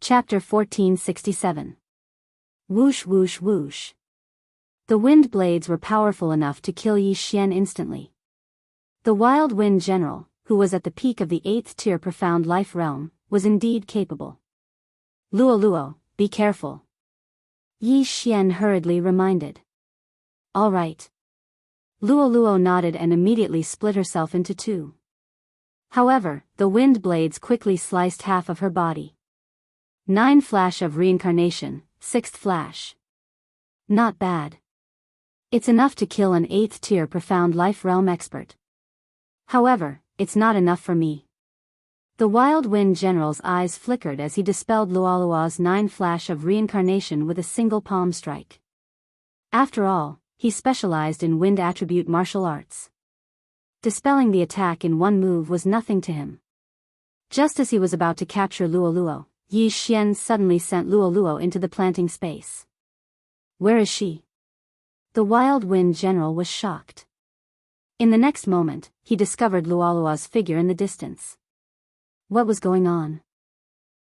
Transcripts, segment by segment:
Chapter 1467. Whoosh whoosh whoosh. The wind blades were powerful enough to kill Yi Xian instantly. The Wild Wind General, who was at the peak of the 8th tier Profound Life realm, was indeed capable. Luo Luo, be careful. Yi Xian hurriedly reminded. All right. Luo Luo nodded and immediately split herself into two. However, the wind blades quickly sliced half of her body. 9 Flash of Reincarnation, 6th Flash. Not bad. It's enough to kill an 8th tier Profound Life realm expert. However, it's not enough for me. The Wild Wind General's eyes flickered as he dispelled Luolua's 9 Flash of Reincarnation with a single palm strike. After all, he specialized in wind attribute martial arts. Dispelling the attack in one move was nothing to him. Just as he was about to capture Luoluo, Yi Xian suddenly sent Luoluo into the planting space. Where is she? The Wild Wind General was shocked. In the next moment, he discovered Luolua's figure in the distance. What was going on?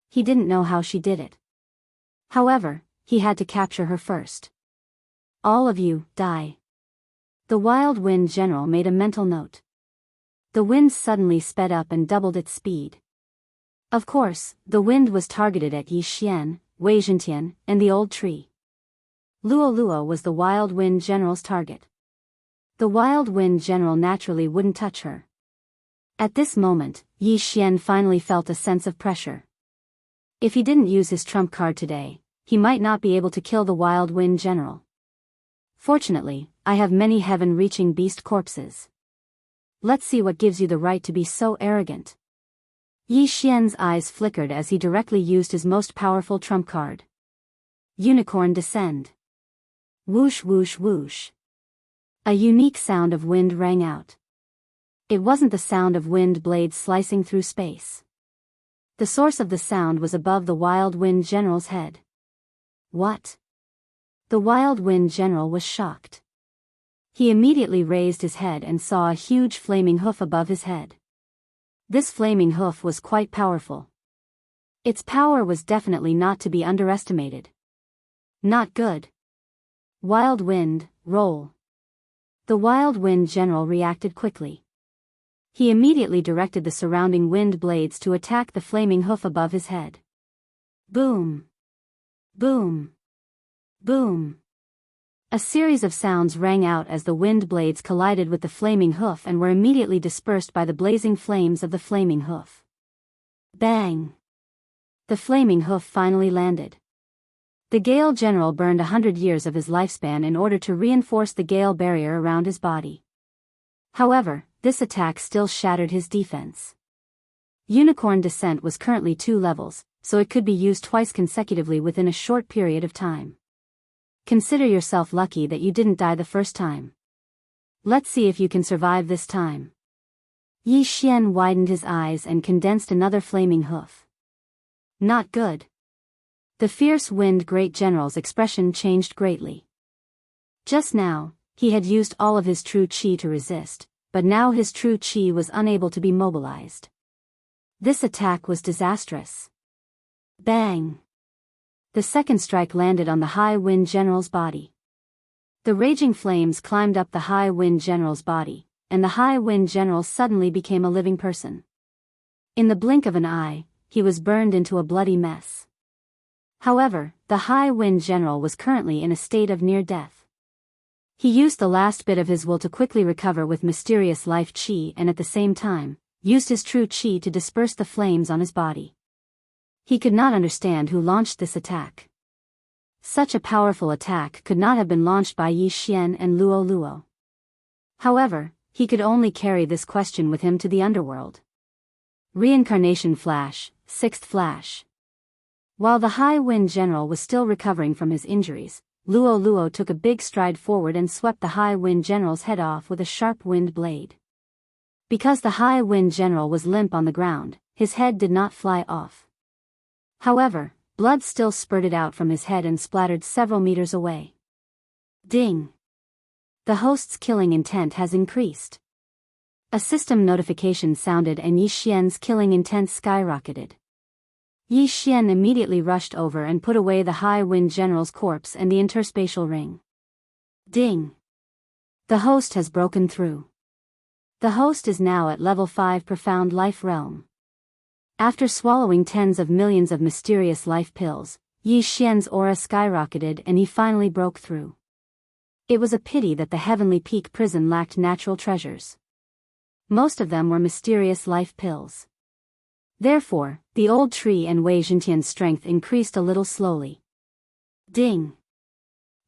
He didn't know how she did it. However, he had to capture her first. All of you, die. The Wild Wind General made a mental note. The wind suddenly sped up and doubled its speed. Of course, the wind was targeted at Yi Xian, Wei Zhentian, and the old tree. Luo Luo was the Wild Wind General's target. The Wild Wind General naturally wouldn't touch her. At this moment, Yi Xian finally felt a sense of pressure. If he didn't use his trump card today, he might not be able to kill the Wild Wind General. Fortunately, I have many heaven-reaching beast corpses. Let's see what gives you the right to be so arrogant. Yi Xian's eyes flickered as he directly used his most powerful trump card. Unicorn Descend. Whoosh whoosh whoosh. A unique sound of wind rang out. It wasn't the sound of wind blades slicing through space. The source of the sound was above the Wild Wind General's head. What? The Wild Wind General was shocked. He immediately raised his head and saw a huge flaming hoof above his head. This flaming hoof was quite powerful. Its power was definitely not to be underestimated. Not good. Wild Wind, roll. The Wild Wind General reacted quickly. He immediately directed the surrounding wind blades to attack the flaming hoof above his head. Boom. Boom. Boom. A series of sounds rang out as the wind blades collided with the flaming hoof and were immediately dispersed by the blazing flames of the flaming hoof. Bang! The flaming hoof finally landed. The Gale General burned 100 years of his lifespan in order to reinforce the Gale barrier around his body. However, this attack still shattered his defense. Unicorn Descent was currently 2 levels, so it could be used twice consecutively within a short period of time. Consider yourself lucky that you didn't die the first time. Let's see if you can survive this time. Yi Xian widened his eyes and condensed another flaming hoof. Not good. The fierce wind great general's expression changed greatly. Just now, he had used all of his true chi to resist, but now his true chi was unable to be mobilized. This attack was disastrous. Bang! The second strike landed on the High Wind General's body. The raging flames climbed up the High Wind General's body, and the High Wind General suddenly became a living person. In the blink of an eye, he was burned into a bloody mess. However, the High Wind General was currently in a state of near death. He used the last bit of his will to quickly recover with mysterious life chi and at the same time, used his true chi to disperse the flames on his body. He could not understand who launched this attack. Such a powerful attack could not have been launched by Yi Xian and Luo Luo. However, he could only carry this question with him to the underworld. Reincarnation Flash, 6th Flash. While the High Wind General was still recovering from his injuries, Luo Luo took a big stride forward and swept the High Wind General's head off with a sharp wind blade. Because the High Wind General was limp on the ground, his head did not fly off. However, blood still spurted out from his head and splattered several meters away. Ding! The host's killing intent has increased. A system notification sounded and Yi Xian's killing intent skyrocketed. Yi Xian immediately rushed over and put away the High Wind General's corpse and the interspatial ring. Ding! The host has broken through. The host is now at level 5 Profound Life Realm. After swallowing tens of millions of mysterious life pills, Yi Xian's aura skyrocketed and he finally broke through. It was a pity that the Heavenly Peak prison lacked natural treasures. Most of them were mysterious life pills. Therefore, the old tree and Wei Zhentian's strength increased a little slowly. Ding!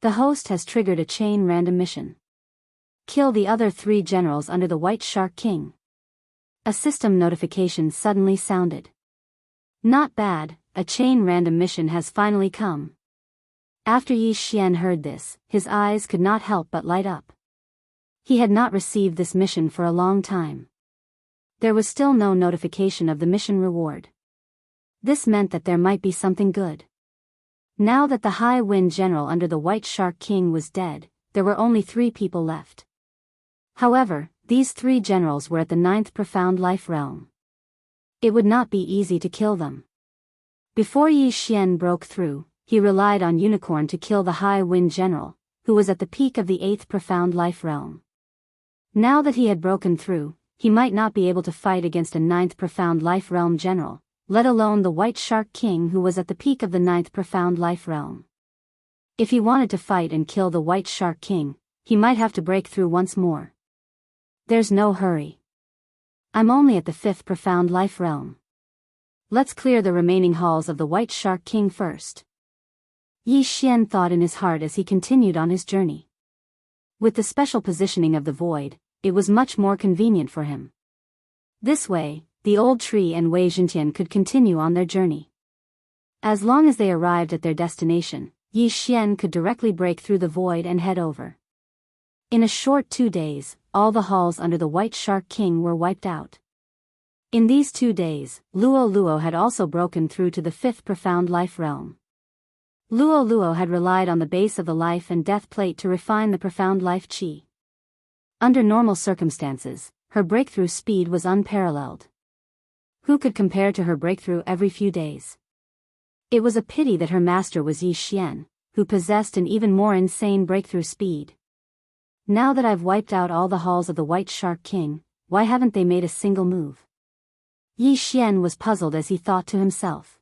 The host has triggered a chain random mission. Kill the other 3 generals under the White Shark King. A system notification suddenly sounded. Not bad, a chain random mission has finally come. After Yi Xian heard this, his eyes could not help but light up. He had not received this mission for a long time. There was still no notification of the mission reward. This meant that there might be something good. Now that the High Wind General under the White Shark King was dead, there were only 3 people left. However, these 3 generals were at the 9th Profound Life Realm. It would not be easy to kill them. Before Yi Xian broke through, he relied on Unicorn to kill the High Wind General, who was at the peak of the 8th Profound Life Realm. Now that he had broken through, he might not be able to fight against a 9th Profound Life Realm general, let alone the White Shark King who was at the peak of the 9th Profound Life Realm. If he wanted to fight and kill the White Shark King, he might have to break through once more. There's no hurry. I'm only at the 5th Profound Life Realm. Let's clear the remaining halls of the White Shark King first. Yi Xian thought in his heart as he continued on his journey. With the special positioning of the void, it was much more convenient for him. This way, the old tree and Wei Zhentian could continue on their journey. As long as they arrived at their destination, Yi Xian could directly break through the void and head over. In a short 2 days, all the halls under the White Shark King were wiped out. In these 2 days, Luo Luo had also broken through to the 5th Profound Life Realm. Luo Luo had relied on the base of the life and death plate to refine the profound life chi. Under normal circumstances, her breakthrough speed was unparalleled. Who could compare to her breakthrough every few days? It was a pity that her master was Yi Xian, who possessed an even more insane breakthrough speed. Now that I've wiped out all the halls of the White Shark King, why haven't they made a single move? Yi Xian was puzzled as he thought to himself.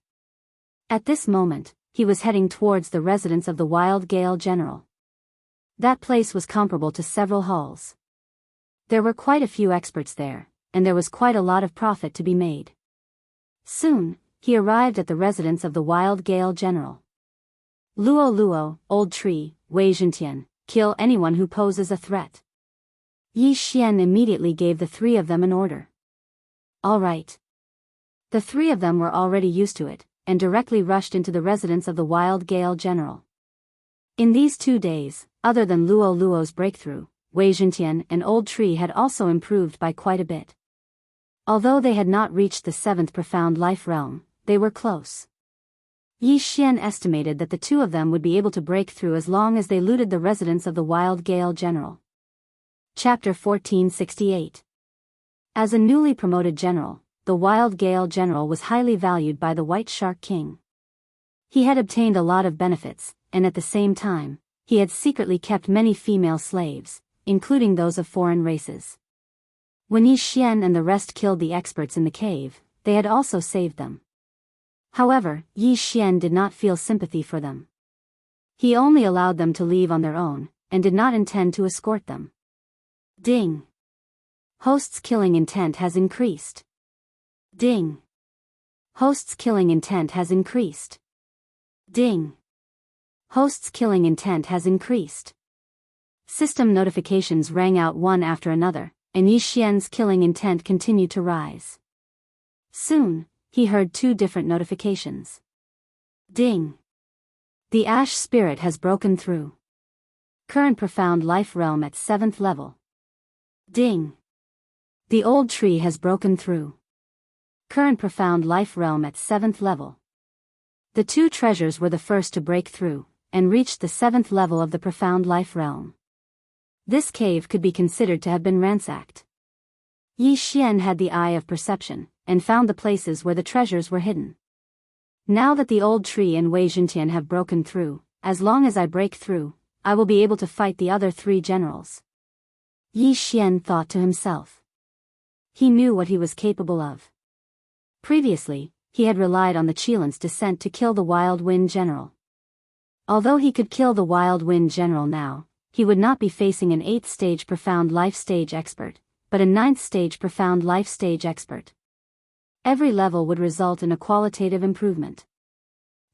At this moment, he was heading towards the residence of the Wild Gale General. That place was comparable to several halls. There were quite a few experts there, and there was quite a lot of profit to be made. Soon, he arrived at the residence of the Wild Gale General. Luo Luo, Old Tree, Wei Zhentian, kill anyone who poses a threat. Yi Xian immediately gave the 3 of them an order. All right. The 3 of them were already used to it, and directly rushed into the residence of the Wild Gale General. In these 2 days, other than Luo Luo's breakthrough, Wei Zhentian and Old Tree had also improved by quite a bit. Although they had not reached the 7th Profound Life Realm, they were close. Yi Xian estimated that the 2 of them would be able to break through as long as they looted the residence of the Wild Gale General. Chapter 1468. As a newly promoted general, the Wild Gale General was highly valued by the White Shark King. He had obtained a lot of benefits, and at the same time, he had secretly kept many female slaves, including those of foreign races. When Yi Xian and the rest killed the experts in the cave, they had also saved them. However, Yi Xian did not feel sympathy for them. He only allowed them to leave on their own, and did not intend to escort them. Ding! Host's killing intent has increased. Ding! Host's killing intent has increased. Ding! Host's killing intent has increased. System notifications rang out one after another, and Yi Xian's killing intent continued to rise. Soon, he heard 2 different notifications. Ding! The Ash Spirit has broken through. Current Profound Life Realm at 7th level. Ding! The Old Tree has broken through. Current Profound Life Realm at 7th level. The 2 treasures were the first to break through, and reached the 7th level of the Profound Life Realm. This cave could be considered to have been ransacked. Yi Xian had the eye of perception, and found the places where the treasures were hidden. Now that the old tree and Wei Zhentian have broken through, as long as I break through, I will be able to fight the other 3 generals. Yi Xian thought to himself. He knew what he was capable of. Previously, he had relied on the Qilins' descent to kill the Wild Wind General. Although he could kill the Wild Wind General now, he would not be facing an 8th stage Profound Life Stage expert, but a 9th stage Profound Life Stage expert. Every level would result in a qualitative improvement.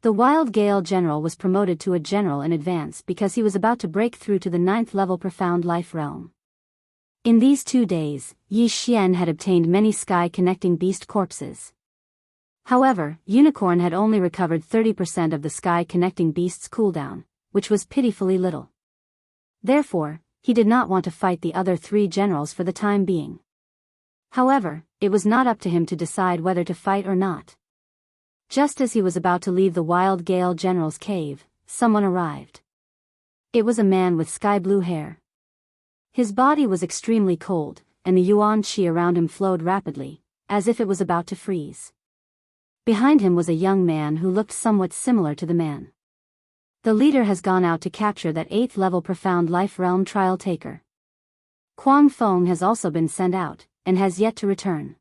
The Wild Gale General was promoted to a general in advance because he was about to break through to the 9th level Profound Life Realm. In these 2 days, Yi Xian had obtained many sky-connecting beast corpses. However, Unicorn had only recovered 30% of the sky-connecting beast's cooldown, which was pitifully little. Therefore, he did not want to fight the other 3 generals for the time being. However, it was not up to him to decide whether to fight or not. Just as he was about to leave the Wild Gale General's cave, someone arrived. It was a man with sky-blue hair. His body was extremely cold, and the yuan qi around him flowed rapidly, as if it was about to freeze. Behind him was a young man who looked somewhat similar to the man. The leader has gone out to capture that 8th level Profound Life Realm trial taker. Kuang Feng has also been sent out, and has yet to return.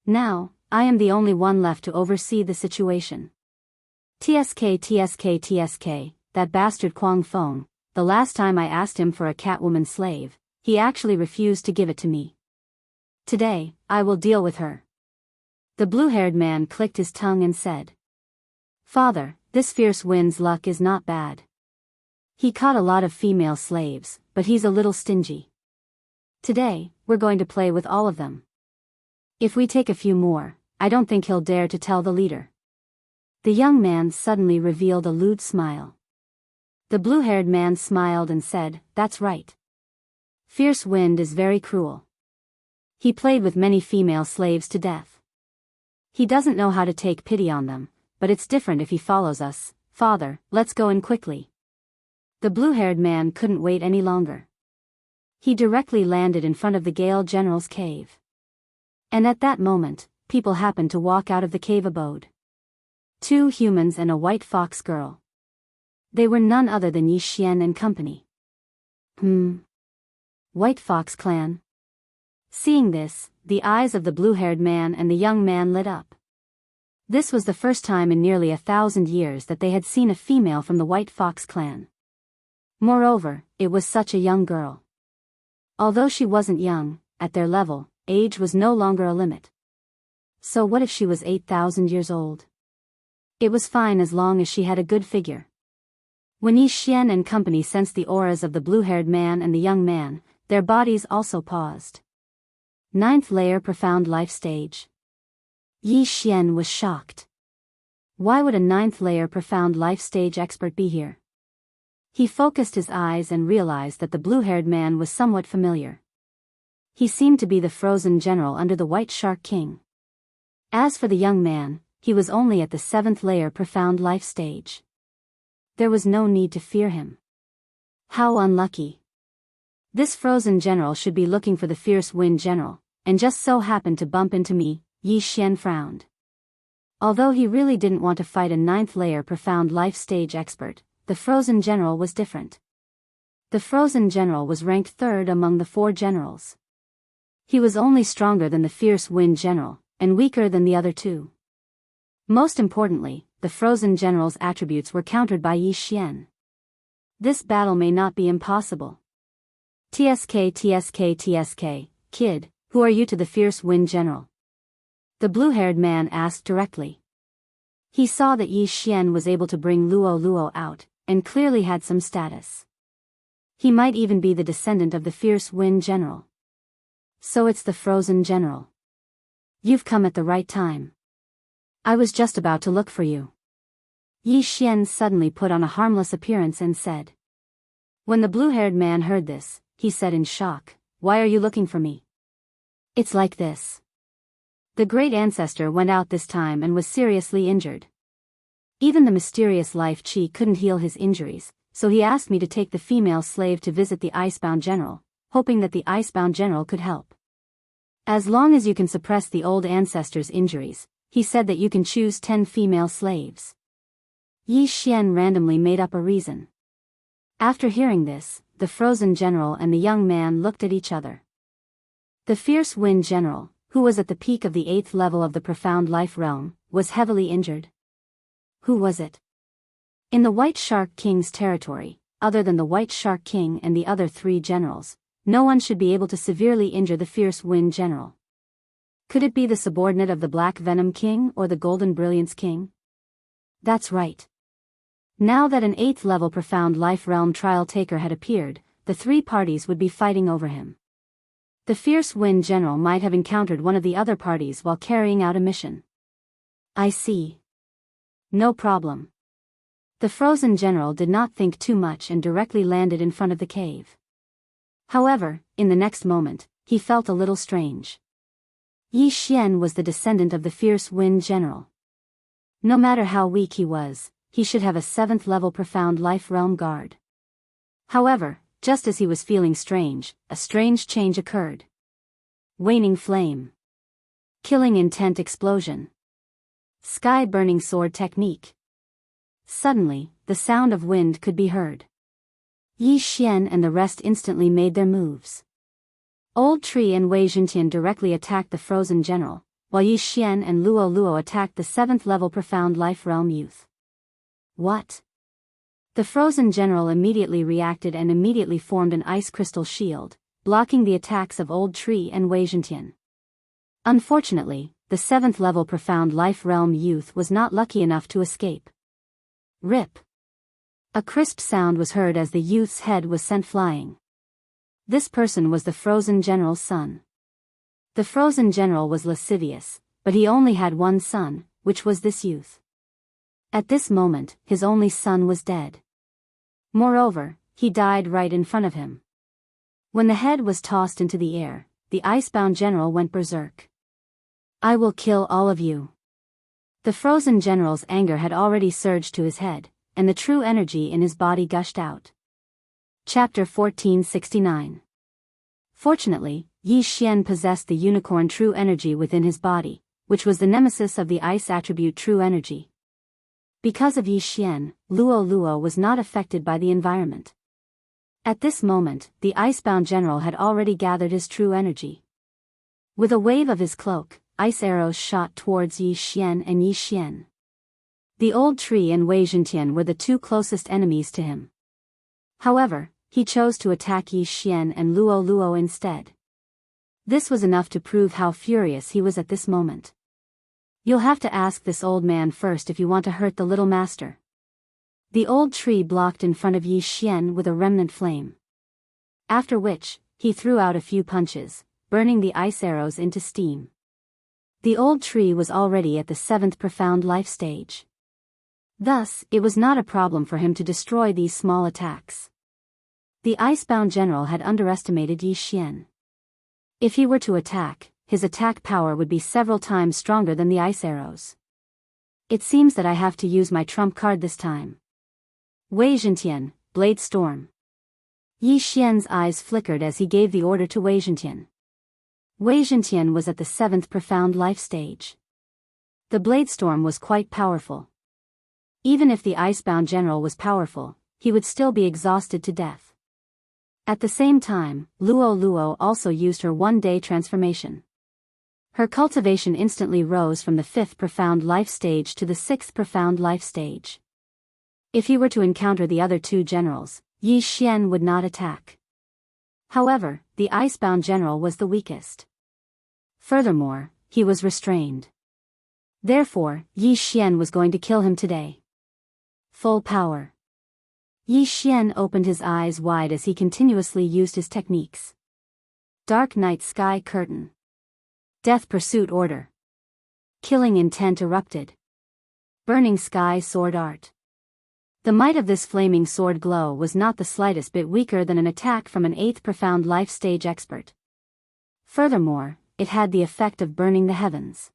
Now, I am the only one left to oversee the situation. TSK, that bastard Kuang Feng, the last time I asked him for a Catwoman slave, he actually refused to give it to me. Today, I will deal with her. The blue-haired man clicked his tongue and said, Father, this fierce wind's luck is not bad. He caught a lot of female slaves, but he's a little stingy. Today, we're going to play with all of them. If we take a few more, I don't think he'll dare to tell the leader. The young man suddenly revealed a lewd smile. The blue-haired man smiled and said, That's right. Fierce wind is very cruel. He played with many female slaves to death. He doesn't know how to take pity on them, but it's different if he follows us. Father, let's go in quickly. The blue-haired man couldn't wait any longer. He directly landed in front of the Gale General's cave. And at that moment, people happened to walk out of the cave abode. 2 humans and a white fox girl. They were none other than Yi Xian and company. White Fox Clan. Seeing this, the eyes of the blue-haired man and the young man lit up. This was the first time in nearly 1,000 years that they had seen a female from the White Fox Clan. Moreover, it was such a young girl. Although she wasn't young, at their level, age was no longer a limit. So what if she was 8,000 years old? It was fine as long as she had a good figure. When Yi Xian and company sensed the auras of the blue-haired man and the young man, their bodies also paused. 9th layer Profound Life Stage. Yi Xian was shocked. Why would a 9th layer Profound Life Stage expert be here? He focused his eyes and realized that the blue-haired man was somewhat familiar. He seemed to be the frozen general under the White Shark King. As for the young man, he was only at the 7th layer Profound Life Stage. There was no need to fear him. How unlucky. This frozen general should be looking for the fierce wind general, and just so happened to bump into me. Yi Xian frowned. Although he really didn't want to fight a 9th layer Profound Life Stage expert, the frozen general was different. The frozen general was ranked 3rd among the 4 generals. He was only stronger than the fierce wind general, and weaker than the other 2. Most importantly, the frozen general's attributes were countered by Yi Xian. This battle may not be impossible. TSK, kid, who are you to the fierce wind general? The blue-haired man asked directly. He saw that Yi Xian was able to bring Luo out, and clearly had some status. He might even be the descendant of the fierce wind general. So it's the frozen general. You've come at the right time. I was just about to look for you. Yi Xian suddenly put on a harmless appearance and said. When the blue-haired man heard this, he said in shock, Why are you looking for me? It's like this. The great ancestor went out this time and was seriously injured. Even the mysterious life chi couldn't heal his injuries, so he asked me to take the female slave to visit the icebound general, hoping that the icebound general could help. As long as you can suppress the old ancestor's injuries, He said that you can choose 10 female slaves. Yi Xian randomly made up a reason. After hearing this, the frozen general and the young man looked at each other. The fierce wind general, who was at the peak of the 8th level of the profound life realm, was heavily injured. Who was it? In the White Shark King's territory, other than the White Shark King and the other 3 generals, no one should be able to severely injure the fierce wind general. Could it be the subordinate of the Black Venom King or the Golden Brilliance King? That's right. Now that an 8th level profound life realm trial taker had appeared, the 3 parties would be fighting over him. The fierce wind general might have encountered one of the other parties while carrying out a mission. I see. No problem. The frozen general did not think too much and directly landed in front of the cave. However, in the next moment, he felt a little strange. Yi Xian was the descendant of the fierce wind general. No matter how weak he was, he should have a 7th level profound life realm guard. However, just as he was feeling strange, a strange change occurred. Waning flame. Killing intent explosion. Sky burning sword technique. Suddenly, the sound of wind could be heard. Yi Xian and the rest instantly made their moves. Old Tree and Wei Zhentian directly attacked the frozen general, while Yi Xian and Luo Luo attacked the 7th level profound life realm youth. What? The frozen general immediately reacted and immediately formed an ice crystal shield, blocking the attacks of Old Tree and Wei Zhentian. Unfortunately, the 7th level profound life realm youth was not lucky enough to escape. Rip. A crisp sound was heard as the youth's head was sent flying. This person was the frozen general's son. The frozen general was lascivious, but he only had one son, which was this youth. At this moment, his only son was dead. Moreover, he died right in front of him. When the head was tossed into the air, the icebound general went berserk. I will kill all of you. The frozen general's anger had already surged to his head, and the true energy in his body gushed out. Chapter 1469. Fortunately, Yi Xian possessed the unicorn true energy within his body, which was the nemesis of the ice attribute true energy. Because of Yi Xian, Luo Luo was not affected by the environment. At this moment, the icebound general had already gathered his true energy. With a wave of his cloak, ice arrows shot towards Yi Xian and Yi Xian. The Old Tree and Wei Zhentian were the 2 closest enemies to him. However, he chose to attack Yi Xian and Luo Luo instead. This was enough to prove how furious he was at this moment. You'll have to ask this old man first if you want to hurt the little master. The Old Tree blocked in front of Yi Xian with a remnant flame. After which, he threw out a few punches, burning the ice arrows into steam. The Old Tree was already at the 7th profound life stage. Thus, it was not a problem for him to destroy these small attacks. The icebound general had underestimated Yi Xian. If he were to attack, his attack power would be several times stronger than the ice arrows. It seems that I have to use my trump card this time. Wei Zhentian, Blade Storm. Yi Xian's eyes flickered as he gave the order to Wei Zhentian. Wei Zhentian was at the 7th profound life stage. The Blade Storm was quite powerful. Even if the icebound general was powerful, he would still be exhausted to death. At the same time, Luo Luo also used her one-day transformation. Her cultivation instantly rose from the 5th profound life stage to the 6th profound life stage. If he were to encounter the other 2 generals, Yi Xian would not attack. However, the icebound general was the weakest. Furthermore, he was restrained. Therefore, Yi Xian was going to kill him today. Full power. Yi Xian opened his eyes wide as he continuously used his techniques. Dark Night Sky Curtain. Death Pursuit Order. Killing Intent erupted. Burning Sky Sword Art. The might of this flaming sword glow was not the slightest bit weaker than an attack from an 8th profound life stage expert. Furthermore, it had the effect of burning the heavens.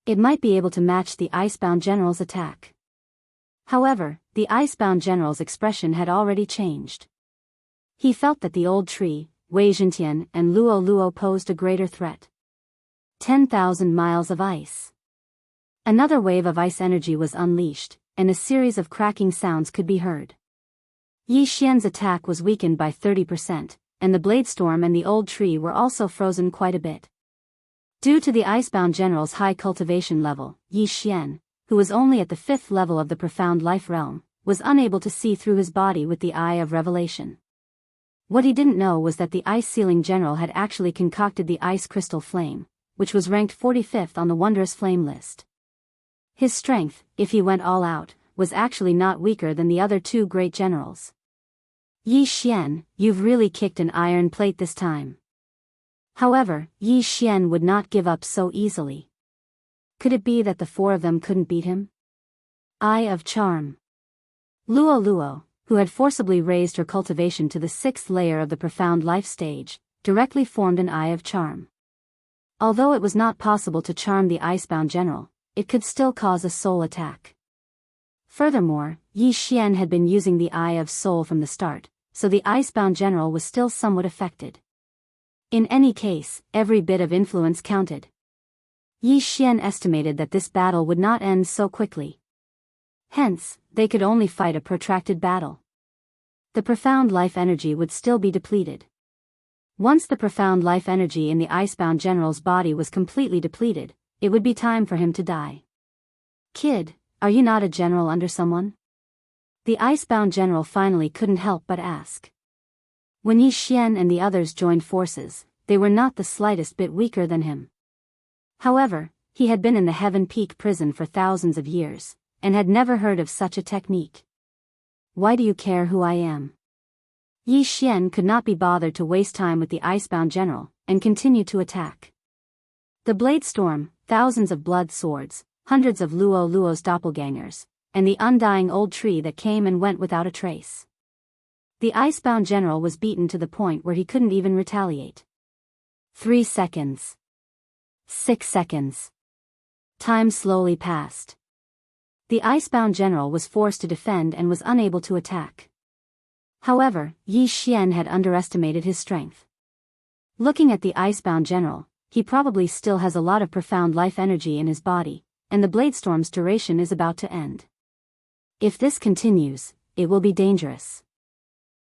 It might be able to match the icebound general's attack. However, the icebound general's expression had already changed. He felt that the Old Tree, Wei Zhentian and Luo Luo posed a greater threat. 10,000 miles of ice. Another wave of ice energy was unleashed, and a series of cracking sounds could be heard. Yi Xian's attack was weakened by 30%, and the blade storm and the old tree were also frozen quite a bit. Due to the Icebound General's high cultivation level, Yi Xian, who was only at the 5th level of the Profound Life Realm, was unable to see through his body with the Eye of Revelation. What he didn't know was that the Ice Sealing General had actually concocted the Ice Crystal Flame, which was ranked 45th on the Wondrous Flame list. His strength, if he went all out, was actually not weaker than the other two great generals. Yi Xian, you've really kicked an iron plate this time. However, Yi Xian would not give up so easily. Could it be that the four of them couldn't beat him? Eye of Charm. Luo, who had forcibly raised her cultivation to the 6th layer of the Profound Life stage, directly formed an Eye of Charm. Although it was not possible to charm the Icebound General, it could still cause a soul attack. Furthermore, Yi Xian had been using the Eye of Soul from the start, so the Icebound General was still somewhat affected. In any case, every bit of influence counted. Yi Xian estimated that this battle would not end so quickly. Hence, they could only fight a protracted battle. The Profound Life energy would still be depleted. Once the Profound Life energy in the Icebound General's body was completely depleted, it would be time for him to die. Kid, are you not a general under someone? The Icebound General finally couldn't help but ask. When Yi Xian and the others joined forces, they were not the slightest bit weaker than him. However, he had been in the Heaven Peak prison for thousands of years, and had never heard of such a technique. Why do you care who I am? Yi Xian could not be bothered to waste time with the Icebound General, and continued to attack. The Blade Storm, thousands of blood swords, hundreds of Luo's doppelgangers, and the undying old tree that came and went without a trace. The Icebound General was beaten to the point where he couldn't even retaliate. 3 seconds. 6 seconds. Time slowly passed. The Icebound General was forced to defend and was unable to attack. However, Yi Xian had underestimated his strength. Looking at the Icebound General, he probably still has a lot of Profound Life energy in his body, and the Blade Storm's duration is about to end. If this continues, it will be dangerous.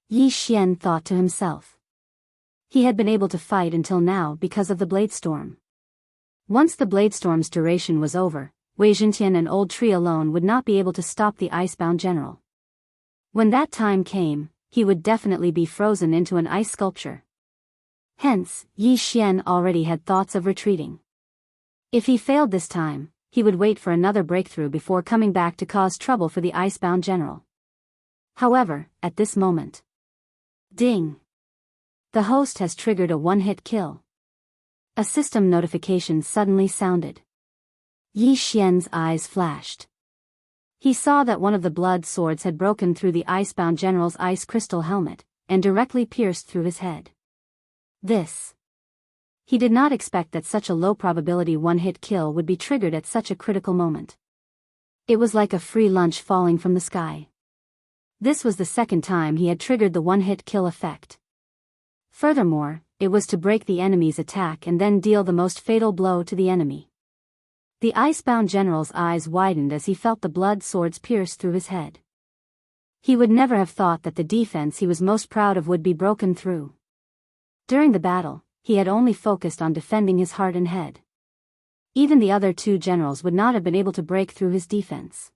Yi Xian thought to himself. He had been able to fight until now because of the Blade Storm. Once the Blade Storm's duration was over, Wei Zhentian and Old Tree alone would not be able to stop the Icebound General. When that time came, he would definitely be frozen into an ice sculpture. Hence, Yi Xian already had thoughts of retreating. If he failed this time, he would wait for another breakthrough before coming back to cause trouble for the Icebound General. However, at this moment. Ding! The host has triggered a one-hit kill. A system notification suddenly sounded. Yi Xian's eyes flashed. He saw that one of the blood swords had broken through the Icebound General's ice crystal helmet, and directly pierced through his head. This. He did not expect that such a low probability one-hit kill would be triggered at such a critical moment. It was like a free lunch falling from the sky. This was the second time he had triggered the one-hit kill effect. Furthermore, it was to break the enemy's attack and then deal the most fatal blow to the enemy. The Icebound General's eyes widened as he felt the blood swords pierce through his head. He would never have thought that the defense he was most proud of would be broken through. During the battle, he had only focused on defending his heart and head. Even the other two generals would not have been able to break through his defense.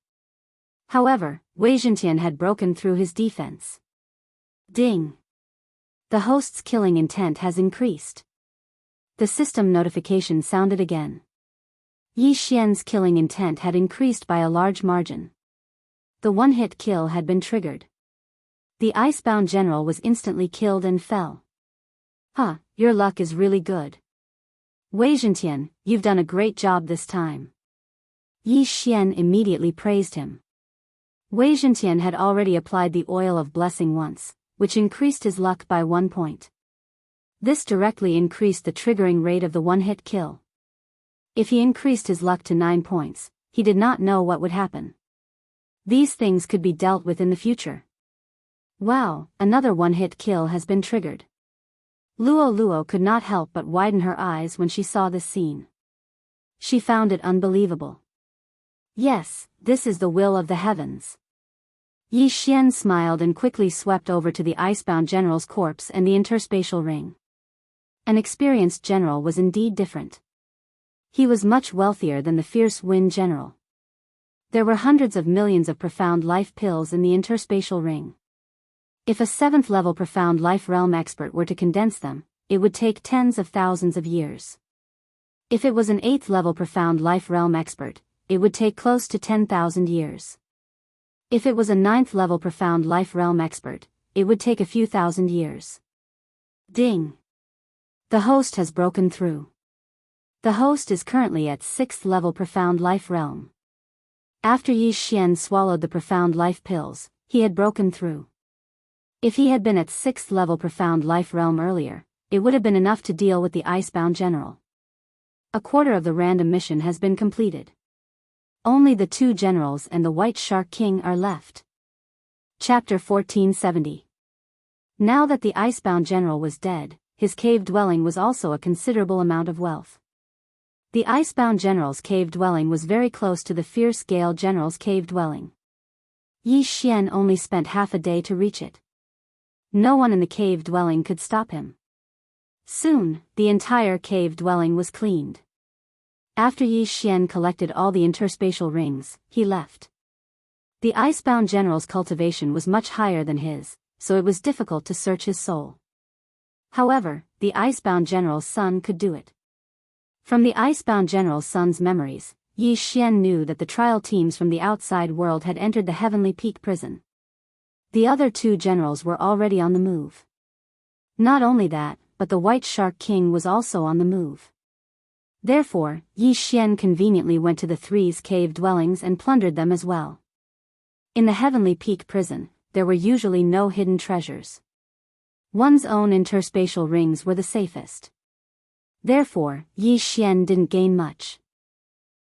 However, Wei Zhentian had broken through his defense. Ding! The host's killing intent has increased. The system notification sounded again. Yi Xian's killing intent had increased by a large margin. The one-hit kill had been triggered. The Icebound General was instantly killed and fell. Huh, your luck is really good. Wei Zhentian, you've done a great job this time. Yi Xian immediately praised him. Wei Zhentian had already applied the oil of blessing once, which increased his luck by 1 point. This directly increased the triggering rate of the one-hit kill. If he increased his luck to 9 points, he did not know what would happen. These things could be dealt with in the future. Wow, another one-hit kill has been triggered. Luo could not help but widen her eyes when she saw this scene. She found it unbelievable. Yes, this is the will of the heavens. Yi Xian smiled and quickly swept over to the icebound general's corpse and the interspatial ring. An experienced general was indeed different. He was much wealthier than the fierce wind general. There were hundreds of millions of profound life pills in the interspatial ring. If a 7th level profound life realm expert were to condense them, it would take tens of thousands of years. If it was an 8th level profound life realm expert, it would take close to 10,000 years. If it was a 9th level profound life realm expert, it would take a few thousand years. Ding! The host has broken through. The host is currently at 6th level profound life realm. After Yi Xian swallowed the profound life pills, he had broken through. If he had been at 6th level profound life realm earlier, it would have been enough to deal with the icebound general. A quarter of the random mission has been completed. Only the 2 generals and the White Shark King are left. Chapter 1470. Now that the icebound general was dead, his cave dwelling was also a considerable amount of wealth. The icebound general's cave dwelling was very close to the fierce gale general's cave dwelling. Yi Xian only spent half a day to reach it. No one in the cave dwelling could stop him. Soon, the entire cave dwelling was cleaned. After Yi Xian collected all the interspatial rings, he left. The icebound general's cultivation was much higher than his, so it was difficult to search his soul. However, the icebound general's son could do it. From the icebound general's son's memories, Yi Xian knew that the trial teams from the outside world had entered the Heavenly Peak prison. The other 2 generals were already on the move. Not only that, but the White Shark King was also on the move. Therefore, Yi Xian conveniently went to the 3's cave dwellings and plundered them as well. In the Heavenly Peak prison, there were usually no hidden treasures. One's own interspatial rings were the safest. Therefore, Yi Xian didn't gain much.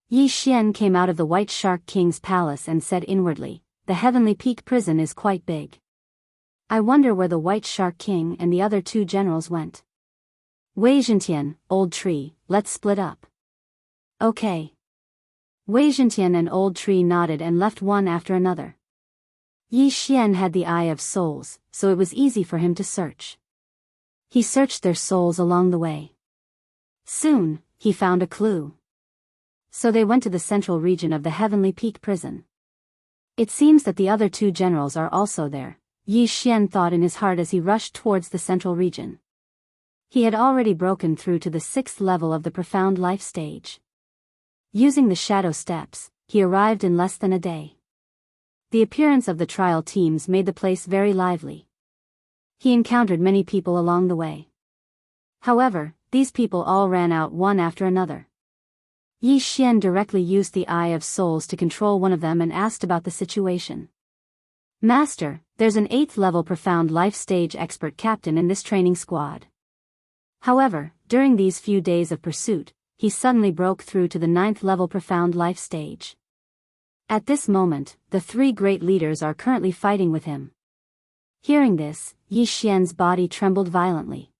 Yi Xian came out of the White Shark King's palace and said inwardly, "The Heavenly Peak prison is quite big. I wonder where the White Shark King and the other 2 generals went. Wei Zhentian, Old Tree, let's split up." Okay. Wei Zhentian and Old Tree nodded and left one after another. Yi Xian had the Eye of Souls, so it was easy for him to search. He searched their souls along the way. Soon, he found a clue. So they went to the central region of the Heavenly Peak prison. It seems that the other 2 generals are also there, Yi Xian thought in his heart as he rushed towards the central region. He had already broken through to the 6th level of the profound life stage. Using the shadow steps, he arrived in less than a day. The appearance of the trial teams made the place very lively. He encountered many people along the way. However, these people all ran out one after another. Yi Xian directly used the Eye of Souls to control one of them and asked about the situation. "Master, there's an 8th level profound life stage expert captain in this training squad." However, during these few days of pursuit, he suddenly broke through to the 9th level profound life stage. At this moment, the 3 great leaders are currently fighting with him. Hearing this, Yi Xian's body trembled violently.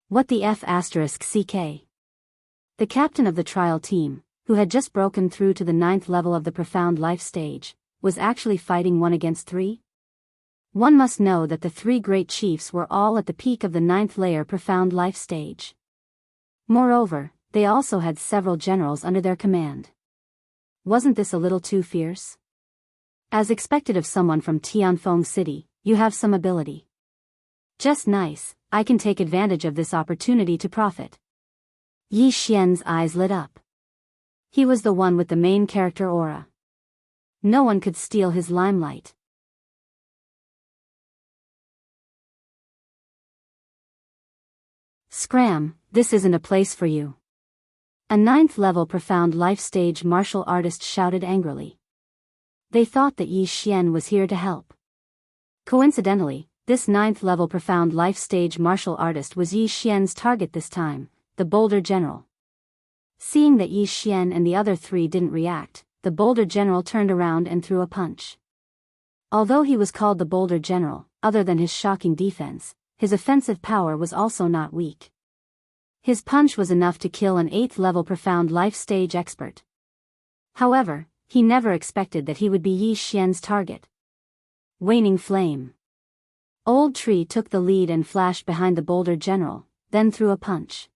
What the F***ck? The captain of the trial team, who had just broken through to the 9th level of the profound life stage, was actually fighting 1 against 3? One must know that the 3 great chiefs were all at the peak of the 9th layer profound life stage. Moreover, they also had several generals under their command. Wasn't this a little too fierce? As expected of someone from Tianfeng City, you have some ability. Just nice, I can take advantage of this opportunity to profit. Yi Xian's eyes lit up. He was the one with the main character aura. No one could steal his limelight. Scram, this isn't a place for you. A 9th level profound life stage martial artist shouted angrily. They thought that Yi Xian was here to help. Coincidentally, this 9th level profound life stage martial artist was Yi Xian's target this time, the Boulder General. Seeing that Yi Xian and the other 3 didn't react, the Boulder General turned around and threw a punch. Although he was called the Boulder General, other than his shocking defense, his offensive power was also not weak. His punch was enough to kill an 8th level profound life stage expert. However, he never expected that he would be Yi Xian's target. Waning flame. Old Tree took the lead and flashed behind the Boulder General, then threw a punch.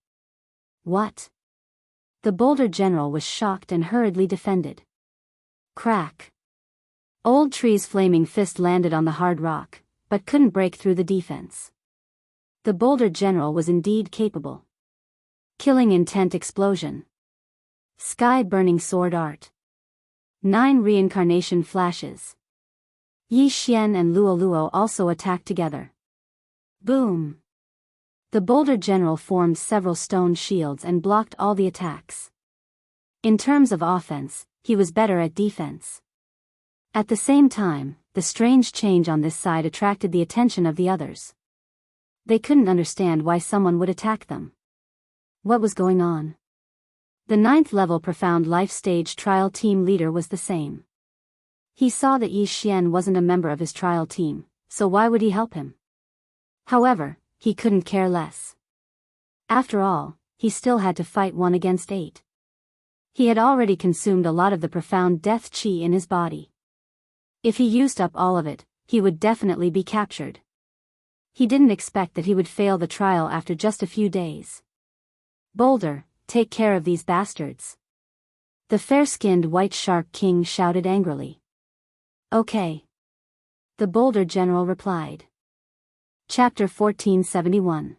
What? The Boulder General was shocked and hurriedly defended. Crack. Old Tree's flaming fist landed on the hard rock, but couldn't break through the defense. The Boulder General was indeed capable. Killing intent explosion. Sky-burning sword art. 9 reincarnation flashes. Yi Xian and Luo Luo also attacked together. Boom! The Boulder General formed several stone shields and blocked all the attacks. In terms of offense, he was better at defense. At the same time, the strange change on this side attracted the attention of the others. They couldn't understand why someone would attack them. What was going on? The 9th level Profound Life Stage trial team leader was the same. He saw that Yi Xian wasn't a member of his trial team, so why would he help him? However, he couldn't care less. After all, he still had to fight 1 against 8. He had already consumed a lot of the profound death chi in his body. If he used up all of it, he would definitely be captured. He didn't expect that he would fail the trial after just a few days. Boulder, take care of these bastards. The fair-skinned White Shark King shouted angrily. Okay. The Boulder General replied. Chapter 1471.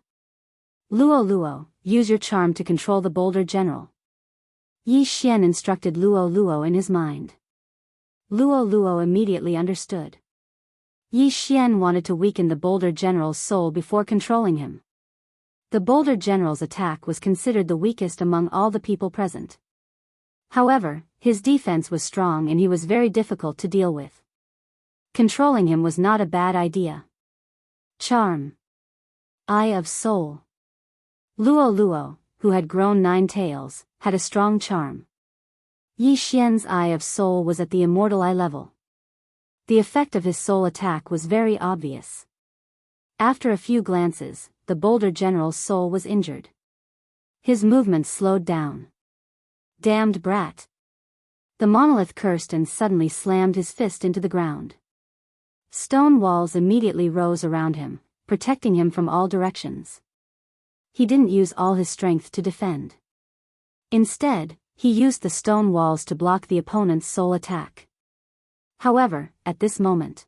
Luo Luo, use your charm to control the Boulder General. Yi Xian instructed Luo Luo in his mind. Luo Luo immediately understood. Yi Xian wanted to weaken the Boulder General's soul before controlling him. The Boulder General's attack was considered the weakest among all the people present. However, his defense was strong and he was very difficult to deal with. Controlling him was not a bad idea. Charm. Eye of Soul. Luo Luo, who had grown 9 tails, had a strong charm. Yi Xian's Eye of Soul was at the Immortal Eye level. The effect of his soul attack was very obvious. After a few glances, the Boulder General's soul was injured. His movements slowed down. Damned brat. The monolith cursed and suddenly slammed his fist into the ground. Stone walls immediately rose around him, protecting him from all directions. He didn't use all his strength to defend. Instead, he used the stone walls to block the opponent's soul attack. However, at this moment.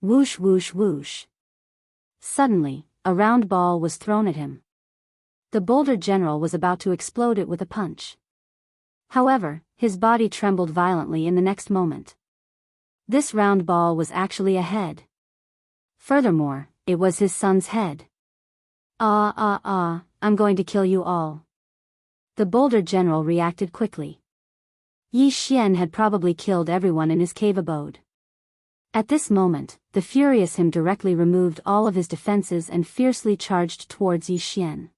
Whoosh whoosh whoosh. Suddenly, a round ball was thrown at him. The Boulder General was about to explode it with a punch. However, his body trembled violently in the next moment. This round ball was actually a head. Furthermore, it was his son's head. I'm going to kill you all. The Boulder General reacted quickly. Yi Xian had probably killed everyone in his cave abode. At this moment, the furious him directly removed all of his defenses and fiercely charged towards Yi Xian.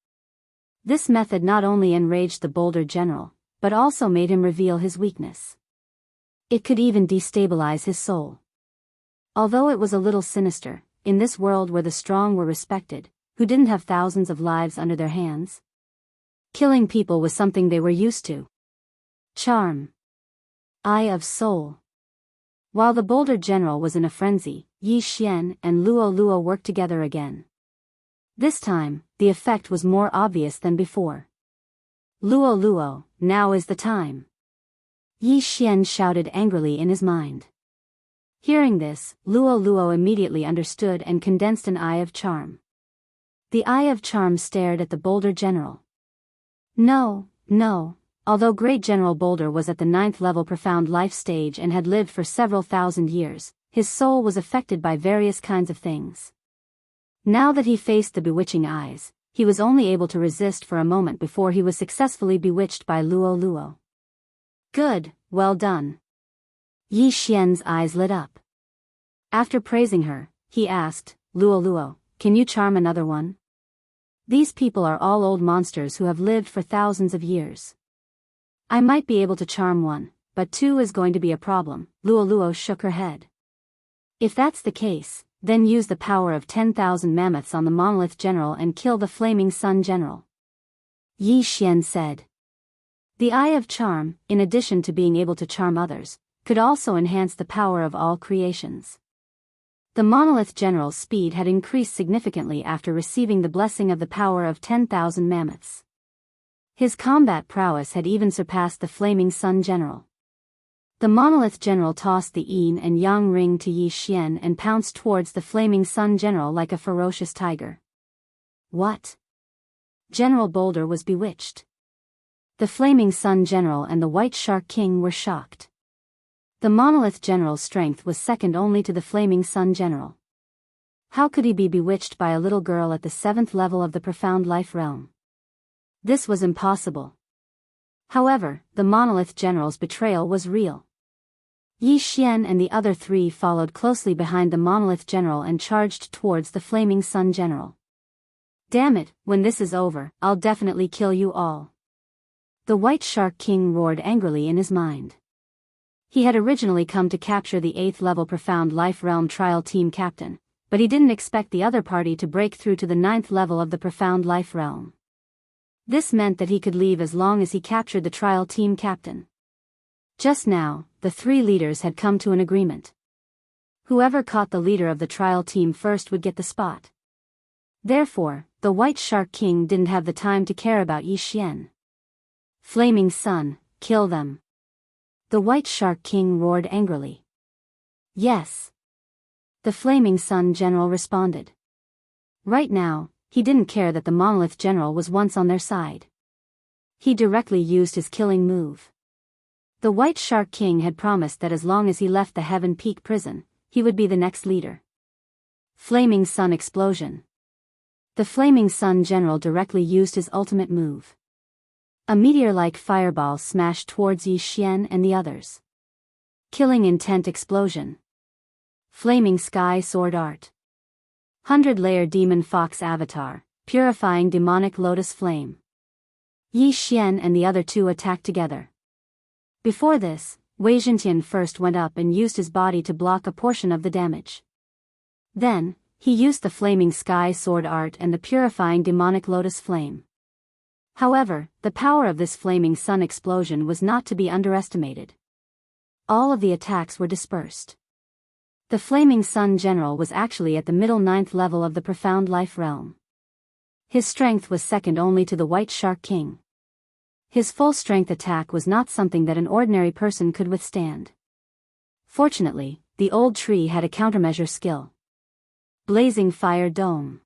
This method not only enraged the Boulder General, but also made him reveal his weakness. It could even destabilize his soul. Although it was a little sinister, in this world where the strong were respected, who didn't have thousands of lives under their hands, killing people was something they were used to. Charm. Eye of Soul. While the Boulder General was in a frenzy, Yi Xian and Luo Luo worked together again. This time, the effect was more obvious than before. Luo Luo, now is the time. Yi Xian shouted angrily in his mind. Hearing this, Luo Luo immediately understood and condensed an Eye of Charm. The Eye of Charm stared at the Boulder General. No. Although Great General Boulder was at the 9th level Profound Life Stage and had lived for several thousand years, his soul was affected by various kinds of things. Now that he faced the bewitching eyes, he was only able to resist for a moment before he was successfully bewitched by Luo Luo. Good, well done. Yi Xian's eyes lit up. After praising her, he asked, Luo Luo, can you charm another one? These people are all old monsters who have lived for thousands of years. I might be able to charm one, but 2 is going to be a problem. Luo Luo shook her head. If that's the case, then use the power of 10,000 mammoths on the Monolith General and kill the Flaming Sun General. Yi Xian said. The Eye of Charm, in addition to being able to charm others, could also enhance the power of all creations. The monolith general's speed had increased significantly after receiving the blessing of the power of 10,000 mammoths. His combat prowess had even surpassed the Flaming Sun general. The monolith general tossed the yin and yang ring to Yi Xian and pounced towards the Flaming Sun general like a ferocious tiger. What? General Boulder was bewitched. The Flaming Sun general and the White Shark King were shocked. The monolith general's strength was second only to the Flaming Sun general. How could he be bewitched by a little girl at the 7th level of the Profound Life realm? This was impossible. However, the monolith general's betrayal was real. Yi Xian and the other three followed closely behind the monolith general and charged towards the Flaming Sun general. Damn it, when this is over, I'll definitely kill you all. The White Shark King roared angrily in his mind. He had originally come to capture the 8th level Profound Life Realm Trial Team Captain, but he didn't expect the other party to break through to the 9th level of the Profound Life Realm. This meant that he could leave as long as he captured the Trial Team Captain. Just now, the three leaders had come to an agreement. Whoever caught the leader of the Trial Team first would get the spot. Therefore, the White Shark King didn't have the time to care about Yi Xian. Flaming Sun, kill them. The White Shark King roared angrily. Yes. The Flaming Sun general responded. Right now, he didn't care that the monolith general was once on their side. He directly used his killing move. The White Shark King had promised that as long as he left the Heaven Peak prison, he would be the next leader. Flaming Sun explosion. The Flaming Sun general directly used his ultimate move. A meteor-like fireball smashed towards Yi Xian and the others. Killing intent explosion. Flaming Sky Sword Art. 100-layer Demon Fox Avatar, purifying demonic lotus flame. Yi Xian and the other two attacked together. Before this, Wei Zhentian first went up and used his body to block a portion of the damage. Then, he used the Flaming Sky Sword Art and the purifying demonic lotus flame. However, the power of this Flaming Sun explosion was not to be underestimated. All of the attacks were dispersed. The Flaming Sun general was actually at the middle 9th level of the Profound Life realm. His strength was second only to the White Shark King. His full-strength attack was not something that an ordinary person could withstand. Fortunately, the old tree had a countermeasure skill. Blazing Fire Dome.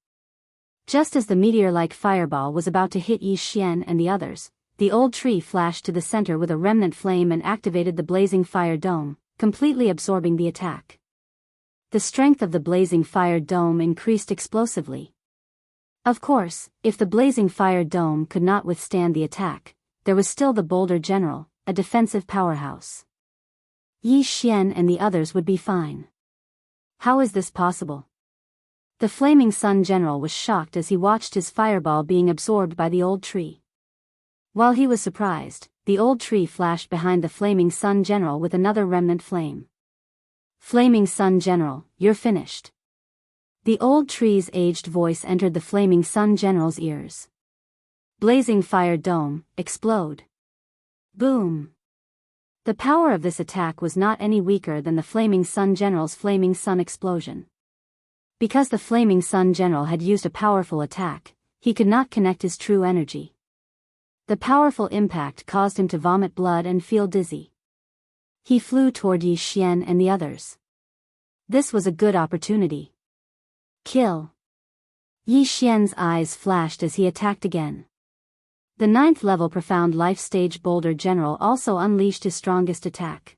Just as the meteor-like fireball was about to hit Yi Xian and the others, the old tree flashed to the center with a remnant flame and activated the Blazing Fire Dome, completely absorbing the attack. The strength of the Blazing Fire Dome increased explosively. Of course, if the Blazing Fire Dome could not withstand the attack, there was still the Boulder General, a defensive powerhouse. Yi Xian and the others would be fine. How is this possible? The Flaming Sun general was shocked as he watched his fireball being absorbed by the old tree. While he was surprised, the old tree flashed behind the Flaming Sun general with another remnant flame. Flaming Sun general, you're finished. The old tree's aged voice entered the Flaming Sun general's ears. Blazing Fire Dome, explode. Boom. The power of this attack was not any weaker than the Flaming Sun general's Flaming Sun explosion. Because the Flaming Sun general had used a powerful attack, he could not connect his true energy. The powerful impact caused him to vomit blood and feel dizzy. He flew toward Yi Xian and the others. This was a good opportunity. Kill. Yi Xian's eyes flashed as he attacked again. The 9th level Profound Life Stage Boulder General also unleashed his strongest attack.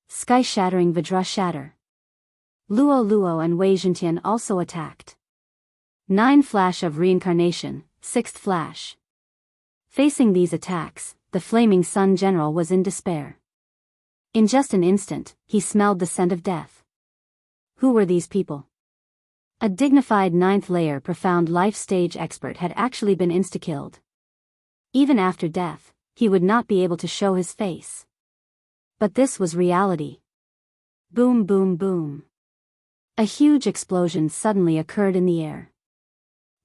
Sky-shattering Vajra Shatter. Luo Luo and Wei Zhentian also attacked. 9 Flash of Reincarnation, 6th Flash. Facing these attacks, the Flaming Sun General was in despair. In just an instant, he smelled the scent of death. Who were these people? A dignified 9th layer Profound Life Stage expert had actually been insta-killed. Even after death, he would not be able to show his face. But this was reality. Boom boom boom. A huge explosion suddenly occurred in the air.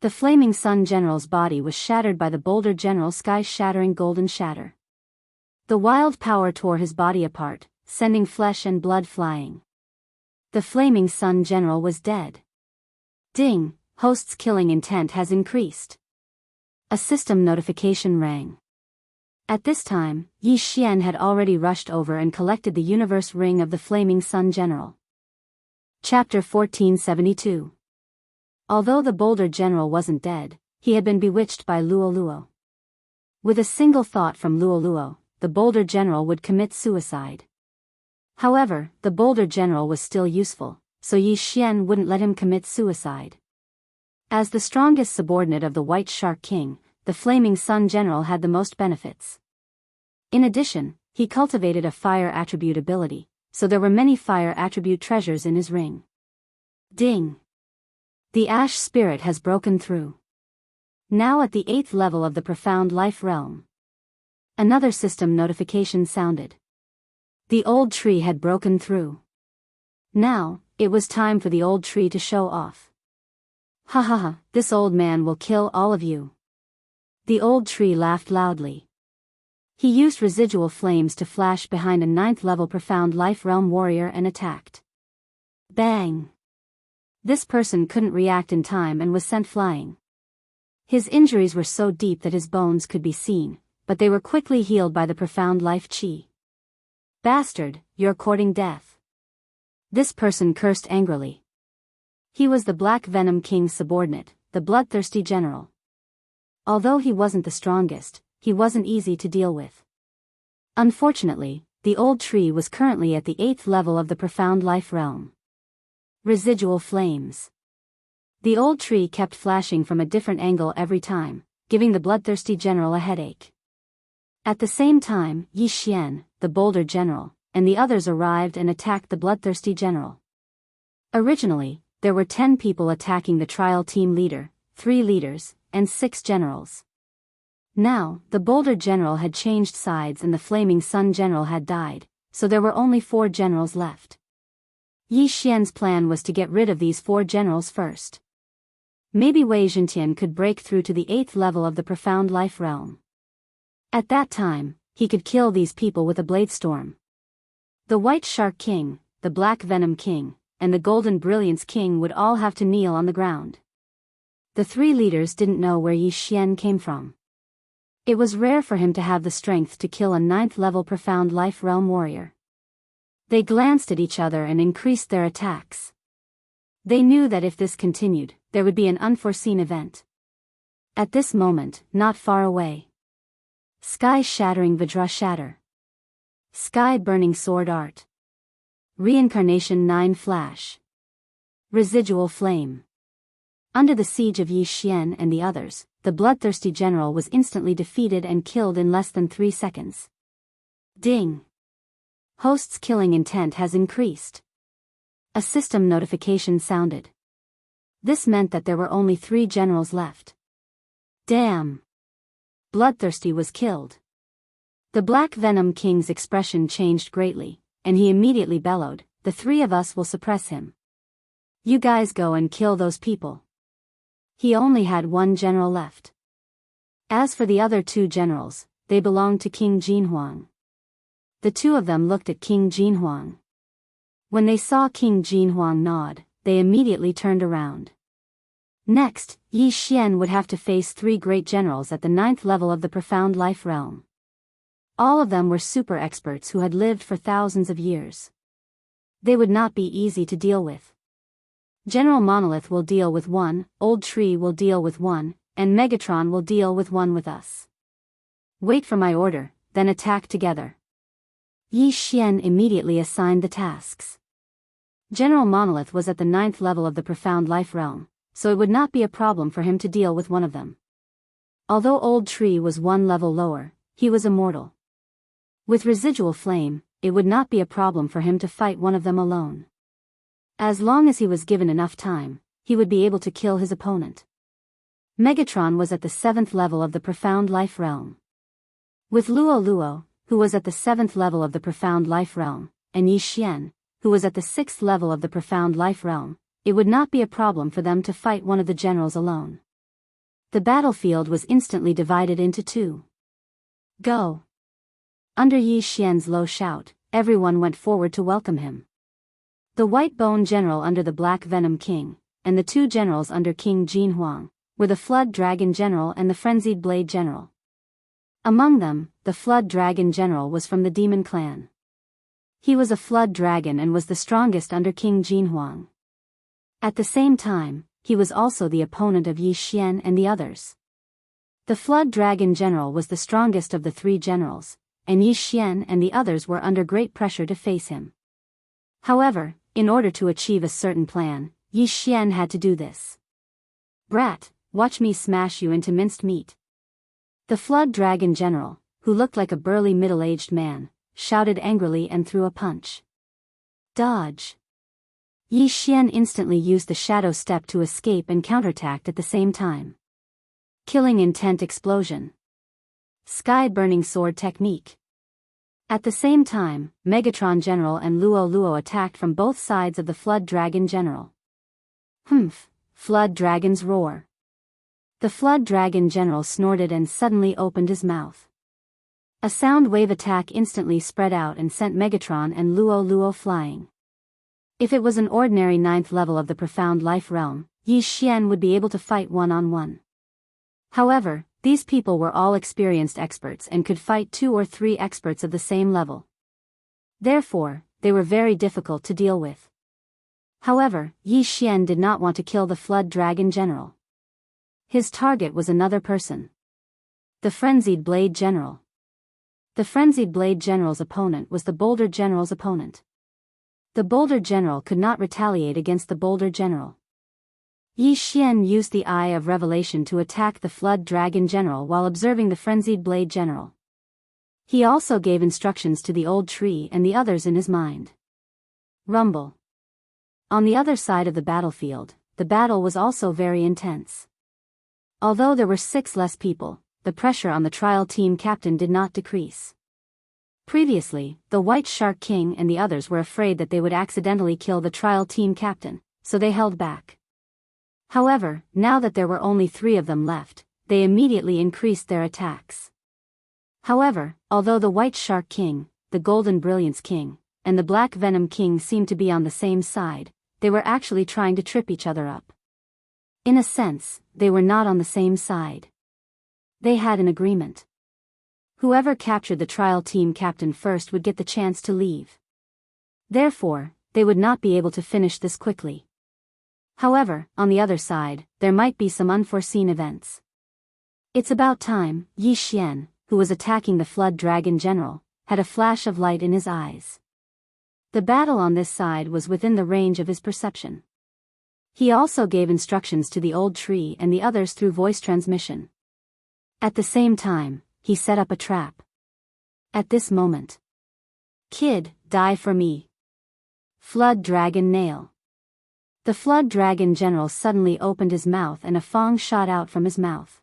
The Flaming Sun General's body was shattered by the Boulder General Sky-shattering Golden Shatter. The wild power tore his body apart, sending flesh and blood flying. The flaming sun general was dead. Ding, host's killing intent has increased. A system notification rang. At this time, Yi Xian had already rushed over and collected the universe ring of the flaming sun general. Chapter 1472. Although the boulder general wasn't dead, he had been bewitched by Luo Luo. With a single thought from Luo Luo, the boulder general would commit suicide. However, the boulder general was still useful, so Yi Xian wouldn't let him commit suicide. As the strongest subordinate of the White Shark King, the flaming sun general had the most benefits. In addition, he cultivated a fire attribute ability, so there were many fire attribute treasures in his ring. Ding! The ash spirit has broken through. Now at the 8th level of the profound life realm. Another system notification sounded. The old tree had broken through. Now, it was time for the old tree to show off. Ha ha ha, this old man will kill all of you. The old tree laughed loudly. He used residual flames to flash behind a 9th level profound life realm warrior and attacked. Bang! This person couldn't react in time and was sent flying. His injuries were so deep that his bones could be seen, but they were quickly healed by the profound life chi. Bastard, you're courting death. This person cursed angrily. He was the Black Venom King's subordinate, the bloodthirsty general. Although he wasn't the strongest, he wasn't easy to deal with. Unfortunately, the old tree was currently at the 8th level of the profound life realm. Residual flames. The old tree kept flashing from a different angle every time, giving the bloodthirsty general a headache. At the same time, Yi Xian, the boulder general, and the others arrived and attacked the bloodthirsty general. Originally, there were 10 people attacking the trial team leader, 3 leaders, and 6 generals. Now, the boulder general had changed sides and the flaming sun general had died, so there were only 4 generals left. Yi Xian's plan was to get rid of these 4 generals first. Maybe Wei Zhentian could break through to the 8th level of the profound life realm. At that time, he could kill these people with a blade storm. The White Shark King, the Black Venom King, and the Golden Brilliance King would all have to kneel on the ground. The 3 leaders didn't know where Yi Xian came from. It was rare for him to have the strength to kill a 9th level profound life realm warrior. They glanced at each other and increased their attacks. They knew that if this continued, there would be an unforeseen event. At this moment, not far away. Sky shattering Vajra shatter. Sky burning sword art. Reincarnation 9 flash. Residual flame. Under the siege of Yi Xian and the others, the bloodthirsty general was instantly defeated and killed in less than 3 seconds. Ding! Host's killing intent has increased. A system notification sounded. This meant that there were only 3 generals left. Damn! Bloodthirsty was killed. The Black Venom King's expression changed greatly, and he immediately bellowed, "The 3 of us will suppress him. You guys go and kill those people." He only had 1 general left. As for the other 2 generals, they belonged to King Jinhuang. The 2 of them looked at King Jinhuang. When they saw King Jinhuang nod, they immediately turned around. Next, Yi Xian would have to face 3 great generals at the 9th level of the profound life realm. All of them were super experts who had lived for thousands of years. They would not be easy to deal with. General Monolith will deal with 1, Old Tree will deal with 1, and Megatron will deal with 1 with us. Wait for my order, then attack together. Yi Xian immediately assigned the tasks. General Monolith was at the 9th level of the profound life realm, so it would not be a problem for him to deal with 1 of them. Although Old Tree was 1 level lower, he was immortal. With residual flame, it would not be a problem for him to fight 1 of them alone. As long as he was given enough time, he would be able to kill his opponent. Megatron was at the 7th level of the profound life realm. With Luo Luo, who was at the 7th level of the profound life realm, and Yi Xian, who was at the 6th level of the profound life realm, it would not be a problem for them to fight 1 of the generals alone. The battlefield was instantly divided into 2. Go! Under Yi Xian's low shout, everyone went forward to welcome him. The White Bone General under the Black Venom King, and the two generals under King Jinhuang, were the Flood Dragon General and the Frenzied Blade General. Among them, the Flood Dragon General was from the Demon Clan. He was a Flood Dragon and was the strongest under King Jinhuang. At the same time, he was also the opponent of Yi Xian and the others. The Flood Dragon General was the strongest of the three generals, and Yi Xian and the others were under great pressure to face him. However, in order to achieve a certain plan, Yi Xian had to do this. "Brat, watch me smash you into minced meat." The Flood Dragon General, who looked like a burly middle-aged man, shouted angrily and threw a punch. Dodge. Yi Xian instantly used the shadow step to escape and counterattacked at the same time. Killing intent explosion. Sky-burning sword technique. At the same time, Megatron General and Luo Luo attacked from both sides of the Flood Dragon General. Humph! Flood Dragon's roar. The Flood Dragon General snorted and suddenly opened his mouth. A sound wave attack instantly spread out and sent Megatron and Luo Luo flying. If it was an ordinary 9th level of the Profound Life Realm, Yi Xian would be able to fight one-on-one. However, these people were all experienced experts and could fight 2 or 3 experts of the same level. Therefore, they were very difficult to deal with. However, Yi Xian did not want to kill the Flood Dragon General. His target was another person. The Frenzied Blade General. The Frenzied Blade General's opponent was the Boulder General's opponent. The Boulder General could not retaliate against the Boulder General. Yi Xian used the Eye of Revelation to attack the Flood Dragon General while observing the Frenzied Blade General. He also gave instructions to the old tree and the others in his mind. Rumble. On the other side of the battlefield, the battle was also very intense. Although there were 6 less people, the pressure on the trial team captain did not decrease. Previously, the White Shark King and the others were afraid that they would accidentally kill the trial team captain, so they held back. However, now that there were only 3 of them left, they immediately increased their attacks. However, although the White Shark King, the Golden Brilliance King, and the Black Venom King seemed to be on the same side, they were actually trying to trip each other up. In a sense, they were not on the same side. They had an agreement. Whoever captured the trial team captain first would get the chance to leave. Therefore, they would not be able to finish this quickly. However, on the other side, there might be some unforeseen events. It's about time. Yi Xian, who was attacking the Flood Dragon General, had a flash of light in his eyes. The battle on this side was within the range of his perception. He also gave instructions to the old tree and the others through voice transmission. At the same time, he set up a trap. At this moment. "Kid, die for me." Flood Dragon Nail. The Flood Dragon General suddenly opened his mouth and a fang shot out from his mouth.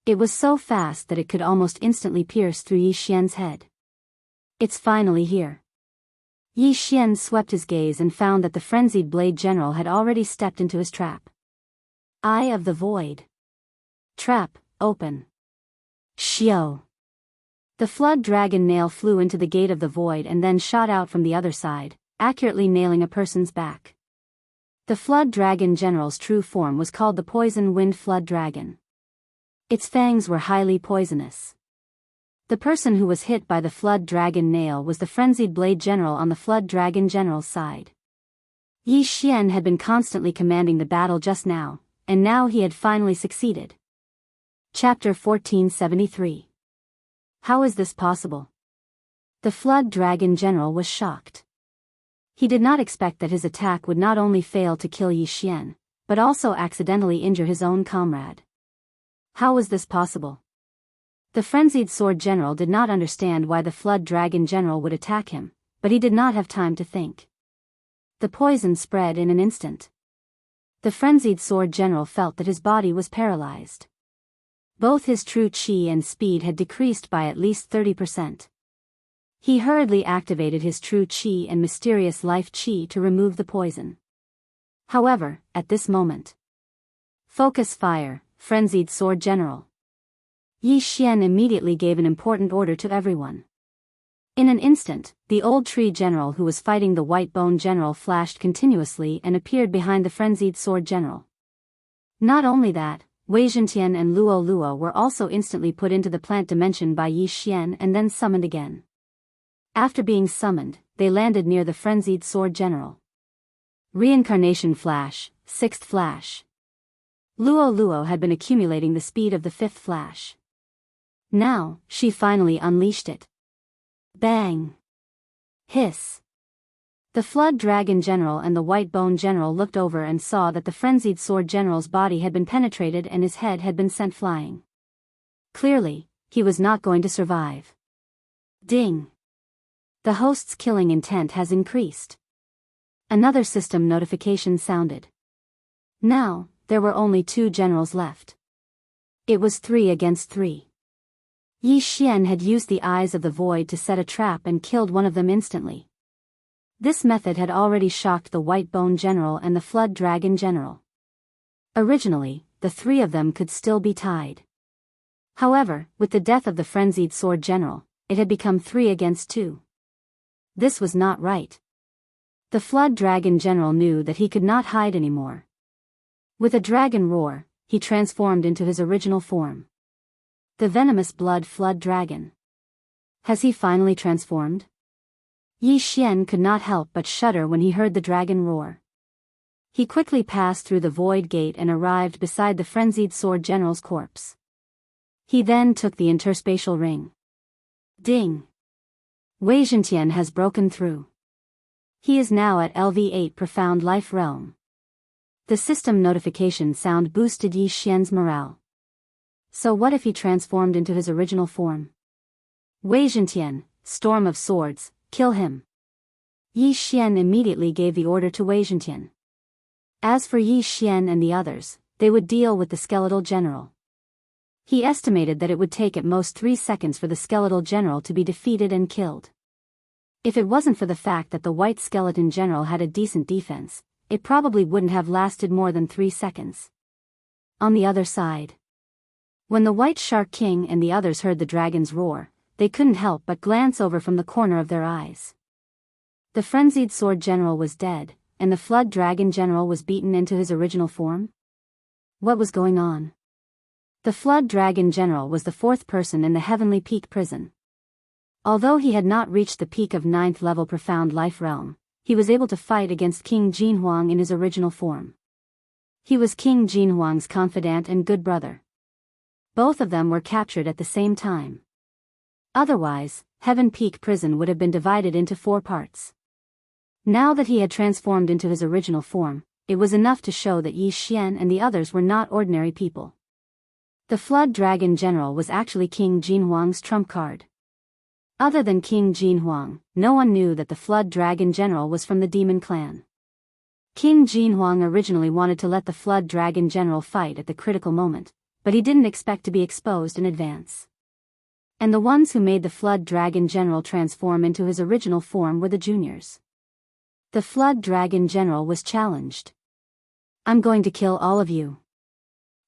It was so fast that it could almost instantly pierce through Yi Xian's head. It's finally here. Yi Xian swept his gaze and found that the Frenzied Blade General had already stepped into his trap. Eye of the Void. Trap, open. Xiao. The Flood Dragon Nail flew into the gate of the void and then shot out from the other side, accurately nailing a person's back. The Flood Dragon General's true form was called the Poison Wind Flood Dragon. Its fangs were highly poisonous. The person who was hit by the Flood Dragon Nail was the Frenzied Blade General on the Flood Dragon General's side. Yi Xian had been constantly commanding the battle just now, and now he had finally succeeded. Chapter 1473. How is this possible? The Flood Dragon General was shocked. He did not expect that his attack would not only fail to kill Yi Xian, but also accidentally injure his own comrade. How was this possible? The Frenzied Sword General did not understand why the Flood Dragon General would attack him, but he did not have time to think. The poison spread in an instant. The Frenzied Sword General felt that his body was paralyzed. Both his true chi and speed had decreased by at least 30%. He hurriedly activated his true chi and mysterious life chi to remove the poison. However, at this moment. Focus fire, Frenzied Sword General. Yi Xian immediately gave an important order to everyone. In an instant, the old tree general who was fighting the white bone general flashed continuously and appeared behind the frenzied sword general. Not only that, Wei Zhentian and Luo Luo were also instantly put into the plant dimension by Yi Xian and then summoned again. After being summoned, they landed near the frenzied sword general. Reincarnation flash, sixth flash. Luo Luo had been accumulating the speed of the fifth flash. Now, she finally unleashed it. Bang! Hiss! The Flood Dragon General and the White Bone General looked over and saw that the frenzied sword general's body had been penetrated and his head had been sent flying. Clearly, he was not going to survive. Ding! The host's killing intent has increased. Another system notification sounded. Now, there were only 2 generals left. It was 3 against 3. Yi Xian had used the Eyes of the Void to set a trap and killed one of them instantly. This method had already shocked the White Bone General and the Flood Dragon General. Originally, the 3 of them could still be tied. However, with the death of the frenzied sword general, it had become 3 against 2. This was not right. The Flood Dragon General knew that he could not hide anymore. With a dragon roar, he transformed into his original form. The venomous blood flood dragon. Has he finally transformed? Yi Xian could not help but shudder when he heard the dragon roar. He quickly passed through the void gate and arrived beside the frenzied sword general's corpse. He then took the interspatial ring. Ding! Wei Zhentian has broken through. He is now at LV8 Profound Life Realm. The system notification sound boosted Yi Xian's morale. So what if he transformed into his original form? Wei Zhentian, Storm of Swords, kill him. Yi Xian immediately gave the order to Wei Zhentian. As for Yi Xian and the others, they would deal with the skeletal general. He estimated that it would take at most 3 seconds for the skeletal general to be defeated and killed. If it wasn't for the fact that the white skeleton general had a decent defense, it probably wouldn't have lasted more than 3 seconds. On the other side, when the White Shark King and the others heard the dragon's roar, they couldn't help but glance over from the corner of their eyes. The frenzied sword general was dead, and the Flood Dragon General was beaten into his original form? What was going on? The Flood Dragon General was the 4th person in the Heavenly Peak prison. Although he had not reached the peak of 9th level Profound Life Realm, he was able to fight against King Jinhuang in his original form. He was King Jinhuang's confidant and good brother. Both of them were captured at the same time. Otherwise, Heaven Peak Prison would have been divided into 4 parts. Now that he had transformed into his original form, it was enough to show that Yi Xian and the others were not ordinary people. The Flood Dragon General was actually King Jinhuang's trump card. Other than King Jinhuang, no one knew that the Flood Dragon General was from the Demon Clan. King Jinhuang originally wanted to let the Flood Dragon General fight at the critical moment, but he didn't expect to be exposed in advance. And the ones who made the Flood Dragon General transform into his original form were the juniors. The Flood Dragon General was challenged. I'm going to kill all of you.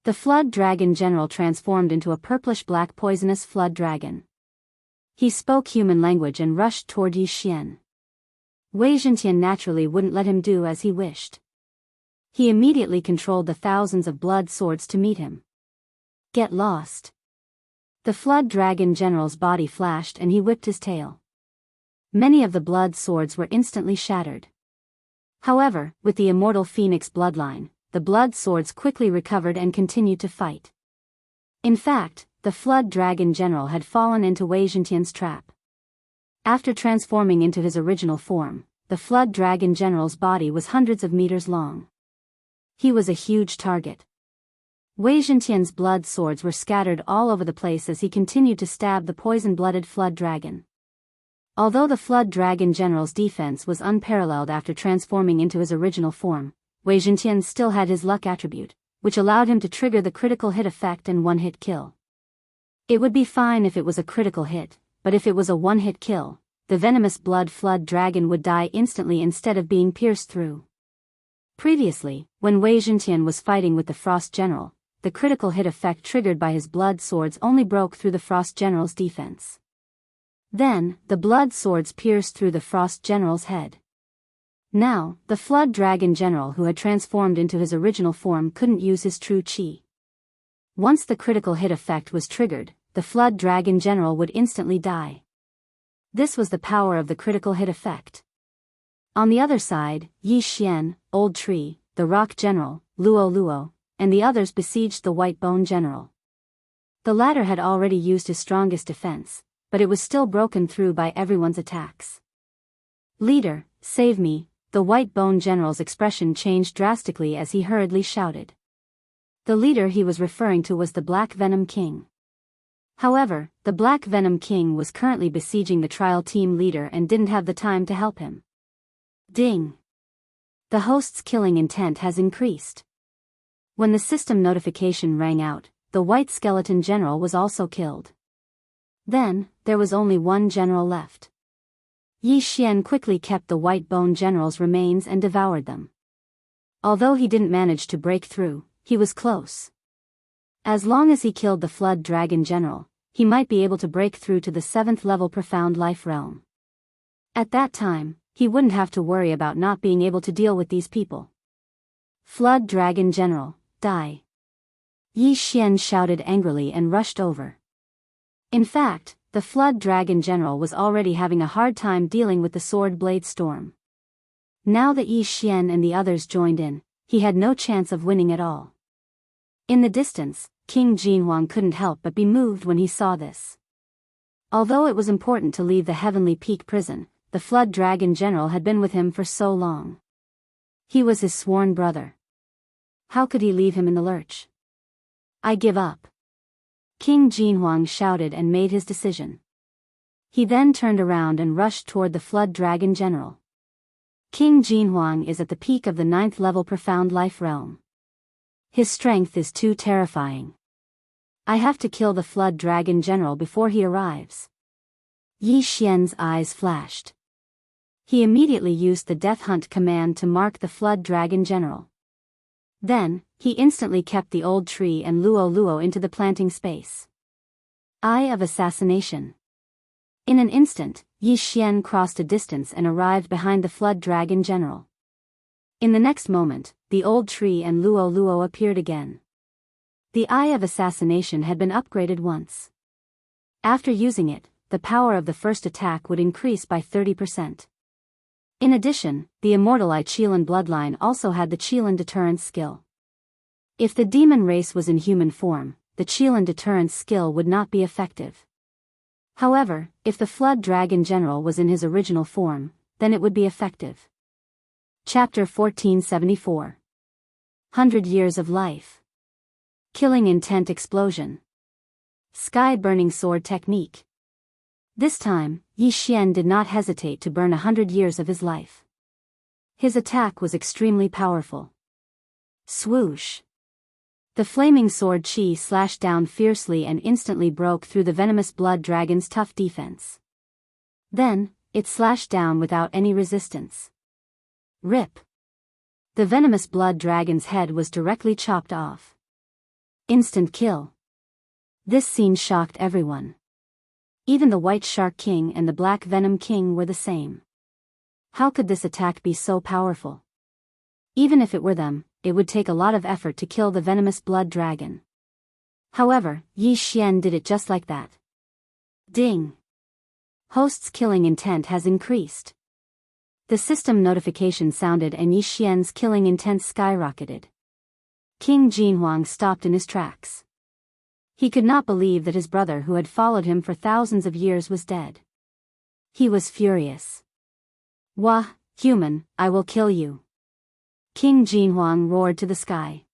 The Flood Dragon General transformed into a purplish-black poisonous flood dragon. He spoke human language and rushed toward Yi Xian. Wei Zhentian naturally wouldn't let him do as he wished. He immediately controlled the thousands of blood swords to meet him. Get lost. The Flood Dragon General's body flashed and he whipped his tail. Many of the blood swords were instantly shattered. However, with the immortal Phoenix bloodline, the blood swords quickly recovered and continued to fight. In fact, the Flood Dragon General had fallen into Wei Zhentian's trap. After transforming into his original form, the Flood Dragon General's body was hundreds of meters long. He was a huge target. Wei Zhentian's blood swords were scattered all over the place as he continued to stab the poison-blooded Flood Dragon. Although the Flood Dragon General's defense was unparalleled after transforming into his original form, Wei Zhentian still had his luck attribute, which allowed him to trigger the critical hit effect and one-hit kill. It would be fine if it was a critical hit, but if it was a one-hit kill, the venomous blood flood dragon would die instantly instead of being pierced through. Previously, when Wei Zhentian was fighting with the Frost General, the critical hit effect triggered by his blood swords only broke through the Frost General's defense. Then, the blood swords pierced through the Frost General's head. Now, the Flood Dragon General who had transformed into his original form couldn't use his true chi. Once the critical hit effect was triggered, the Flood Dragon General would instantly die. This was the power of the critical hit effect. On the other side, Yi Xian, Old Tree, the Rock General, Luo Luo, and the others besieged the White Bone General. The latter had already used his strongest defense, but it was still broken through by everyone's attacks. "Leader, save me," the White Bone General's expression changed drastically as he hurriedly shouted. The leader he was referring to was the Black Venom King. However, the Black Venom King was currently besieging the trial team leader and didn't have the time to help him. Ding! The host's killing intent has increased. When the system notification rang out, the White Skeleton General was also killed. Then, there was only one general left. Yi Xian quickly kept the White Bone General's remains and devoured them. Although he didn't manage to break through, he was close. As long as he killed the Flood Dragon General, he might be able to break through to the 7th level Profound Life Realm. At that time, he wouldn't have to worry about not being able to deal with these people. "Flood Dragon General, die!" Yi Xian shouted angrily and rushed over. In fact, the Flood Dragon General was already having a hard time dealing with the Sword Blade Storm. Now that Yi Xian and the others joined in, he had no chance of winning at all. In the distance, King Jinhuang couldn't help but be moved when he saw this. Although it was important to leave the Heavenly Peak prison, the Flood Dragon General had been with him for so long. He was his sworn brother. How could he leave him in the lurch? "I give up." King Jinhuang shouted and made his decision. He then turned around and rushed toward the Flood Dragon General. King Jinhuang is at the peak of the 9th level Profound Life Realm. His strength is too terrifying. I have to kill the Flood Dragon General before he arrives. Yi Xian's eyes flashed. He immediately used the Death Hunt command to mark the Flood Dragon General. Then, he instantly kept the Old Tree and Luo Luo into the planting space. Eye of Assassination. In an instant, Yi Xian crossed a distance and arrived behind the Flood Dragon General. In the next moment, the Old Tree and Luo Luo appeared again. The Eye of Assassination had been upgraded once. After using it, the power of the first attack would increase by 30%. In addition, the Immortal Eye Qilin bloodline also had the Qilin Deterrence skill. If the demon race was in human form, the Qilin Deterrence skill would not be effective. However, if the Flood Dragon General was in his original form, then it would be effective. Chapter 1474. 100 Years of Life. Killing Intent Explosion. Sky Burning Sword Technique. This time, Yi Xian did not hesitate to burn 100 years of his life. His attack was extremely powerful. Swoosh! The flaming sword chi slashed down fiercely and instantly broke through the venomous blood dragon's tough defense. Then, it slashed down without any resistance. Rip! The venomous blood dragon's head was directly chopped off. Instant kill. This scene shocked everyone. Even the White Shark King and the Black Venom King were the same. How could this attack be so powerful? Even if it were them, it would take a lot of effort to kill the venomous blood dragon. However, Yi Xian did it just like that. Ding! Host's killing intent has increased. The system notification sounded and Yi Xian's killing intent skyrocketed. King Jinhuang stopped in his tracks. He could not believe that his brother who had followed him for thousands of years was dead. He was furious. "Wah, human, I will kill you!" King Jinhuang roared to the sky.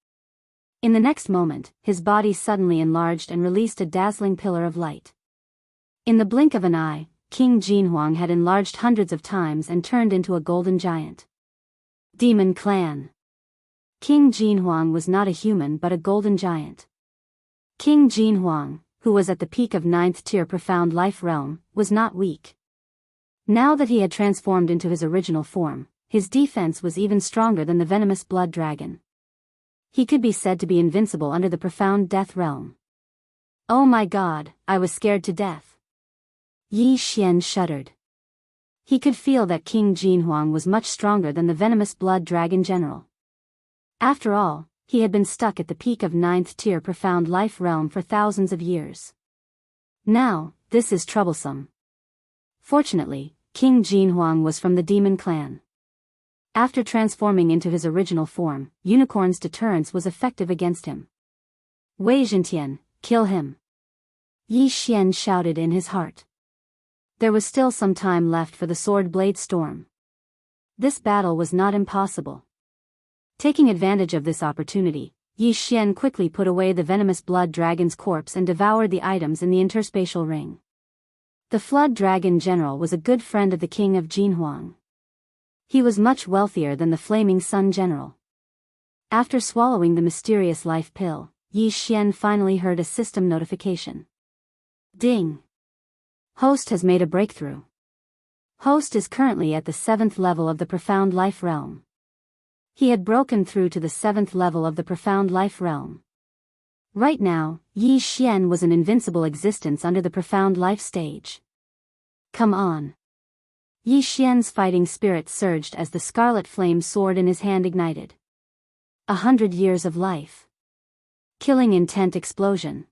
In the next moment, his body suddenly enlarged and released a dazzling pillar of light. In the blink of an eye, King Jinhuang had enlarged hundreds of times and turned into a golden giant. Demon Clan. King Jinhuang was not a human but a golden giant. King Jinhuang, who was at the peak of 9th tier Profound Life Realm, was not weak. Now that he had transformed into his original form, his defense was even stronger than the venomous blood dragon. He could be said to be invincible under the Profound Death Realm. Oh my god, I was scared to death. Yi Xian shuddered. He could feel that King Jinhuang was much stronger than the venomous blood dragon general. After all, he had been stuck at the peak of 9th tier profound life realm for thousands of years. Now, this is troublesome. Fortunately, King Jinhuang was from the demon clan. After transforming into his original form, Unicorn's deterrence was effective against him. Wei Zhentian, kill him. Yi Xian shouted in his heart. There was still some time left for the sword blade storm. This battle was not impossible. Taking advantage of this opportunity, Yi Xian quickly put away the venomous blood dragon's corpse and devoured the items in the interspatial ring. The flood dragon general was a good friend of the king of Jinhuang. He was much wealthier than the flaming sun general. After swallowing the mysterious life pill, Yi Xian finally heard a system notification. Ding! Host has made a breakthrough. Host is currently at the 7th level of the profound life realm. He had broken through to the 7th level of the profound life realm. Right now, Yi Xian was an invincible existence under the profound life stage. Come on. Yi Xian's fighting spirit surged as the scarlet flame sword in his hand ignited. 100 years of life. Killing intent explosion.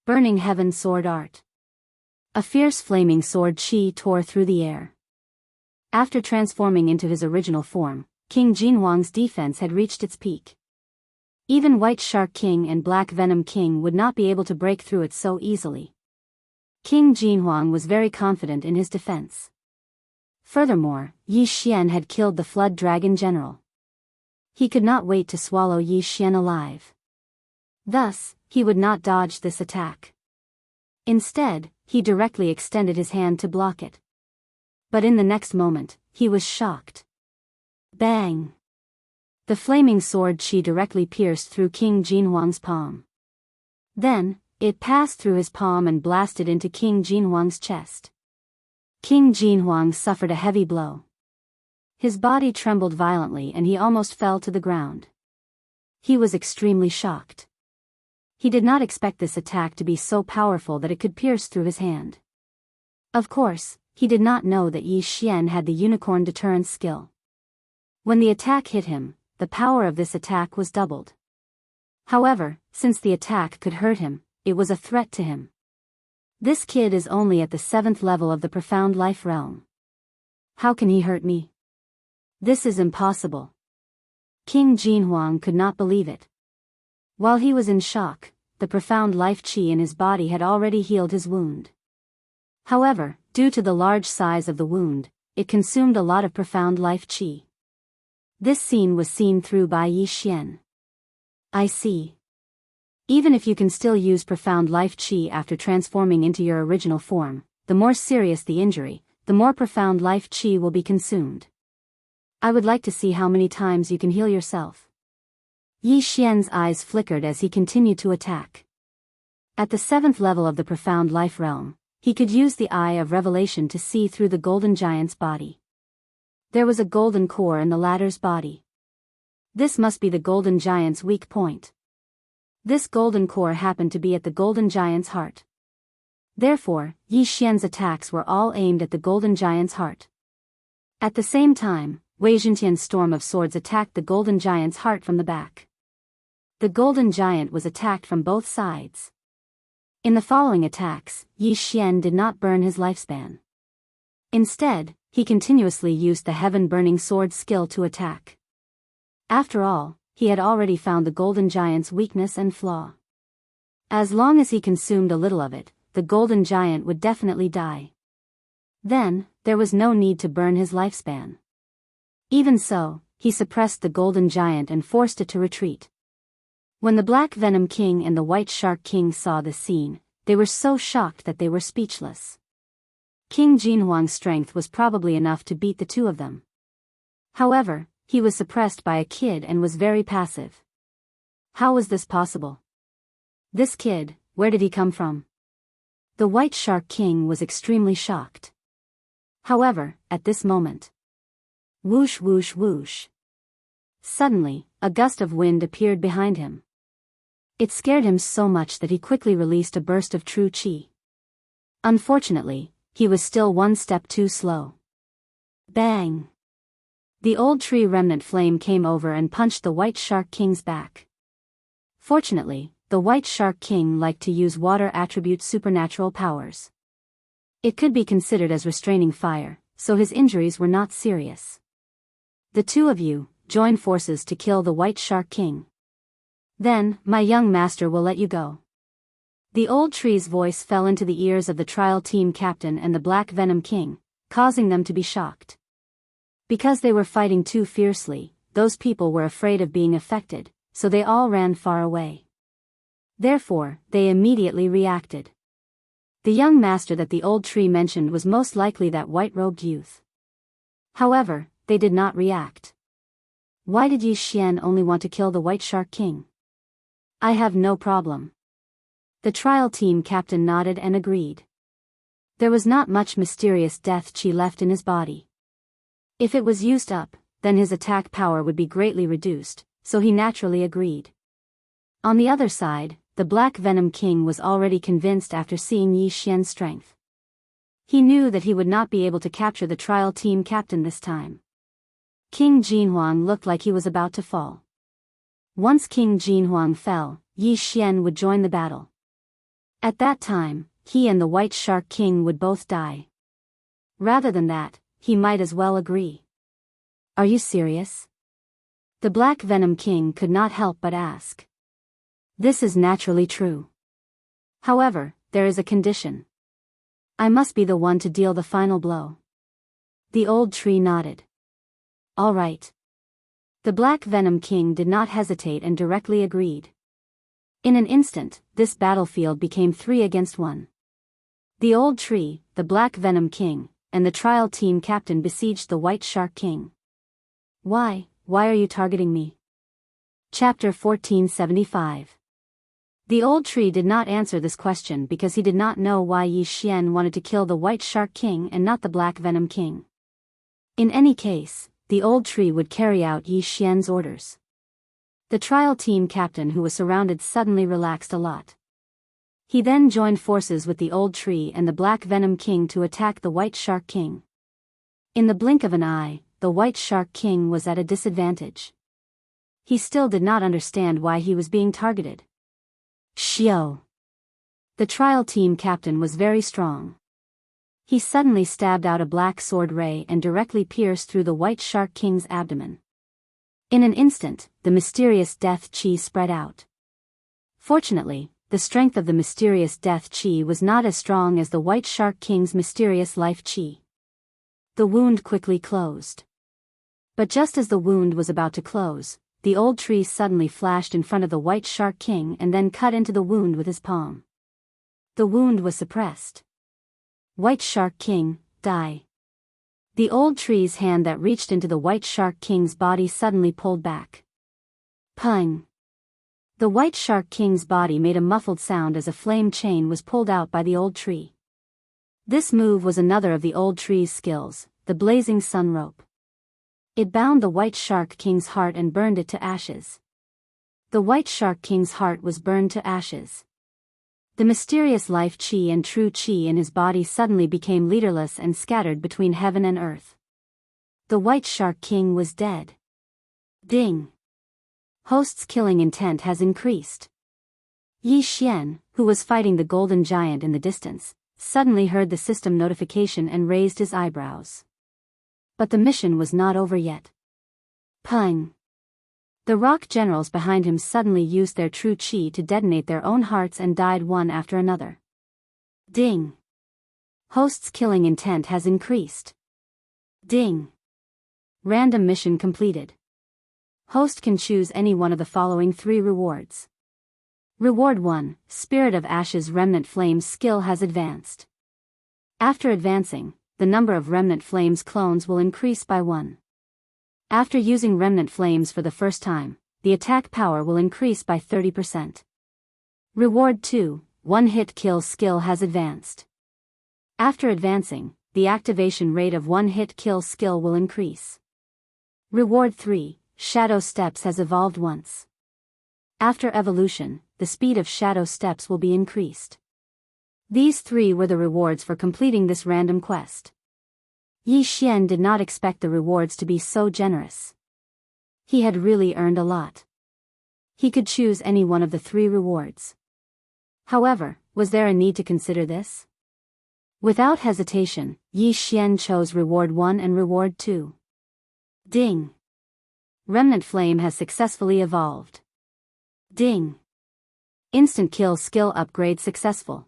Burning heaven sword art. A fierce flaming sword chi tore through the air. After transforming into his original form, King Jinhuang's defense had reached its peak. Even White Shark King and Black Venom King would not be able to break through it so easily. King Jinhuang was very confident in his defense. Furthermore, Yi Xian had killed the Flood Dragon General. He could not wait to swallow Yi Xian alive. Thus, he would not dodge this attack. Instead, he directly extended his hand to block it. But in the next moment, he was shocked. Bang! The flaming sword chi directly pierced through King Jinhuang's palm. Then, it passed through his palm and blasted into King Jinhuang's chest. King Jinhuang suffered a heavy blow. His body trembled violently and he almost fell to the ground. He was extremely shocked. He did not expect this attack to be so powerful that it could pierce through his hand. Of course, he did not know that Yi Xian had the unicorn deterrence skill. When the attack hit him, the power of this attack was doubled. However, since the attack could hurt him, it was a threat to him. This kid is only at the 7th level of the profound life realm. How can he hurt me? This is impossible. King Jinhuang could not believe it. While he was in shock, the profound life chi in his body had already healed his wound. However, due to the large size of the wound, it consumed a lot of profound life chi. This scene was seen through by Yi Xian. I see. Even if you can still use profound life chi after transforming into your original form, the more serious the injury, the more profound life chi will be consumed. I would like to see how many times you can heal yourself. Yi Xian's eyes flickered as he continued to attack. At the 7th level of the profound life realm, he could use the Eye of Revelation to see through the golden giant's body. There was a golden core in the latter's body. This must be the golden giant's weak point. This golden core happened to be at the golden giant's heart. Therefore, Yi Xian's attacks were all aimed at the golden giant's heart. At the same time, Wei Zhentian's storm of swords attacked the golden giant's heart from the back. The golden giant was attacked from both sides. In the following attacks, Yi Xian did not burn his lifespan. Instead, he continuously used the heaven-burning sword skill to attack. After all, he had already found the golden giant's weakness and flaw. As long as he consumed a little of it, the golden giant would definitely die. Then, there was no need to burn his lifespan. Even so, he suppressed the golden giant and forced it to retreat. When the Black Venom King and the White Shark King saw this scene, they were so shocked that they were speechless. King Jinhuang's strength was probably enough to beat the two of them. However, he was suppressed by a kid and was very passive. How was this possible? This kid, where did he come from? The White Shark King was extremely shocked. However, at this moment, whoosh whoosh whoosh. Suddenly, a gust of wind appeared behind him. It scared him so much that he quickly released a burst of true chi. Unfortunately, he was still one step too slow. Bang! The old tree remnant flame came over and punched the White Shark King's back. Fortunately, the White Shark King liked to use water attribute supernatural powers. It could be considered as restraining fire, so his injuries were not serious. The two of you, join forces to kill the White Shark King. Then, my young master will let you go. The old tree's voice fell into the ears of the trial team captain and the Black Venom King, causing them to be shocked. Because they were fighting too fiercely, those people were afraid of being affected, so they all ran far away. Therefore, they immediately reacted. The young master that the old tree mentioned was most likely that white-robed youth. However, they did not react. Why did Yi Xian only want to kill the White Shark King? I have no problem. The trial team captain nodded and agreed. There was not much mysterious death chi left in his body. If it was used up, then his attack power would be greatly reduced, so he naturally agreed. On the other side, the Black Venom King was already convinced after seeing Yi Xian's strength. He knew that he would not be able to capture the trial team captain this time. King Jinhuang looked like he was about to fall. Once King Jinhuang fell, Yi Xian would join the battle. At that time, he and the White Shark King would both die. Rather than that, he might as well agree. Are you serious? The Black Venom King could not help but ask. This is naturally true. However, there is a condition. I must be the one to deal the final blow. The old tree nodded. All right. The Black Venom King did not hesitate and directly agreed. In an instant, this battlefield became 3 against 1. The old tree, the Black Venom King, and the trial team captain besieged the White Shark King. Why are you targeting me? Chapter 1475. The old tree did not answer this question because he did not know why Yi Xian wanted to kill the White Shark King and not the Black Venom King. In any case, the old tree would carry out Yi Xian's orders. The trial team captain who was surrounded suddenly relaxed a lot. He then joined forces with the old tree and the Black Venom King to attack the White Shark King. In the blink of an eye, the White Shark King was at a disadvantage. He still did not understand why he was being targeted. Xiao. The trial team captain was very strong. He suddenly stabbed out a black sword ray and directly pierced through the White Shark King's abdomen. In an instant, the mysterious death chi spread out. Fortunately, the strength of the mysterious death chi was not as strong as the White Shark King's mysterious life chi. The wound quickly closed. But just as the wound was about to close, the old tree suddenly flashed in front of the White Shark King and then cut into the wound with his palm. The wound was suppressed. White Shark King, die. The old tree's hand that reached into the White Shark King's body suddenly pulled back. Pung. The White Shark King's body made a muffled sound as a flame chain was pulled out by the old tree. This move was another of the old tree's skills, the blazing sun rope. It bound the White Shark King's heart and burned it to ashes. The White Shark King's heart was burned to ashes. The mysterious life chi and true chi in his body suddenly became leaderless and scattered between heaven and earth. The White Shark King was dead. Ding. Host's killing intent has increased. Yi Xian, who was fighting the golden giant in the distance, suddenly heard the system notification and raised his eyebrows. But the mission was not over yet. Pung. The rock generals behind him suddenly used their true chi to detonate their own hearts and died one after another. Ding. Host's killing intent has increased. Ding. Random mission completed. Host can choose any one of the following 3 rewards. Reward 1, Spirit of Ashes Remnant Flames skill has advanced. After advancing, the number of Remnant Flames clones will increase by 1. After using Remnant Flames for the first time, the attack power will increase by 30%. Reward 2, One-Hit Kill skill has advanced. After advancing, the activation rate of One-Hit Kill skill will increase. Reward 3, Shadow Steps has evolved once. After evolution, the speed of Shadow Steps will be increased. These 3 were the rewards for completing this random quest. Yi Xian did not expect the rewards to be so generous. He had really earned a lot. He could choose any one of the 3 rewards. However, was there a need to consider this? Without hesitation, Yi Xian chose Reward 1 and Reward 2. Ding! Remnant Flame has successfully evolved. Ding! Instant kill skill upgrade successful.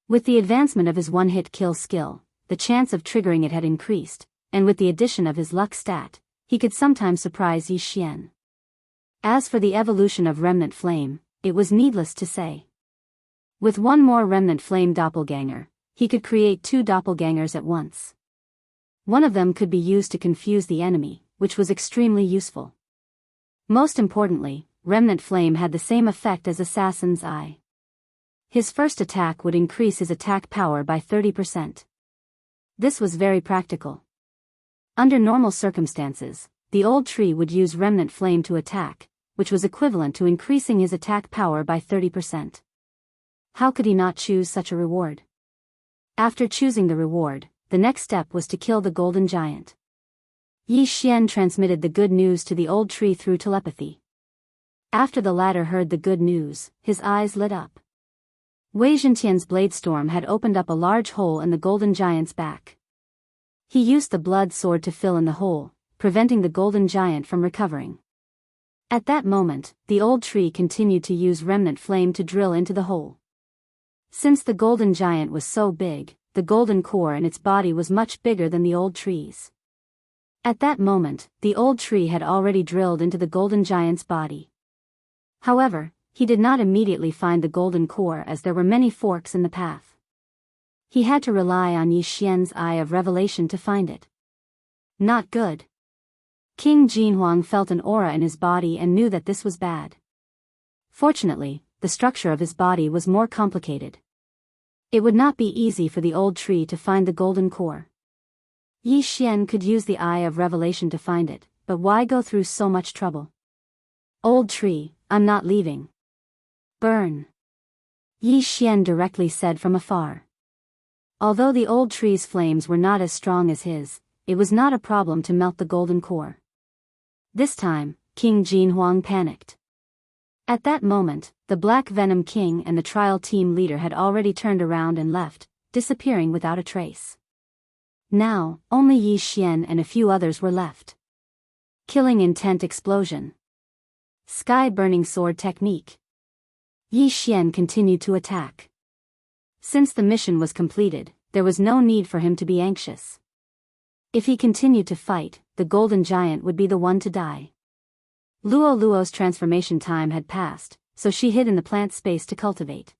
With the advancement of his one-hit kill skill, the chance of triggering it had increased, and with the addition of his luck stat, he could sometimes surprise Yi Xian. As for the evolution of Remnant Flame, it was needless to say. With one more Remnant Flame doppelganger, he could create 2 doppelgangers at once. One of them could be used to confuse the enemy, which was extremely useful. Most importantly, Remnant Flame had the same effect as Assassin's Eye. His first attack would increase his attack power by 30%. This was very practical. Under normal circumstances, the old tree would use Remnant Flame to attack, which was equivalent to increasing his attack power by 30%. How could he not choose such a reward? After choosing the reward, the next step was to kill the golden giant. Yi Xian transmitted the good news to the old tree through telepathy. After the latter heard the good news, his eyes lit up. Wei Zhentian's blade storm had opened up a large hole in the golden giant's back. He used the blood sword to fill in the hole, preventing the golden giant from recovering. At that moment, the old tree continued to use Remnant Flame to drill into the hole. Since the golden giant was so big, the golden core in its body was much bigger than the old tree's. At that moment, the old tree had already drilled into the golden giant's body. However, he did not immediately find the golden core as there were many forks in the path. He had to rely on Yi Xian's eye of revelation to find it. Not good. King Jinhuang felt an aura in his body and knew that this was bad. Fortunately, the structure of his body was more complicated. It would not be easy for the old tree to find the golden core. Yi Xian could use the eye of revelation to find it, but why go through so much trouble? Old tree, I'm not leaving. Burn! Yi Xian directly said from afar. Although the old tree's flames were not as strong as his, it was not a problem to melt the golden core. This time, King Jinhuang panicked. At that moment, the Black Venom King and the trial team leader had already turned around and left, disappearing without a trace. Now, only Yi Xian and a few others were left. Killing intent explosion. Sky burning sword technique. Yi Xian continued to attack. Since the mission was completed, there was no need for him to be anxious. If he continued to fight, the golden giant would be the one to die. Luo Luo's transformation time had passed, so she hid in the plant space to cultivate.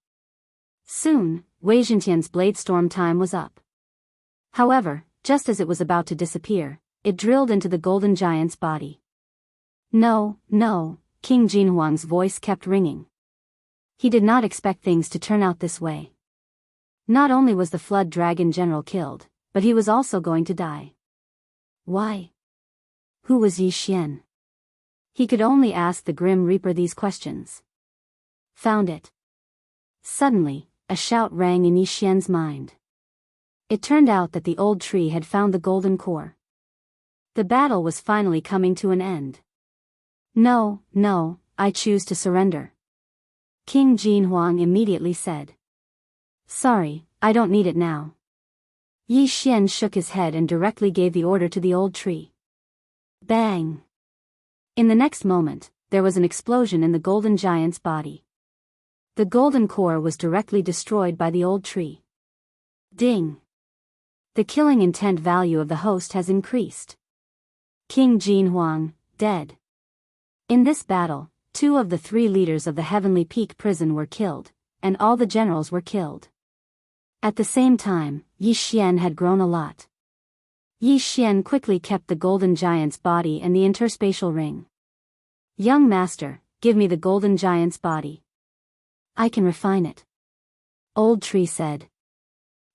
Soon, Wei Zhentian's blade storm time was up. However, just as it was about to disappear, it drilled into the golden giant's body. No, no, King Jinhuang's voice kept ringing. He did not expect things to turn out this way. Not only was the Flood Dragon General killed, but he was also going to die. Why? Who was Yi Xian? He could only ask the Grim Reaper these questions. Found it. Suddenly, a shout rang in Yi Xian's mind. It turned out that the old tree had found the golden core. The battle was finally coming to an end. No, no, I choose to surrender. King Jinhuang immediately said. Sorry, I don't need it now. Yi Xian shook his head and directly gave the order to the old tree. Bang! In the next moment, there was an explosion in the golden giant's body. The golden core was directly destroyed by the old tree. Ding! The killing intent value of the host has increased. King Jinhuang, dead. In this battle, 2 of the 3 leaders of the Heavenly Peak prison were killed, and all the generals were killed. At the same time, Yi Xian had grown a lot. Yi Xian quickly kept the golden giant's body and the interspatial ring. Young master, give me the golden giant's body. I can refine it. Old tree said.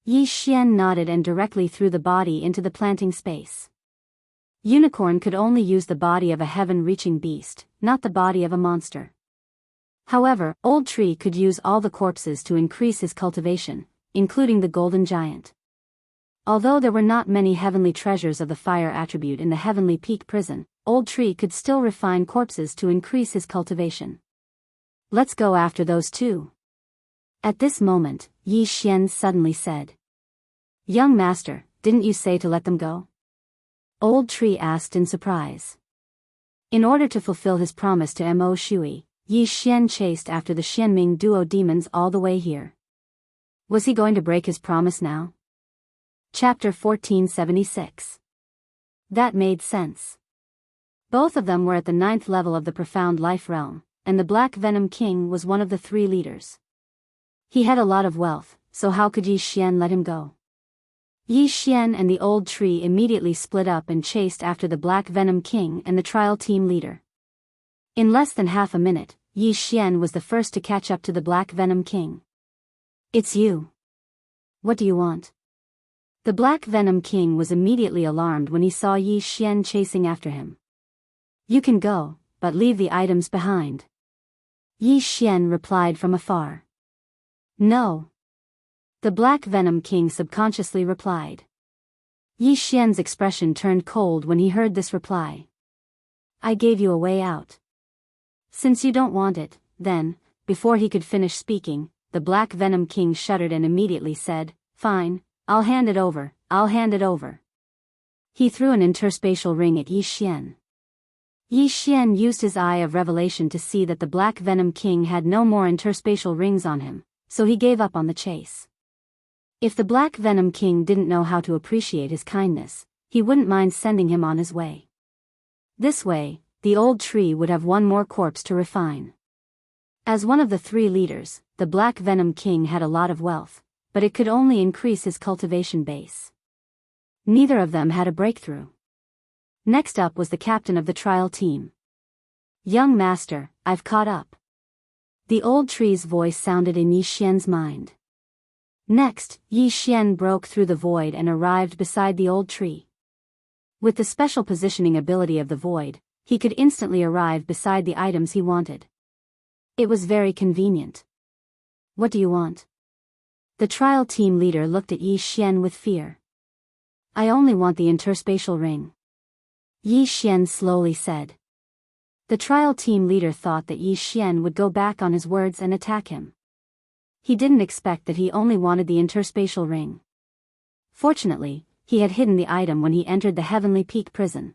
Yi Xian nodded and directly threw the body into the planting space. Unicorn could only use the body of a heaven-reaching beast, not the body of a monster. However, Old Tree could use all the corpses to increase his cultivation, including the golden giant. Although there were not many heavenly treasures of the fire attribute in the heavenly peak prison, Old Tree could still refine corpses to increase his cultivation. Let's go after those two. At this moment, Yi Xian suddenly said. Young master, didn't you say to let them go? Old Tree asked in surprise. In order to fulfill his promise to Mo Shui, Yi Xian chased after the Xianming duo demons all the way here. Was he going to break his promise now? Chapter 1476. That made sense. Both of them were at the 9th level of the Profound Life Realm, and the Black Venom King was one of the 3 leaders. He had a lot of wealth, so how could Yi Xian let him go? Yi Xian and the Old Tree immediately split up and chased after the Black Venom King and the trial team leader. In less than half a minute, Yi Xian was the first to catch up to the Black Venom King. It's you. What do you want? The Black Venom King was immediately alarmed when he saw Yi Xian chasing after him. You can go, but leave the items behind. Yi Xian replied from afar. No. The Black Venom King subconsciously replied. Yi Xian's expression turned cold when he heard this reply. I gave you a way out. Since you don't want it, then, before he could finish speaking, the Black Venom King shuddered and immediately said, Fine, I'll hand it over, I'll hand it over. He threw an interspatial ring at Yi Xian. Yi Xian used his eye of revelation to see that the Black Venom King had no more interspatial rings on him, so he gave up on the chase. If the Black Venom King didn't know how to appreciate his kindness, he wouldn't mind sending him on his way. This way, the Old Tree would have one more corpse to refine. As one of the 3 leaders, the Black Venom King had a lot of wealth, but it could only increase his cultivation base. Neither of them had a breakthrough. Next up was the captain of the trial team. Young master, I've caught up. The Old Tree's voice sounded in Yi Xian's mind. Next, Yi Xian broke through the void and arrived beside the Old Tree. With the special positioning ability of the void, he could instantly arrive beside the items he wanted. It was very convenient. What do you want? The trial team leader looked at Yi Xian with fear. I only want the interspatial ring. Yi Xian slowly said. The trial team leader thought that Yi Xian would go back on his words and attack him. He didn't expect that he only wanted the interspatial ring. Fortunately, he had hidden the item when he entered the Heavenly Peak prison.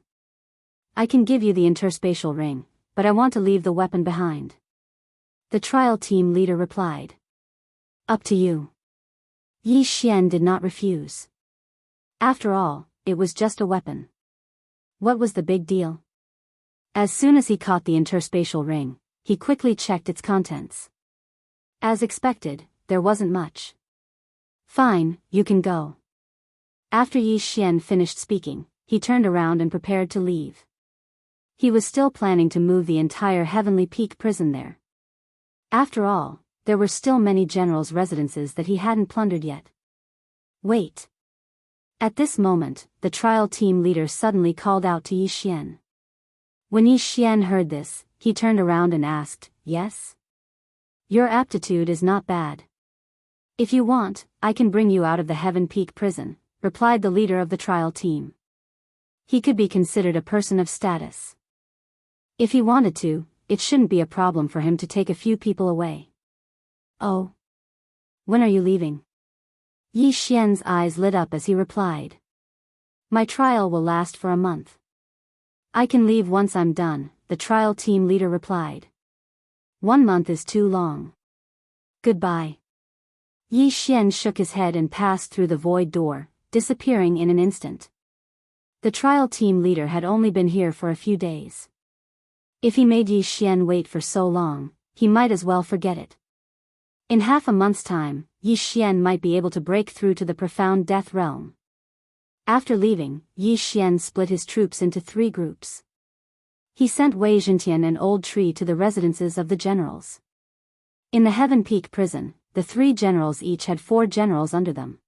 I can give you the interspatial ring, but I want to leave the weapon behind. The trial team leader replied. Up to you. Yi Xian did not refuse. After all, it was just a weapon. What was the big deal? As soon as he caught the interspatial ring, he quickly checked its contents. As expected, there wasn't much. Fine, you can go. After Yi Xian finished speaking, he turned around and prepared to leave. He was still planning to move the entire Heavenly Peak prison there. After all, there were still many generals' residences that he hadn't plundered yet. Wait. At this moment, the trial team leader suddenly called out to Yi Xian. When Yi Xian heard this, he turned around and asked, Yes? Your aptitude is not bad. If you want, I can bring you out of the Heaven Peak prison, replied the leader of the trial team. He could be considered a person of status. If he wanted to, it shouldn't be a problem for him to take a few people away. Oh. When are you leaving? Yi Xian's eyes lit up as he replied. My trial will last for a month. I can leave once I'm done, the trial team leader replied. 1 month is too long. Goodbye. Yi Xian shook his head and passed through the void door, disappearing in an instant. The trial team leader had only been here for a few days. If he made Yi Xian wait for so long, he might as well forget it. In half a month's time, Yi Xian might be able to break through to the profound death realm. After leaving, Yi Xian split his troops into 3 groups. He sent Wei Zhentian and Old Tree to the residences of the generals. In the Heaven Peak prison, the 3 generals each had 4 generals under them.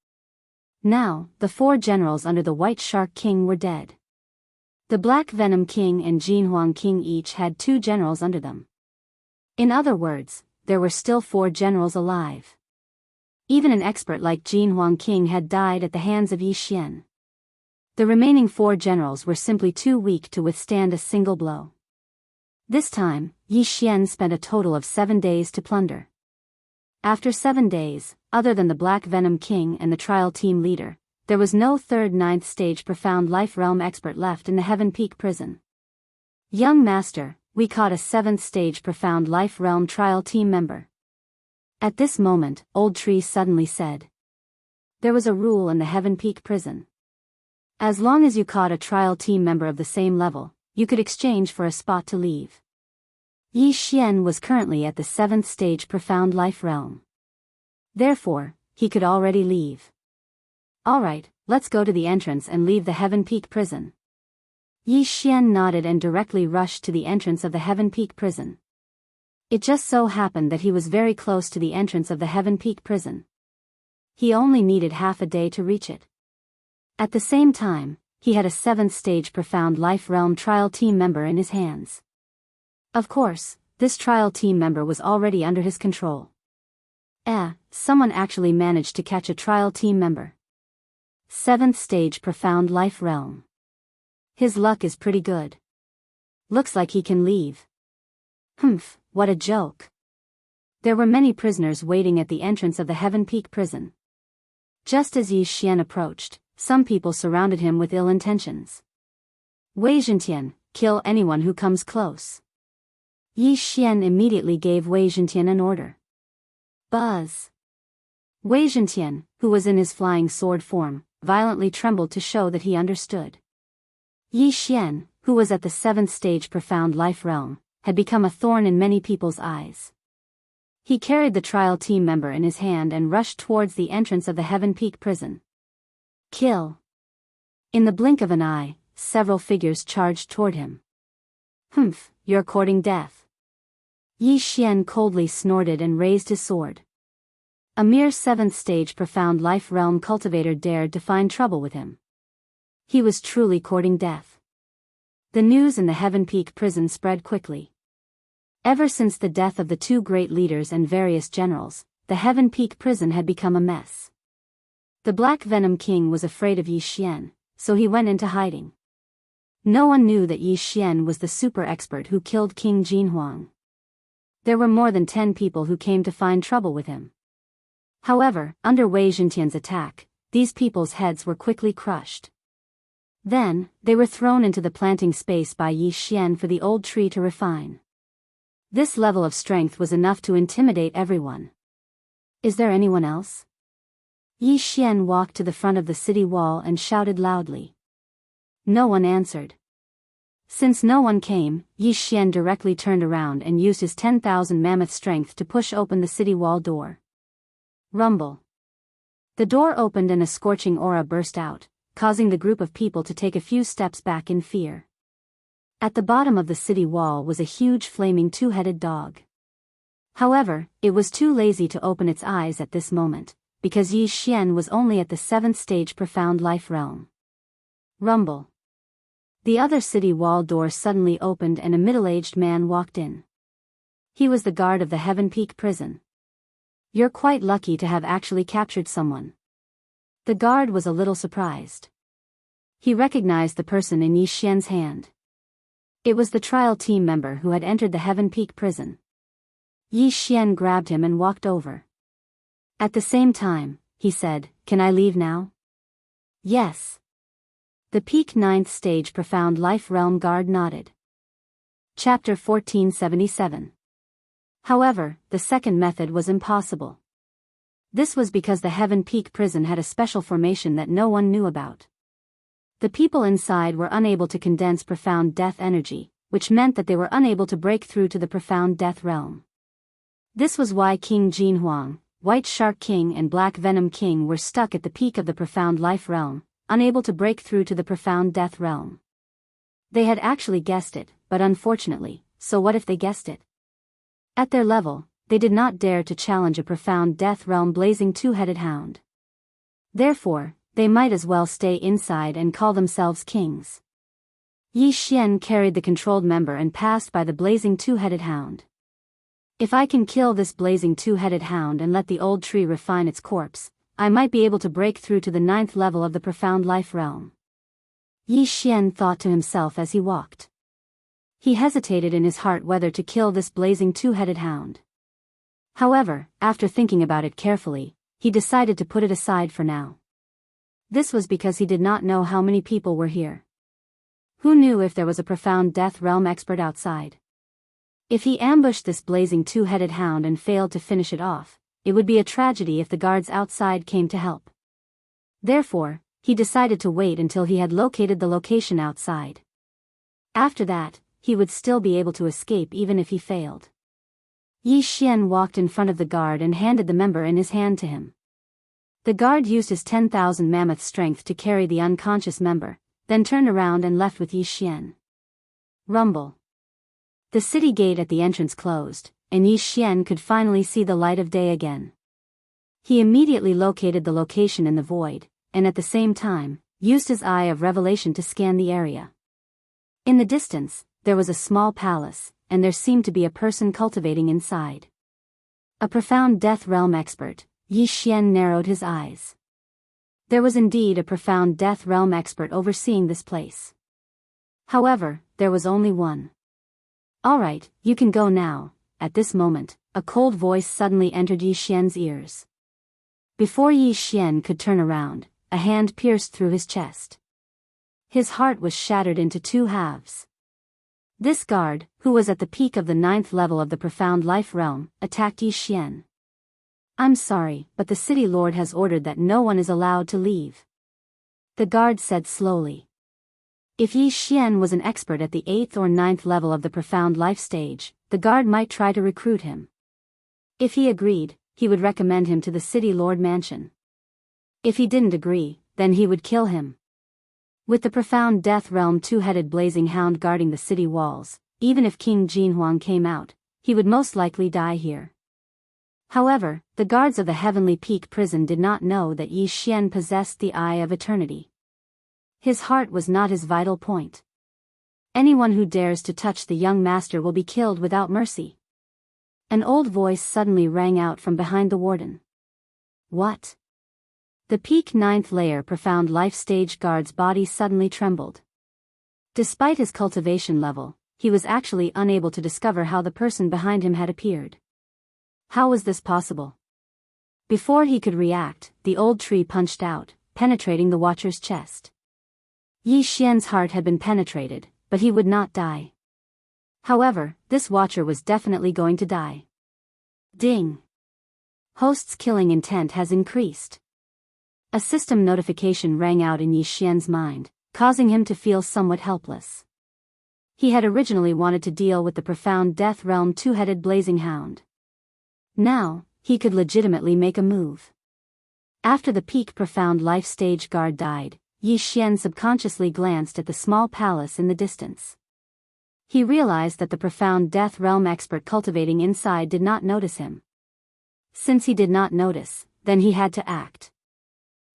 Now, the 4 generals under the White Shark King were dead. The Black Venom King and Jinhuang King each had 2 generals under them. In other words, there were still 4 generals alive. Even an expert like Jinhuang King had died at the hands of Yi Xian. The remaining 4 generals were simply too weak to withstand a single blow. This time, Yi Xian spent a total of 7 days to plunder. After 7 days, other than the Black Venom King and the trial team leader, there was no 3rd 9th stage profound life realm expert left in the Heaven Peak prison. Young master, we caught a 7th stage profound life realm trial team member. At this moment, Old Tree suddenly said. There was a rule in the Heaven Peak prison. As long as you caught a trial team member of the same level, you could exchange for a spot to leave. Yi Xian was currently at the 7th stage profound life realm. Therefore, he could already leave. Alright, let's go to the entrance and leave the Heaven Peak prison. Yi Xian nodded and directly rushed to the entrance of the Heaven Peak prison. It just so happened that he was very close to the entrance of the Heaven Peak prison. He only needed half a day to reach it. At the same time, he had a 7th stage profound life realm trial team member in his hands. Of course, this trial team member was already under his control. Someone actually managed to catch a trial team member. 7th stage profound life realm. His luck is pretty good. Looks like he can leave. Humph, what a joke. There were many prisoners waiting at the entrance of the Heaven Peak prison. Just as Yi Xian approached, some people surrounded him with ill intentions. Wei Zhentian, kill anyone who comes close. Yi Xian immediately gave Wei Zhentian an order. Buzz. Wei Zhentian, who was in his flying sword form, violently trembled to show that he understood. Yi Xian, who was at the 7th stage profound life realm, had become a thorn in many people's eyes. He carried the trial team member in his hand and rushed towards the entrance of the Heaven Peak prison. Kill. In the blink of an eye, several figures charged toward him. Humph, you're courting death. Yi Xian coldly snorted and raised his sword. A mere 7th stage profound life realm cultivator dared to find trouble with him. He was truly courting death. The news in the Heaven Peak prison spread quickly. Ever since the death of the 2 great leaders and various generals, the Heaven Peak prison had become a mess. The Black Venom King was afraid of Yi Xian, so he went into hiding. No one knew that Yi Xian was the super expert who killed King Jinhuang. There were more than 10 people who came to find trouble with him. However, under Wei Zhentian's attack, these people's heads were quickly crushed. Then, they were thrown into the planting space by Yi Xian for the Old Tree to refine. This level of strength was enough to intimidate everyone. Is there anyone else? Yi Xian walked to the front of the city wall and shouted loudly. No one answered. Since no one came, Yi Xian directly turned around and used his 10,000 mammoth strength to push open the city wall door. Rumble. The door opened and a scorching aura burst out, causing the group of people to take a few steps back in fear. At the bottom of the city wall was a huge flaming 2-headed dog. However, it was too lazy to open its eyes at this moment, because Yi Xian was only at the 7th stage profound life realm. Rumble. The other city wall door suddenly opened and a middle-aged man walked in. He was the guard of the Heaven Peak prison. You're quite lucky to have actually captured someone. The guard was a little surprised. He recognized the person in Yi Xian's hand. It was the trial team member who had entered the Heaven Peak prison. Yi Xian grabbed him and walked over. At the same time, he said, "Can I leave now?" Yes. The Peak 9th Stage Profound Life Realm Guard nodded. Chapter 1477. However, the second method was impossible. This was because the Heaven Peak prison had a special formation that no one knew about. The people inside were unable to condense profound death energy, which meant that they were unable to break through to the profound death realm. This was why King Jinhuang, White Shark King and Black Venom King were stuck at the peak of the profound life realm, unable to break through to the profound death realm. They had actually guessed it, but unfortunately, so what if they guessed it? At their level, they did not dare to challenge a profound death realm blazing 2-headed hound. Therefore, they might as well stay inside and call themselves kings. Yi Xian carried the controlled member and passed by the blazing 2-headed hound. If I can kill this blazing two-headed hound and let the old tree refine its corpse, I might be able to break through to the 9th level of the profound life realm. Yi Xian thought to himself as he walked. He hesitated in his heart whether to kill this blazing two-headed hound. However, after thinking about it carefully, he decided to put it aside for now. This was because he did not know how many people were here. Who knew if there was a profound death realm expert outside? If he ambushed this blazing two-headed hound and failed to finish it off, it would be a tragedy if the guards outside came to help. Therefore, he decided to wait until he had located the location outside. After that, he would still be able to escape even if he failed. Yi Xian walked in front of the guard and handed the member in his hand to him. The guard used his 10,000 mammoth strength to carry the unconscious member, then turned around and left with Yi Xian. Rumble. The city gate at the entrance closed, and Yi Xian could finally see the light of day again. He immediately located the location in the void, and at the same time, used his eye of revelation to scan the area. In the distance, there was a small palace, and there seemed to be a person cultivating inside. A profound death realm expert. Yi Xian narrowed his eyes. There was indeed a profound death realm expert overseeing this place. However, there was only one. "All right, you can go now." At this moment, a cold voice suddenly entered Yi Xian's ears. Before Yi Xian could turn around, a hand pierced through his chest. His heart was shattered into two halves. This guard, who was at the peak of the 9th level of the profound life realm, attacked Yi Xian. "I'm sorry, but the city lord has ordered that no one is allowed to leave," the guard said slowly. If Yi Xian was an expert at the 8th or 9th level of the profound life stage, the guard might try to recruit him. If he agreed, he would recommend him to the city lord mansion. If he didn't agree, then he would kill him. With the profound death realm two-headed blazing hound guarding the city walls, even if King Jinhuang came out, he would most likely die here. However, the guards of the Heavenly Peak prison did not know that Yi Xian possessed the Eye of Eternity. His heart was not his vital point. Anyone who dares to touch the young master will be killed without mercy. An old voice suddenly rang out from behind the warden. What? The peak 9th layer profound life stage guard's body suddenly trembled. Despite his cultivation level, he was actually unable to discover how the person behind him had appeared. How was this possible? Before he could react, the old tree punched out, penetrating the watcher's chest. Yi Xian's heart had been penetrated, but he would not die. However, this watcher was definitely going to die. Ding! Host's killing intent has increased. A system notification rang out in Yi Xian's mind, causing him to feel somewhat helpless. He had originally wanted to deal with the profound death realm two-headed blazing hound. Now, he could legitimately make a move. After the peak profound life stage guard died, Yi Xian subconsciously glanced at the small palace in the distance. He realized that the profound death realm expert cultivating inside did not notice him. Since he did not notice, then he had to act.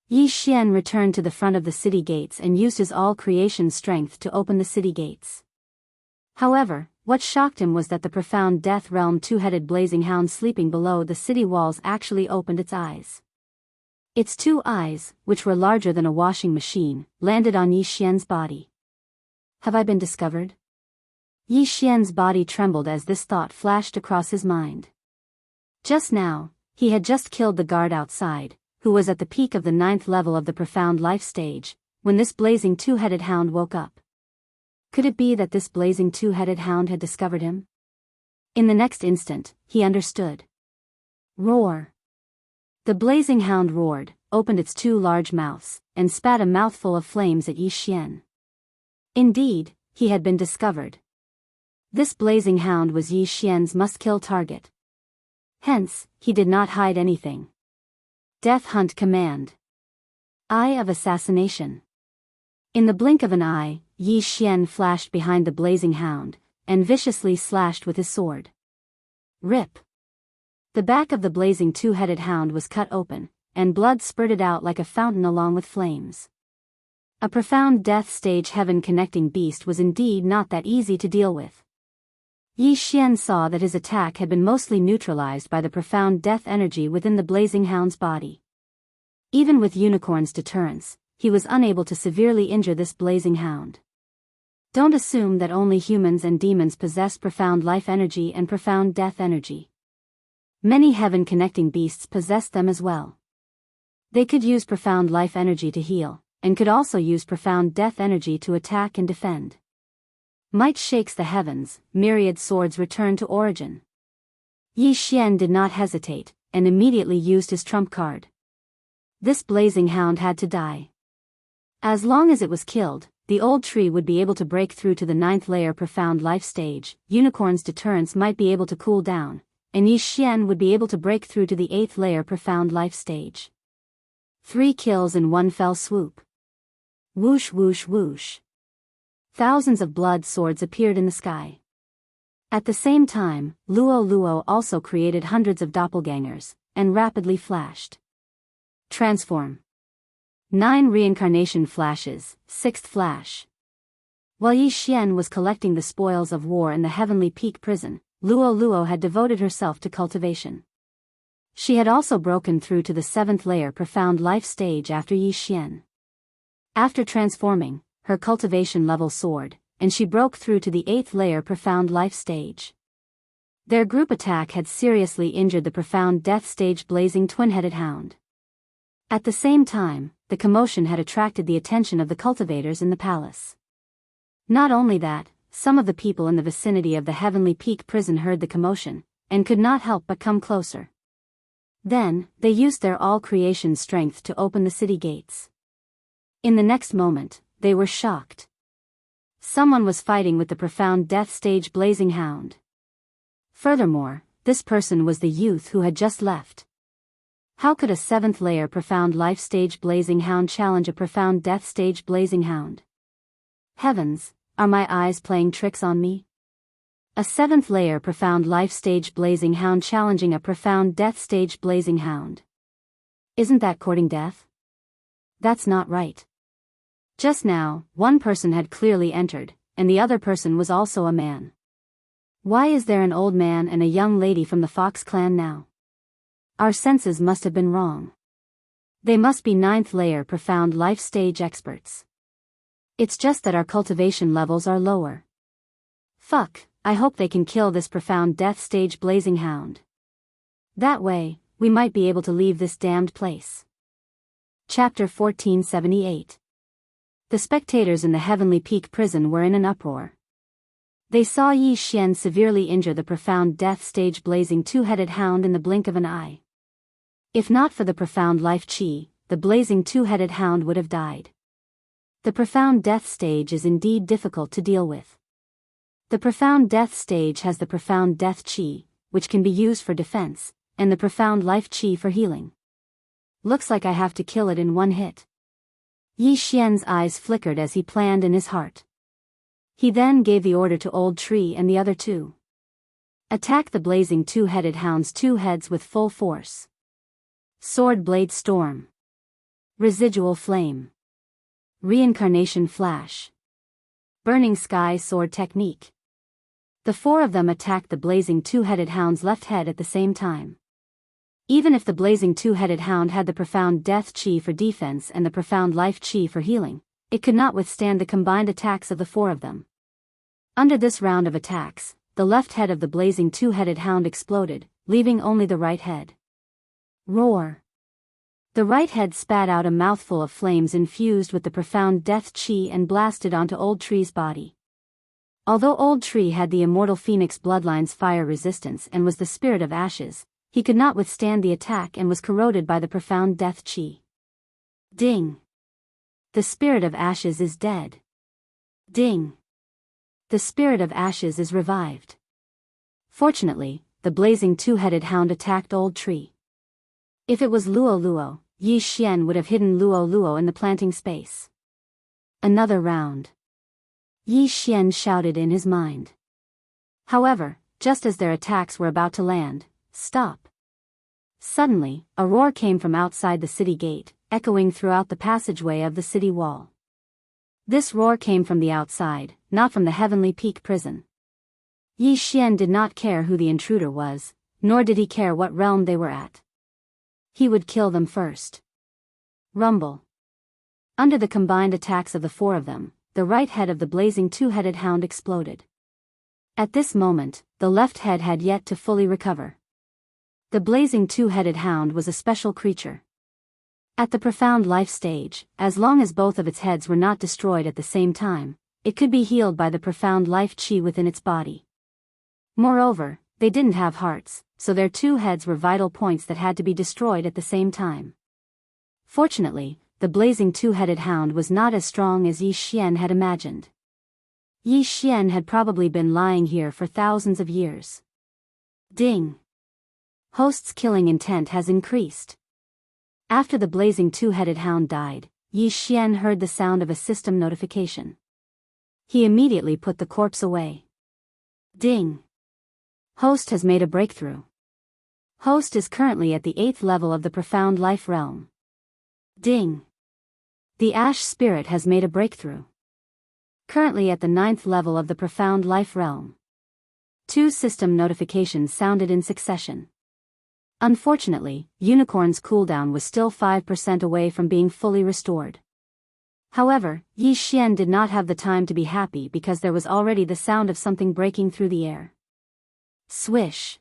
Yi Xian returned to the front of the city gates and used his all-creation strength to open the city gates. However, what shocked him was that the profound death realm two-headed blazing hound sleeping below the city walls actually opened its eyes. Its two eyes, which were larger than a washing machine, landed on Yi Xian's body. Have I been discovered? Yi Xian's body trembled as this thought flashed across his mind. Just now, he had just killed the guard outside, who was at the peak of the 9th level of the profound life stage, when this blazing two-headed hound woke up. Could it be that this blazing two-headed hound had discovered him? In the next instant, he understood. Roar! The blazing hound roared, opened its two large mouths, and spat a mouthful of flames at Yi Xian. Indeed, he had been discovered. This blazing hound was Yi Xian's must-kill target. Hence, he did not hide anything. Death Hunt Command. Eye of Assassination. In the blink of an eye, Yi Xian flashed behind the blazing hound, and viciously slashed with his sword. Rip! The back of the blazing two-headed hound was cut open, and blood spurted out like a fountain along with flames. A profound death stage heaven-connecting beast was indeed not that easy to deal with. Yi Xian saw that his attack had been mostly neutralized by the profound death energy within the blazing hound's body. Even with Unicorn's deterrence, he was unable to severely injure this blazing hound. Don't assume that only humans and demons possess profound life energy and profound death energy. Many heaven-connecting beasts possess them as well. They could use profound life energy to heal, and could also use profound death energy to attack and defend. Might shakes the heavens, myriad swords return to origin. Yi Xian did not hesitate, and immediately used his trump card. This blazing hound had to die. As long as it was killed, the old tree would be able to break through to the 9th layer profound life stage, Unicorn's deterrence might be able to cool down, and Yi Xian would be able to break through to the 8th layer profound life stage. 3 kills in one fell swoop. Whoosh whoosh whoosh. Thousands of blood swords appeared in the sky. At the same time, Luo Luo also created hundreds of doppelgangers, and rapidly flashed. Transform. 9 reincarnation flashes, 6th flash. While Yi Xian was collecting the spoils of war in the Heavenly Peak prison, Luo Luo had devoted herself to cultivation. She had also broken through to the 7th layer profound life stage after Yi Xian. After transforming, her cultivation level soared, and she broke through to the 8th layer profound life stage. Their group attack had seriously injured the profound death stage blazing twin-headed hound. At the same time, the commotion had attracted the attention of the cultivators in the palace. Not only that, some of the people in the vicinity of the Heavenly Peak prison heard the commotion, and could not help but come closer. Then, they used their all-creation strength to open the city gates. In the next moment, they were shocked. Someone was fighting with the profound death stage blazing hound. Furthermore, this person was the youth who had just left. How could a 7th layer profound life stage blazing hound challenge a profound death stage blazing hound? Heavens, are my eyes playing tricks on me? A 7th layer profound life stage blazing hound challenging a profound death stage blazing hound. Isn't that courting death? That's not right. Just now, one person had clearly entered, and the other person was also a man. Why is there an old man and a young lady from the Fox clan now? Our senses must have been wrong. They must be 9th layer profound life stage experts. It's just that our cultivation levels are lower. Fuck, I hope they can kill this profound death stage blazing hound. That way, we might be able to leave this damned place. Chapter 1478. The spectators in the Heavenly Peak prison were in an uproar. They saw Yi Xian severely injure the profound death stage blazing two-headed hound in the blink of an eye. If not for the profound life chi, the blazing two-headed hound would have died. The profound death stage is indeed difficult to deal with. The profound death stage has the profound death chi, which can be used for defense, and the profound life chi for healing. Looks like I have to kill it in one hit. Yi Xian's eyes flickered as he planned in his heart. He then gave the order to Old Tree and the other two. Attack the blazing two-headed hound's 2 heads with full force. Sword Blade Storm. Residual Flame. Reincarnation Flash. Burning Sky Sword Technique. The 4 of them attacked the blazing two-headed hound's left head at the same time. Even if the blazing two-headed hound had the profound death chi for defense and the profound life chi for healing, it could not withstand the combined attacks of the 4 of them. Under this round of attacks, the left head of the blazing two-headed hound exploded, leaving only the right head. Roar. The right head spat out a mouthful of flames infused with the profound death chi and blasted onto Old Tree's body. Although Old Tree had the immortal phoenix bloodline's fire resistance and was the spirit of ashes, he could not withstand the attack and was corroded by the profound death chi. Ding. The spirit of ashes is dead. Ding. The spirit of ashes is revived. Fortunately, the blazing two-headed hound attacked Old Tree. If it was Luo Luo, Yi Xian would have hidden Luo Luo in the planting space. Another round. Yi Xian shouted in his mind. However, just as their attacks were about to land, stop. Suddenly, a roar came from outside the city gate, echoing throughout the passageway of the city wall. This roar came from the outside, not from the Heavenly Peak prison. Yi Xian did not care who the intruder was, nor did he care what realm they were at. He would kill them first. Rumble. Under the combined attacks of the four of them, the right head of the blazing two-headed hound exploded. At this moment, the left head had yet to fully recover. The blazing two-headed hound was a special creature. At the profound life stage, as long as both of its heads were not destroyed at the same time, it could be healed by the profound life chi within its body. Moreover, they didn't have hearts, so their two heads were vital points that had to be destroyed at the same time. Fortunately, the blazing two-headed hound was not as strong as Yi Xian had imagined. Yi Xian had probably been lying here for thousands of years. Ding! Host's killing intent has increased. After the blazing two-headed hound died, Yi Xian heard the sound of a system notification. He immediately put the corpse away. Ding! Host has made a breakthrough. Host is currently at the 8th level of the profound life realm. Ding! The Ash Spirit has made a breakthrough. Currently at the 9th level of the profound life realm. 2 system notifications sounded in succession. Unfortunately, Unicorn's cooldown was still 5% away from being fully restored. However, Yi Xian did not have the time to be happy because there was already the sound of something breaking through the air. Swish.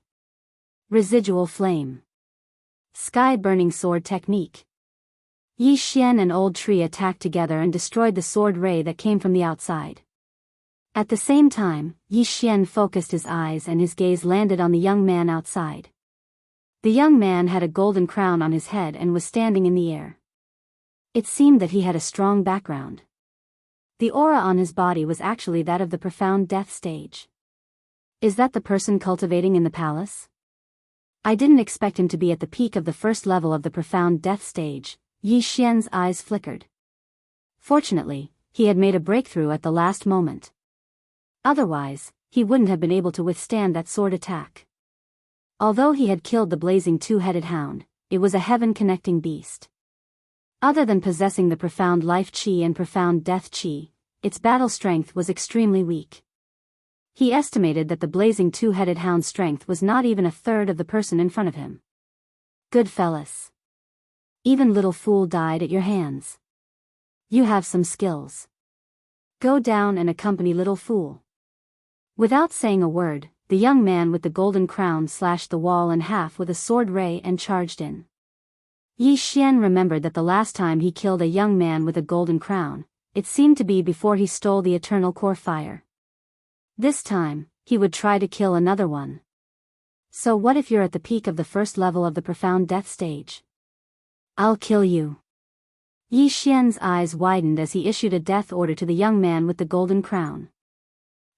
Residual flame. Sky-burning sword technique. Yi Xian and Old Tree attacked together and destroyed the sword ray that came from the outside. At the same time, Yi Xian focused his eyes and his gaze landed on the young man outside. The young man had a golden crown on his head and was standing in the air. It seemed that he had a strong background. The aura on his body was actually that of the profound death stage. Is that the person cultivating in the palace? I didn't expect him to be at the peak of the first level of the profound death stage. Yi Xian's eyes flickered. Fortunately, he had made a breakthrough at the last moment. Otherwise, he wouldn't have been able to withstand that sword attack. Although he had killed the blazing two-headed hound, it was a heaven-connecting beast. Other than possessing the profound life chi and profound death chi, its battle strength was extremely weak. He estimated that the blazing two-headed hound's strength was not even a third of the person in front of him. Good fellas. Even little fool died at your hands. You have some skills. Go down and accompany little fool. Without saying a word, the young man with the golden crown slashed the wall in half with a sword ray and charged in. Yi Xian remembered that the last time he killed a young man with a golden crown, it seemed to be before he stole the eternal core fire. This time, he would try to kill another one. So what if you're at the peak of the first level of the profound death stage? I'll kill you. Yi Xian's eyes widened as he issued a death order to the young man with the golden crown.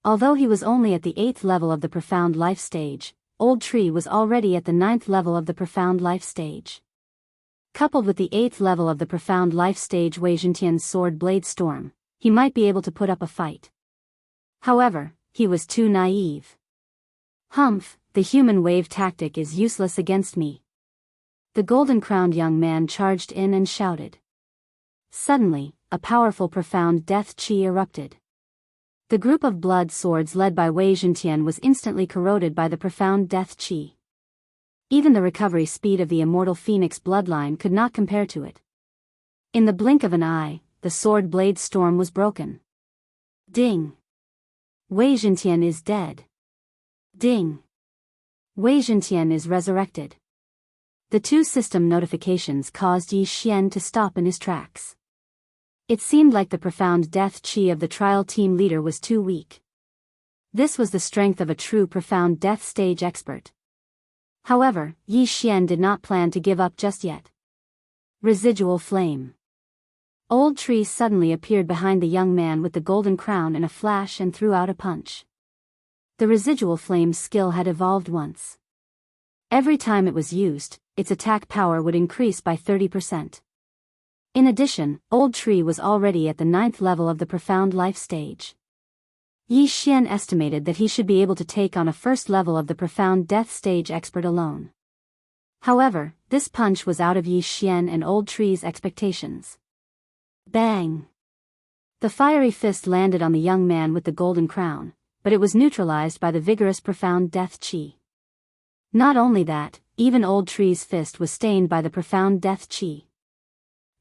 Although he was only at the 8th level of the profound life stage, Old Tree was already at the 9th level of the profound life stage. Coupled with the 8th level of the profound life stage Wei Zhentian's sword blade storm, he might be able to put up a fight. However, he was too naive. Humph, the human wave tactic is useless against me. The golden-crowned young man charged in and shouted. Suddenly, a powerful profound death chi erupted. The group of blood swords led by Wei Zhentian was instantly corroded by the profound death chi. Even the recovery speed of the immortal phoenix bloodline could not compare to it. In the blink of an eye, the sword blade storm was broken. Ding! Wei Zhentian is dead. Ding! Wei Zhentian is resurrected. The 2 system notifications caused Yi Xian to stop in his tracks. It seemed like the profound death chi of the trial team leader was too weak. This was the strength of a true profound death stage expert. However, Yi Xian did not plan to give up just yet. Residual flame. Old Tree suddenly appeared behind the young man with the golden crown in a flash and threw out a punch. The residual flame skill had evolved once. Every time it was used, its attack power would increase by 30%. In addition, Old Tree was already at the 9th level of the profound life stage. Yi Xian estimated that he should be able to take on a first level of the profound death stage expert alone. However, this punch was out of Yi Xian and Old Tree's expectations. Bang! The fiery fist landed on the young man with the golden crown, but it was neutralized by the vigorous profound death chi. Not only that, even Old Tree's fist was stained by the profound death chi.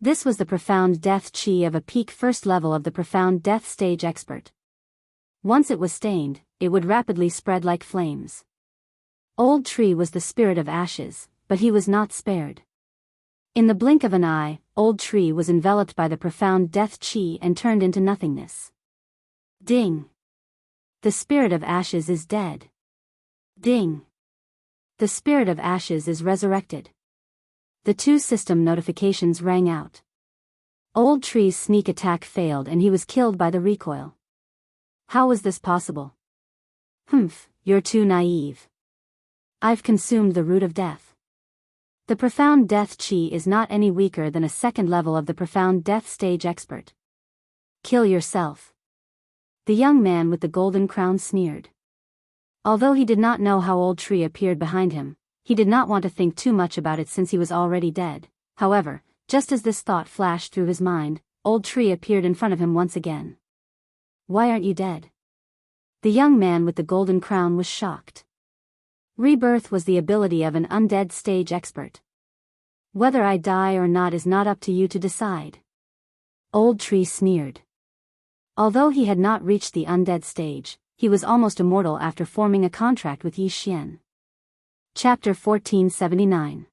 This was the profound death chi of a peak first level of the profound death stage expert. Once it was stained, it would rapidly spread like flames. Old Tree was the spirit of ashes, but he was not spared. In the blink of an eye, Old Tree was enveloped by the profound death chi and turned into nothingness. Ding! The spirit of ashes is dead. Ding! The spirit of ashes is resurrected. The two system notifications rang out. Old Tree's sneak attack failed and he was killed by the recoil. How was this possible? Humph, you're too naive. I've consumed the root of death. The profound death chi is not any weaker than a second level of the profound death stage expert. Kill yourself. The young man with the golden crown sneered. Although he did not know how Old Tree appeared behind him, he did not want to think too much about it since he was already dead. However, just as this thought flashed through his mind, Old Tree appeared in front of him once again. Why aren't you dead? The young man with the golden crown was shocked. Rebirth was the ability of an undead stage expert. Whether I die or not is not up to you to decide. Old Tree sneered. Although he had not reached the undead stage, he was almost immortal after forming a contract with Yi Xian. Chapter 1479.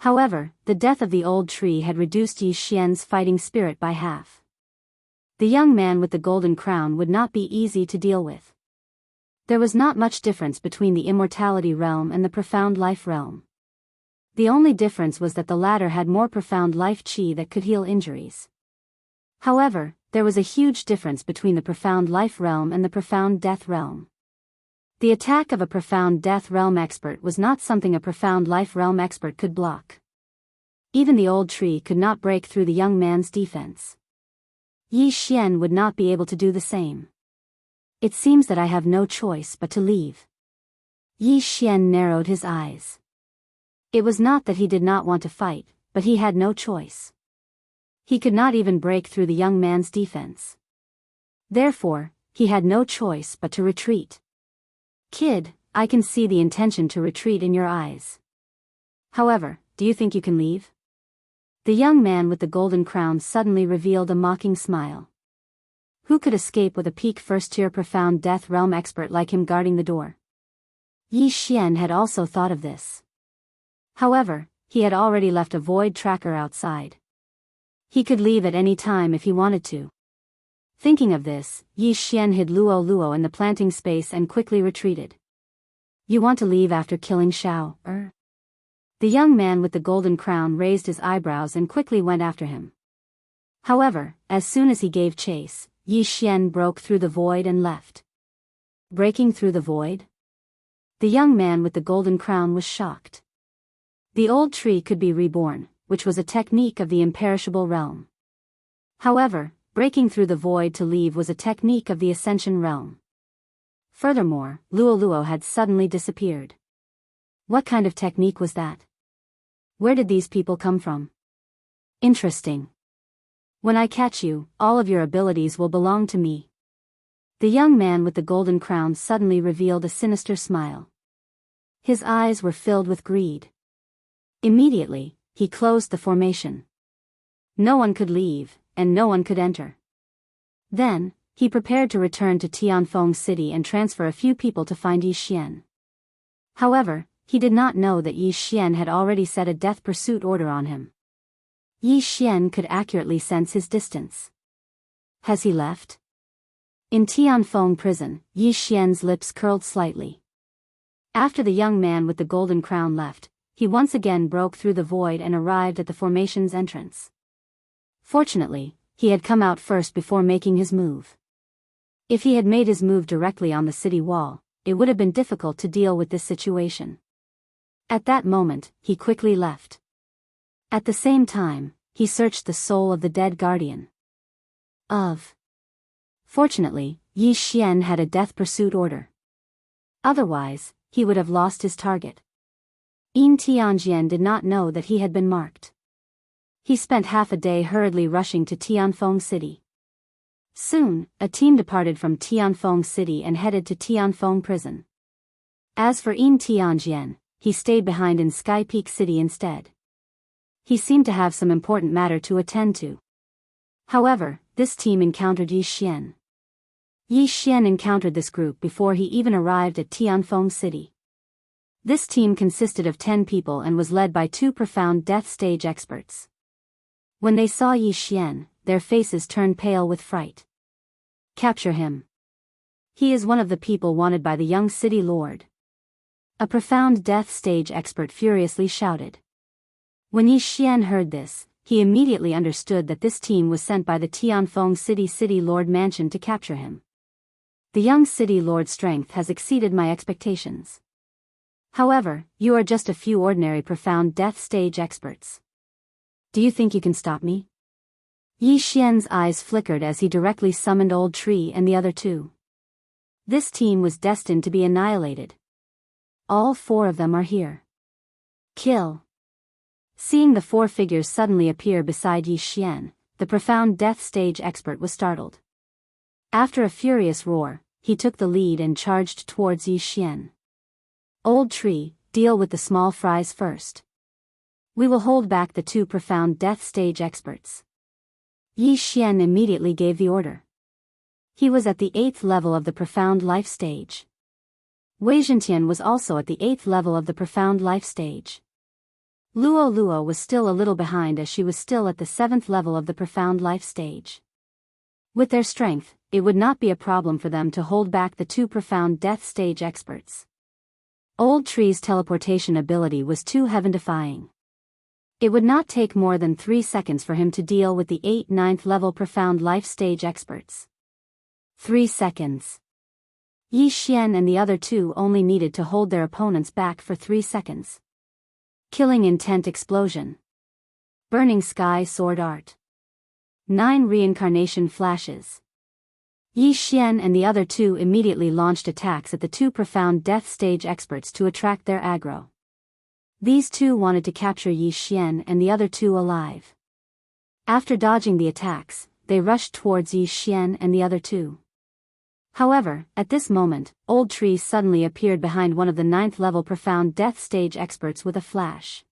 However, the death of the Old Tree had reduced Yi Xian's fighting spirit by half. The young man with the golden crown would not be easy to deal with. There was not much difference between the immortality realm and the profound life realm. The only difference was that the latter had more profound life chi that could heal injuries. However, there was a huge difference between the profound life realm and the profound death realm. The attack of a profound death realm expert was not something a profound life realm expert could block. Even the Old Tree could not break through the young man's defense. Yi Xian would not be able to do the same. It seems that I have no choice but to leave. Yi Xian narrowed his eyes. It was not that he did not want to fight, but he had no choice. He could not even break through the young man's defense. Therefore, he had no choice but to retreat. Kid, I can see the intention to retreat in your eyes. However, do you think you can leave? The young man with the golden crown suddenly revealed a mocking smile. Who could escape with a peak first-tier profound death realm expert like him guarding the door? Yi Xian had also thought of this. However, he had already left a void tracker outside. He could leave at any time if he wanted to. Thinking of this, Yi Xian hid Luo Luo in the planting space and quickly retreated. You want to leave after killing Xiao, The young man with the golden crown raised his eyebrows and quickly went after him. However, as soon as he gave chase, Yi Xian broke through the void and left. Breaking through the void? The young man with the golden crown was shocked. The Old Tree could be reborn, which was a technique of the imperishable realm. However, breaking through the void to leave was a technique of the Ascension realm. Furthermore, Luo Luo had suddenly disappeared. What kind of technique was that? Where did these people come from? Interesting. When I catch you, all of your abilities will belong to me. The young man with the golden crown suddenly revealed a sinister smile. His eyes were filled with greed. Immediately, he closed the formation. No one could leave, and no one could enter. Then, he prepared to return to Tianfeng City and transfer a few people to find Yi Xian. However, he did not know that Yi Xian had already set a death pursuit order on him. Yi Xian could accurately sense his distance. Has he left? In Tianfeng prison, Yi Xian's lips curled slightly. After the young man with the golden crown left, he once again broke through the void and arrived at the formation's entrance. Fortunately, he had come out first before making his move. If he had made his move directly on the city wall, it would have been difficult to deal with this situation. At that moment, he quickly left. At the same time, he searched the soul of the dead guardian. Fortunately, Yi Xian had a death pursuit order. Otherwise, he would have lost his target. Yin Tianjian did not know that he had been marked. He spent half a day hurriedly rushing to Tianfeng City. Soon, a team departed from Tianfeng City and headed to Tianfeng Prison. As for Yin Tianjian, he stayed behind in Sky Peak City instead. He seemed to have some important matter to attend to. However, this team encountered Yi Xian. Yi Xian encountered this group before he even arrived at Tianfeng City. This team consisted of 10 people and was led by 2 profound death stage experts. When they saw Yi Xian, their faces turned pale with fright. Capture him. He is one of the people wanted by the young city lord. A profound death stage expert furiously shouted. When Yi Xian heard this, he immediately understood that this team was sent by the Tianfeng City Lord Mansion to capture him. The young city lord's strength has exceeded my expectations. However, you are just a few ordinary profound death stage experts. Do you think you can stop me? Yi Xian's eyes flickered as he directly summoned Old Tree and the other 2. This team was destined to be annihilated. All 4 of them are here. Kill. Seeing the 4 figures suddenly appear beside Yi Xian, the profound death stage expert was startled. After a furious roar, he took the lead and charged towards Yi Xian. Old Tree, deal with the small fries first. We will hold back the 2 profound death stage experts. Yi Xian immediately gave the order. He was at the 8th level of the profound life stage. Wei Zhentian was also at the 8th level of the profound life stage. Luo was still a little behind as she was still at the 7th level of the profound life stage. With their strength, it would not be a problem for them to hold back the 2 profound death stage experts. Old Tree's teleportation ability was too heaven-defying. It would not take more than 3 seconds for him to deal with the 9th level profound life stage experts. 3 seconds. Yi Xian and the other 2 only needed to hold their opponents back for 3 seconds. Killing intent explosion. Burning sky sword art. 9 reincarnation flashes. Yi Xian and the other 2 immediately launched attacks at the 2 profound death stage experts to attract their aggro. These 2 wanted to capture Yi Xian and the other 2 alive. After dodging the attacks, they rushed towards Yi Xian and the other 2. However, at this moment, Old Tree suddenly appeared behind one of the 9th level profound death stage experts with a flash.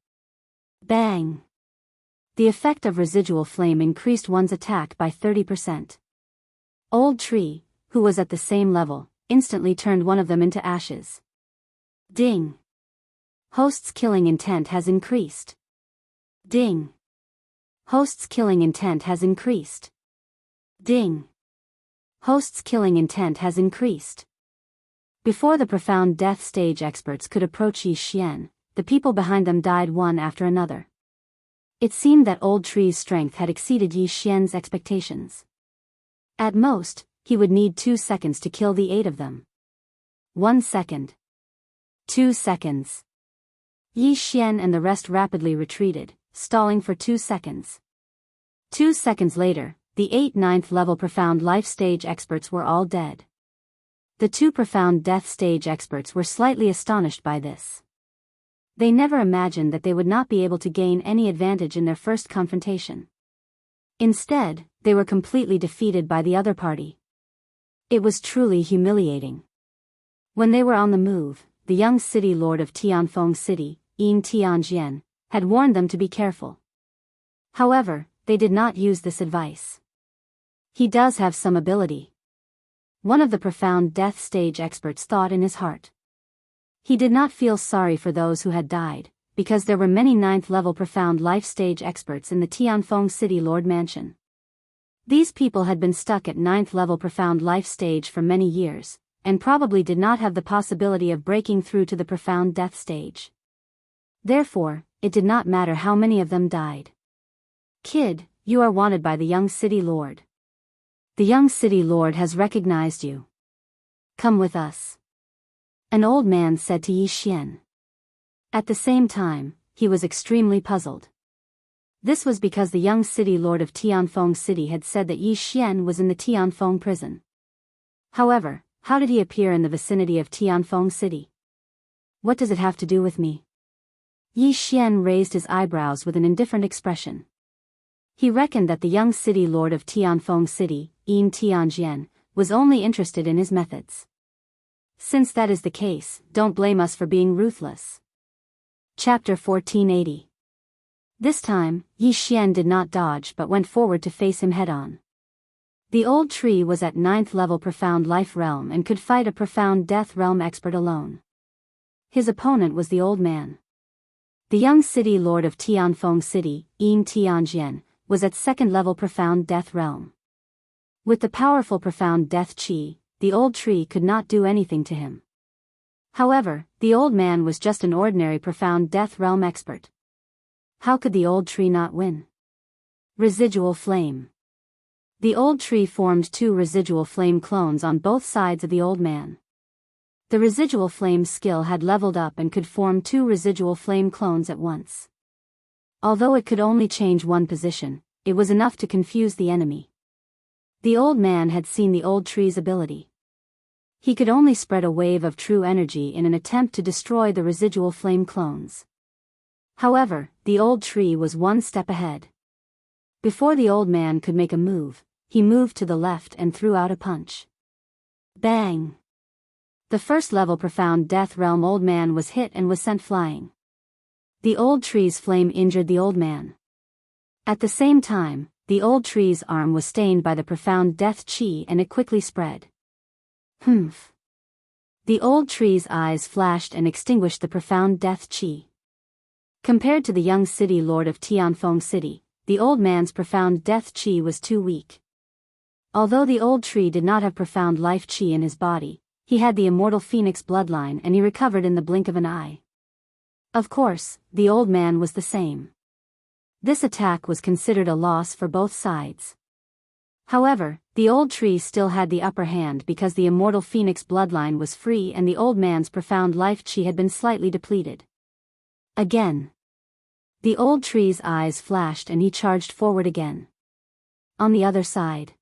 Bang! The effect of residual flame increased one's attack by 30%. Old Tree, who was at the same level, instantly turned one of them into ashes. Ding! Host's killing intent has increased. Ding! Host's killing intent has increased. Ding! Host's killing intent has increased. Before the profound death stage experts could approach Yi Xian, the people behind them died one after another. It seemed that Old Tree's strength had exceeded Yi Xian's expectations. At most, he would need 2 seconds to kill the 8 of them. 1 second. 2 seconds. Yi Xian and the rest rapidly retreated, stalling for 2 seconds. 2 seconds later, the 8 9th level profound life stage experts were all dead. The 2 profound death stage experts were slightly astonished by this. They never imagined that they would not be able to gain any advantage in their first confrontation. Instead, they were completely defeated by the other party. It was truly humiliating. When they were on the move, the young city lord of Tianfeng City, Yin Tianjian, had warned them to be careful. However, they did not use this advice. He does have some ability. One of the profound death stage experts thought in his heart. He did not feel sorry for those who had died, because there were many 9th level profound life stage experts in the Tianfeng City Lord Mansion. These people had been stuck at 9th level profound life stage for many years, and probably did not have the possibility of breaking through to the profound death stage. Therefore, it did not matter how many of them died. Kid, you are wanted by the young city lord. The young city lord has recognized you. Come with us. An old man said to Yi Xian. At the same time, he was extremely puzzled. This was because the young city lord of Tianfeng City had said that Yi Xian was in the Tianfeng prison. However, how did he appear in the vicinity of Tianfeng City? What does it have to do with me? Yi Xian raised his eyebrows with an indifferent expression. He reckoned that the young city lord of Tianfeng City, Yin Tianjian, was only interested in his methods. Since that is the case, don't blame us for being ruthless. Chapter 1480. This time, Yi Xian did not dodge but went forward to face him head-on. The old tree was at 9th level Profound Life Realm and could fight a Profound Death Realm expert alone. His opponent was the old man. The young city lord of Tianfeng City, Yin Tianjian, was at 2nd level Profound Death Realm. With the powerful Profound Death Qi, the old tree could not do anything to him. However, the old man was just an ordinary Profound Death Realm expert. How could the old tree not win? Residual Flame. The old tree formed 2 residual flame clones on both sides of the old man. The residual flame skill had leveled up and could form 2 residual flame clones at once. Although it could only change one position, it was enough to confuse the enemy. The old man had seen the old tree's ability. He could only spread a wave of true energy in an attempt to destroy the residual flame clones. However, the old tree was one step ahead. Before the old man could make a move, he moved to the left and threw out a punch. Bang! The 1st level Profound Death Realm old man was hit and was sent flying. The old tree's flame injured the old man. At the same time, the old tree's arm was stained by the Profound Death Qi and it quickly spread. Humph! The old tree's eyes flashed and extinguished the Profound Death Qi. Compared to the young city lord of Tianfeng City, the old man's Profound Death Qi was too weak. Although the old tree did not have Profound Life Qi in his body, he had the immortal phoenix bloodline and he recovered in the blink of an eye. Of course, the old man was the same. This attack was considered a loss for both sides. However, the old tree still had the upper hand because the immortal phoenix bloodline was free and the old man's Profound Life Qi had been slightly depleted. Again. The old tree's eyes flashed and he charged forward again. On the other side,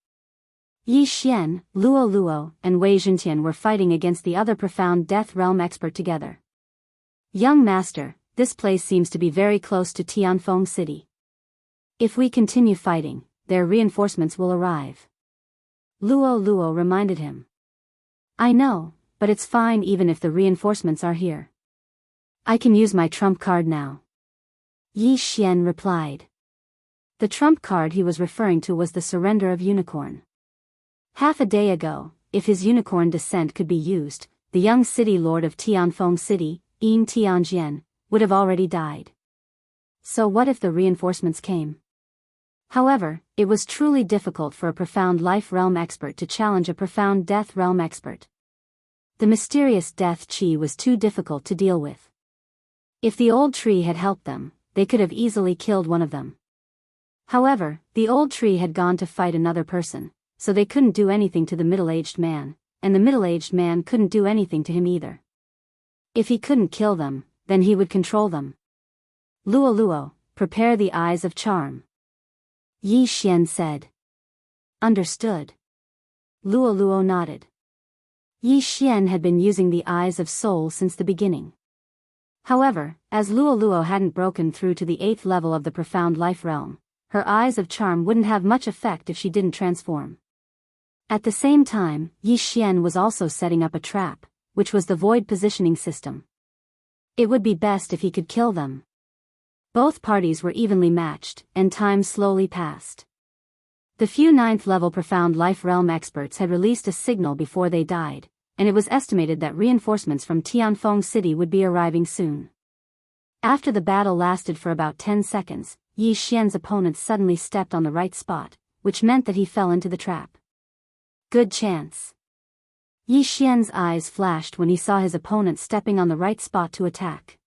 Yi Xian, Luo Luo, and Wei Zhentian were fighting against the other Profound Death Realm expert together. Young master, this place seems to be very close to Tianfeng City. If we continue fighting, their reinforcements will arrive. Luo Luo reminded him. I know, but it's fine even if the reinforcements are here. I can use my trump card now. Yi Xian replied. The trump card he was referring to was the surrender of Unicorn. Half a day ago, if his unicorn descent could be used, the young city lord of Tianfeng City, Yin Tianjian, would have already died. So what if the reinforcements came? However, it was truly difficult for a Profound Life Realm expert to challenge a Profound Death Realm expert. The mysterious Death Qi was too difficult to deal with. If the old tree had helped them, they could have easily killed one of them. However, the old tree had gone to fight another person, so they couldn't do anything to the middle-aged man, and the middle-aged man couldn't do anything to him either. If he couldn't kill them, then he would control them. Luo Luo, prepare the eyes of charm. Yi Xian said. Understood. Luo Luo nodded. Yi Xian had been using the eyes of soul since the beginning. However, as Luo Luo hadn't broken through to the 8th level of the Profound Life Realm, her eyes of charm wouldn't have much effect if she didn't transform. At the same time, Yi Xian was also setting up a trap, which was the void positioning system. It would be best if he could kill them. Both parties were evenly matched, and time slowly passed. The few 9th level Profound Life Realm experts had released a signal before they died, and it was estimated that reinforcements from Tianfeng City would be arriving soon. After the battle lasted for about 10 seconds, Yi Xian's opponent suddenly stepped on the right spot, which meant that he fell into the trap. Good chance. Yi Xian's eyes flashed when he saw his opponent stepping on the right spot to attack.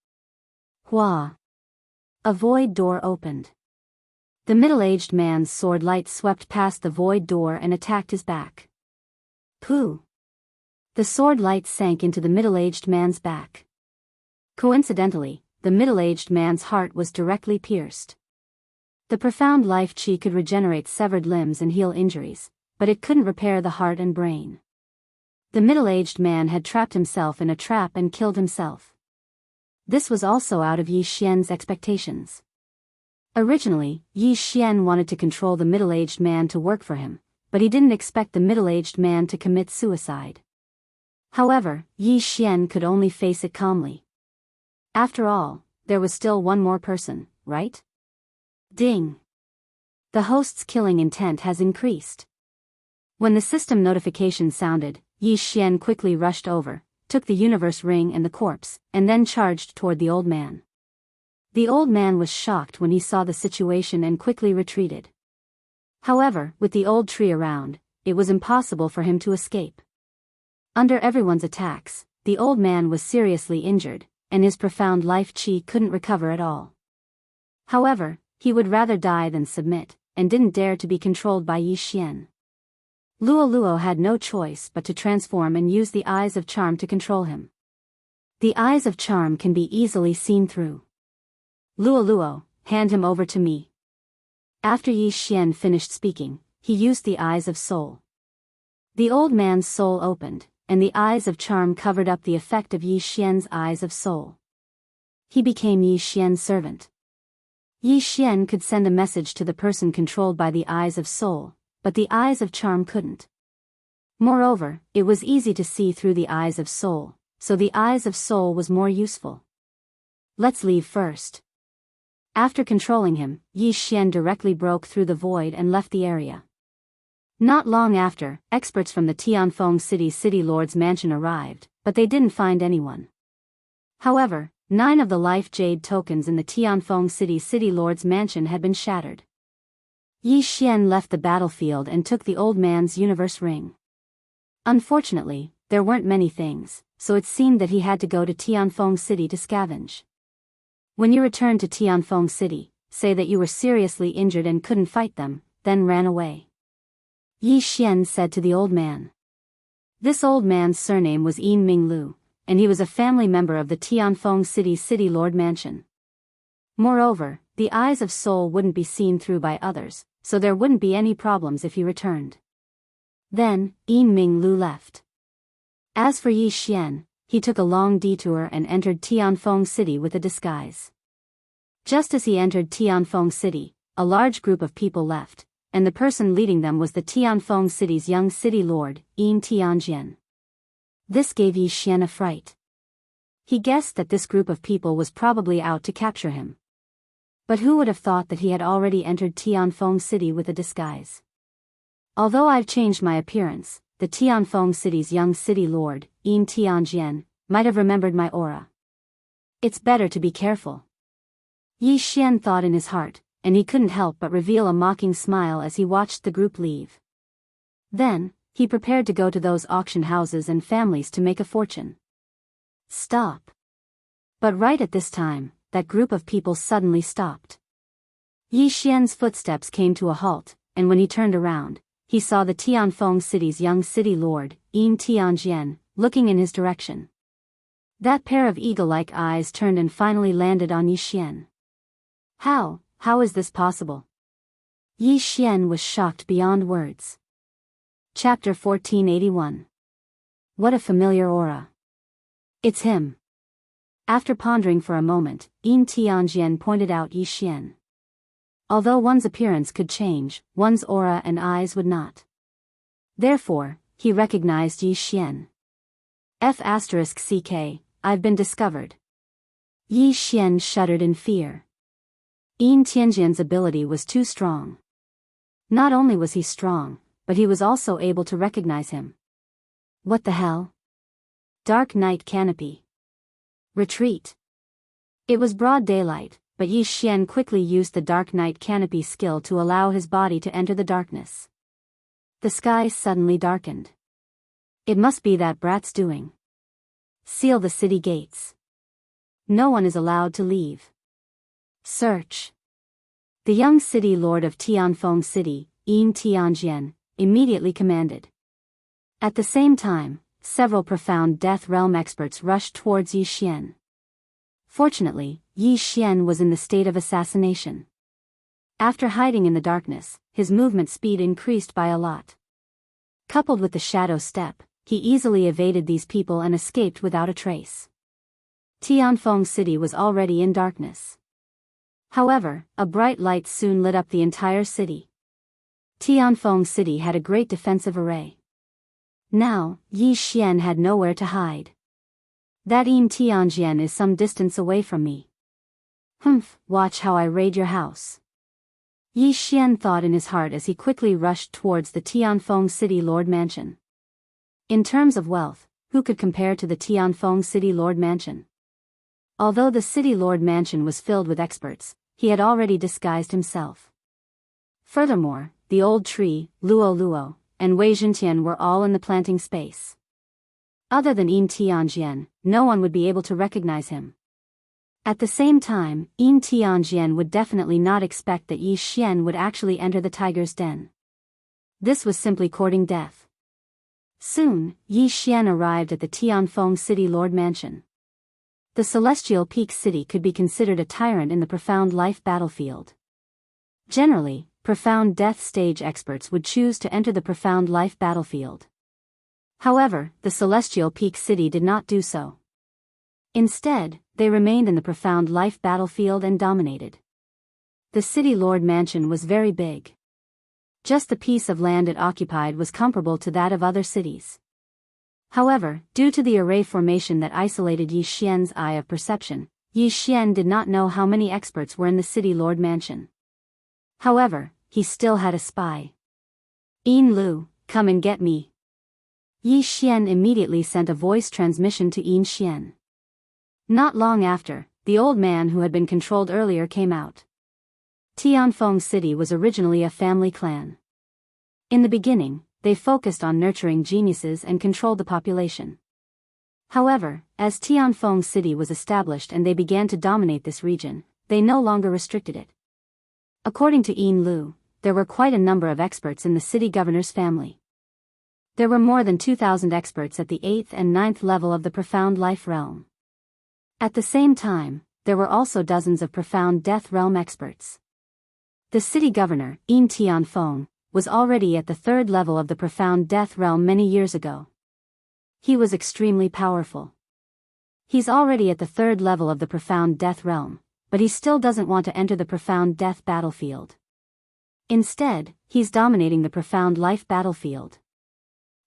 Hua! A void door opened. The middle-aged man's sword light swept past the void door and attacked his back. Pooh! The sword light sank into the middle-aged man's back. Coincidentally, the middle-aged man's heart was directly pierced. The Profound Life Qi could regenerate severed limbs and heal injuries, but it couldn't repair the heart and brain. The middle-aged man had trapped himself in a trap and killed himself. This was also out of Yi Xian's expectations. Originally, Yi Xian wanted to control the middle-aged man to work for him, but he didn't expect the middle-aged man to commit suicide. However, Yi Xian could only face it calmly. After all, there was still one more person, right? Ding! The host's killing intent has increased. When the system notification sounded, Yi Xian quickly rushed over, took the universe ring and the corpse, and then charged toward the old man. The old man was shocked when he saw the situation and quickly retreated. However, with the old tree around, it was impossible for him to escape. Under everyone's attacks, the old man was seriously injured, and his profound life chi couldn't recover at all. However, he would rather die than submit, and didn't dare to be controlled by Yi Xian. Luo Luo had no choice but to transform and use the eyes of charm to control him. The eyes of charm can be easily seen through. Luo Luo, hand him over to me. After Yi Xian finished speaking, he used the eyes of soul. The old man's soul opened, and the eyes of charm covered up the effect of Yi Xian's eyes of soul. He became Yi Xian's servant. Yi Xian could send a message to the person controlled by the eyes of soul, but the eyes of charm couldn't. Moreover, it was easy to see through the eyes of soul, so the eyes of soul was more useful. Let's leave first. After controlling him, Yi Xian directly broke through the void and left the area. Not long after, experts from the Tianfeng City's City Lord's mansion arrived, but they didn't find anyone. However, 9 of the life jade tokens in the Tianfeng City's City Lord's mansion had been shattered. Yi Xian left the battlefield and took the old man's universe ring. Unfortunately, there weren't many things, so it seemed that he had to go to Tianfeng City to scavenge. When you returned to Tianfeng City, say that you were seriously injured and couldn't fight them, then ran away. Yi Xian said to the old man. This old man's surname was Yin Minglu, and he was a family member of the Tianfeng City's City Lord Mansion. Moreover, the eyes of soul wouldn't be seen through by others, so there wouldn't be any problems if he returned. Then, Yin Minglu left. As for Yi Xian, he took a long detour and entered Tianfeng City with a disguise. Just as he entered Tianfeng City, a large group of people left, and the person leading them was the Tianfeng City's young city lord, Yin Tianjian. This gave Yi Xian a fright. He guessed that this group of people was probably out to capture him. But who would have thought that he had already entered Tianfeng City with a disguise? Although I've changed my appearance, the Tianfeng City's young city lord, Yin Tianjian, might have remembered my aura. It's better to be careful. Yi Xian thought in his heart, and he couldn't help but reveal a mocking smile as he watched the group leave. Then, he prepared to go to those auction houses and families to make a fortune. Stop. But right at this time, that group of people suddenly stopped. Yi Xian's footsteps came to a halt, and when he turned around, he saw the Tianfeng City's young city lord, Yin Tianjian, looking in his direction. That pair of eagle-like eyes turned and finally landed on Yi Xian. How is this possible? Yi Xian was shocked beyond words. Chapter 1481. What a familiar aura. It's him. After pondering for a moment, Yin Tianjian pointed out Yi Xian. Although one's appearance could change, one's aura and eyes would not. Therefore, he recognized Yi Xian. F***ck, I've been discovered. Yi Xian shuddered in fear. Yin Tianjian's ability was too strong. Not only was he strong, but he was also able to recognize him. What the hell? Dark night canopy. Retreat. It was broad daylight, but Yi Xian quickly used the dark night canopy skill to allow his body to enter the darkness. The sky suddenly darkened. It must be that brat's doing. Seal the city gates. No one is allowed to leave. Search. The young city lord of Tianfeng City, Yin Tianjian, immediately commanded. At the same time, several profound Death Realm experts rushed towards Yi Xian. Fortunately, Yi Xian was in the state of assassination. After hiding in the darkness, his movement speed increased by a lot. Coupled with the shadow step, he easily evaded these people and escaped without a trace. Tianfeng City was already in darkness. However, a bright light soon lit up the entire city. Tianfeng City had a great defensive array. Now, Yi Xian had nowhere to hide. That Tianjian is some distance away from me. Humph, watch how I raid your house. Yi Xian thought in his heart as he quickly rushed towards the Tianfeng City Lord Mansion. In terms of wealth, who could compare to the Tianfeng City Lord Mansion? Although the City Lord Mansion was filled with experts, he had already disguised himself. Furthermore, the old tree, Luo Luo, and Wei Zhentian were all in the planting space. Other than Tianjian, no one would be able to recognize him. At the same time, Tianjian would definitely not expect that Yi Xian would actually enter the tiger's den. This was simply courting death. Soon, Yi Xian arrived at the Tianfeng City Lord Mansion. The Celestial Peak City could be considered a tyrant in the profound life battlefield. Generally, profound death stage experts would choose to enter the profound life battlefield. However, the Celestial Peak City did not do so. Instead, they remained in the profound life battlefield and dominated. The City Lord Mansion was very big. Just the piece of land it occupied was comparable to that of other cities. However, due to the array formation that isolated Yi Xian's eye of perception, Yi Xian did not know how many experts were in the City Lord Mansion. However, he still had a spy. "Yin Lu, come and get me." Yi Xian immediately sent a voice transmission to Yin Xian. Not long after, the old man who had been controlled earlier came out. Tianfeng City was originally a family clan. In the beginning, they focused on nurturing geniuses and controlled the population. However, as Tianfeng City was established and they began to dominate this region, they no longer restricted it. According to Yin Lu, there were quite a number of experts in the city governor's family. There were more than 2,000 experts at the 8th and 9th level of the profound life realm. At the same time, there were also dozens of profound death realm experts. The city governor, Yin Tianfeng, was already at the 3rd level of the profound death realm many years ago. He was extremely powerful. He's already at the 3rd level of the profound death realm, but he still doesn't want to enter the profound death battlefield. Instead, he's dominating the profound life battlefield.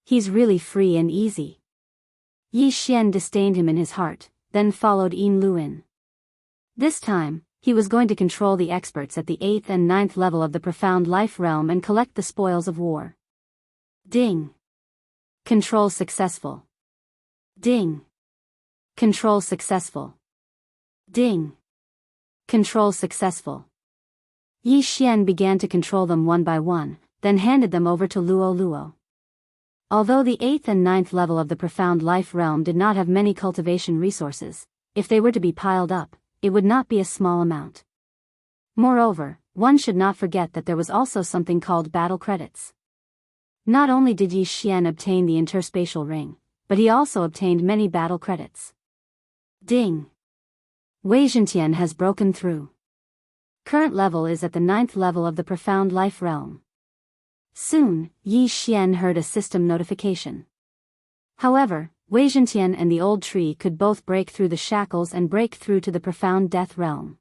He's really free and easy. Yi Xian disdained him in his heart, then followed Yin Lu in. This time, he was going to control the experts at the 8th and 9th level of the profound life realm and collect the spoils of war. Ding. Control successful. Ding. Control successful. Ding. Control successful. Yi Xian began to control them one by one, then handed them over to Luo Luo. Although the 8th and 9th level of the profound life realm did not have many cultivation resources, if they were to be piled up, it would not be a small amount. Moreover, one should not forget that there was also something called battle credits. Not only did Yi Xian obtain the interspatial ring, but he also obtained many battle credits. Ding! Wei Zhentian has broken through. Current level is at the 9th level of the profound life realm. Soon, Yi Xian heard a system notification. However, Wei Zhentian and the old tree could both break through the shackles and break through to the profound death realm.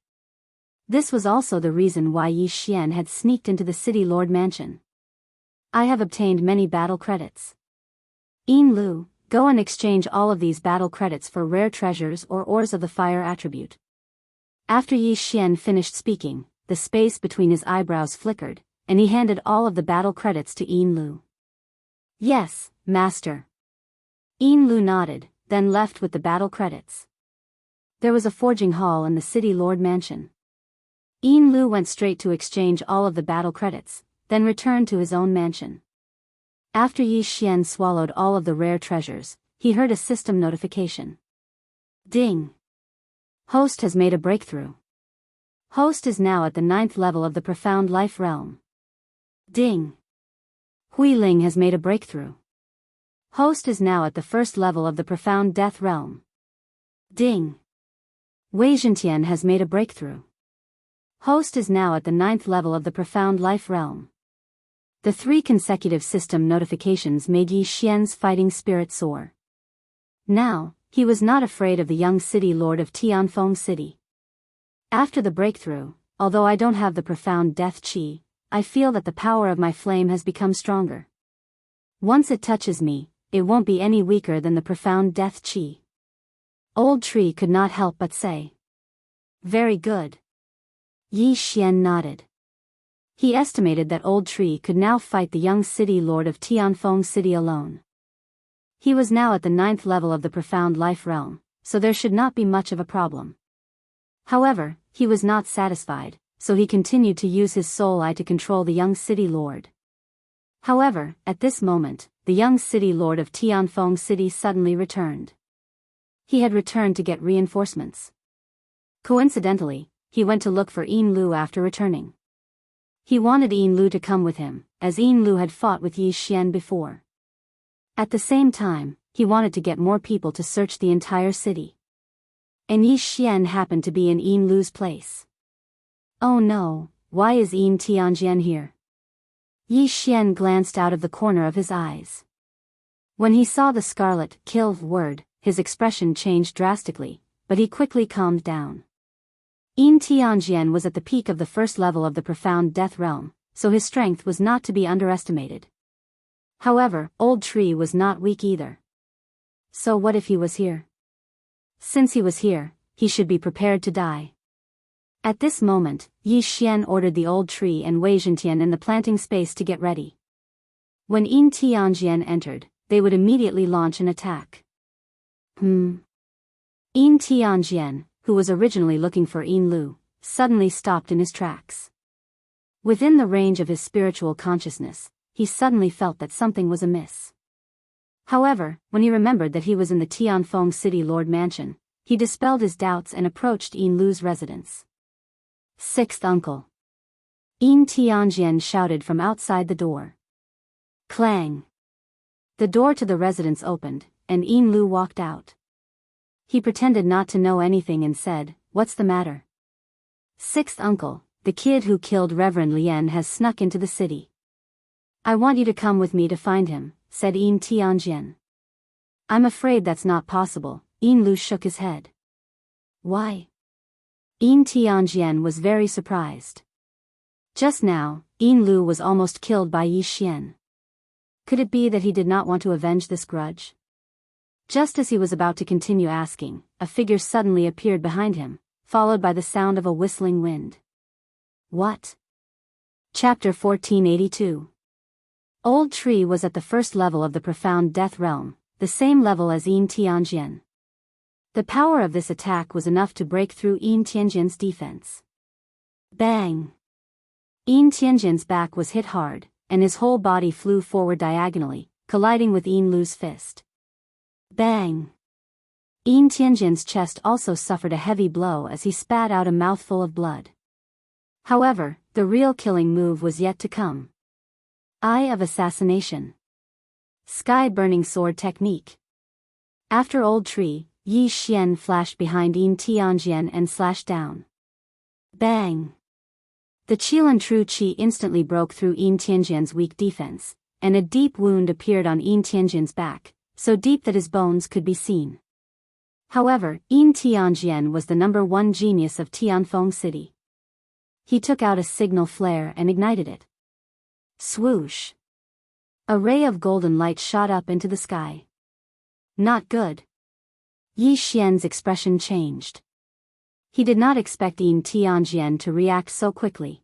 This was also the reason why Yi Xian had sneaked into the City Lord Mansion. I have obtained many battle credits. Yin Lu, go and exchange all of these battle credits for rare treasures or ores of the fire attribute. After Yi Xian finished speaking, the space between his eyebrows flickered, and he handed all of the battle credits to Yin Lu. Yes, master. Yin Lu nodded, then left with the battle credits. There was a forging hall in the City Lord Mansion. Yin Lu went straight to exchange all of the battle credits, then returned to his own mansion. After Yi Xian swallowed all of the rare treasures, he heard a system notification. Ding! Host has made a breakthrough. Host is now at the 9th level of the profound life realm. Ding! Hui Ling has made a breakthrough. Host is now at the 1st level of the profound death realm. Ding! Wei Zhentian has made a breakthrough. Host is now at the 9th level of the profound life realm. The 3 consecutive system notifications made Yi Xian's fighting spirit soar. Now, he was not afraid of the young city lord of Tianfeng City. After the breakthrough, although I don't have the profound death chi, I feel that the power of my flame has become stronger. Once it touches me, it won't be any weaker than the profound death chi. Old Tree could not help but say. Very good. Yi Xian nodded. He estimated that Old Tree could now fight the young city lord of Tianfeng City alone. He was now at the 9th level of the profound life realm, so there should not be much of a problem. However, he was not satisfied, so he continued to use his soul eye to control the young city lord. However, at this moment, the young city lord of Tianfeng City suddenly returned. He had returned to get reinforcements. Coincidentally, he went to look for Yin Lu after returning. He wanted Yin Lu to come with him, as Yin Lu had fought with Yi Xian before. At the same time, he wanted to get more people to search the entire city. And Yi Xian happened to be in Yin Lu's place. Oh no, why is Yin Tianjian here? Yi Xian glanced out of the corner of his eyes. When he saw the scarlet kill word, his expression changed drastically, but he quickly calmed down. Yin Tianjian was at the peak of the 1st level of the profound death realm, so his strength was not to be underestimated. However, Old Tree was not weak either. So what if he was here? Since he was here, he should be prepared to die. At this moment, Yi Xian ordered the Old Tree and Wei Zhentian in the planting space to get ready. When Yin Tianjian entered, they would immediately launch an attack. Yin Tianjian, who was originally looking for Yin Lu, suddenly stopped in his tracks. Within the range of his spiritual consciousness, he suddenly felt that something was amiss. However, when he remembered that he was in the Tianfeng City Lord Mansion, he dispelled his doubts and approached Yin Lu's residence. 6th uncle. Yin Tianjian shouted from outside the door. Clang. The door to the residence opened, and Yin Lu walked out. He pretended not to know anything and said, "What's the matter?" 6th uncle, the kid who killed Reverend Lien has snuck into the city. I want you to come with me to find him, said Yin Tianjian. I'm afraid that's not possible, Yin Lu shook his head. Why? Yin Tianjian was very surprised. Just now, Yin Lu was almost killed by Yi Xian. Could it be that he did not want to avenge this grudge? Just as he was about to continue asking, a figure suddenly appeared behind him, followed by the sound of a whistling wind. What? Chapter 1482. Old Tree was at the 1st level of the profound death realm, the same level as Yin Tianjian. The power of this attack was enough to break through Yin Tianjian's defense. Bang! Yin Tianjian's back was hit hard, and his whole body flew forward diagonally, colliding with Yin Lu's fist. Bang! Yin Tianjian's chest also suffered a heavy blow as he spat out a mouthful of blood. However, the real killing move was yet to come. Eye of Assassination. Sky-burning sword technique. After Old Tree, Yi Xian flashed behind Yin Tianjian and slashed down. Bang! The Qilan True Qi instantly broke through Yin Tianjian's weak defense, and a deep wound appeared on Yin Tianjian's back, so deep that his bones could be seen. However, Yin Tianjian was the #1 genius of Tianfeng City. He took out a signal flare and ignited it. Swoosh! A ray of golden light shot up into the sky. Not good. Yi Xian's expression changed. He did not expect Yin Tianjian to react so quickly.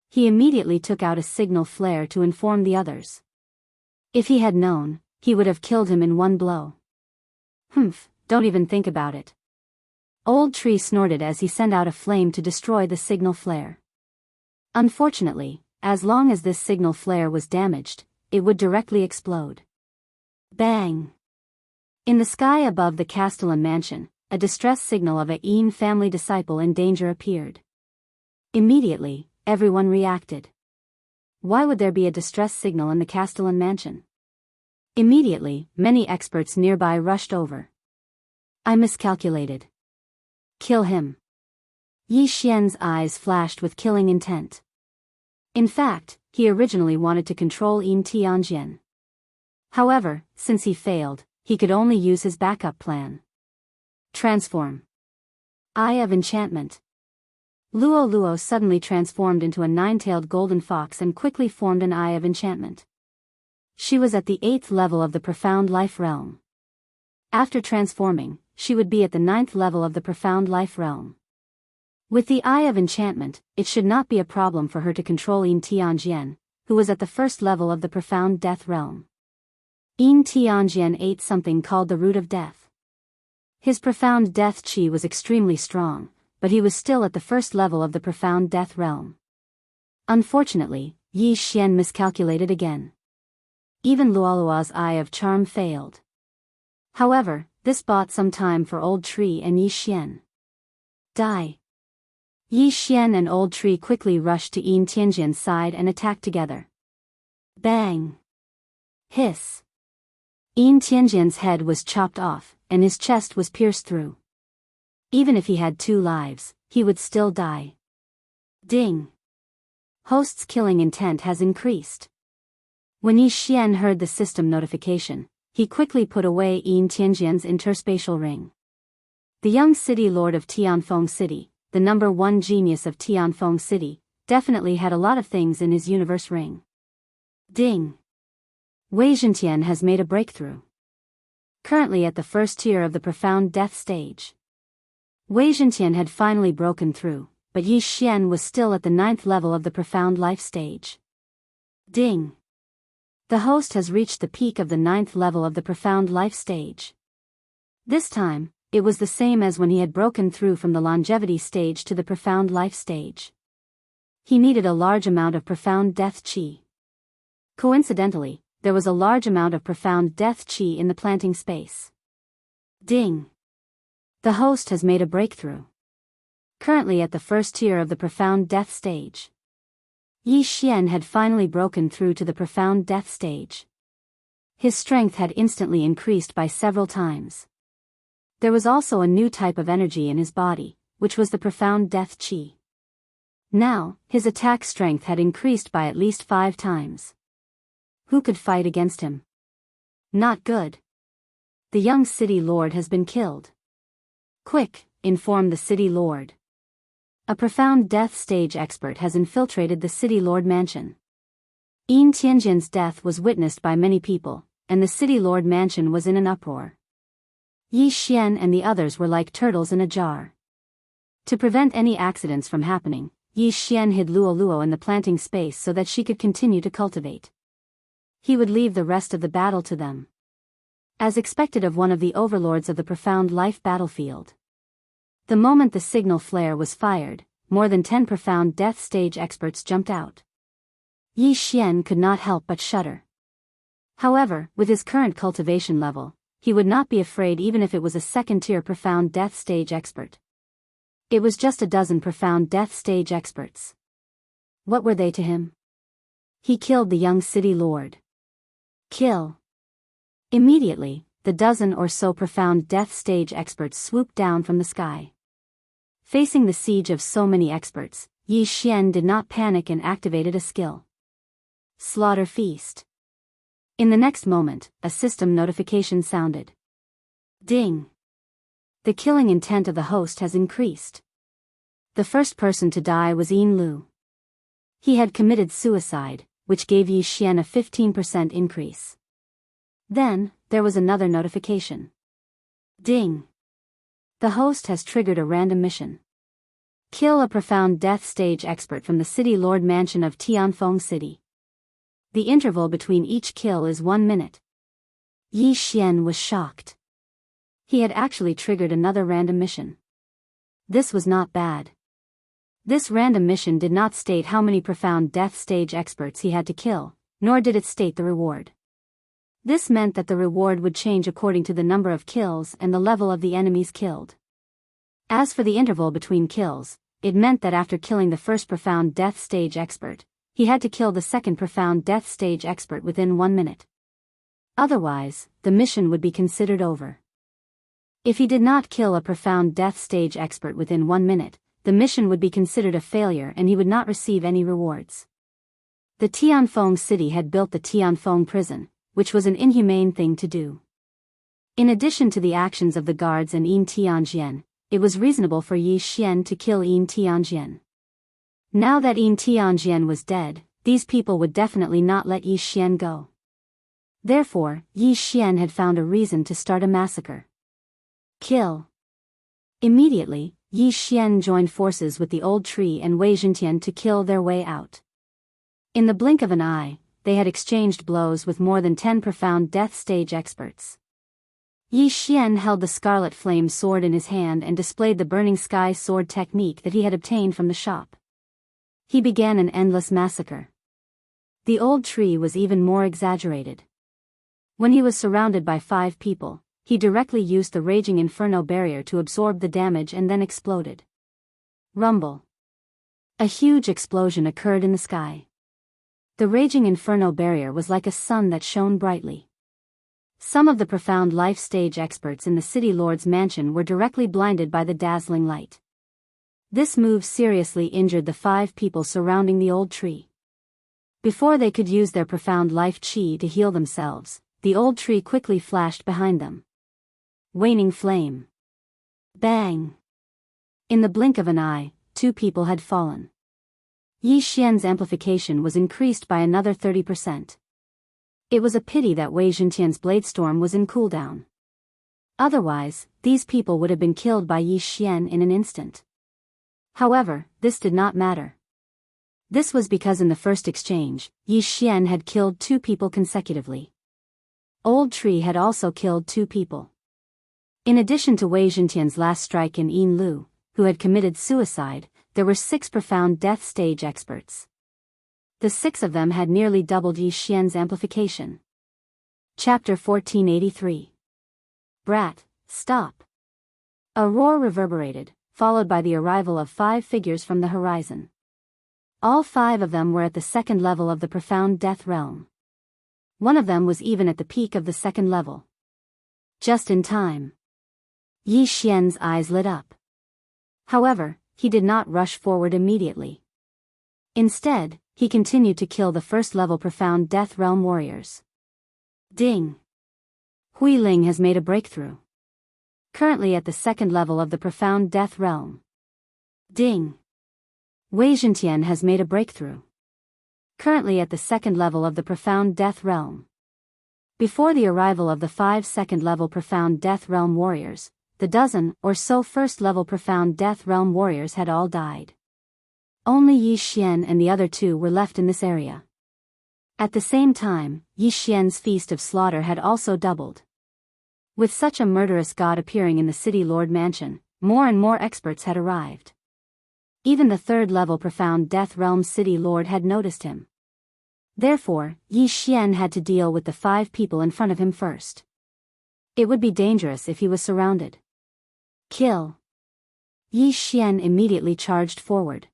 He immediately took out a signal flare to inform the others. If he had known, he would have killed him in one blow. Don't even think about it. Old Tree snorted as he sent out a flame to destroy the signal flare. Unfortunately, as long as this signal flare was damaged, it would directly explode. Bang! In the sky above the Castellan mansion, a distress signal of a Yin family disciple in danger appeared. Immediately, everyone reacted. Why would there be a distress signal in the Castellan mansion? Immediately, many experts nearby rushed over. I miscalculated. Kill him. Yi Xian's eyes flashed with killing intent. In fact, he originally wanted to control Yin Tianjian. However, since he failed, he could only use his backup plan. Transform. Eye of Enchantment. Luo Luo suddenly transformed into a nine-tailed golden fox and quickly formed an eye of enchantment. She was at the 8th level of the profound life realm. After transforming, she would be at the 9th level of the profound life realm. With the eye of enchantment, it should not be a problem for her to control Yin Tianjian, who was at the 1st level of the profound death realm. Yin Tianjian ate something called the root of death. His profound death qi was extremely strong, but he was still at the 1st level of the profound death realm. Unfortunately, Yi Xian miscalculated again. Even Luolua's eye of charm failed. However, this bought some time for Old Tree and Yi Xian. Die. Yi Xian and Old Tree quickly rushed to Yin Tianjian's side and attacked together. Bang! Hiss! Yin Tianjian's head was chopped off, and his chest was pierced through. Even if he had 2 lives, he would still die. Ding! Host's killing intent has increased. When Yi Xian heard the system notification, he quickly put away Yin Tianjian's interspatial ring. The young city lord of Tianfeng City, the number 1 genius of Tianfeng City, definitely had a lot of things in his universe ring. Ding! Wei Zhentian has made a breakthrough. Currently at the 1st tier of the profound death stage. Wei Zhentian had finally broken through, but Yi Xian was still at the 9th level of the profound life stage. Ding! The host has reached the peak of the 9th level of the profound life stage. This time, it was the same as when he had broken through from the longevity stage to the profound life stage. He needed a large amount of profound death qi. Coincidentally, there was a large amount of profound death qi in the planting space. Ding! The host has made a breakthrough. Currently at the 1st tier of the profound death stage. Yi Xian had finally broken through to the profound death stage. His strength had instantly increased by several times. There was also a new type of energy in his body, which was the profound death qi. Now, his attack strength had increased by at least 5 times. Who could fight against him? Not good. The young city lord has been killed. Quick, inform the city lord. A profound death stage expert has infiltrated the city lord mansion. Yin Tianjian's death was witnessed by many people, and the city lord mansion was in an uproar. Yi Xian and the others were like turtles in a jar. To prevent any accidents from happening, Yi Xian hid Luo Luo in the planting space so that she could continue to cultivate. He would leave the rest of the battle to them. As expected of one of the overlords of the profound life battlefield. The moment the signal flare was fired, more than 10 profound death stage experts jumped out. Yi Xian could not help but shudder. However, with his current cultivation level, he would not be afraid even if it was a 2nd-tier profound death stage expert. It was just a dozen profound death stage experts. What were they to him? He killed the young city lord. Kill. Immediately, the dozen or so profound death stage experts swooped down from the sky. Facing the siege of so many experts, Yi Xian did not panic and activated a skill. Slaughter feast. In the next moment, a system notification sounded. Ding! The killing intent of the host has increased. The first person to die was Yin Lu. He had committed suicide, which gave Yi Xian a 15% increase. Then, there was another notification. Ding! The host has triggered a random mission. Kill a profound death stage expert from the city lord mansion of Tianfeng City. The interval between each kill is 1 minute. Yi Xian was shocked. He had actually triggered another random mission. This was not bad. This random mission did not state how many profound death stage experts he had to kill, nor did it state the reward. This meant that the reward would change according to the number of kills and the level of the enemies killed. As for the interval between kills, it meant that after killing the first profound death stage expert, he had to kill the second profound death stage expert within 1 minute. Otherwise, the mission would be considered over. If he did not kill a profound death stage expert within 1 minute, the mission would be considered a failure and he would not receive any rewards. The Tianfeng city had built the Tianfeng prison, which was an inhumane thing to do. In addition to the actions of the guards and Yin Tianjian, it was reasonable for Yi Xian to kill Yin Tianjian. Now that Yin Tianjian was dead, these people would definitely not let Yi Xian go. Therefore, Yi Xian had found a reason to start a massacre. Kill. Immediately, Yi Xian joined forces with the old tree and Wei Zhentian to kill their way out. In the blink of an eye, they had exchanged blows with more than 10 profound death stage experts. Yi Xian held the scarlet flame sword in his hand and displayed the burning sky sword technique that he had obtained from the shop. He began an endless massacre. The old tree was even more exaggerated. When he was surrounded by 5 people, he directly used the raging inferno barrier to absorb the damage and then exploded. Rumble. A huge explosion occurred in the sky. The raging inferno barrier was like a sun that shone brightly. Some of the profound life stage experts in the city lord's mansion were directly blinded by the dazzling light. This move seriously injured the 5 people surrounding the old tree. Before they could use their profound life chi to heal themselves, the old tree quickly flashed behind them. Waning flame. Bang! In the blink of an eye, 2 people had fallen. Yi Xian's amplification was increased by another 30%. It was a pity that Wei Zhentian's bladestorm was in cooldown. Otherwise, these people would have been killed by Yi Xian in an instant. However, this did not matter. This was because in the first exchange, Yi Xian had killed 2 people consecutively. Old Tree had also killed 2 people. In addition to Wei Zhentian's last strike in Yin Lu, who had committed suicide, there were 6 profound death stage experts. The 6 of them had nearly doubled Yi Xian's amplification. Chapter 1483. Brat, stop. A roar reverberated, followed by the arrival of 5 figures from the horizon. All 5 of them were at the 2nd level of the profound death realm. One of them was even at the peak of the 2nd level. Just in time. Yi Xian's eyes lit up. However, he did not rush forward immediately. Instead, he continued to kill the 1st level profound death realm warriors. Ding! Hui Ling has made a breakthrough. Currently at the 2nd level of the profound death realm. Ding! Wei Zhentian has made a breakthrough. Currently at the 2nd level of the profound death realm. Before the arrival of the 5 2nd level profound death realm warriors, the dozen or so 1st level profound death realm warriors had all died. Only Yi Xian and the other 2 were left in this area. At the same time, Yi Xian's feast of slaughter had also doubled. With such a murderous god appearing in the city lord mansion, more and more experts had arrived. Even the 3rd level profound death realm city lord had noticed him. Therefore, Yi Xian had to deal with the 5 people in front of him first. It would be dangerous if he was surrounded. Kill. Yi Xian immediately charged forward.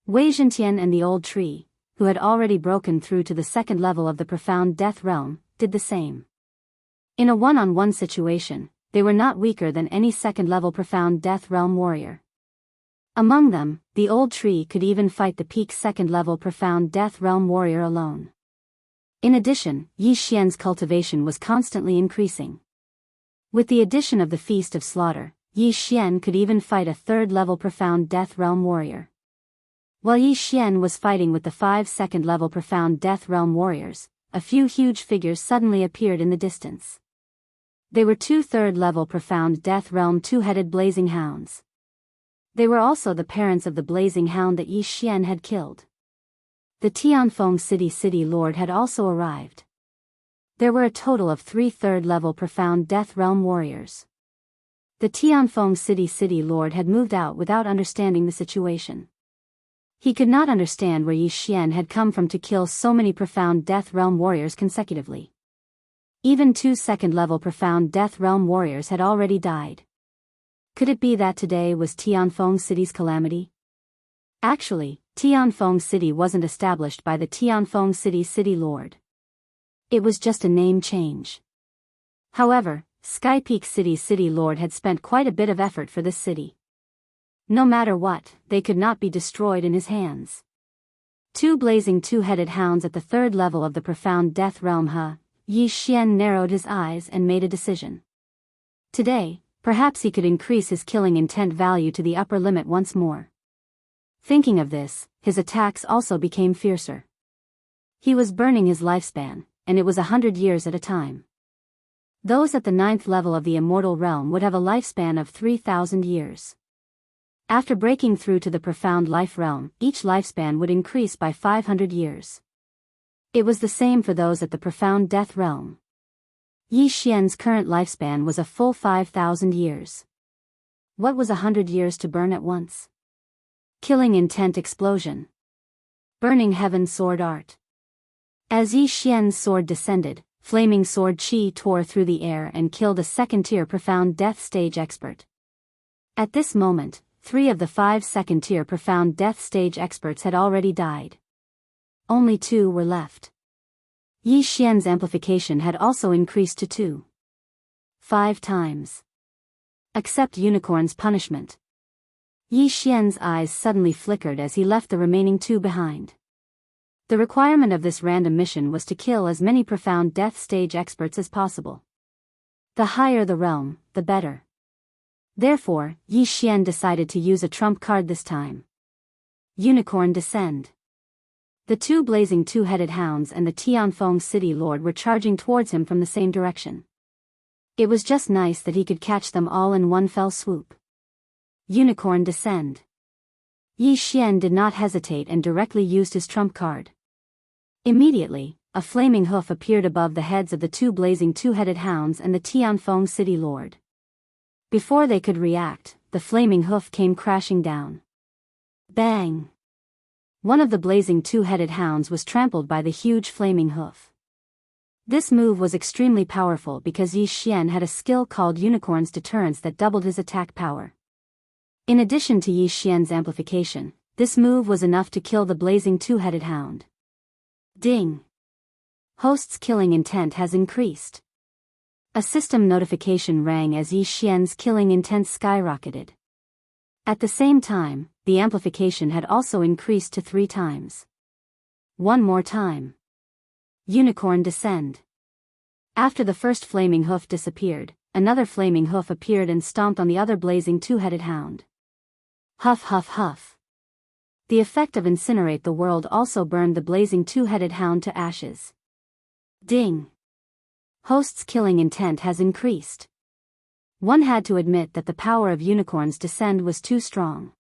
Wei Zhentian and the old tree, who had already broken through to the 2nd level of the profound death realm, did the same. In a one-on-one situation, they were not weaker than any 2nd level profound death realm warrior. Among them, the old tree could even fight the peak 2nd level profound death realm warrior alone. In addition, Yi Xian's cultivation was constantly increasing. With the addition of the Feast of Slaughter, Yi Xian could even fight a 3rd level profound death realm warrior. While Yi Xian was fighting with the 5 2nd level profound death realm warriors, a few huge figures suddenly appeared in the distance. They were 2 3rd level profound death realm 2-headed blazing hounds. They were also the parents of the blazing hound that Yi Xian had killed. The Tianfeng city lord had also arrived. There were a total of 3 3rd level profound death realm warriors. The Tianfeng city lord had moved out without understanding the situation. He could not understand where Yi Xian had come from to kill so many profound death realm warriors consecutively. Even 2 2nd level profound death realm warriors had already died. Could it be that today was Tianfeng City's calamity? Actually, Tianfeng City wasn't established by the Tianfeng City Lord. It was just a name change. However, Sky Peak City Lord had spent quite a bit of effort for this city. No matter what, they could not be destroyed in his hands. 2 blazing 2-headed hounds at the 3rd level of the profound death realm. Yi Xian narrowed his eyes and made a decision. Today, perhaps he could increase his killing intent value to the upper limit once more. Thinking of this, his attacks also became fiercer. He was burning his lifespan, and it was 100 years at a time. Those at the 9th level of the immortal realm would have a lifespan of 3,000 years. After breaking through to the profound life realm, each lifespan would increase by 500 years. It was the same for those at the profound death realm. Yi Xian's current lifespan was a full 5,000 years. What was 100 years to burn at once? Killing intent explosion. Burning heaven sword art. As Yi Xian's sword descended, flaming sword chi tore through the air and killed a second-tier profound death stage expert. At this moment, 3 of the 5 second-tier profound death stage experts had already died. Only 2 were left. Yi Xian's amplification had also increased to 2.5 times. Accept unicorn's punishment. Yi Xian's eyes suddenly flickered as he left the remaining 2 behind. The requirement of this random mission was to kill as many profound death stage experts as possible. The higher the realm, the better. Therefore, Yi Xian decided to use a trump card this time. Unicorn descend. The 2 blazing 2-headed hounds and the Tianfeng city lord were charging towards him from the same direction. It was just nice that he could catch them all in one fell swoop. Unicorn descend. Yi Xian did not hesitate and directly used his trump card. Immediately, a flaming hoof appeared above the heads of the 2 blazing 2-headed hounds and the Tianfeng city lord. Before they could react, the flaming hoof came crashing down. Bang! One of the blazing 2-headed hounds was trampled by the huge flaming hoof. This move was extremely powerful because Yi Xian had a skill called Unicorn's Deterrence that doubled his attack power. In addition to Yi Xian's amplification, this move was enough to kill the blazing 2-headed hound. Ding! Host's killing intent has increased. A system notification rang as Yi Xian's killing intent skyrocketed. At the same time, the amplification had also increased to 3 times. One more time. Unicorn descend. After the first flaming hoof disappeared, another flaming hoof appeared and stomped on the other blazing 2-headed hound. Huff huff huff. The effect of incinerate the world also burned the blazing 2-headed hound to ashes. Ding! Host's killing intent has increased. One had to admit that the power of Unicorn's Descend was too strong.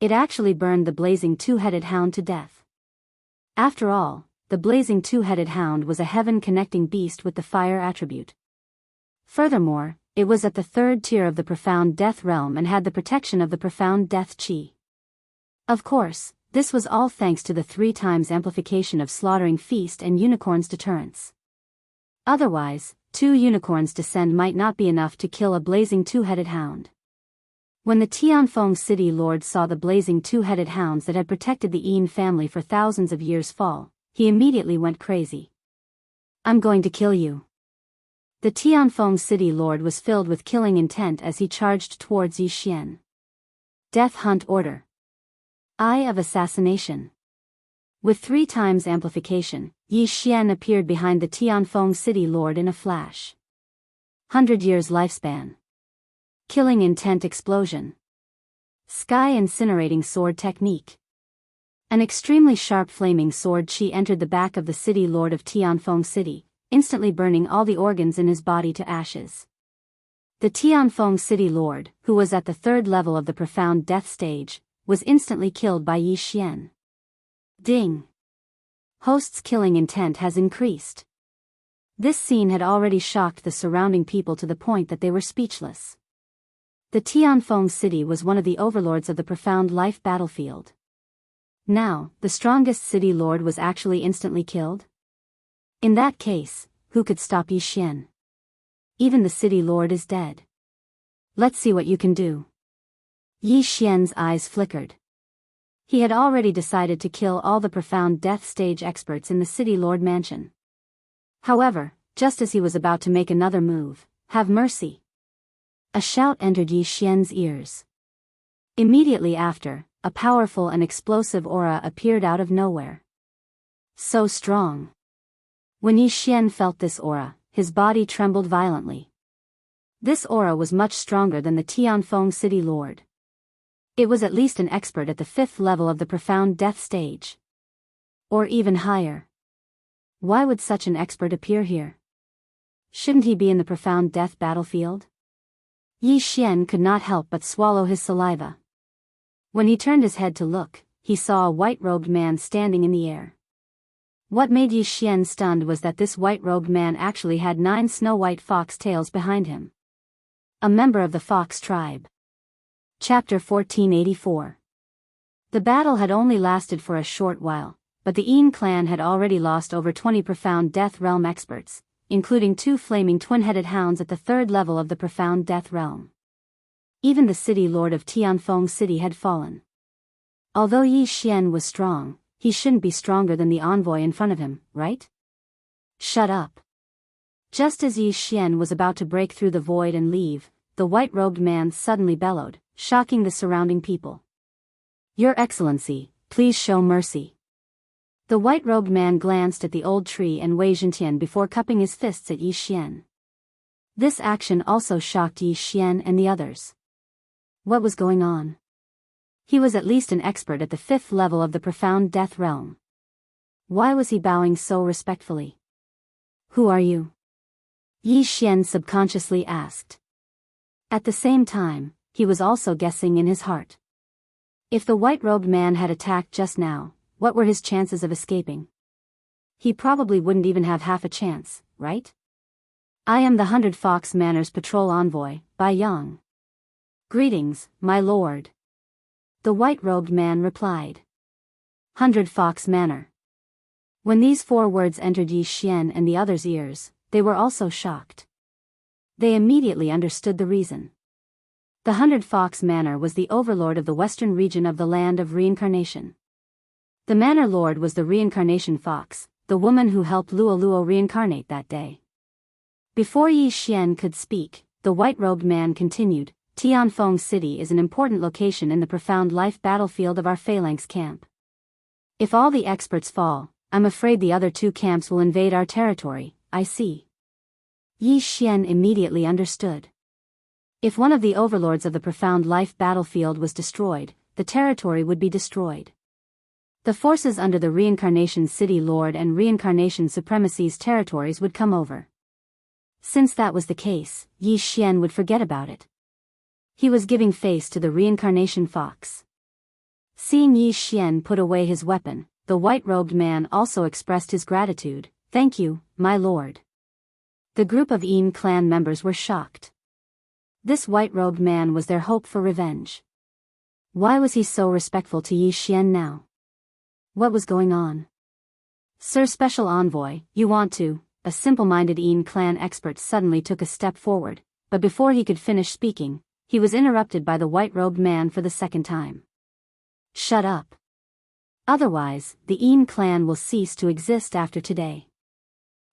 It actually burned the blazing 2-headed hound to death. After all, the blazing 2-headed hound was a heaven-connecting beast with the fire attribute. Furthermore, it was at the 3rd tier of the profound death realm and had the protection of the profound death chi. Of course, this was all thanks to the 3 times amplification of Slaughtering Feast and Unicorn's Deterrence. Otherwise, 2 unicorns descend might not be enough to kill a blazing 2-headed hound. When the Tianfeng city lord saw the blazing 2-headed hounds that had protected the Yin family for thousands of years fall, he immediately went crazy. I'm going to kill you. The Tianfeng city lord was filled with killing intent as he charged towards Yi Xian. Death Hunt Order. Eye of Assassination. With 3 times amplification, Yi Xian appeared behind the Tianfeng city lord in a flash. 100 years lifespan. Killing intent explosion. Sky incinerating sword technique. An extremely sharp flaming sword chi entered the back of the city lord of Tianfeng city, instantly burning all the organs in his body to ashes. The Tianfeng city lord, who was at the 3rd level of the profound death stage, was instantly killed by Yi Xian. Ding! Host's killing intent has increased. This scene had already shocked the surrounding people to the point that they were speechless. The Tianfeng city was one of the overlords of the profound life battlefield. Now, the strongest city lord was actually instantly killed? In that case, who could stop Yi Xian? Even the city lord is dead. Let's see what you can do. Yi Xian's eyes flickered. He had already decided to kill all the profound death stage experts in the city lord mansion. However, just as he was about to make another move, have mercy! A shout entered Yi Xian's ears. Immediately after, a powerful and explosive aura appeared out of nowhere. So strong. When Yi Xian felt this aura, his body trembled violently. This aura was much stronger than the Tianfeng city lord. It was at least an expert at the 5th level of the profound death stage. Or even higher. Why would such an expert appear here? Shouldn't he be in the profound death battlefield? Yi Xian could not help but swallow his saliva. When he turned his head to look, he saw a white-robed man standing in the air. What made Yi Xian stunned was that this white-robed man actually had 9 snow-white fox tails behind him. A member of the fox tribe. Chapter 1484. The battle had only lasted for a short while, but the Yin clan had already lost over 20 profound death realm experts, including 2 flaming twin-headed hounds at the 3rd level of the profound death realm. Even the city lord of Tianfeng City had fallen. Although Yi Xian was strong, he shouldn't be stronger than the envoy in front of him, right? Shut up. Just as Yi Xian was about to break through the void and leave, the white-robed man suddenly bellowed, shocking the surrounding people. Your Excellency, please show mercy. The white-robed man glanced at the old tree and Wei Zhentian before cupping his fists at Yi Xian. This action also shocked Yi Xian and the others. What was going on? He was at least an expert at the 5th level of the profound death realm. Why was he bowing so respectfully? Who are you? Yi Xian subconsciously asked. At the same time, he was also guessing in his heart. If the white-robed man had attacked just now, what were his chances of escaping? He probably wouldn't even have half a chance, right? I am the 100 Fox Manor's patrol envoy, Biyao. Greetings, my lord. The white-robed man replied. 100 Fox Manor. When these 4 words entered Yi Xian and the others' ears, they were also shocked. They immediately understood the reason. The 100 Fox Manor was the overlord of the western region of the land of reincarnation. The manor lord was the reincarnation fox, the woman who helped Luo Luo reincarnate that day. Before Yi Xian could speak, the white-robed man continued, Tianfeng City is an important location in the profound life battlefield of our phalanx camp. If all the experts fall, I'm afraid the other 2 camps will invade our territory, I see. Yi Xian immediately understood. If one of the overlords of the profound life battlefield was destroyed, the territory would be destroyed. The forces under the Reincarnation City Lord and Reincarnation Supremacy's territories would come over. Since that was the case, Yi Xian would forget about it. He was giving face to the Reincarnation Fox. Seeing Yi Xian put away his weapon, the white-robed man also expressed his gratitude. Thank you, my lord. The group of Yin clan members were shocked. This white-robed man was their hope for revenge. Why was he so respectful to Yi Xian now? What was going on? Sir Special Envoy, you want to... A simple-minded Yin clan expert suddenly took a step forward, but before he could finish speaking, he was interrupted by the white-robed man for the 2nd time. Shut up. Otherwise, the Yin clan will cease to exist after today.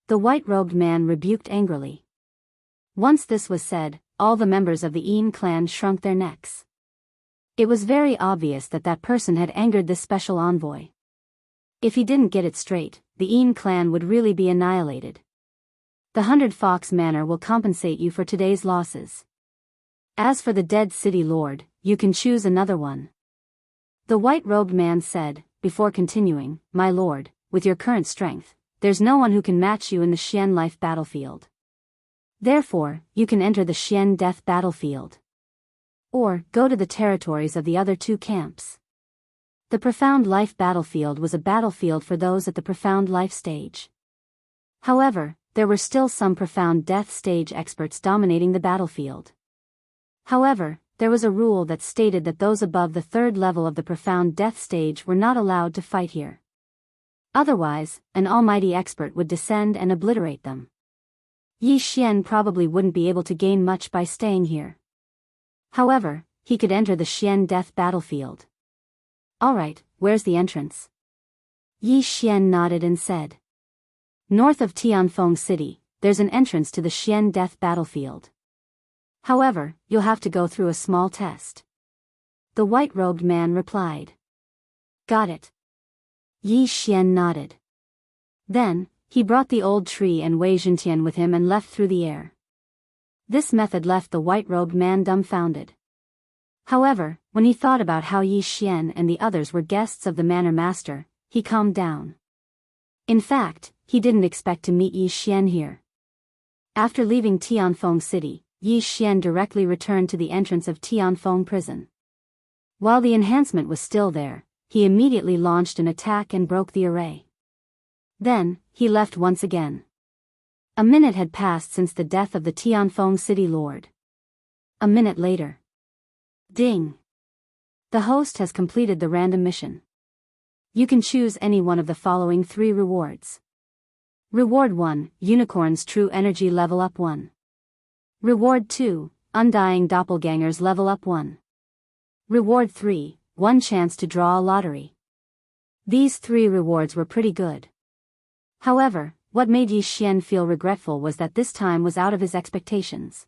The white-robed man rebuked angrily. Once this was said, all the members of the Yin clan shrunk their necks. It was very obvious that that person had angered this special envoy. If he didn't get it straight, the Yin clan would really be annihilated. The 100 Fox Manor will compensate you for today's losses. As for the dead city lord, you can choose another one. The white-robed man said, before continuing, my lord, with your current strength, there's no one who can match you in the Xian life battlefield. Therefore, you can enter the Xian death battlefield. Or, go to the territories of the other 2 camps. The profound life battlefield was a battlefield for those at the profound life stage. However, there were still some profound death stage experts dominating the battlefield. However, there was a rule that stated that those above the 3rd level of the profound death stage were not allowed to fight here. Otherwise, an almighty expert would descend and obliterate them. Yi Xian probably wouldn't be able to gain much by staying here. However, he could enter the Xian death battlefield. Alright, where's the entrance? Yi Xian nodded and said. North of Tianfeng City, there's an entrance to the Xian death battlefield. However, you'll have to go through a small test. The white-robed man replied. Got it. Yi Xian nodded. Then, he brought the old tree and Wei Zhentian with him and left through the air. This method left the white-robed man dumbfounded. However, when he thought about how Yi Xian and the others were guests of the Manor Master, he calmed down. In fact, he didn't expect to meet Yi Xian here. After leaving Tianfeng City, Yi Xian directly returned to the entrance of Tianfeng Prison. While the enhancement was still there, he immediately launched an attack and broke the array. Then, he left once again. A minute had passed since the death of the Tianfeng City Lord. A minute later. Ding! The host has completed the random mission. You can choose any one of the following 3 rewards. Reward 1, Unicorn's True Energy Level Up 1. Reward 2, Undying Doppelgangers Level Up 1. Reward 3, 1 chance to draw a lottery. These 3 rewards were pretty good. However, what made Yi Xian feel regretful was that this time was out of his expectations.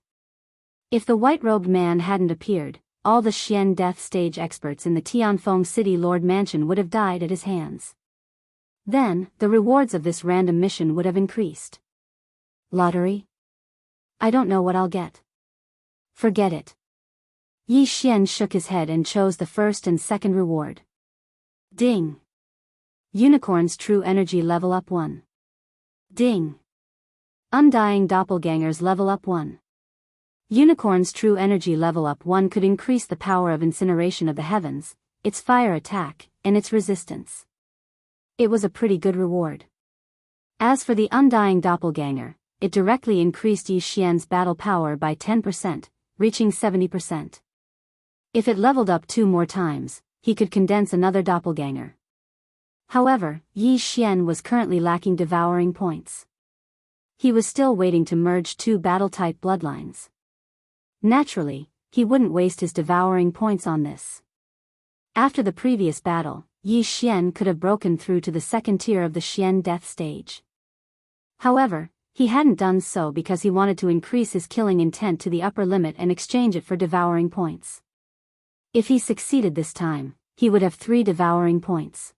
If the white-robed man hadn't appeared, all the Xian death stage experts in the Tianfeng City Lord Mansion would have died at his hands. Then, the rewards of this random mission would have increased. Lottery? I don't know what I'll get. Forget it. Yi Xian shook his head and chose the first and second reward. Ding! Unicorn's True Energy Level Up 1. Ding! Undying Doppelgangers Level Up 1. Unicorn's True Energy Level Up 1 could increase the power of incineration of the heavens, its fire attack, and its resistance. It was a pretty good reward. As for the Undying Doppelganger, it directly increased Yi Xian's battle power by 10%, reaching 70%. If it leveled up 2 more times, he could condense another doppelganger. However, Yi Xian was currently lacking devouring points. He was still waiting to merge 2 battle-type bloodlines. Naturally, he wouldn't waste his devouring points on this. After the previous battle, Yi Xian could have broken through to the second tier of the Xian death stage. However, he hadn't done so because he wanted to increase his killing intent to the upper limit and exchange it for devouring points. If he succeeded this time, he would have 3 devouring points.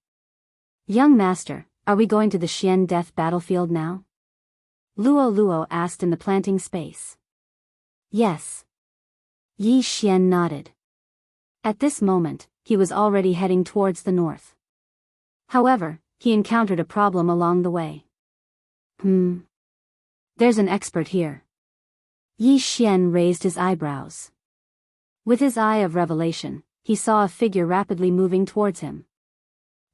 Young master, are we going to the Xian death battlefield now? Luo asked in the planting space. Yes. Yi Xian nodded. At this moment, he was already heading towards the north. However, he encountered a problem along the way. There's an expert here. Yi Xian raised his eyebrows. With his eye of revelation, he saw a figure rapidly moving towards him.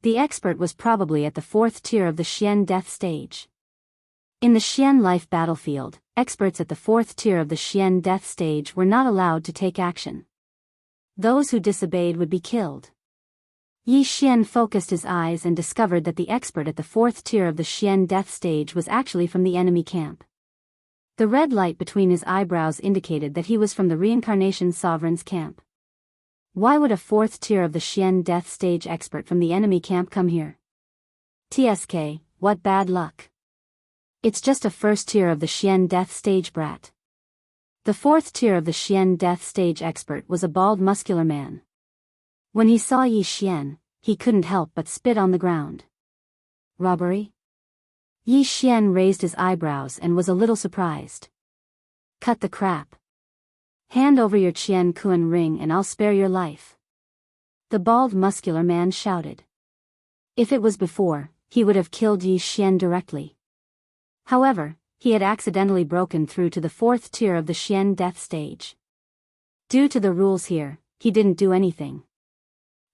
The expert was probably at the 4th tier of the Xian death stage. In the Xian life battlefield, experts at the 4th tier of the Xian death stage were not allowed to take action. Those who disobeyed would be killed. Yi Xian focused his eyes and discovered that the expert at the 4th tier of the Xian death stage was actually from the enemy camp. The red light between his eyebrows indicated that he was from the Reincarnation Sovereign's camp. Why would a 4th tier of the Xian death stage expert from the enemy camp come here? TSK, what bad luck. It's just a 1st tier of the Xian death stage brat. The 4th tier of the Xian death stage expert was a bald muscular man. When he saw Yi Xian, he couldn't help but spit on the ground. Robbery? Yi Xian raised his eyebrows and was a little surprised. Cut the crap. Hand over your Qian Kuan ring and I'll spare your life. The bald muscular man shouted. If it was before, he would have killed Yi Xian directly. However, he had accidentally broken through to the 4th tier of the Xian death stage. Due to the rules here, he didn't do anything.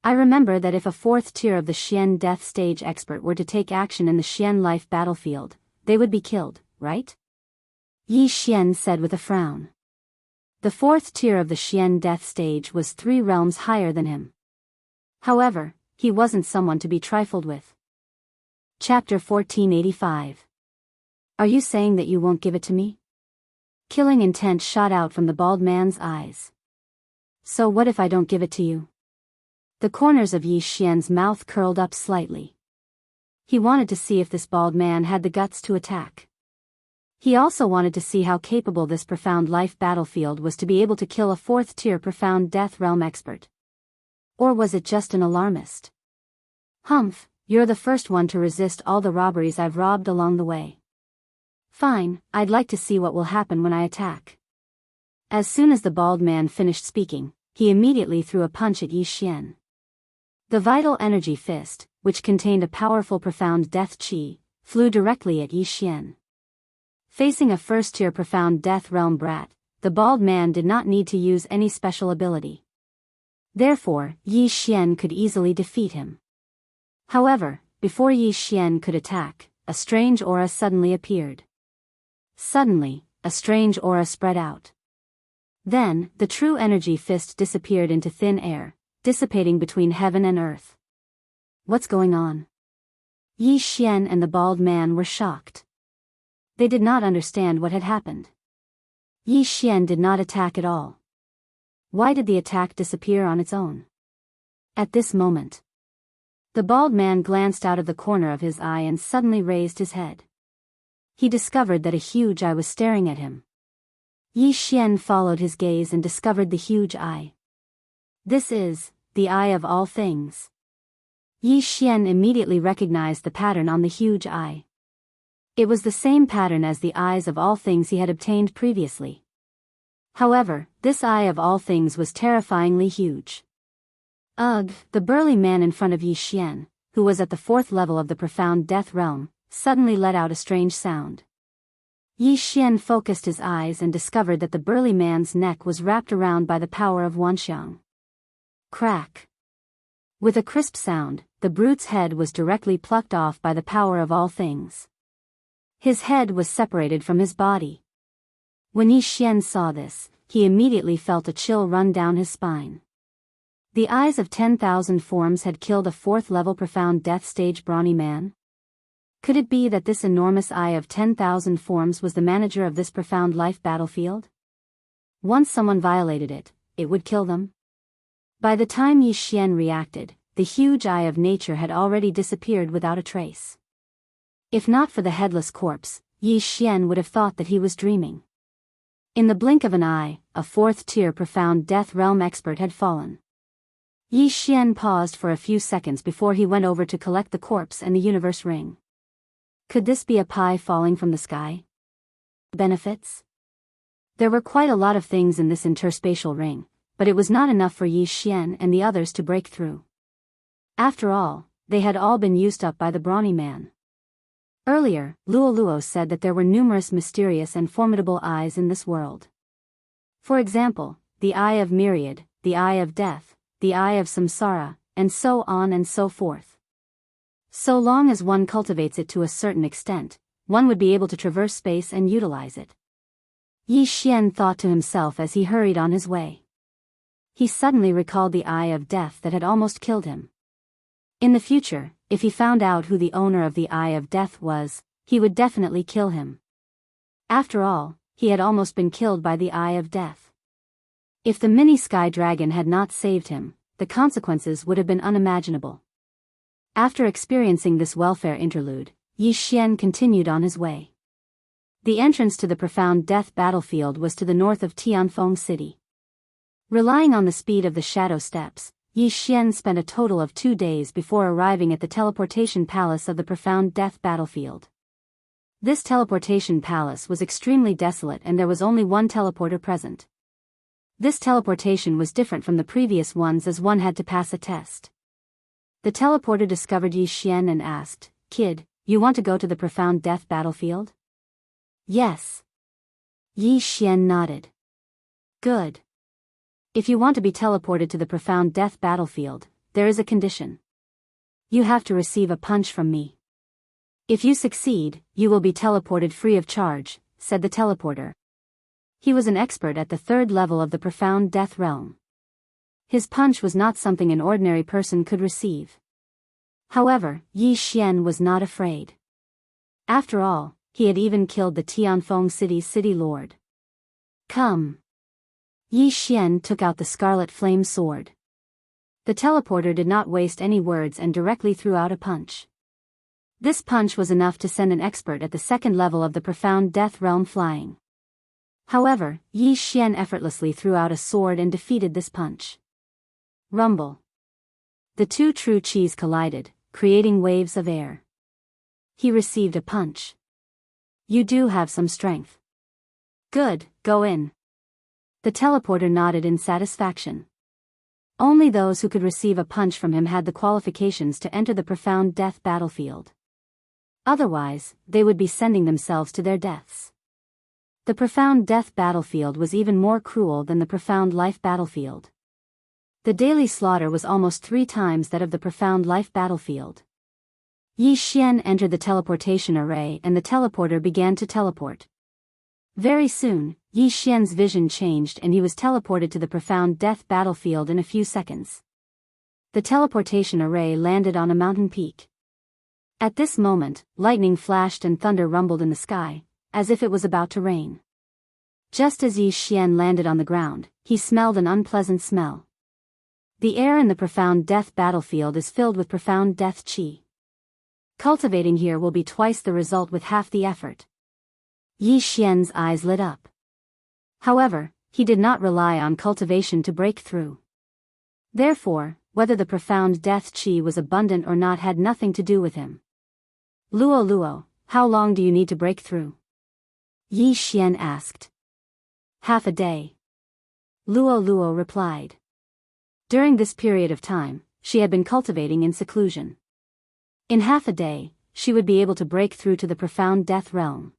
I remember that if a 4th tier of the Xian death stage expert were to take action in the Xian life battlefield, they would be killed, right? Yi Xian said with a frown. The 4th tier of the Xian death stage was 3 realms higher than him. However, he wasn't someone to be trifled with. Chapter 1485. Are you saying that you won't give it to me? Killing intent shot out from the bald man's eyes. So what if I don't give it to you? The corners of Yi Xian's mouth curled up slightly. He wanted to see if this bald man had the guts to attack. He also wanted to see how capable this profound life battlefield was to be able to kill a 4th tier profound death realm expert. Or was it just an alarmist? Humph, you're the first one to resist all the robberies I've robbed along the way. Fine, I'd like to see what will happen when I attack. As soon as the bald man finished speaking, he immediately threw a punch at Yi Xian. The vital energy fist, which contained a powerful profound death chi, flew directly at Yi Xian. Facing a first-tier profound death realm brat, the bald man did not need to use any special ability. Therefore, Yi Xian could easily defeat him. However, before Yi Xian could attack, a strange aura suddenly appeared. Suddenly, a strange aura spread out. Then, the true energy fist disappeared into thin air, dissipating between heaven and earth. What's going on? Yi Xian and the bald man were shocked. They did not understand what had happened. Yi Xian did not attack at all. Why did the attack disappear on its own? At this moment, the bald man glanced out of the corner of his eye and suddenly raised his head. He discovered that a huge eye was staring at him. Yi Xian followed his gaze and discovered the huge eye. This is the eye of all things. Yi Xian immediately recognized the pattern on the huge eye. It was the same pattern as the eyes of all things he had obtained previously. However, this eye of all things was terrifyingly huge. Ugh! The burly man in front of Yi Xian, who was at the 4th level of the profound death realm, suddenly let out a strange sound. Yi Xian focused his eyes and discovered that the burly man's neck was wrapped around by the power of Wanxiang. Crack! With a crisp sound, the brute's head was directly plucked off by the power of all things. His head was separated from his body. When Yi Xian saw this, he immediately felt a chill run down his spine. The eyes of 10,000 forms had killed a 4th-level profound death stage brawny man? Could it be that this enormous eye of 10,000 forms was the manager of this profound life battlefield? Once someone violated it, it would kill them? By the time Yi Xian reacted, the huge eye of nature had already disappeared without a trace. If not for the headless corpse, Yi Xian would have thought that he was dreaming. In the blink of an eye, a 4th-tier profound death realm expert had fallen. Yi Xian paused for a few seconds before he went over to collect the corpse and the universe ring. Could this be a pie falling from the sky? Benefits? There were quite a lot of things in this interspatial ring, but it was not enough for Yi Xian and the others to break through. After all, they had all been used up by the brawny man. Earlier, Luo said that there were numerous mysterious and formidable eyes in this world. For example, the Eye of Myriad, the Eye of Death, the Eye of Samsara, and so on and so forth. So long as one cultivates it to a certain extent, one would be able to traverse space and utilize it. Yi Xian thought to himself as he hurried on his way. He suddenly recalled the Eye of Death that had almost killed him. In the future, if he found out who the owner of the Eye of Death was, he would definitely kill him. After all, he had almost been killed by the Eye of Death. If the mini sky dragon had not saved him, the consequences would have been unimaginable. After experiencing this welfare interlude, Yi Xian continued on his way. The entrance to the profound death battlefield was to the north of Tianfeng City. Relying on the speed of the shadow steps, Yi Xian spent a total of 2 days before arriving at the teleportation palace of the profound death battlefield. This teleportation palace was extremely desolate and there was only one teleporter present. This teleportation was different from the previous ones as one had to pass a test. The teleporter discovered Yi Xian and asked, "Kid, you want to go to the profound death battlefield?" "Yes." Yi Xian nodded. "Good. If you want to be teleported to the profound death battlefield, there is a condition. You have to receive a punch from me. If you succeed, you will be teleported free of charge," said the teleporter. He was an expert at the 3rd level of the profound death realm. His punch was not something an ordinary person could receive. However, Yi Xian was not afraid. After all, he had even killed the Tianfeng City's city lord. "Come." Yi Xian took out the scarlet flame sword. The teleporter did not waste any words and directly threw out a punch. This punch was enough to send an expert at the 2nd level of the profound death realm flying. However, Yi Xian effortlessly threw out a sword and defeated this punch. Rumble. The two true chis collided, creating waves of air. He received a punch. "You do have some strength." "Good, go in." The teleporter nodded in satisfaction. Only those who could receive a punch from him had the qualifications to enter the profound death battlefield. Otherwise, they would be sending themselves to their deaths. The profound death battlefield was even more cruel than the profound life battlefield. The daily slaughter was almost 3 times that of the profound life battlefield. Yi Xian entered the teleportation array and the teleporter began to teleport. Very soon, Yi Xian's vision changed and he was teleported to the profound death battlefield in a few seconds. The teleportation array landed on a mountain peak. At this moment, lightning flashed and thunder rumbled in the sky, as if it was about to rain. Just as Yi Xian landed on the ground, he smelled an unpleasant smell. The air in the profound death battlefield is filled with profound death qi. Cultivating here will be twice the result with half the effort. Yi Xian's eyes lit up. However, he did not rely on cultivation to break through. Therefore, whether the profound death qi was abundant or not had nothing to do with him. Luo Luo, how long do you need to break through? Yi Xian asked. Half a day. Luo Luo replied. During this period of time, she had been cultivating in seclusion. In half a day, she would be able to break through to the profound death realm.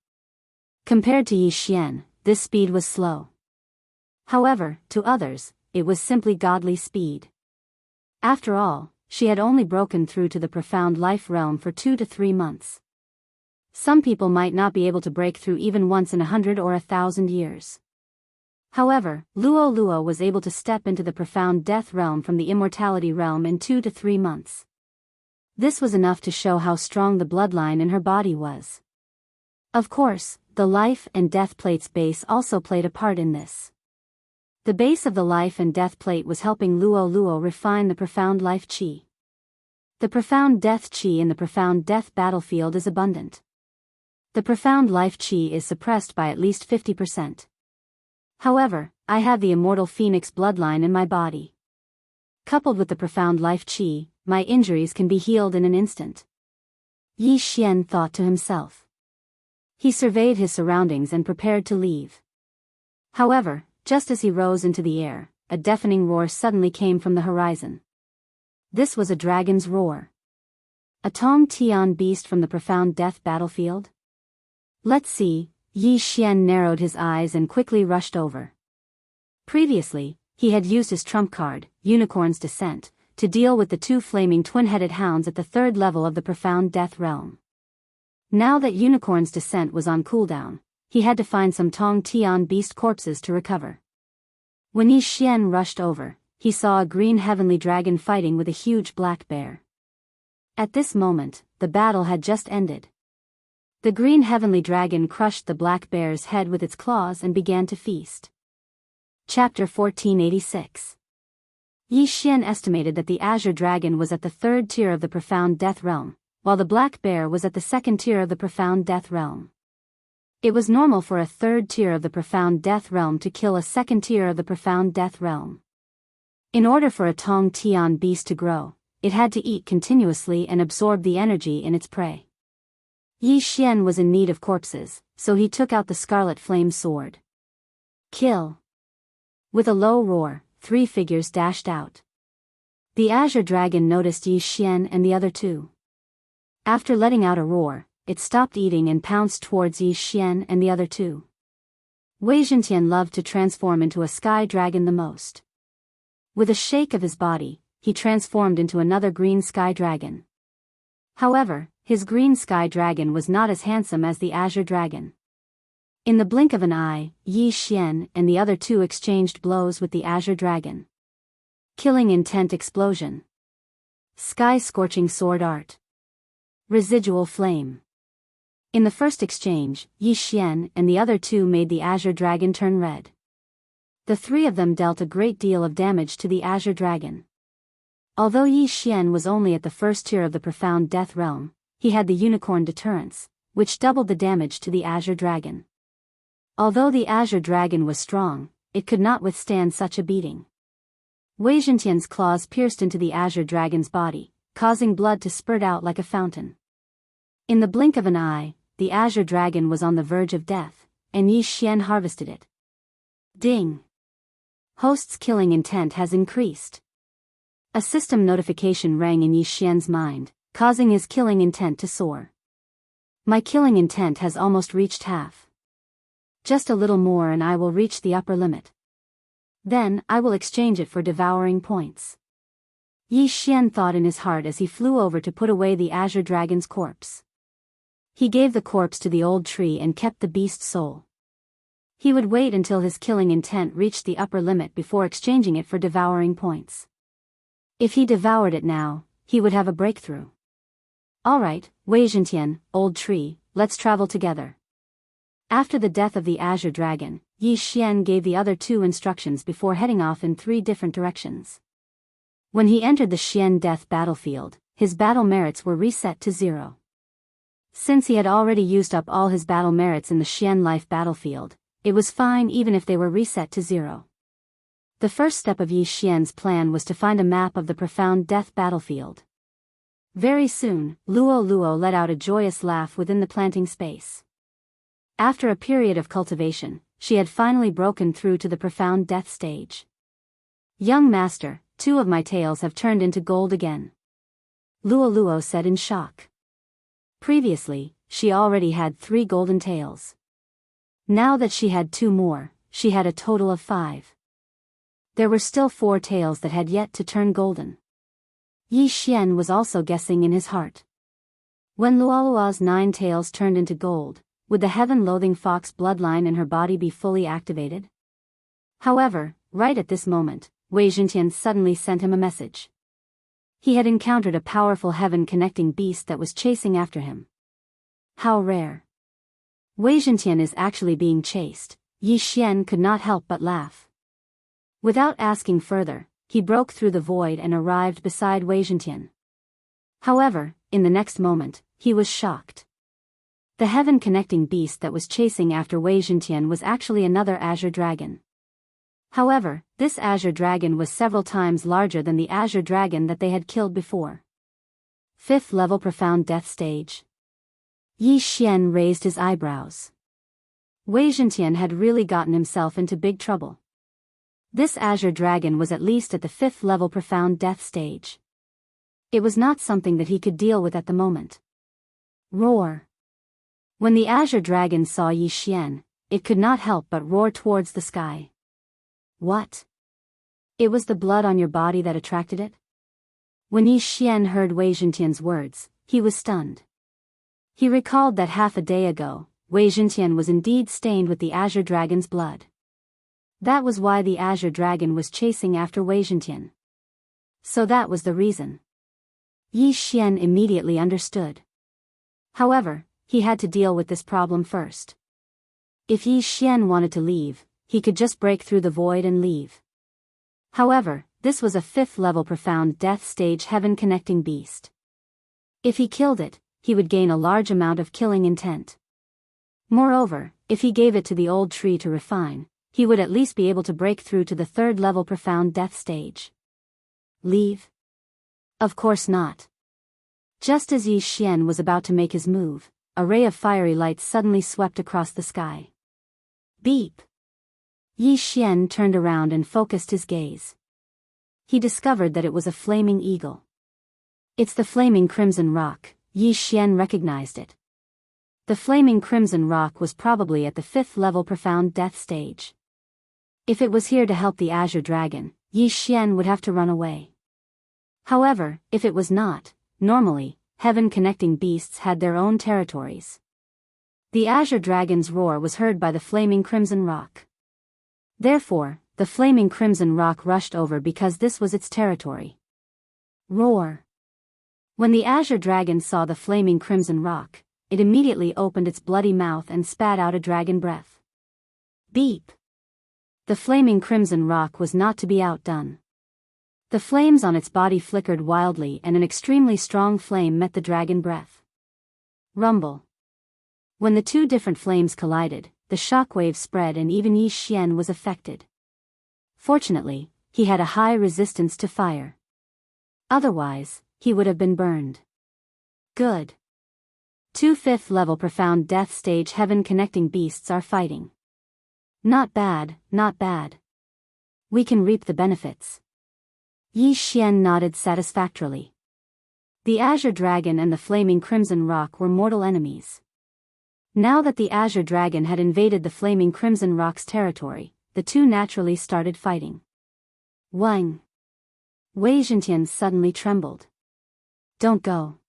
Compared to Yi Xian, this speed was slow. However, to others, it was simply godly speed. After all, she had only broken through to the profound life realm for 2 to 3 months. Some people might not be able to break through even once in 100 or 1,000 years. However, Luo Luo was able to step into the profound death realm from the immortality realm in 2 to 3 months. This was enough to show how strong the bloodline in her body was. Of course, the life and death plate's base also played a part in this. The base of the life and death plate was helping Luo Luo refine the profound life qi. The profound death qi in the profound death battlefield is abundant. The profound life qi is suppressed by at least 50%. However, I have the immortal phoenix bloodline in my body. Coupled with the profound life qi, my injuries can be healed in an instant. Yi Xian thought to himself. He surveyed his surroundings and prepared to leave. However, just as he rose into the air, a deafening roar suddenly came from the horizon. This was a dragon's roar. A Tong Tian beast from the profound death battlefield? Let's see. Yi Xian narrowed his eyes and quickly rushed over. Previously, he had used his trump card, Unicorn's Descent, to deal with the 2 flaming twin-headed hounds at the 3rd level of the profound death realm. Now that Unicorn's Descent was on cooldown, he had to find some Tong Tian beast corpses to recover. When Yi Xian rushed over, he saw a green heavenly dragon fighting with a huge black bear. At this moment, the battle had just ended. The green heavenly dragon crushed the black bear's head with its claws and began to feast. Chapter 1486. Yi Xian estimated that the azure dragon was at the 3rd tier of the profound death realm, while the black bear was at the 2nd tier of the profound death realm. It was normal for a 3rd tier of the profound death realm to kill a 2nd tier of the profound death realm. In order for a Tong Tian beast to grow, it had to eat continuously and absorb the energy in its prey. Yi Xian was in need of corpses, so he took out the scarlet flame sword. Kill! With a low roar, 3 figures dashed out. The azure dragon noticed Yi Xian and the other 2. After letting out a roar, it stopped eating and pounced towards Yi Xian and the other 2. Wei Zhentian loved to transform into a sky dragon the most. With a shake of his body, he transformed into another green sky dragon. However, his green sky dragon was not as handsome as the azure dragon. In the blink of an eye, Yi Xian and the other 2 exchanged blows with the azure dragon. Killing intent explosion. Sky scorching sword art. Residual flame. In the first exchange, Yi Xian and the other 2 made the azure dragon turn red. The 3 of them dealt a great deal of damage to the azure dragon. Although Yi Xian was only at the 1st tier of the profound death realm, he had the unicorn deterrence, which doubled the damage to the azure dragon. Although the azure dragon was strong, it could not withstand such a beating. Wei Zhentian's claws pierced into the azure dragon's body, causing blood to spurt out like a fountain. In the blink of an eye, the azure dragon was on the verge of death, and Yi Xian harvested it. Ding! Host's killing intent has increased. A system notification rang in Yi Xian's mind, causing his killing intent to soar. My killing intent has almost reached half. Just a little more and I will reach the upper limit. Then, I will exchange it for devouring points. Yi Xian thought in his heart as he flew over to put away the azure dragon's corpse. He gave the corpse to the old tree and kept the beast's soul. He would wait until his killing intent reached the upper limit before exchanging it for devouring points. If he devoured it now, he would have a breakthrough. Alright, Wei Zhentian, old tree, let's travel together. After the death of the azure dragon, Yi Xian gave the other two instructions before heading off in 3 different directions. When he entered the Xian death battlefield, his battle merits were reset to 0. Since he had already used up all his battle merits in the Xian life battlefield, it was fine even if they were reset to 0. The first step of Yi Xian's plan was to find a map of the profound death battlefield. Very soon, Luo Luo let out a joyous laugh within the planting space. After a period of cultivation, she had finally broken through to the profound death stage. Young master, 2 of my tails have turned into gold again. Luo Luo said in shock. Previously, she already had 3 golden tails. Now that she had 2 more, she had a total of 5. There were still 4 tails that had yet to turn golden. Yi Xian was also guessing in his heart. When Luolua's 9 tails turned into gold, would the heaven-loathing fox bloodline in her body be fully activated? However, right at this moment, Wei Zhentian suddenly sent him a message. He had encountered a powerful heaven-connecting beast that was chasing after him. How rare. Wei Zhentian is actually being chased. Yi Xian could not help but laugh. Without asking further, he broke through the void and arrived beside Wei Zhentian. However, in the next moment, he was shocked. The heaven-connecting beast that was chasing after Wei Zhentian was actually another azure dragon. However, this azure dragon was several times larger than the azure dragon that they had killed before. 5th level profound death stage. Yi Xian raised his eyebrows. Wei Zhentian had really gotten himself into big trouble. This azure dragon was at least at the 5th level profound death stage. It was not something that he could deal with at the moment. Roar. When the azure dragon saw Yi Xian, it could not help but roar towards the sky. What? It was the blood on your body that attracted it? When Yi Xian heard Wei Zhentian's words, he was stunned. He recalled that half a day ago, Wei Zhentian was indeed stained with the azure dragon's blood. That was why the azure dragon was chasing after Wei Zhentian. So that was the reason. Yi Xian immediately understood. However, he had to deal with this problem first. If Yi Xian wanted to leave, he could just break through the void and leave. However, this was a 5th level profound death stage heaven-connecting beast. If he killed it, he would gain a large amount of killing intent. Moreover, if he gave it to the old tree to refine, he would at least be able to break through to the 3rd level profound death stage. Leave? Of course not. Just as Yi Xian was about to make his move, a ray of fiery light suddenly swept across the sky. Beep! Yi Xian turned around and focused his gaze. He discovered that it was a flaming eagle. It's the flaming crimson rock. Yi Xian recognized it. The flaming crimson rock was probably at the 5th level profound death stage. If it was here to help the azure dragon, Yi Xian would have to run away. However, if it was not, normally, heaven-connecting beasts had their own territories. The azure dragon's roar was heard by the flaming crimson rock. Therefore, the flaming crimson rock rushed over because this was its territory. Roar. When the azure dragon saw the flaming crimson rock, it immediately opened its bloody mouth and spat out a dragon breath. Beep! The flaming crimson rock was not to be outdone. The flames on its body flickered wildly and an extremely strong flame met the dragon breath. Rumble. When the 2 different flames collided, the shockwave spread and even Yi Xian was affected. Fortunately, he had a high resistance to fire. Otherwise, he would have been burned. Good. 2 5th level profound death stage heaven-connecting beasts are fighting. Not bad, not bad. We can reap the benefits. Yi Xian nodded satisfactorily. The Azure Dragon and the Flaming Crimson Rock were mortal enemies. Now that the Azure Dragon had invaded the Flaming Crimson Rock's territory, the two naturally started fighting. Wang! Wei Zhentian suddenly trembled. Don't go.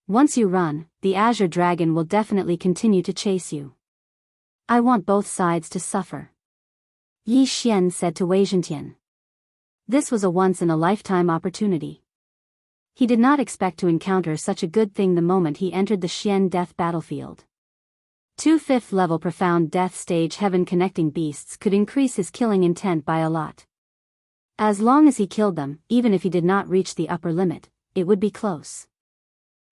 Once you run, the Azure Dragon will definitely continue to chase you. I want both sides to suffer. Yi Xian said to Wei Zhentian. This was a once-in-a-lifetime opportunity. He did not expect to encounter such a good thing the moment he entered the Xian Death battlefield. 2 5th-level Profound Death Stage Heaven-connecting beasts could increase his killing intent by a lot. As long as he killed them, even if he did not reach the upper limit, it would be close.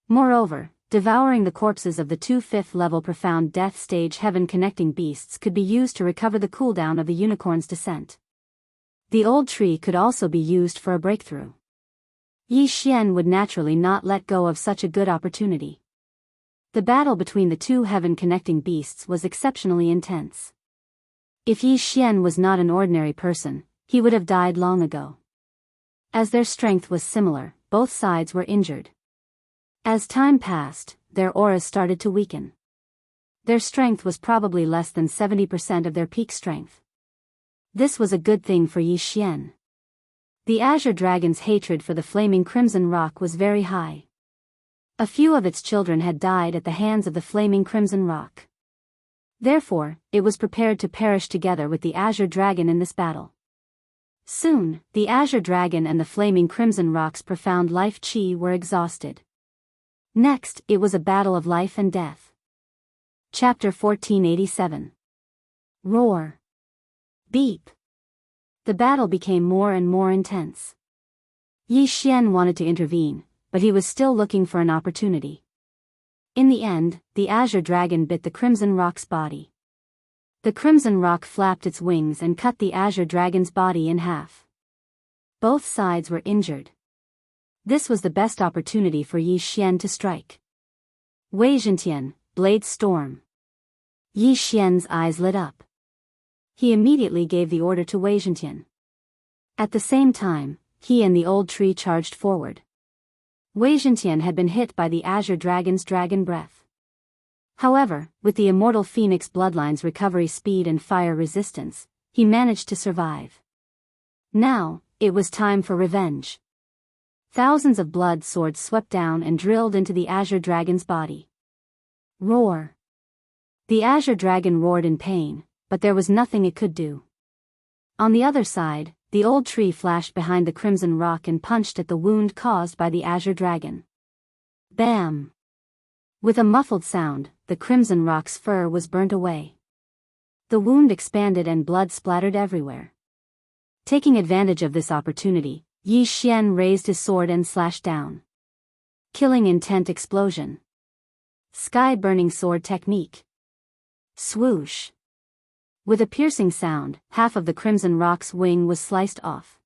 Moreover, devouring the corpses of the 2 5th-level Profound Death Stage Heaven-connecting beasts could be used to recover the cooldown of the unicorn's descent. The old tree could also be used for a breakthrough. Yi Xian would naturally not let go of such a good opportunity. The battle between the two heaven-connecting beasts was exceptionally intense. If Yi Xian was not an ordinary person, he would have died long ago. As their strength was similar, both sides were injured. As time passed, their auras started to weaken. Their strength was probably less than 70% of their peak strength. This was a good thing for Yi Xian. The Azure Dragon's hatred for the Flaming Crimson Rock was very high. A few of its children had died at the hands of the Flaming Crimson Rock. Therefore, it was prepared to perish together with the Azure Dragon in this battle. Soon, the Azure Dragon and the Flaming Crimson Rock's profound life chi were exhausted. Next, it was a battle of life and death. Chapter 1487. Roar. Beep. The battle became more and more intense. Yi Xian wanted to intervene, but he was still looking for an opportunity. In the end, the Azure Dragon bit the Crimson Rock's body. The Crimson Rock flapped its wings and cut the Azure Dragon's body in half. Both sides were injured. This was the best opportunity for Yi Xian to strike. Wei Zhentian, Blade Storm. Yi Xian's eyes lit up. He immediately gave the order to Wei Zhentian. At the same time, he and the old tree charged forward. Wei Zhentian had been hit by the Azure Dragon's dragon breath. However, with the immortal Phoenix bloodline's recovery speed and fire resistance, he managed to survive. Now, it was time for revenge. Thousands of blood swords swept down and drilled into the Azure Dragon's body. Roar. The Azure Dragon roared in pain, but there was nothing it could do. On the other side, the old tree flashed behind the Crimson Rock and punched at the wound caused by the Azure Dragon. Bam! With a muffled sound, the Crimson Rock's fur was burnt away. The wound expanded and blood splattered everywhere. Taking advantage of this opportunity, Yi Xian raised his sword and slashed down. Killing Intent Explosion. Sky Burning Sword Technique. Swoosh. With a piercing sound, half of the Crimson Rock's wing was sliced off.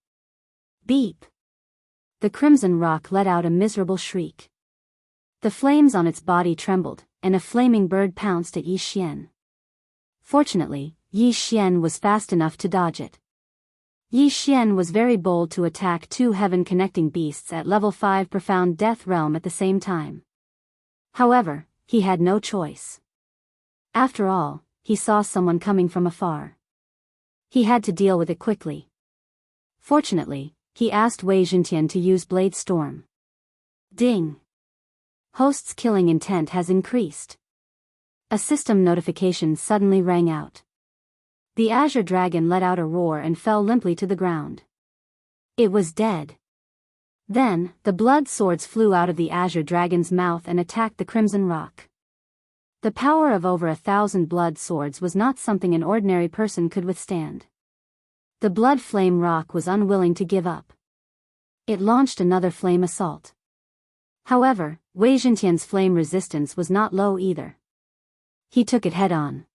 Beep. The Crimson Rock let out a miserable shriek. The flames on its body trembled, and a flaming bird pounced at Yi Xian. Fortunately, Yi Xian was fast enough to dodge it. Yi Xian was very bold to attack two heaven-connecting beasts at level 5 Profound Death Realm at the same time. However, he had no choice. After all, he saw someone coming from afar. He had to deal with it quickly. Fortunately, he asked Wei Zhentian to use Blade Storm. Ding! Host's killing intent has increased. A system notification suddenly rang out. The Azure Dragon let out a roar and fell limply to the ground. It was dead. Then, the blood swords flew out of the Azure Dragon's mouth and attacked the Crimson Rock. The power of over 1,000 blood swords was not something an ordinary person could withstand. The Blood Flame Rock was unwilling to give up. It launched another flame assault. However, Wei Zhentian's flame resistance was not low either. He took it head-on.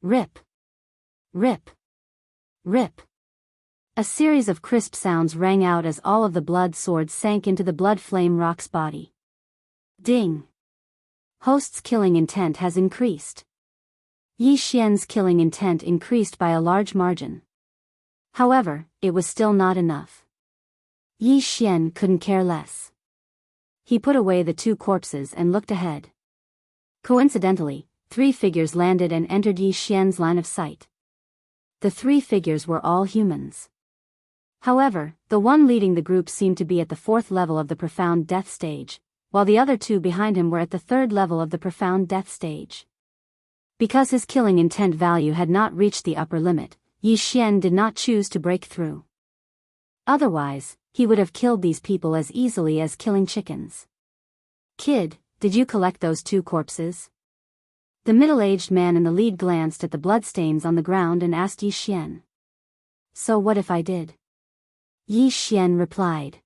Rip. Rip. Rip. A series of crisp sounds rang out as all of the blood swords sank into the Blood Flame Rock's body. Ding. Host's killing intent has increased. Yi Xian's killing intent increased by a large margin. However, it was still not enough. Yi Xian couldn't care less. He put away the two corpses and looked ahead. Coincidentally, 3 figures landed and entered Yi Xian's line of sight. The 3 figures were all humans. However, the one leading the group seemed to be at the 4th level of the profound death stage, while the other 2 behind him were at the 3rd level of the profound death stage. Because his killing intent value had not reached the upper limit, Yi Xian did not choose to break through. Otherwise, he would have killed these people as easily as killing chickens. "Kid, did you collect those 2 corpses?" The middle-aged man in the lead glanced at the bloodstains on the ground and asked Yi Xian. "So what if I did?" Yi Xian replied.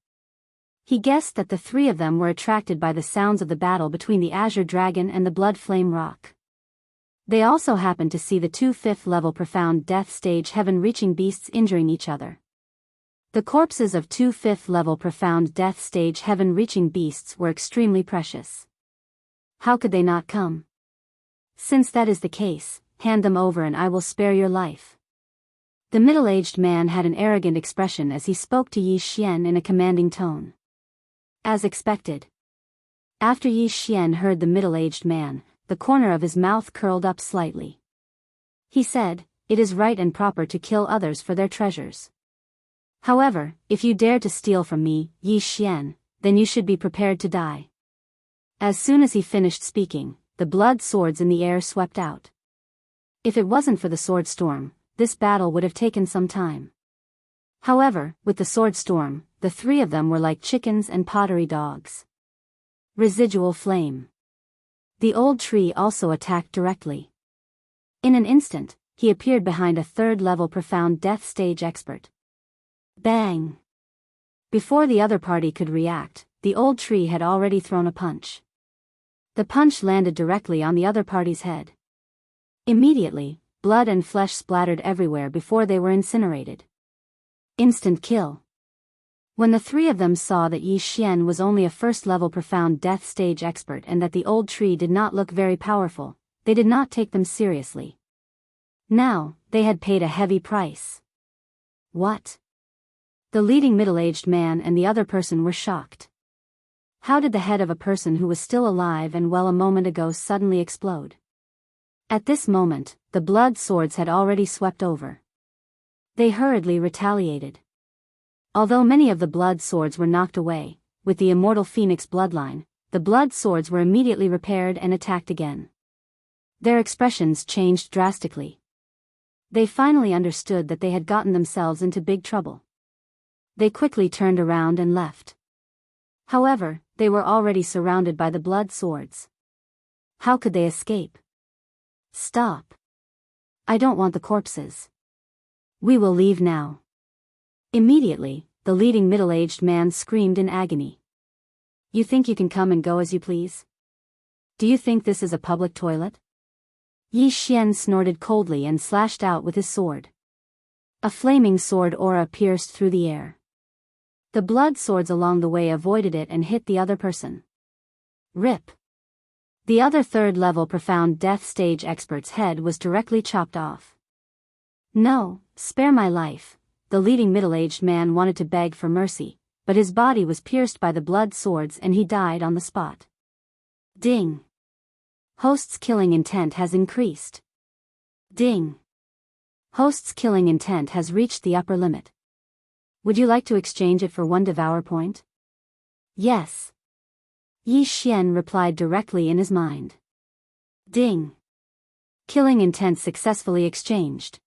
He guessed that the 3 of them were attracted by the sounds of the battle between the Azure Dragon and the Blood Flame Rock. They also happened to see the 2 5th-level profound death stage heaven-reaching beasts injuring each other. The corpses of 2 5th-level profound death stage heaven-reaching beasts were extremely precious. How could they not come? "Since that is the case, hand them over and I will spare your life." The middle-aged man had an arrogant expression as he spoke to Yi Xian in a commanding tone. As expected. After Yi Xian heard the middle-aged man, the corner of his mouth curled up slightly. He said, "It is right and proper to kill others for their treasures. However, if you dare to steal from me, Yi Xian, then you should be prepared to die." As soon as he finished speaking, the blood swords in the air swept out. If it wasn't for the sword storm, this battle would have taken some time. However, with the sword storm, the 3 of them were like chickens and pottery dogs. Residual flame. The old tree also attacked directly. In an instant, he appeared behind a 3rd-level profound death stage expert. Bang! Before the other party could react, the old tree had already thrown a punch. The punch landed directly on the other party's head. Immediately, blood and flesh splattered everywhere before they were incinerated. Instant kill. When the 3 of them saw that Yi Xian was only a 1st-level profound death stage expert and that the old tree did not look very powerful, they did not take them seriously. Now, they had paid a heavy price. What? The leading middle-aged man and the other person were shocked. How did the head of a person who was still alive and well a moment ago suddenly explode? At this moment, the blood swords had already swept over. They hurriedly retaliated. Although many of the blood swords were knocked away, with the immortal phoenix bloodline, the blood swords were immediately repaired and attacked again. Their expressions changed drastically. They finally understood that they had gotten themselves into big trouble. They quickly turned around and left. However, they were already surrounded by the blood swords. How could they escape? "Stop. I don't want the corpses. We will leave now." Immediately, the leading middle-aged man screamed in agony. "You think you can come and go as you please? Do you think this is a public toilet?" Yi Xian snorted coldly and slashed out with his sword. A flaming sword aura pierced through the air. The blood swords along the way avoided it and hit the other person. Rip. The other 3rd-level profound death stage expert's head was directly chopped off. "No, spare my life." The leading middle-aged man wanted to beg for mercy, but his body was pierced by the blood swords and he died on the spot. Ding. Host's killing intent has increased. Ding. Host's killing intent has reached the upper limit. Would you like to exchange it for 1 devour point? Yes. Yi Xian replied directly in his mind. Ding. Killing intent successfully exchanged.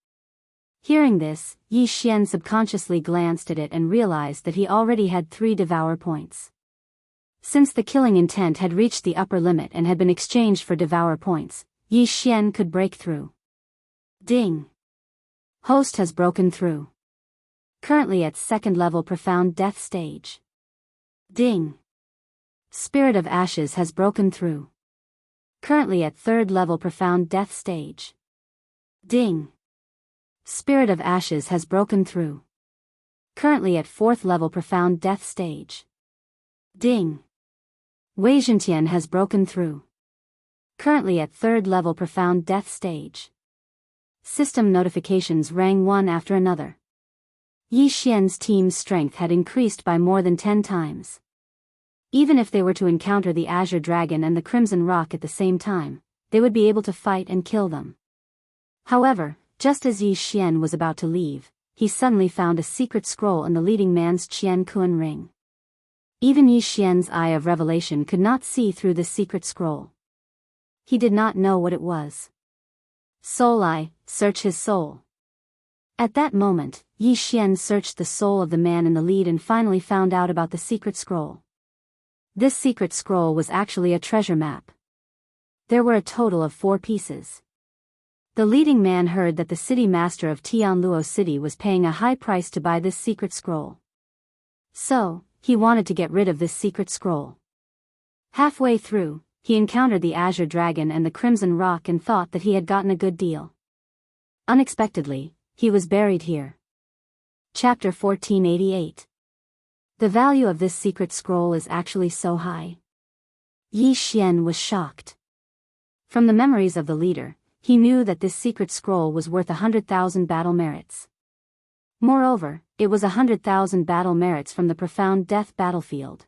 Hearing this, Yi Xian subconsciously glanced at it and realized that he already had 3 devour points. Since the killing intent had reached the upper limit and had been exchanged for devour points, Yi Xian could break through. Ding. Host has broken through. Currently at 2nd-level profound death stage. Ding. Spirit of Ashes has broken through. Currently at 3rd-level profound death stage. Ding. Spirit of Ashes has broken through. Currently at 4th-level profound death stage. Ding. Wei Zhentian has broken through. Currently at 3rd-level profound death stage. System notifications rang one after another. Yi Xian's team's strength had increased by more than 10 times. Even if they were to encounter the Azure Dragon and the Crimson Rock at the same time, they would be able to fight and kill them. However, just as Yi Xian was about to leave, he suddenly found a secret scroll in the leading man's Qian Kuan ring. Even Yi Xian's eye of revelation could not see through this secret scroll. He did not know what it was. Soul Eye, search his soul. At that moment, Yi Xian searched the soul of the man in the lead and finally found out about the secret scroll. This secret scroll was actually a treasure map. There were a total of 4 pieces. The leading man heard that the city master of Tianluo City was paying a high price to buy this secret scroll. So, he wanted to get rid of this secret scroll. Halfway through, he encountered the Azure Dragon and the Crimson Rock and thought that he had gotten a good deal. Unexpectedly, he was buried here. Chapter 1488. The value of this secret scroll is actually so high. Yi Xian was shocked. From the memories of the leader, he knew that this secret scroll was worth 100,000 battle merits. Moreover, it was 100,000 battle merits from the profound death battlefield.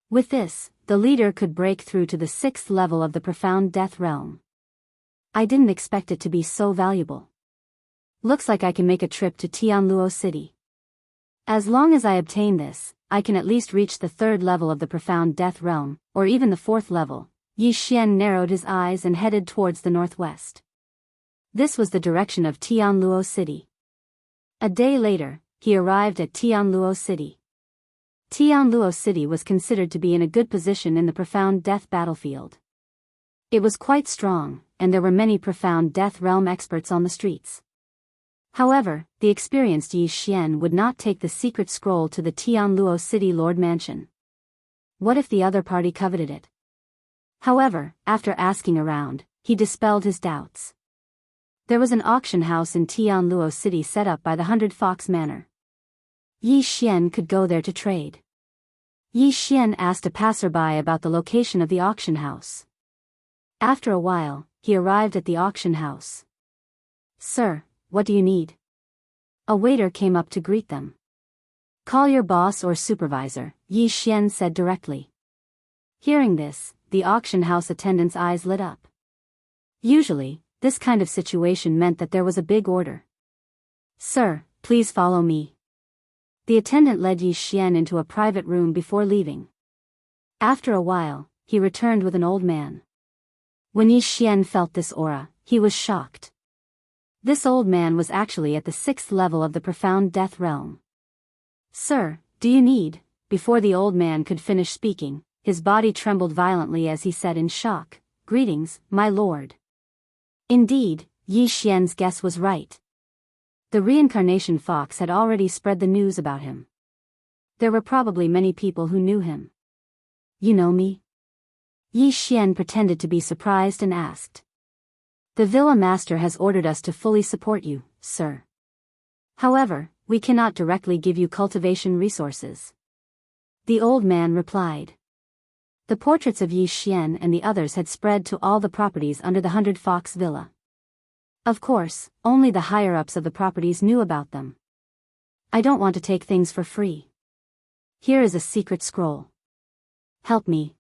With this, the leader could break through to the 6th level of the profound death realm. I didn't expect it to be so valuable. Looks like I can make a trip to Tianluo City. As long as I obtain this, I can at least reach the 3rd level of the profound death realm, or even the 4th level. Yi Xian narrowed his eyes and headed towards the northwest. This was the direction of Tianluo City. A day later, he arrived at Tianluo City. Tianluo City was considered to be in a good position in the profound death battlefield. It was quite strong, and there were many profound death realm experts on the streets. However, the experienced Yi Xian would not take the secret scroll to the Tianluo City Lord Mansion. What if the other party coveted it? However, after asking around, he dispelled his doubts. There was an auction house in Tianluo City set up by the 100 Fox Manor. Yi Xian could go there to trade. Yi Xian asked a passerby about the location of the auction house. After a while, he arrived at the auction house. "Sir, what do you need?" A waiter came up to greet them. "Call your boss or supervisor," Yi Xian said directly. Hearing this, the auction house attendant's eyes lit up. Usually, this kind of situation meant that there was a big order. "Sir, please follow me." The attendant led Yi Xian into a private room before leaving. After a while, he returned with an old man. When Yi Xian felt this aura, he was shocked. This old man was actually at the 6th level of the profound death realm. "Sir, do you need?" Before the old man could finish speaking, his body trembled violently as he said in shock, "Greetings, my lord." Indeed, Yi Xian's guess was right. The reincarnation fox had already spread the news about him. There were probably many people who knew him. "You know me?" Yi Xian pretended to be surprised and asked. "The villa master has ordered us to fully support you, sir. However, we cannot directly give you cultivation resources." The old man replied. The portraits of Yi Xian and the others had spread to all the properties under the 100 Fox Villa. Of course, only the higher-ups of the properties knew about them. "I don't want to take things for free. Here is a secret scroll. Help me."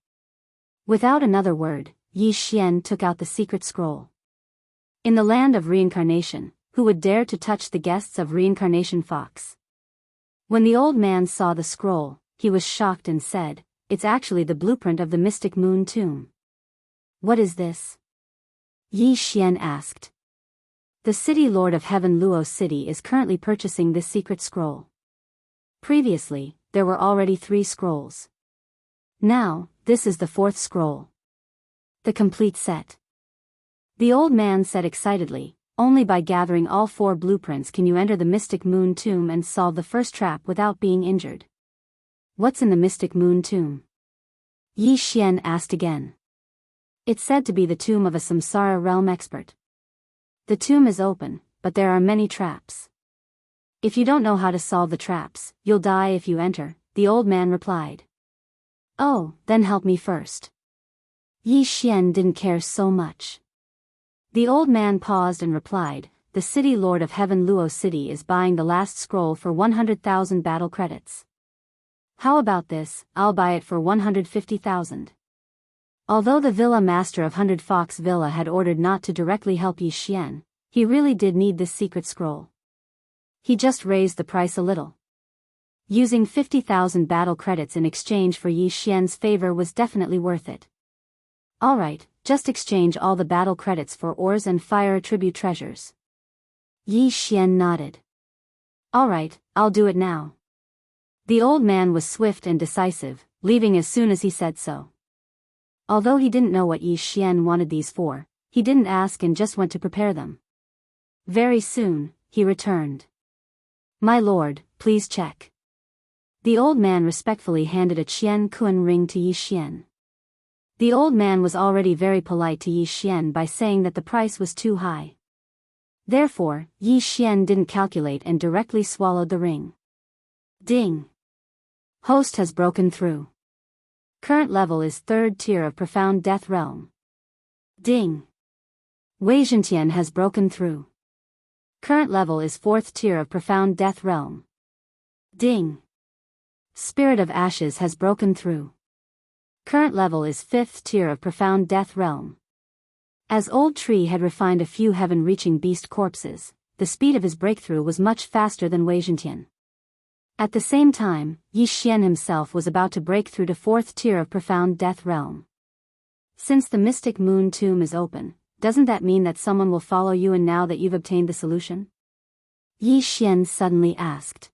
Without another word, Yi Xian took out the secret scroll. In the land of reincarnation, who would dare to touch the guests of Reincarnation Fox? When the old man saw the scroll, he was shocked and said, "It's actually the blueprint of the Mystic Moon Tomb." "What is this?" Yi Xian asked. "The city lord of Heaven Luo City is currently purchasing this secret scroll. Previously, there were already 3 scrolls. Now, this is the 4th scroll. The complete set." The old man said excitedly, "Only by gathering all 4 blueprints can you enter the Mystic Moon Tomb and solve the first trap without being injured." "What's in the Mystic Moon Tomb?" Yi Xian asked again. "It's said to be the tomb of a Samsara realm expert. The tomb is open, but there are many traps. If you don't know how to solve the traps, you'll die if you enter," the old man replied. "Oh, then help me first." Yi Xian didn't care so much. The old man paused and replied, the city lord of Heaven Luo City is buying the last scroll for 100,000 battle credits. How about this? I'll buy it for 150,000. Although the villa master of 100 Fox Villa had ordered not to directly help Yi Xian, he really did need this secret scroll. He just raised the price a little. Using 50,000 battle credits in exchange for Yi Xian's favor was definitely worth it. Alright, just exchange all the battle credits for ores and fire attribute treasures. Yi Xian nodded. Alright, I'll do it now. The old man was swift and decisive, leaving as soon as he said so. Although he didn't know what Yi Xian wanted these for, he didn't ask and just went to prepare them. Very soon, he returned. My lord, please check. The old man respectfully handed a Qian Kun ring to Yi Xian. The old man was already very polite to Yi Xian by saying that the price was too high. Therefore, Yi Xian didn't calculate and directly swallowed the ring. Ding! Host has broken through. Current level is 3rd tier of Profound Death Realm. Ding! Wei Zhentian has broken through. Current level is 4th tier of Profound Death Realm. Ding! Spirit of Ashes has broken through. Current level is 5th tier of Profound Death Realm. As Old Tree had refined a few heaven-reaching beast corpses, the speed of his breakthrough was much faster than Wei Zhentian. At the same time, Yi Xian himself was about to break through to 4th tier of Profound Death Realm. Since the Mystic Moon Tomb is open, doesn't that mean that someone will follow you in now that you've obtained the solution? Yi Xian suddenly asked.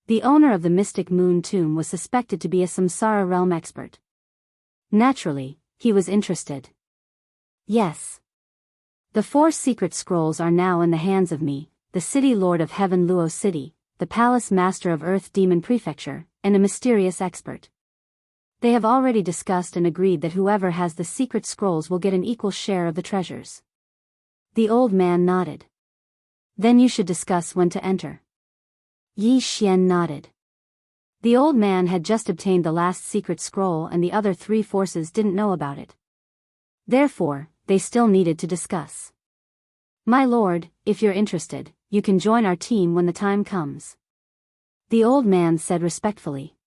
The owner of the Mystic Moon Tomb was suspected to be a Samsara realm expert. Naturally, he was interested. Yes. The 4 secret scrolls are now in the hands of me, the city lord of Heaven Luo City, the palace master of Earth Demon Prefecture, and a mysterious expert. They have already discussed and agreed that whoever has the secret scrolls will get an equal share of the treasures. The old man nodded. Then you should discuss when to enter. Yi Xian nodded. The old man had just obtained the last secret scroll and the other 3 forces didn't know about it. Therefore, they still needed to discuss. My lord, if you're interested, you can join our team when the time comes. The old man said respectfully.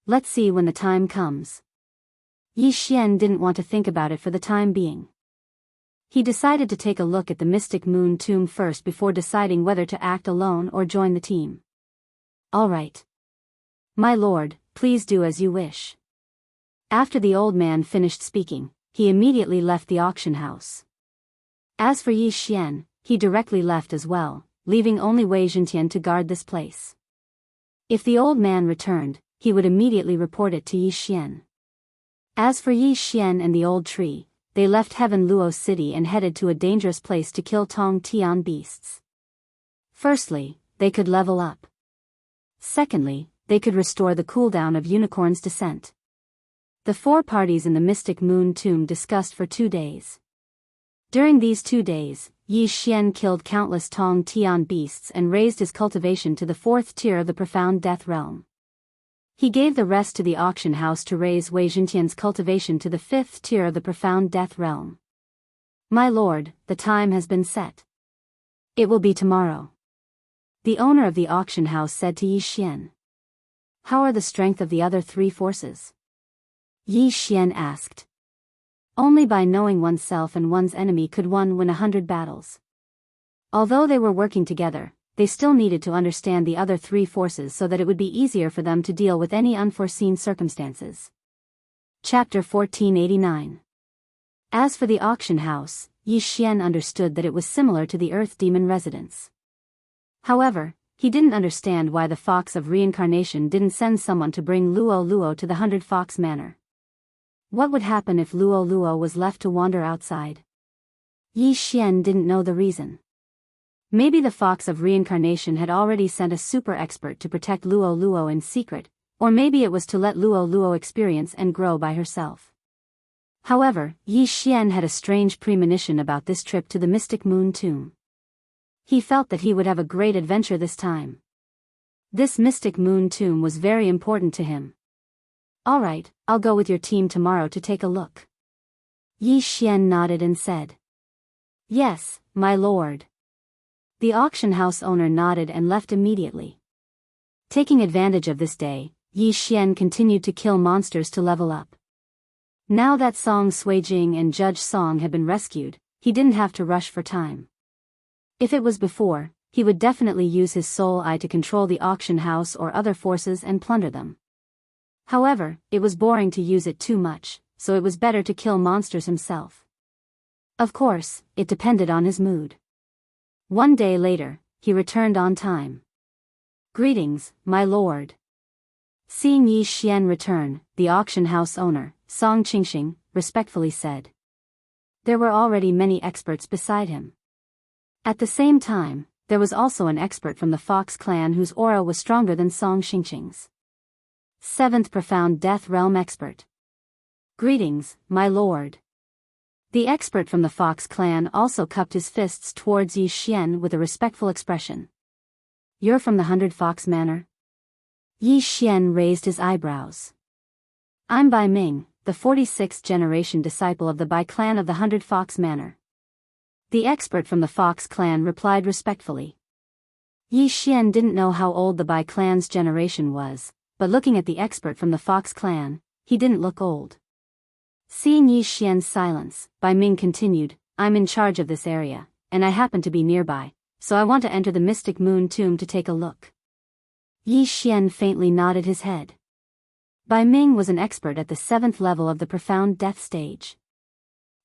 Let's see when the time comes. Yi Xian didn't want to think about it for the time being. He decided to take a look at the Mystic Moon Tomb first before deciding whether to act alone or join the team. All right. My lord, please do as you wish. After the old man finished speaking, he immediately left the auction house. As for Yi Xian, he directly left as well, leaving only Wei Zhentian to guard this place. If the old man returned, he would immediately report it to Yi Xian. As for Yi Xian and the old tree, they left Heaven Luo City and headed to a dangerous place to kill Tong Tian beasts. Firstly, they could level up. Secondly, they could restore the cooldown of Unicorn's descent. The 4 parties in the Mystic Moon Tomb discussed for 2 days. During these 2 days, Yi Xian killed countless Tong Tian beasts and raised his cultivation to the 4th tier of the Profound Death Realm. He gave the rest to the auction house to raise Wei Zhentian's cultivation to the 5th tier of the Profound Death Realm. My lord, the time has been set. It will be tomorrow. The owner of the auction house said to Yi Xian. How are the strength of the other 3 forces? Yi Xian asked. Only by knowing oneself and one's enemy could one win 100 battles. Although they were working together, they still needed to understand the other 3 forces so that it would be easier for them to deal with any unforeseen circumstances. Chapter 1489. As for the auction house, Yi Xian understood that it was similar to the Earth Demon residence. However, he didn't understand why the Fox of Reincarnation didn't send someone to bring Luo Luo to the 100 Fox Manor. What would happen if Luo Luo was left to wander outside? Yi Xian didn't know the reason. Maybe the Fox of Reincarnation had already sent a super expert to protect Luo Luo in secret, or maybe it was to let Luo Luo experience and grow by herself. However, Yi Xian had a strange premonition about this trip to the Mystic Moon Tomb. He felt that he would have a great adventure this time. This Mystic Moon Tomb was very important to him. Alright, I'll go with your team tomorrow to take a look. Yi Xian nodded and said. Yes, my lord. The auction house owner nodded and left immediately. Taking advantage of this day, Yi Xian continued to kill monsters to level up. Now that Song Suijing and Judge Song had been rescued, he didn't have to rush for time. If it was before, he would definitely use his soul eye to control the auction house or other forces and plunder them. However, it was boring to use it too much, so it was better to kill monsters himself. Of course, it depended on his mood. One day later, he returned on time. "Greetings, my lord." Seeing Yi Xian return, the auction house owner, Song Qingxing, respectfully said. There were already many experts beside him. At the same time, there was also an expert from the Fox clan whose aura was stronger than Song Qingxing's. 7th Profound Death Realm Expert. "Greetings, my lord." The expert from the Fox clan also cupped his fists towards Yi Xian with a respectful expression. "You're from the 100 Fox Manor?" Yi Xian raised his eyebrows. "I'm Bai Ming, the 46th generation disciple of the Bai clan of the 100 Fox Manor." The expert from the Fox clan replied respectfully. Yi Xian didn't know how old the Bai clan's generation was, but looking at the expert from the Fox clan, he didn't look old. Seeing Yi Xian's silence, Bai Ming continued, "I'm in charge of this area, and I happen to be nearby, so I want to enter the Mystic Moon Tomb to take a look." Yi Xian faintly nodded his head. Bai Ming was an expert at the 7th level of the Profound Death stage.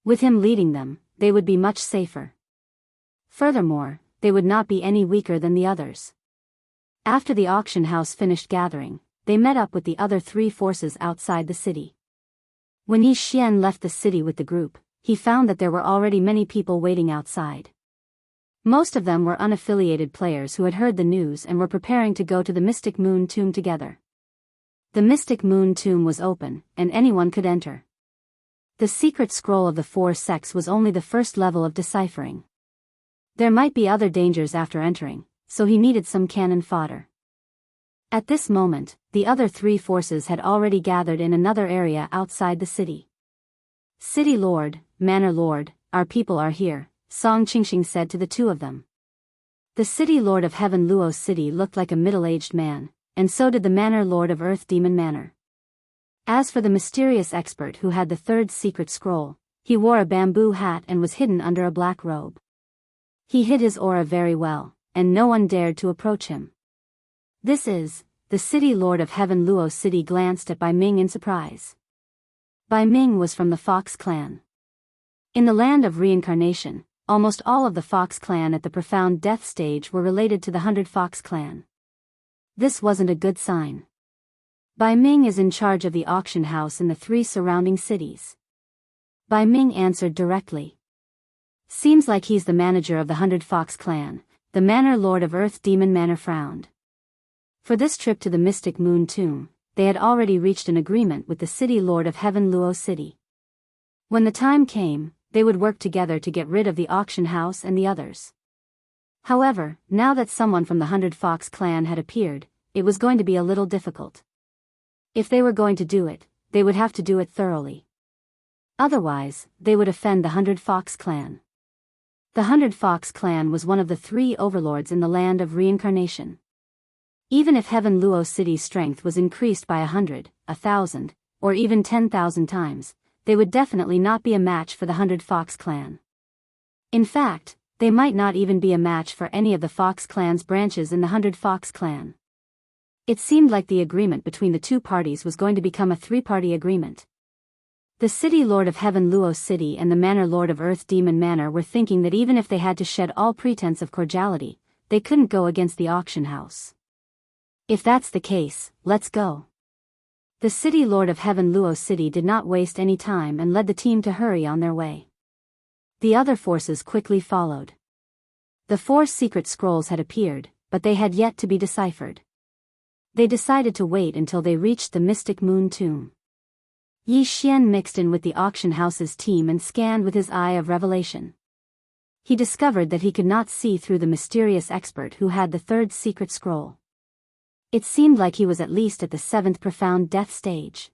With him leading them, they would be much safer. Furthermore, they would not be any weaker than the others. After the auction house finished gathering, they met up with the other 3 forces outside the city. When Yi Xian left the city with the group, he found that there were already many people waiting outside. Most of them were unaffiliated players who had heard the news and were preparing to go to the Mystic Moon Tomb together. The Mystic Moon Tomb was open, and anyone could enter. The secret scroll of the 4 sects was only the first level of deciphering. There might be other dangers after entering, so he needed some cannon fodder. At this moment, the other 3 forces had already gathered in another area outside the city. "City Lord, Manor Lord, our people are here," Song Qingxing said to the 2 of them. The City Lord of Heaven Luo City looked like a middle-aged man, and so did the Manor Lord of Earth Demon Manor. As for the mysterious expert who had the 3rd secret scroll, he wore a bamboo hat and was hidden under a black robe. He hid his aura very well, and no one dared to approach him. "This is," the City Lord of Heaven Luo City glanced at Bai Ming in surprise. Bai Ming was from the Fox clan. In the land of reincarnation, almost all of the Fox clan at the Profound Death stage were related to the 100 Fox clan. This wasn't a good sign. Bai Ming is in charge of the auction house in the 3 surrounding cities. Bai Ming answered directly. "Seems like he's the manager of the 100 Fox clan," the Manor Lord of Earth Demon Manor frowned. For this trip to the Mystic Moon Tomb, they had already reached an agreement with the City Lord of Heaven Luo City. When the time came, they would work together to get rid of the auction house and the others. However, now that someone from the 100 Fox clan had appeared, it was going to be a little difficult. If they were going to do it, they would have to do it thoroughly. Otherwise, they would offend the 100 Fox clan. The 100 Fox clan was one of the 3 overlords in the land of reincarnation. Even if Heaven Luo City's strength was increased by 100, 1,000, or even 10,000 times, they would definitely not be a match for the 100 Fox clan. In fact, they might not even be a match for any of the Fox clan's branches in the 100 Fox clan. It seemed like the agreement between the 2 parties was going to become a 3-party agreement. The City Lord of Heaven Luo City and the Manor Lord of Earth Demon Manor were thinking that even if they had to shed all pretense of cordiality, they couldn't go against the auction house. If that's the case, let's go. The City Lord of Heaven Luo City did not waste any time and led the team to hurry on their way. The other forces quickly followed. The 4 secret scrolls had appeared, but they had yet to be deciphered. They decided to wait until they reached the Mystic Moon Tomb. Yi Xian mixed in with the auction house's team and scanned with his eye of revelation. He discovered that he could not see through the mysterious expert who had the 3rd secret scroll. It seemed like he was at least at the 7th Profound Death stage.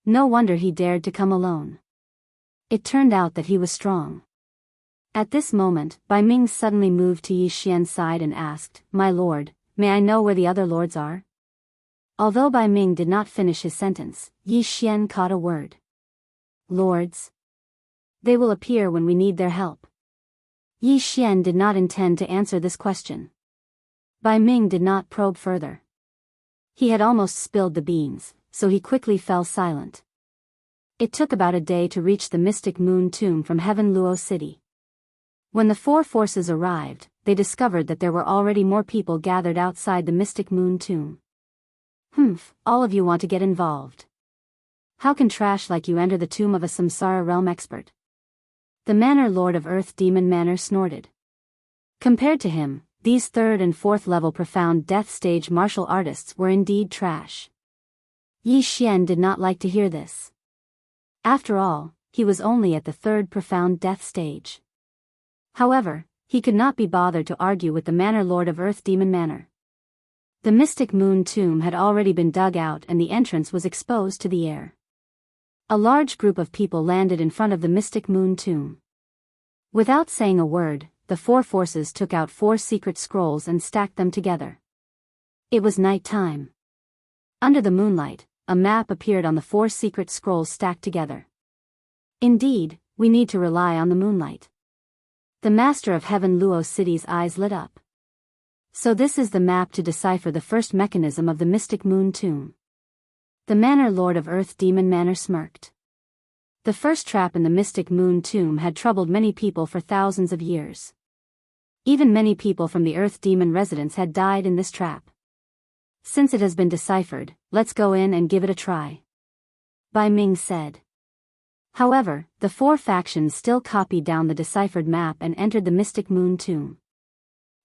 No wonder he dared to come alone. It turned out that he was strong. At this moment, Bai Ming suddenly moved to Yi Xian's side and asked, "My lord, may I know where the other lords are?" Although Bai Ming did not finish his sentence, Yi Xian caught a word. "Lords. They will appear when we need their help." Yi Xian did not intend to answer this question. Bai Ming did not probe further. He had almost spilled the beans, so he quickly fell silent. It took about a day to reach the mystic moon tomb from Heaven Luo City. When the four forces arrived, they discovered that there were already more people gathered outside the mystic moon tomb. "Humph, all of you want to get involved. How can trash like you enter the tomb of a samsara realm expert?" The Manor Lord of Earth Demon Manor snorted. Compared to him, these 3rd and 4th level profound death stage martial artists were indeed trash. Yi Xian did not like to hear this. After all, he was only at the 3rd profound death stage. However, he could not be bothered to argue with the Manor Lord of Earth Demon Manor. The mystic moon tomb had already been dug out and the entrance was exposed to the air. A large group of people landed in front of the mystic moon tomb. Without saying a word, the four forces took out 4 secret scrolls and stacked them together. It was night time. Under the moonlight, a map appeared on the 4 secret scrolls stacked together. Indeed, we need to rely on the moonlight. The master of Heaven Luo City's eyes lit up. So this is the map to decipher the first mechanism of the mystic moon tomb. The Manor Lord of Earth Demon Manor smirked. The first trap in the mystic moon tomb had troubled many people for thousands of years. Even many people from the Earth Demon residence had died in this trap. Since it has been deciphered, let's go in and give it a try. Bai Ming said. However, the 4 factions still copied down the deciphered map and entered the mystic moon tomb.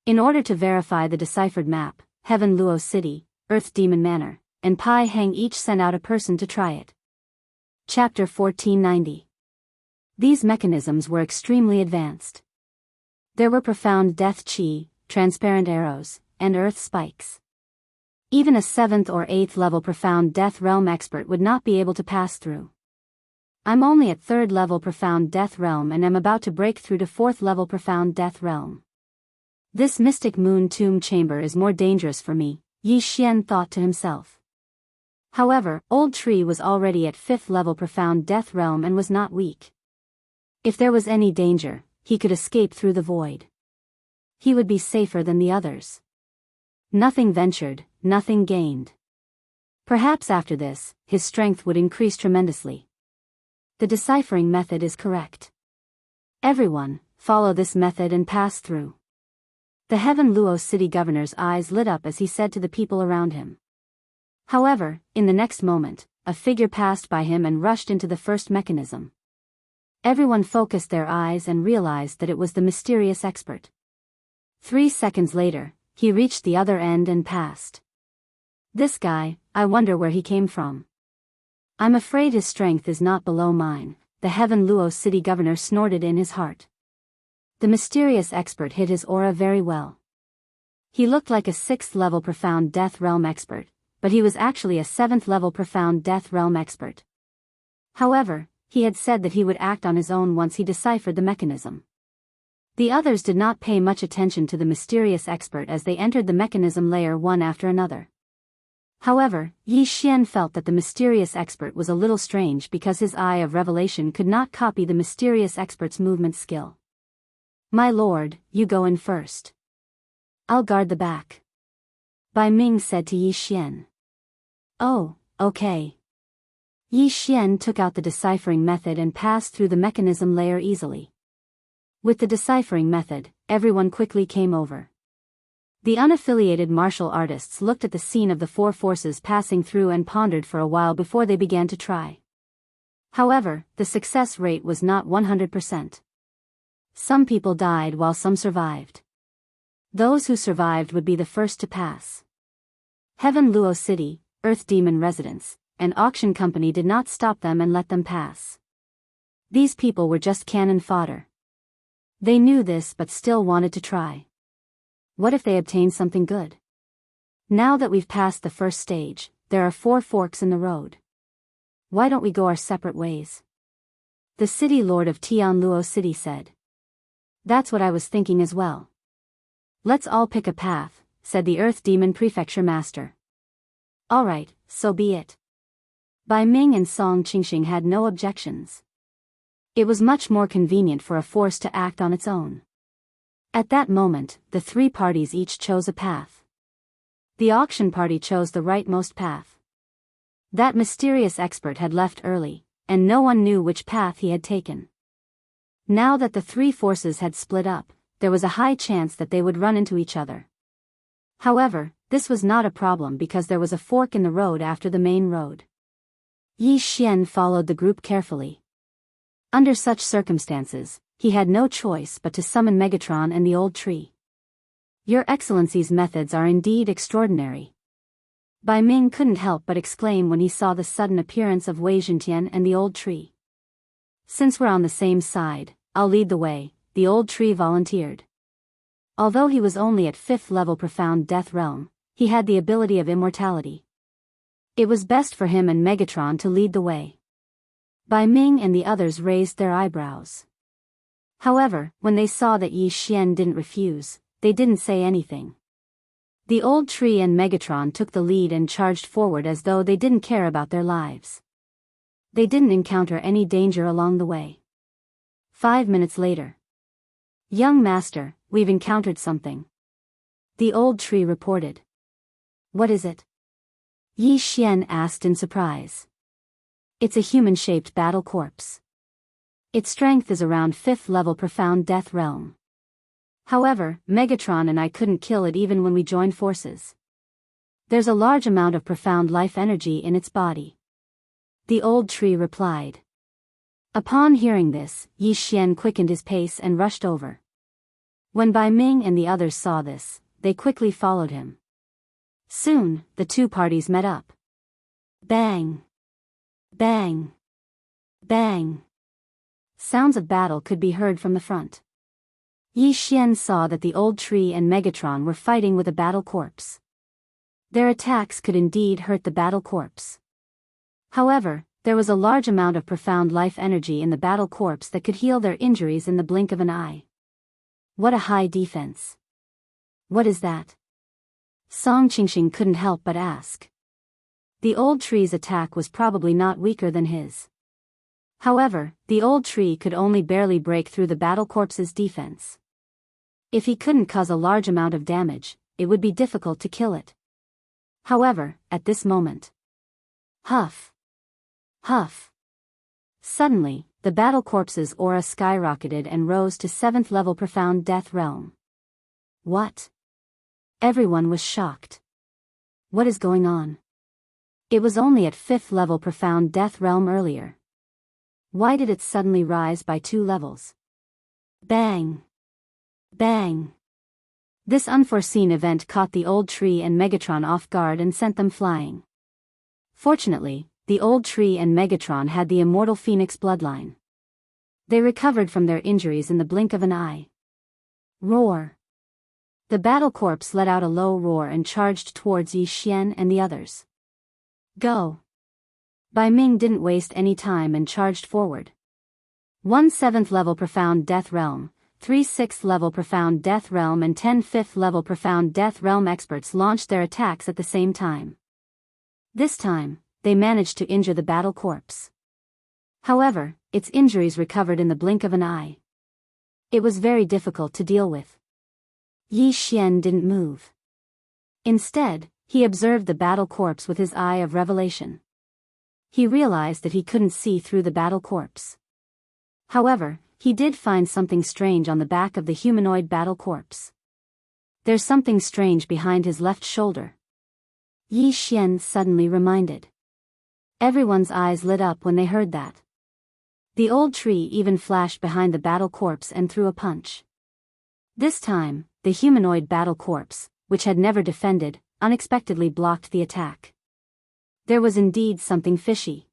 In order to verify the deciphered map, Heaven Luo City, Earth Demon Manor, and Pai Heng each sent out a person to try it. Chapter 1490. These mechanisms were extremely advanced. There were profound death chi, transparent arrows, and earth spikes. Even a 7th or 8th level profound death realm expert would not be able to pass through. I'm only at 3rd level profound death realm and am about to break through to 4th level profound death realm. This mystic moon tomb chamber is more dangerous for me, Yi Xian thought to himself. However, Old Tree was already at 5th level profound death realm and was not weak. If there was any danger, he could escape through the void. He would be safer than the others. Nothing ventured, nothing gained. Perhaps after this, his strength would increase tremendously. The deciphering method is correct. Everyone, follow this method and pass through. The Heaven Luo City governor's eyes lit up as he said to the people around him. However, in the next moment, a figure passed by him and rushed into the first mechanism. Everyone focused their eyes and realized that it was the mysterious expert. 3 seconds later, he reached the other end and passed. This guy, I wonder where he came from. I'm afraid his strength is not below mine, the Heaven Luo City governor snorted in his heart. The mysterious expert hid his aura very well. He looked like a 6th level profound death realm expert, but he was actually a 7th level profound death realm expert. However, he had said that he would act on his own once he deciphered the mechanism. The others did not pay much attention to the mysterious expert as they entered the mechanism layer one after another. However, Yi Xian felt that the mysterious expert was a little strange because his eye of revelation could not copy the mysterious expert's movement skill. My lord, you go in first. I'll guard the back. Bai Ming said to Yi Xian. Oh, okay. Yi Xian took out the deciphering method and passed through the mechanism layer easily. With the deciphering method, everyone quickly came over. The unaffiliated martial artists looked at the scene of the 4 forces passing through and pondered for a while before they began to try. However, the success rate was not 100%. Some people died while some survived. Those who survived would be the first to pass. Heaven Luo City, Earth Demon residence, and auction company did not stop them and let them pass. These people were just cannon fodder. They knew this but still wanted to try. What if they obtained something good? Now that we've passed the first stage, there are 4 forks in the road. Why don't we go our separate ways? The city lord of Tian Luo City said. That's what I was thinking as well. Let's all pick a path, said the Earth Demon Prefecture Master. Alright, so be it. Bai Ming and Song Qingxing had no objections. It was much more convenient for a force to act on its own. At that moment, the three parties each chose a path. The auction party chose the rightmost path. That mysterious expert had left early, and no one knew which path he had taken. Now that the three forces had split up, there was a high chance that they would run into each other. However, this was not a problem because there was a fork in the road after the main road. Yi Xian followed the group carefully. Under such circumstances, he had no choice but to summon Megatron and the old tree. Your Excellency's methods are indeed extraordinary. Bai Ming couldn't help but exclaim when he saw the sudden appearance of Wei Zhentian and the old tree. Since we're on the same side, I'll lead the way, the old tree volunteered. Although he was only at 5th level Profound Death Realm, he had the ability of immortality. It was best for him and Megatron to lead the way. Bai Ming and the others raised their eyebrows. However, when they saw that Yi Xian didn't refuse, they didn't say anything. The old tree and Megatron took the lead and charged forward as though they didn't care about their lives. They didn't encounter any danger along the way. 5 minutes later. Young Master, we've encountered something. The old tree reported. What is it? Yi Xian asked in surprise. It's a human-shaped battle corpse. Its strength is around 5th level Profound Death Realm. However, Megatron and I couldn't kill it even when we joined forces. There's a large amount of profound life energy in its body. The old tree replied. Upon hearing this, Yi Xian quickened his pace and rushed over. When Bai Ming and the others saw this, they quickly followed him. Soon, the two parties met up. Bang! Bang! Bang! Sounds of battle could be heard from the front. Yi Xian saw that the old tree and Megatron were fighting with a battle corpse. Their attacks could indeed hurt the battle corpse. However, there was a large amount of profound life energy in the battle corpse that could heal their injuries in the blink of an eye. What a high defense. What is that? Song Qingxing couldn't help but ask. The old tree's attack was probably not weaker than his. However, the old tree could only barely break through the battle corpse's defense. If he couldn't cause a large amount of damage, it would be difficult to kill it. However, at this moment. Huff! Huff! Suddenly, the battle corpse's aura skyrocketed and rose to 7th level Profound Death Realm. What? Everyone was shocked. What is going on? It was only at 5th level Profound Death Realm earlier. Why did it suddenly rise by 2 levels? Bang! Bang! This unforeseen event caught the old tree and Megatron off guard and sent them flying. Fortunately, the old tree and Megatron had the immortal Phoenix bloodline. They recovered from their injuries in the blink of an eye. Roar! The battle corpse let out a low roar and charged towards Yi Xian and the others. Go! Bai Ming didn't waste any time and charged forward. 1 7th level Profound Death Realm, 3 6th level Profound Death Realm and 10 5th level Profound Death Realm experts launched their attacks at the same time. This time, they managed to injure the battle corpse. However, its injuries recovered in the blink of an eye. It was very difficult to deal with. Yi Xian didn't move. Instead, he observed the battle corpse with his eye of revelation. He realized that he couldn't see through the battle corpse. However, he did find something strange on the back of the humanoid battle corpse. There's something strange behind his left shoulder. Yi Xian suddenly reminded. Everyone's eyes lit up when they heard that. The old tree even flashed behind the battle corpse and threw a punch. This time, the humanoid battle corpse, which had never defended, unexpectedly blocked the attack. There was indeed something fishy.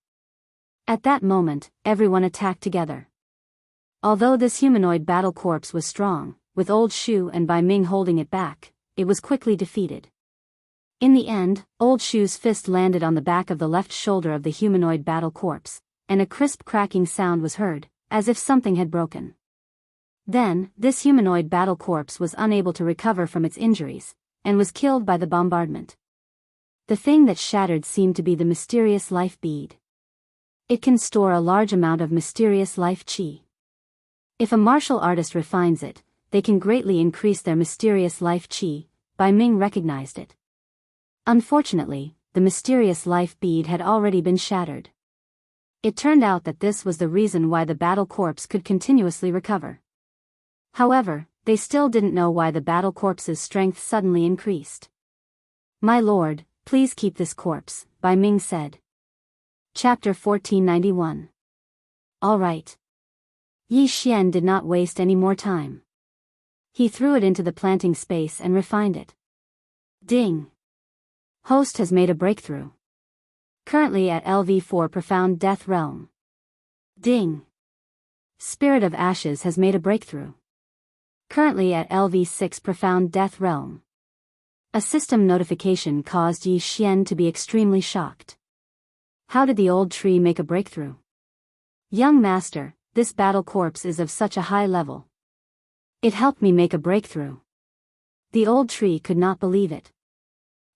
At that moment, everyone attacked together. Although this humanoid battle corpse was strong, with Old Shu and Bai Ming holding it back, it was quickly defeated. In the end, Old Shu's fist landed on the back of the left shoulder of the humanoid battle corpse, and a crisp cracking sound was heard, as if something had broken. Then, this humanoid battle corpse was unable to recover from its injuries, and was killed by the bombardment. The thing that shattered seemed to be the mysterious life bead. It can store a large amount of mysterious life chi. If a martial artist refines it, they can greatly increase their mysterious life chi. Bai Ming recognized it. Unfortunately, the mysterious life bead had already been shattered. It turned out that this was the reason why the battle corpse could continuously recover. However, they still didn't know why the battle corpse's strength suddenly increased. "My lord, please keep this corpse," Bai Ming said. Chapter 1491. All right. Yi Xian did not waste any more time. He threw it into the planting space and refined it. Ding! Host has made a breakthrough. Currently at LV4 Profound Death Realm. Ding! Spirit of Ashes has made a breakthrough. Currently at LV6 Profound Death Realm. A system notification caused Yi Xian to be extremely shocked. How did the old tree make a breakthrough? Young master, this battle corpse is of such a high level. It helped me make a breakthrough. The old tree could not believe it.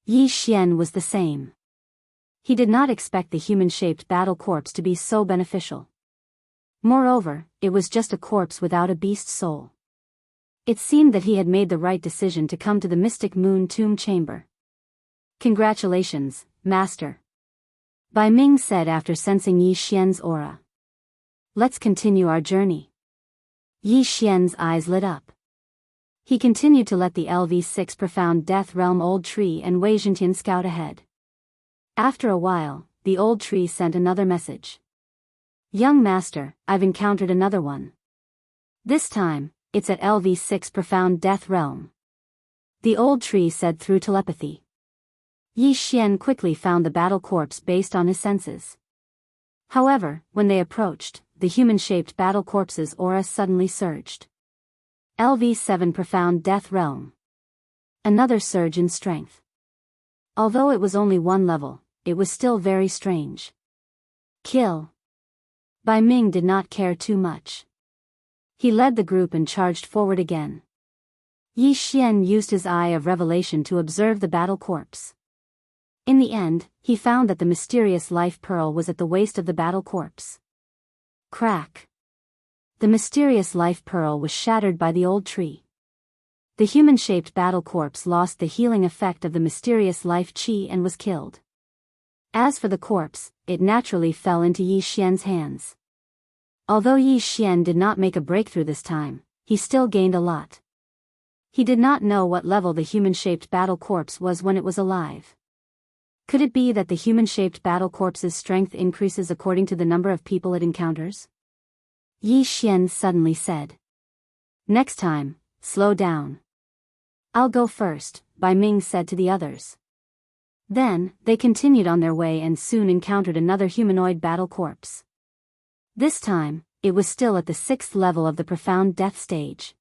Yi Xian was the same. He did not expect the human-shaped battle corpse to be so beneficial. Moreover, it was just a corpse without a beast soul. It seemed that he had made the right decision to come to the Mystic Moon Tomb Chamber. Congratulations, Master. Bai Ming said after sensing Yi Xian's aura. Let's continue our journey. Yi Xian's eyes lit up. He continued to let the LV6 Profound Death Realm Old Tree and Wei Zhentian scout ahead. After a while, the old tree sent another message. Young Master, I've encountered another one. This time, it's at LV6 Profound Death Realm. The old tree said through telepathy. Yi Xian quickly found the battle corpse based on his senses. However, when they approached, the human-shaped battle corpse's aura suddenly surged. LV7 Profound Death Realm. Another surge in strength. Although it was only one level, it was still very strange. Kill. Bai Ming did not care too much. He led the group and charged forward again. Yi Xian used his eye of revelation to observe the battle corpse. In the end, he found that the mysterious life pearl was at the waist of the battle corpse. Crack. The mysterious life pearl was shattered by the old tree. The human-shaped battle corpse lost the healing effect of the mysterious life chi and was killed. As for the corpse, it naturally fell into Yi Xian's hands. Although Yi Xian did not make a breakthrough this time, he still gained a lot. He did not know what level the human-shaped battle corpse was when it was alive. Could it be that the human-shaped battle corpse's strength increases according to the number of people it encounters? Yi Xian suddenly said. Next time, slow down. I'll go first, Bai Ming said to the others. Then, they continued on their way and soon encountered another humanoid battle corpse. This time, it was still at the 6th level of the Profound Death stage.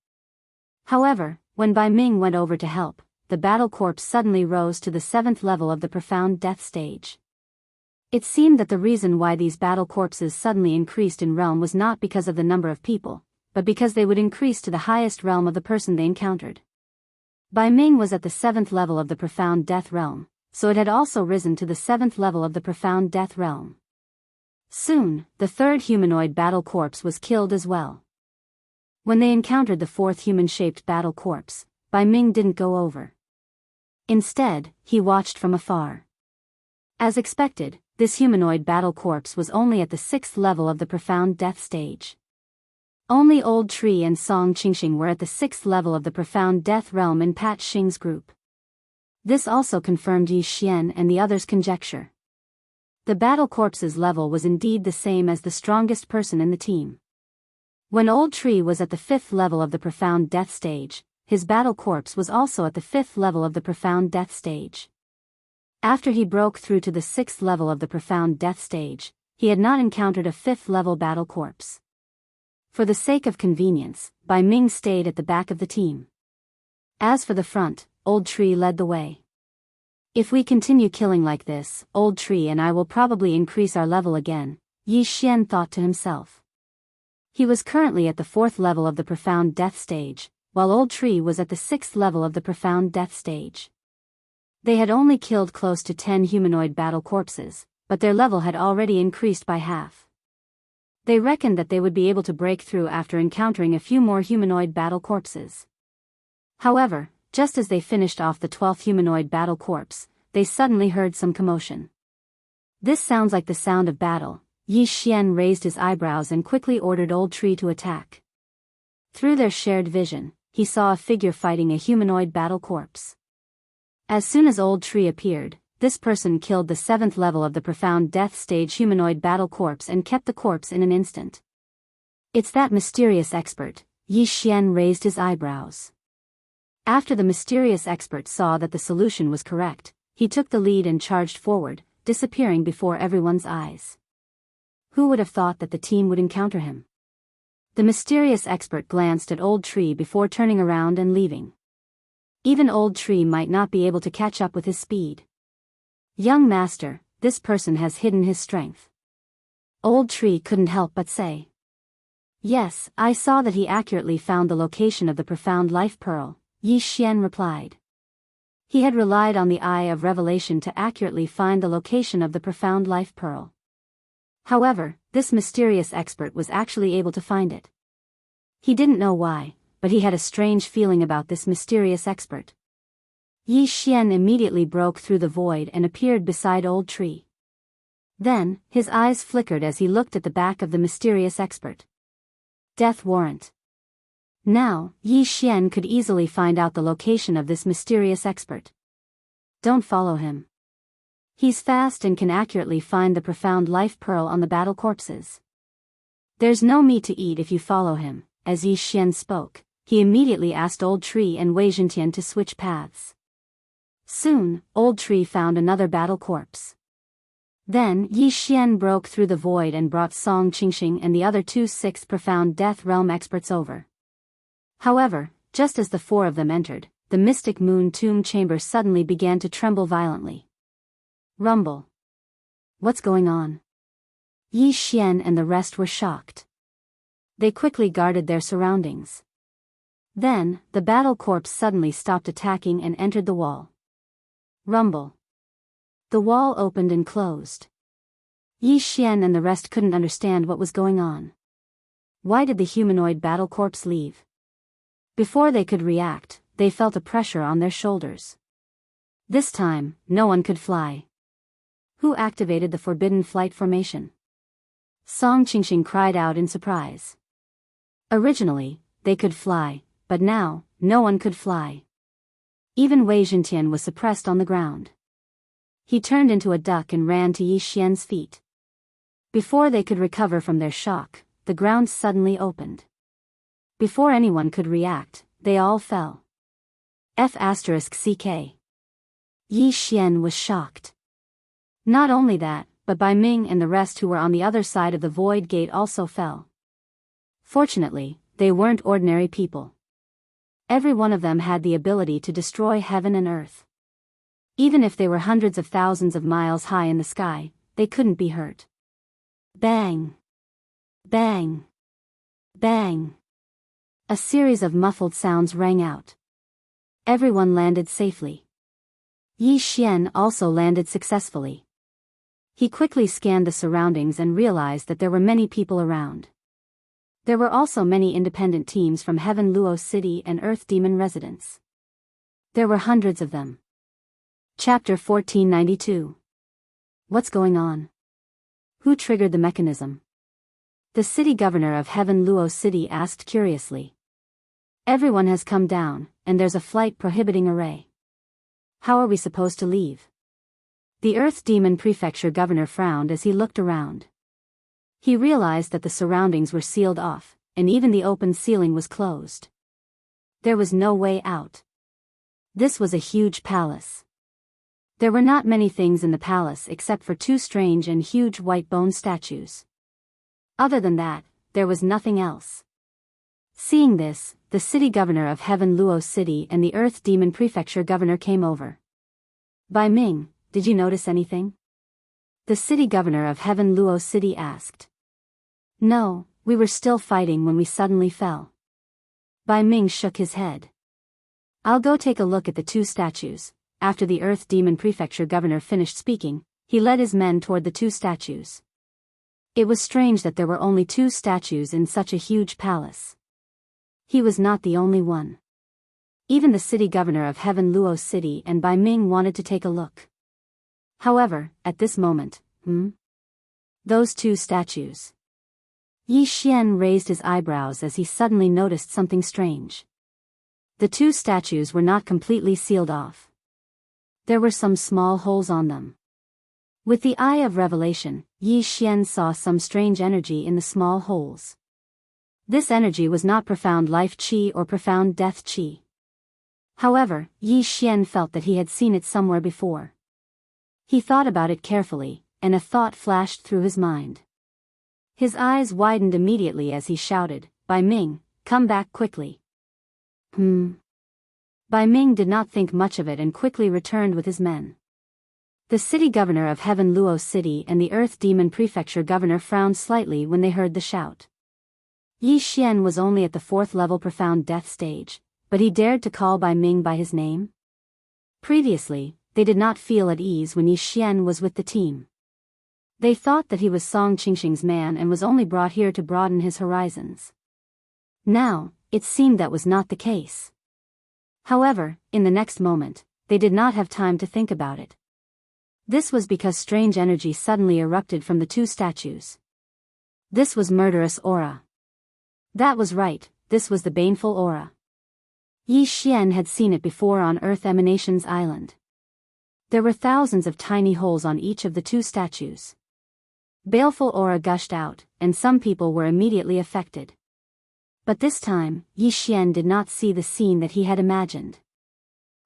However, when Bai Ming went over to help, the battle corpse suddenly rose to the 7th level of the Profound Death stage. It seemed that the reason why these battle corpses suddenly increased in realm was not because of the number of people, but because they would increase to the highest realm of the person they encountered. Bai Ming was at the 7th level of the Profound Death realm, so it had also risen to the 7th level of the Profound Death realm. Soon, the third humanoid battle corpse was killed as well. When they encountered the fourth human-shaped battle corpse, Bai Ming didn't go over. Instead, he watched from afar. As expected, this humanoid battle corpse was only at the 6th level of the Profound Death stage. Only Old Tree and Song Qingxing were at the 6th level of the Profound Death realm in Pat Xing's group. This also confirmed Yi Xian and the others' conjecture. The battle corpse's level was indeed the same as the strongest person in the team. When Old Tree was at the 5th level of the Profound Death stage, his battle corpse was also at the 5th level of the Profound Death stage. After he broke through to the 6th level of the Profound Death stage, he had not encountered a 5th level battle corpse. For the sake of convenience, Bai Ming stayed at the back of the team. As for the front, Old Tree led the way. If we continue killing like this, Old Tree and I will probably increase our level again, Yi Xian thought to himself. He was currently at the 4th level of the profound death stage, while Old Tree was at the 6th level of the profound death stage. They had only killed close to 10 humanoid battle corpses, but their level had already increased by half. They reckoned that they would be able to break through after encountering a few more humanoid battle corpses. However, just as they finished off the 12th humanoid battle corpse, they suddenly heard some commotion. This sounds like the sound of battle. Yi Xian raised his eyebrows and quickly ordered Old Tree to attack. Through their shared vision, he saw a figure fighting a humanoid battle corpse. As soon as Old Tree appeared, this person killed the 7th level of the profound death stage humanoid battle corpse and kept the corpse in an instant. It's that mysterious expert. Yi Xian raised his eyebrows. After the mysterious expert saw that the solution was correct, he took the lead and charged forward, disappearing before everyone's eyes. Who would have thought that the team would encounter him? The mysterious expert glanced at Old Tree before turning around and leaving. Even Old Tree might not be able to catch up with his speed. Young master, this person has hidden his strength. Old Tree couldn't help but say. Yes, I saw that he accurately found the location of the profound life pearl, Yi Xian replied. He had relied on the eye of revelation to accurately find the location of the profound life pearl. However, this mysterious expert was actually able to find it. He didn't know why, but he had a strange feeling about this mysterious expert. Yi Xian immediately broke through the void and appeared beside Old Tree. Then, his eyes flickered as he looked at the back of the mysterious expert. Death warrant. Now, Yi Xian could easily find out the location of this mysterious expert. Don't follow him. He's fast and can accurately find the profound life pearl on the battle corpses. There's no meat to eat if you follow him. As Yi Xian spoke, he immediately asked Old Tree and Wei Zhentian to switch paths. Soon, Old Tree found another battle corpse. Then Yi Xian broke through the void and brought Song Qingxing and the other 2 6th profound death realm experts over. However, just as the 4 of them entered, the mystic moon tomb chamber suddenly began to tremble violently. Rumble. What's going on? Yi Xian and the rest were shocked. They quickly guarded their surroundings. Then, the battle corpse suddenly stopped attacking and entered the wall. Rumble. The wall opened and closed. Yi Xian and the rest couldn't understand what was going on. Why did the humanoid battle corpse leave? Before they could react, they felt a pressure on their shoulders. This time, no one could fly. Who activated the forbidden flight formation? Song Qingxing cried out in surprise. Originally, they could fly, but now, no one could fly. Even Wei Zhentian was suppressed on the ground. He turned into a duck and ran to Yi Xian's feet. Before they could recover from their shock, the ground suddenly opened. Before anyone could react, they all fell. F***ck. Yi Xian was shocked. Not only that, but Bai Ming and the rest who were on the other side of the void gate also fell. Fortunately, they weren't ordinary people. Every one of them had the ability to destroy heaven and earth. Even if they were hundreds of thousands of miles high in the sky, they couldn't be hurt. Bang! Bang! Bang! A series of muffled sounds rang out. Everyone landed safely. Yi Xian also landed successfully. He quickly scanned the surroundings and realized that there were many people around. There were also many independent teams from Heaven Luo City and Earth Demon residents. There were hundreds of them. Chapter 1492. What's going on? Who triggered the mechanism? The city governor of Heaven Luo City asked curiously. Everyone has come down, and there's a flight prohibiting array. How are we supposed to leave? The Earth Demon Prefecture governor frowned as he looked around. He realized that the surroundings were sealed off, and even the open ceiling was closed. There was no way out. This was a huge palace. There were not many things in the palace except for 2 strange and huge white bone statues. Other than that, there was nothing else. Seeing this, the city governor of Heaven Luo City and the Earth Demon Prefecture governor came over. Bai Ming, did you notice anything? The city governor of Heaven Luo City asked. No, we were still fighting when we suddenly fell. Bai Ming shook his head. I'll go take a look at the two statues. After the Earth Demon Prefecture governor finished speaking, he led his men toward the two statues. It was strange that there were only two statues in such a huge palace. He was not the only one. Even the city governor of Heaven Luo City and Bai Ming wanted to take a look. However, at this moment, those two statues. Yi Xian raised his eyebrows as he suddenly noticed something strange. The two statues were not completely sealed off. There were some small holes on them. With the eye of revelation, Yi Xian saw some strange energy in the small holes. This energy was not profound life qi or profound death qi. However, Yi Xian felt that he had seen it somewhere before. He thought about it carefully, and a thought flashed through his mind. His eyes widened immediately as he shouted, Bai Ming, come back quickly. Bai Ming did not think much of it and quickly returned with his men. The city governor of Heaven Luo City and the Earth Demon Prefecture governor frowned slightly when they heard the shout. Yi Xian was only at the 4th level profound death stage, but he dared to call Bai Ming by his name? Previously, they did not feel at ease when Yi Xian was with the team. They thought that he was Song Qingxing's man and was only brought here to broaden his horizons. Now, it seemed that was not the case. However, in the next moment, they did not have time to think about it. This was because strange energy suddenly erupted from the two statues. This was murderous aura. That was right, this was the baneful aura. Yi Xian had seen it before on Earth Emanations Island. There were thousands of tiny holes on each of the two statues. Baleful aura gushed out, and some people were immediately affected. But this time, Yi Xian did not see the scene that he had imagined.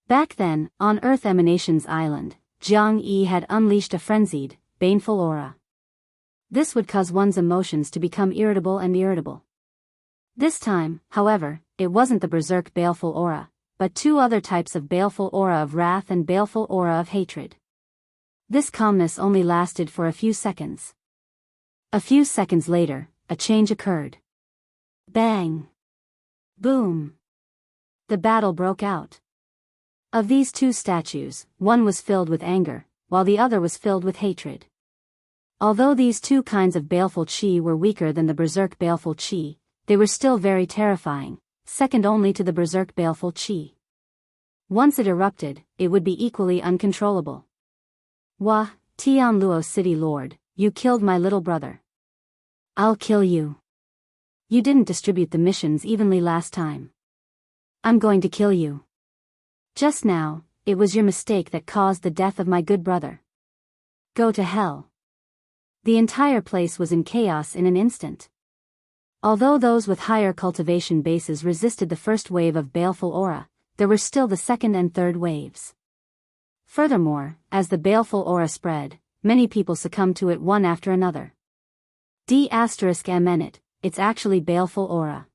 Back then, on Earth Emanations Island, Jianghu had unleashed a frenzied, baneful aura. This would cause one's emotions to become irritable and irritable. This time, however, it wasn't the berserk baleful aura, but two other types of baleful aura of wrath and baleful aura of hatred. This calmness only lasted for a few seconds. A few seconds later, a change occurred. Bang! Boom! The battle broke out. Of these two statues, one was filled with anger, while the other was filled with hatred. Although these two kinds of baleful qi were weaker than the berserk baleful qi, they were still very terrifying, second only to the berserk baleful qi. Once it erupted, it would be equally uncontrollable. Wah, Tianluo City Lord, you killed my little brother. I'll kill you. You didn't distribute the missions evenly last time. I'm going to kill you. Just now, it was your mistake that caused the death of my good brother. Go to hell. The entire place was in chaos in an instant. Although those with higher cultivation bases resisted the first wave of baleful aura, there were still the second and third waves. Furthermore, as the baleful aura spread, many people succumbed to it one after another. D***MN, it's actually baleful aura.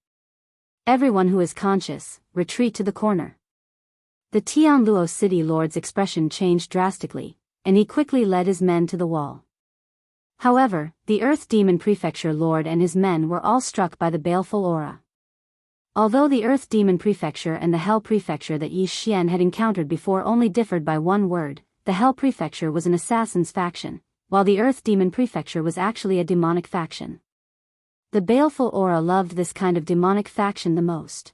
Everyone who is conscious, retreat to the corner. The Tianluo City Lord's expression changed drastically, and he quickly led his men to the wall. However, the Earth Demon Prefecture Lord and his men were all struck by the baleful aura. Although the Earth Demon Prefecture and the Hell Prefecture that Yi Xian had encountered before only differed by one word, the Hell Prefecture was an assassin's faction, while the Earth Demon Prefecture was actually a demonic faction. The baleful aura loved this kind of demonic faction the most.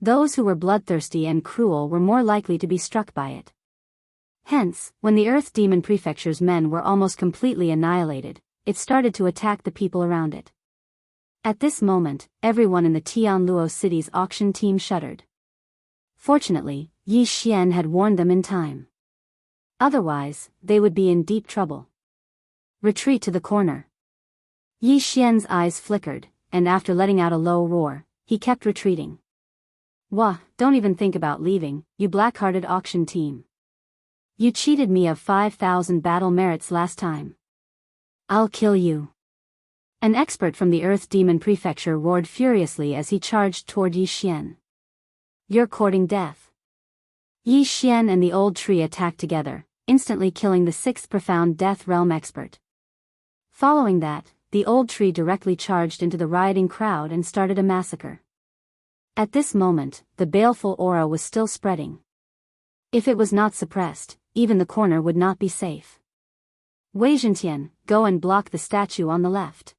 Those who were bloodthirsty and cruel were more likely to be struck by it. Hence, when the Earth Demon Prefecture's men were almost completely annihilated, it started to attack the people around it. At this moment, everyone in the Tianluo City's auction team shuddered. Fortunately, Yi Xian had warned them in time. Otherwise, they would be in deep trouble. Retreat to the corner. Yi Xian's eyes flickered, and after letting out a low roar, he kept retreating. Wah, don't even think about leaving, you black-hearted auction team. You cheated me of 5,000 battle merits last time. I'll kill you. An expert from the Earth Demon Prefecture roared furiously as he charged toward Yi Xian. You're courting death. Yi Xian and the old tree attacked together, instantly killing the 6th profound death realm expert. Following that, the old tree directly charged into the rioting crowd and started a massacre. At this moment, the baleful aura was still spreading. If it was not suppressed, even the corner would not be safe. Wei Zhentian, go and block the statue on the left.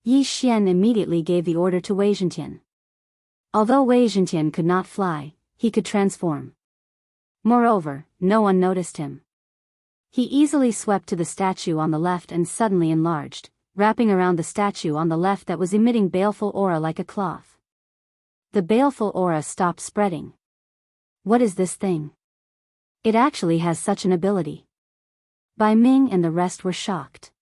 Yi Xian immediately gave the order to Wei Zhentian. Although Wei Zhentian could not fly, he could transform. Moreover, no one noticed him. He easily swept to the statue on the left and suddenly enlarged, wrapping around the statue on the left that was emitting baleful aura like a cloth. The baleful aura stopped spreading. What is this thing? It actually has such an ability. Bai Ming and the rest were shocked.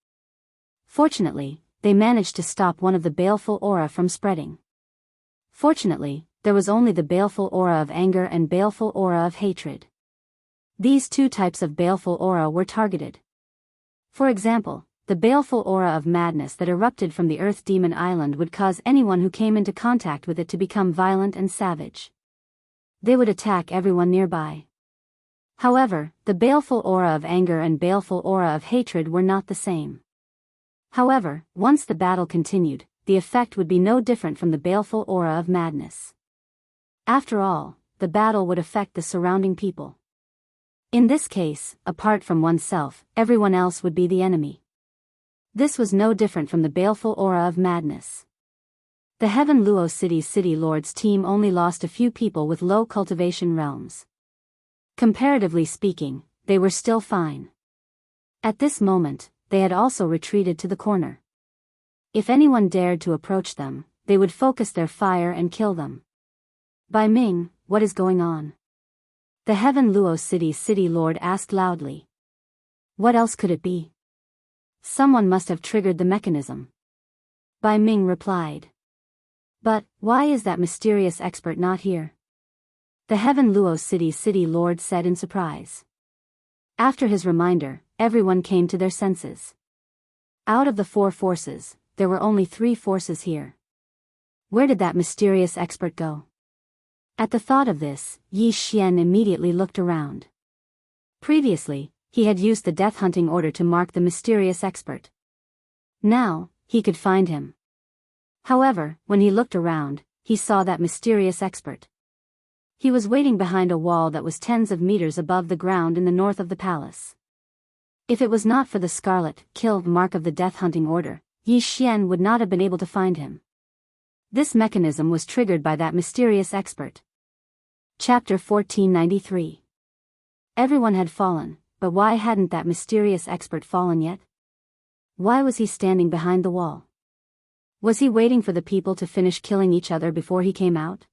Fortunately, they managed to stop one of the baleful aura from spreading. Fortunately, there was only the baleful aura of anger and baleful aura of hatred. These two types of baleful aura were targeted. For example, the baleful aura of madness that erupted from the Earth Demon Island would cause anyone who came into contact with it to become violent and savage. They would attack everyone nearby. However, the baleful aura of anger and baleful aura of hatred were not the same. However, once the battle continued, the effect would be no different from the baleful aura of madness. After all, the battle would affect the surrounding people. In this case, apart from oneself, everyone else would be the enemy. This was no different from the baleful aura of madness. The Heaven Luo City's City Lords team only lost a few people with low cultivation realms. Comparatively speaking, they were still fine. At this moment, they had also retreated to the corner. If anyone dared to approach them, they would focus their fire and kill them. Bai Ming, what is going on? The Heaven Luo City's City Lord asked loudly. What else could it be? Someone must have triggered the mechanism. Bai Ming replied. But, why is that mysterious expert not here? The Heaven Luo City's City Lord said in surprise. After his reminder, everyone came to their senses. Out of the 4 forces, there were only 3 forces here. Where did that mysterious expert go? At the thought of this, Yi Xian immediately looked around. Previously, he had used the death hunting order to mark the mysterious expert. Now, he could find him. However, when he looked around, he saw that mysterious expert. He was waiting behind a wall that was tens of meters above the ground in the north of the palace. If it was not for the scarlet kill mark of the death hunting order, Yi Xian would not have been able to find him. This mechanism was triggered by that mysterious expert. Chapter 1493. Everyone had fallen, but why hadn't that mysterious expert fallen yet? Why was he standing behind the wall? Was he waiting for the people to finish killing each other before he came out?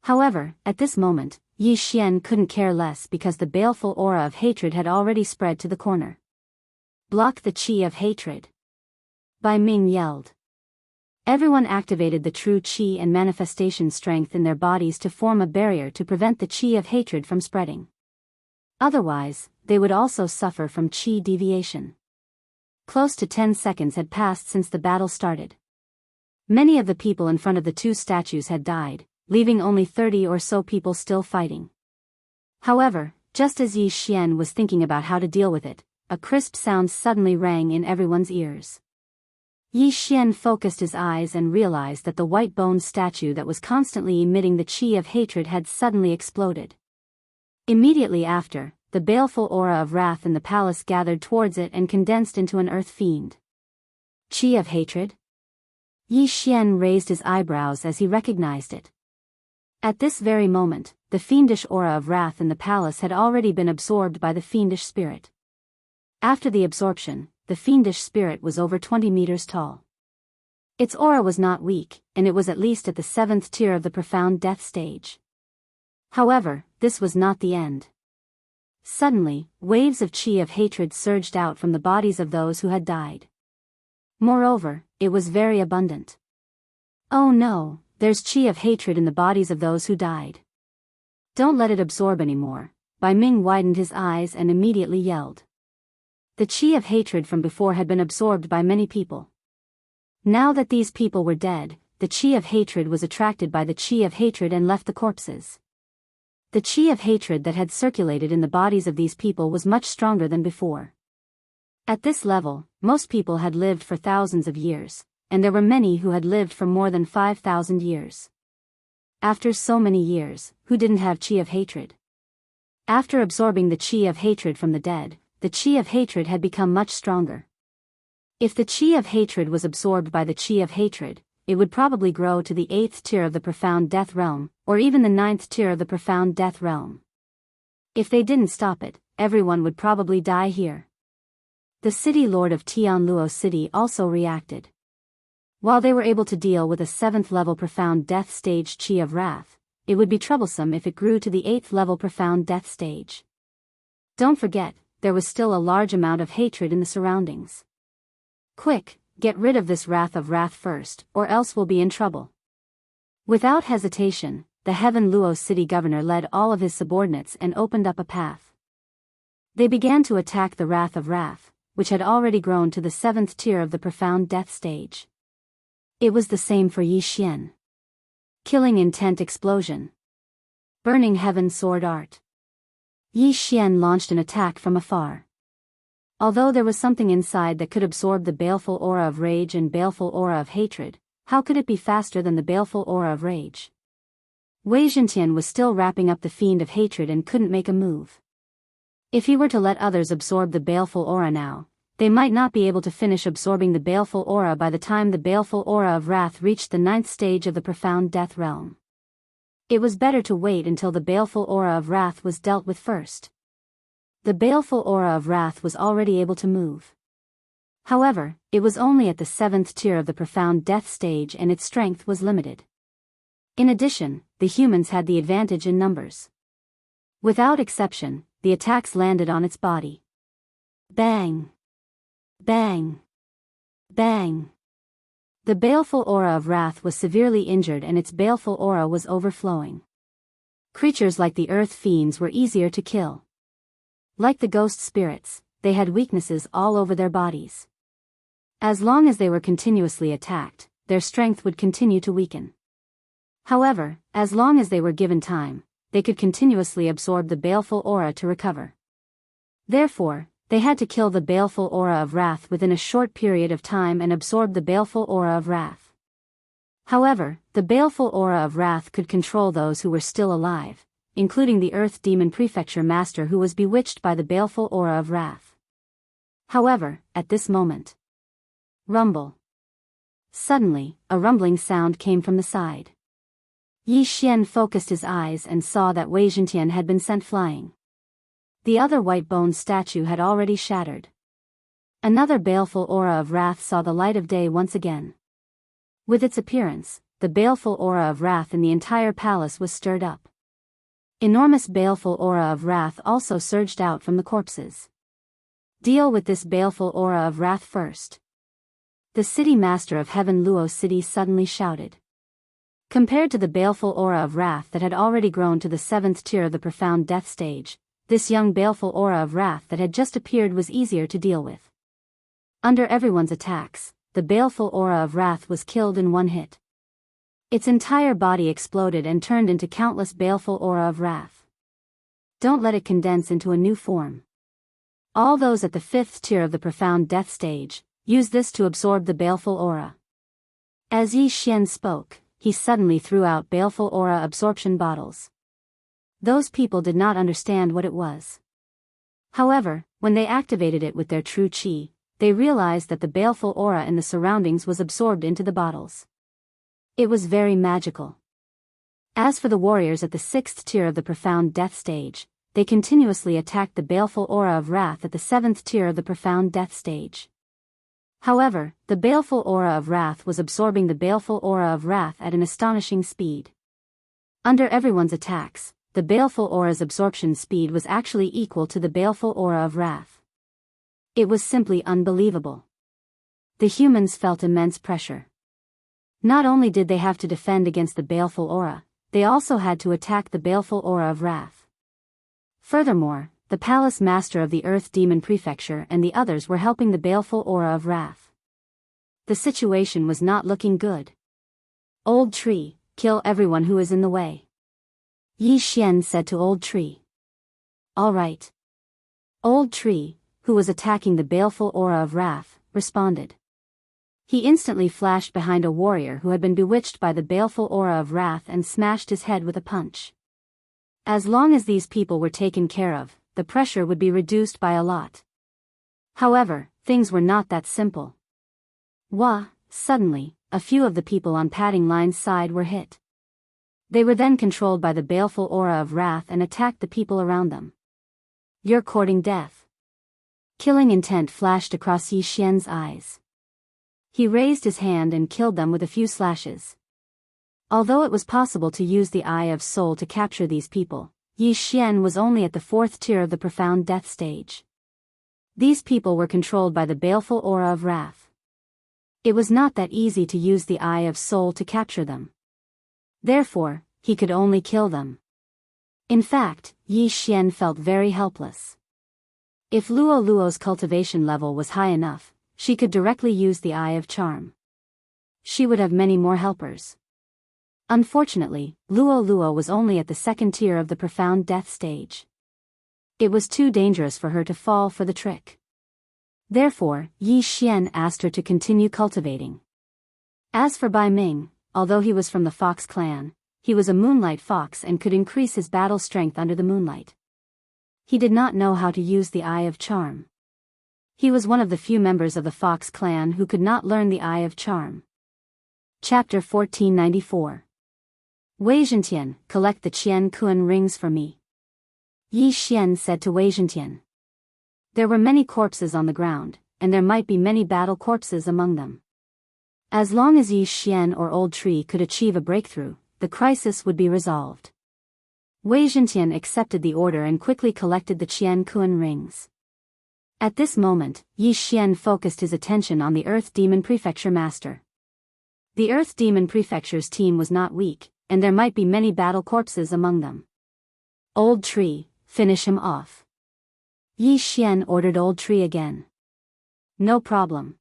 However, at this moment, Yi Xian couldn't care less because the baleful aura of hatred had already spread to the corner. Block the chi of hatred. Bai Ming yelled. Everyone activated the true chi and manifestation strength in their bodies to form a barrier to prevent the chi of hatred from spreading. Otherwise, they would also suffer from chi deviation. Close to 10 seconds had passed since the battle started. Many of the people in front of the 2 statues had died, leaving only 30 or so people still fighting. However, just as Yi Xian was thinking about how to deal with it, a crisp sound suddenly rang in everyone's ears. Yi Xian focused his eyes and realized that the white-boned statue that was constantly emitting the chi of hatred had suddenly exploded. Immediately after, the baleful aura of wrath in the palace gathered towards it and condensed into an earth fiend. Chi of hatred? Yi Xian raised his eyebrows as he recognized it. At this very moment, the fiendish aura of wrath in the palace had already been absorbed by the fiendish spirit. After the absorption, the fiendish spirit was over 20 meters tall. Its aura was not weak, and it was at least at the 7th tier of the profound death stage. However, this was not the end. Suddenly, waves of chi of hatred surged out from the bodies of those who had died. Moreover, it was very abundant. Oh no, there's chi of hatred in the bodies of those who died. Don't let it absorb anymore. Bai Ming widened his eyes and immediately yelled. The chi of hatred from before had been absorbed by many people. Now that these people were dead, the chi of hatred was attracted by the chi of hatred and left the corpses. The chi of hatred that had circulated in the bodies of these people was much stronger than before. At this level, most people had lived for thousands of years, and there were many who had lived for more than 5,000 years. After so many years, who didn't have chi of hatred? After absorbing the chi of hatred from the dead, the chi of hatred had become much stronger. If the chi of hatred was absorbed by the chi of hatred, it would probably grow to the 8th tier of the profound death realm, or even the 9th tier of the profound death realm. If they didn't stop it, everyone would probably die here. The city lord of Tianluo City also reacted. While they were able to deal with a 7th level profound death stage chi of wrath, it would be troublesome if it grew to the 8th level profound death stage. Don't forget, there was still a large amount of hatred in the surroundings. Quick, get rid of this wrath of wrath first, or else we'll be in trouble. Without hesitation, the Heaven Luo city governor led all of his subordinates and opened up a path. They began to attack the wrath of wrath, which had already grown to the 7th tier of the profound death stage. It was the same for Yi Xian. Killing intent explosion. Burning heaven sword art. Yi Xian launched an attack from afar. Although there was something inside that could absorb the baleful aura of rage and baleful aura of hatred, how could it be faster than the baleful aura of rage? Wei Zhentian was still wrapping up the fiend of hatred and couldn't make a move. If he were to let others absorb the baleful aura now, they might not be able to finish absorbing the baleful aura by the time the baleful aura of wrath reached the 9th stage of the profound death realm. It was better to wait until the baleful aura of wrath was dealt with first. The baleful aura of wrath was already able to move. However, it was only at the 7th tier of the profound death stage and its strength was limited. In addition, the humans had the advantage in numbers. Without exception, the attacks landed on its body. Bang! Bang! Bang! The baleful aura of wrath was severely injured and its baleful aura was overflowing. Creatures like the earth fiends were easier to kill. Like the ghost spirits, they had weaknesses all over their bodies. As long as they were continuously attacked, their strength would continue to weaken. However, as long as they were given time, they could continuously absorb the baleful aura to recover. Therefore, they had to kill the baleful aura of wrath within a short period of time and absorb the baleful aura of wrath. However, the baleful aura of wrath could control those who were still alive, including the Earth Demon Prefecture Master who was bewitched by the baleful aura of wrath. However, at this moment, rumble. Suddenly, a rumbling sound came from the side. Yi Xian focused his eyes and saw that Wei Zhentian had been sent flying. The other white bone statue had already shattered. Another baleful aura of wrath saw the light of day once again. With its appearance, the baleful aura of wrath in the entire palace was stirred up. Enormous baleful aura of wrath also surged out from the corpses. Deal with this baleful aura of wrath first. The city master of Heaven Luo City suddenly shouted. Compared to the baleful aura of wrath that had already grown to the 7th tier of the profound death stage, this young baleful aura of wrath that had just appeared was easier to deal with. Under everyone's attacks, the baleful aura of wrath was killed in one hit. Its entire body exploded and turned into countless baleful aura of wrath. Don't let it condense into a new form. All those at the 5th tier of the profound death stage, use this to absorb the baleful aura. As Yi Xian spoke, he suddenly threw out baleful aura absorption bottles. Those people did not understand what it was. However, when they activated it with their true chi, they realized that the baleful aura in the surroundings was absorbed into the bottles. It was very magical. As for the warriors at the 6th tier of the profound death stage, they continuously attacked the baleful aura of wrath at the 7th tier of the profound death stage. However, the baleful aura of wrath was absorbing the baleful aura of wrath at an astonishing speed. Under everyone's attacks, the baleful aura's absorption speed was actually equal to the baleful aura of wrath. It was simply unbelievable. The humans felt immense pressure. Not only did they have to defend against the baleful aura, they also had to attack the baleful aura of wrath. Furthermore, the palace master of the Earth Demon Prefecture and the others were helping the baleful aura of wrath. The situation was not looking good. Old Tree, kill everyone who is in the way. Yi Xian said to Old Tree. All right. Old Tree, who was attacking the baleful aura of wrath, responded. He instantly flashed behind a warrior who had been bewitched by the baleful aura of wrath and smashed his head with a punch. As long as these people were taken care of, the pressure would be reduced by a lot. However, things were not that simple. Suddenly, a few of the people on Padding Line's side were hit. They were then controlled by the baleful aura of wrath and attacked the people around them. You're courting death. Killing intent flashed across Yi Xian's eyes. He raised his hand and killed them with a few slashes. Although it was possible to use the Eye of Soul to capture these people, Yi Xian was only at the 4th tier of the profound death stage. These people were controlled by the baleful aura of wrath. It was not that easy to use the Eye of Soul to capture them. Therefore, he could only kill them. In fact, Yi Xian felt very helpless. If Luo Luo's cultivation level was high enough, she could directly use the Eye of Charm. She would have many more helpers. Unfortunately, Luo Luo was only at the 2nd tier of the profound death stage. It was too dangerous for her to fall for the trick. Therefore, Yi Xian asked her to continue cultivating. As for Bai Ming, although he was from the Fox clan, he was a moonlight fox and could increase his battle strength under the moonlight. He did not know how to use the Eye of Charm. He was one of the few members of the Fox clan who could not learn the Eye of Charm. Chapter 1494. Wei Zhentian, collect the Qian Kuan rings for me. Yi Xian said to Wei Zhentian. There were many corpses on the ground, and there might be many battle corpses among them. As long as Yi Xian or Old Tree could achieve a breakthrough, the crisis would be resolved. Wei Zhentian accepted the order and quickly collected the Qian Kuan rings. At this moment, Yi Xian focused his attention on the Earth Demon Prefecture Master. The Earth Demon Prefecture's team was not weak, and there might be many battle corpses among them. Old Tree, finish him off. Yi Xian ordered Old Tree again. No problem.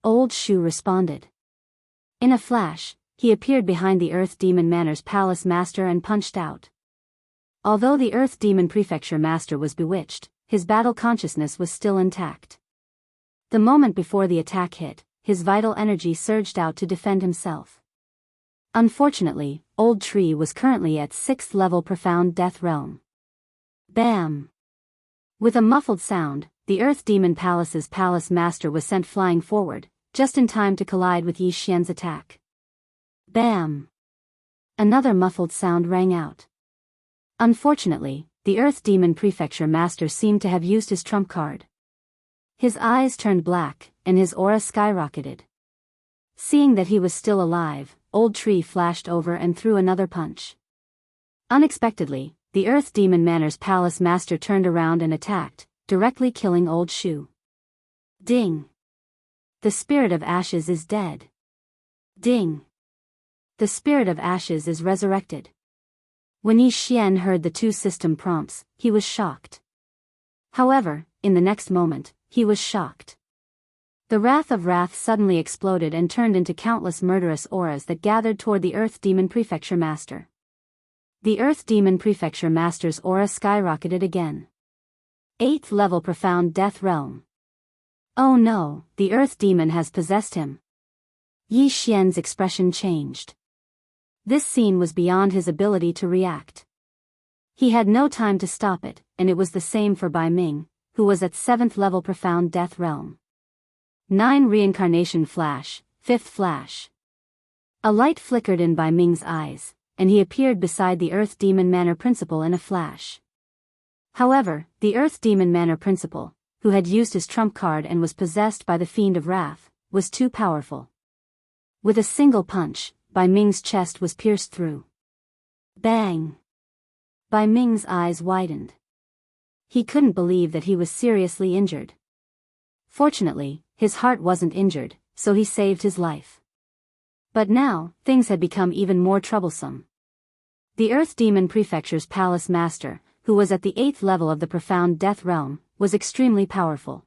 Old Shu responded. In a flash, he appeared behind the Earth Demon Manor's Palace Master and punched out. Although the Earth Demon Prefecture Master was bewitched, his battle consciousness was still intact. The moment before the attack hit, his vital energy surged out to defend himself. Unfortunately, Old Tree was currently at 6th level Profound Death Realm. Bam! With a muffled sound, the Earth Demon Palace's Palace Master was sent flying forward, just in time to collide with Yi Xian's attack. Bam! Another muffled sound rang out. Unfortunately, the Earth Demon Prefecture Master seemed to have used his trump card. His eyes turned black, and his aura skyrocketed. Seeing that he was still alive, Old Tree flashed over and threw another punch. Unexpectedly, the Earth Demon Manor's Palace Master turned around and attacked, directly killing Old Shu. Ding! The Spirit of Ashes is dead. Ding! The Spirit of Ashes is resurrected. When Yi Xian heard the two system prompts, he was shocked. However, in the next moment, he was shocked. The Wrath of Wrath suddenly exploded and turned into countless murderous auras that gathered toward the Earth Demon Prefecture Master. The Earth Demon Prefecture Master's aura skyrocketed again. 8th level Profound Death Realm. Oh no, the Earth Demon has possessed him. Yi Xian's expression changed. This scene was beyond his ability to react. He had no time to stop it, and it was the same for Bai Ming, who was at 7th level Profound Death Realm. 9 Reincarnation Flash, 5th Flash. A light flickered in Bai Ming's eyes, and he appeared beside the Earth Demon Manor Principal in a flash. However, the Earth Demon Manor Principal, who had used his trump card and was possessed by the Fiend of Wrath, was too powerful. With a single punch, Bai Ming's chest was pierced through. Bang! Bai Ming's eyes widened. He couldn't believe that he was seriously injured. Fortunately, his heart wasn't injured, so he saved his life. But now, things had become even more troublesome. The Earth Demon Prefecture's Palace Master, who was at the 8th level of the Profound Death Realm, was extremely powerful.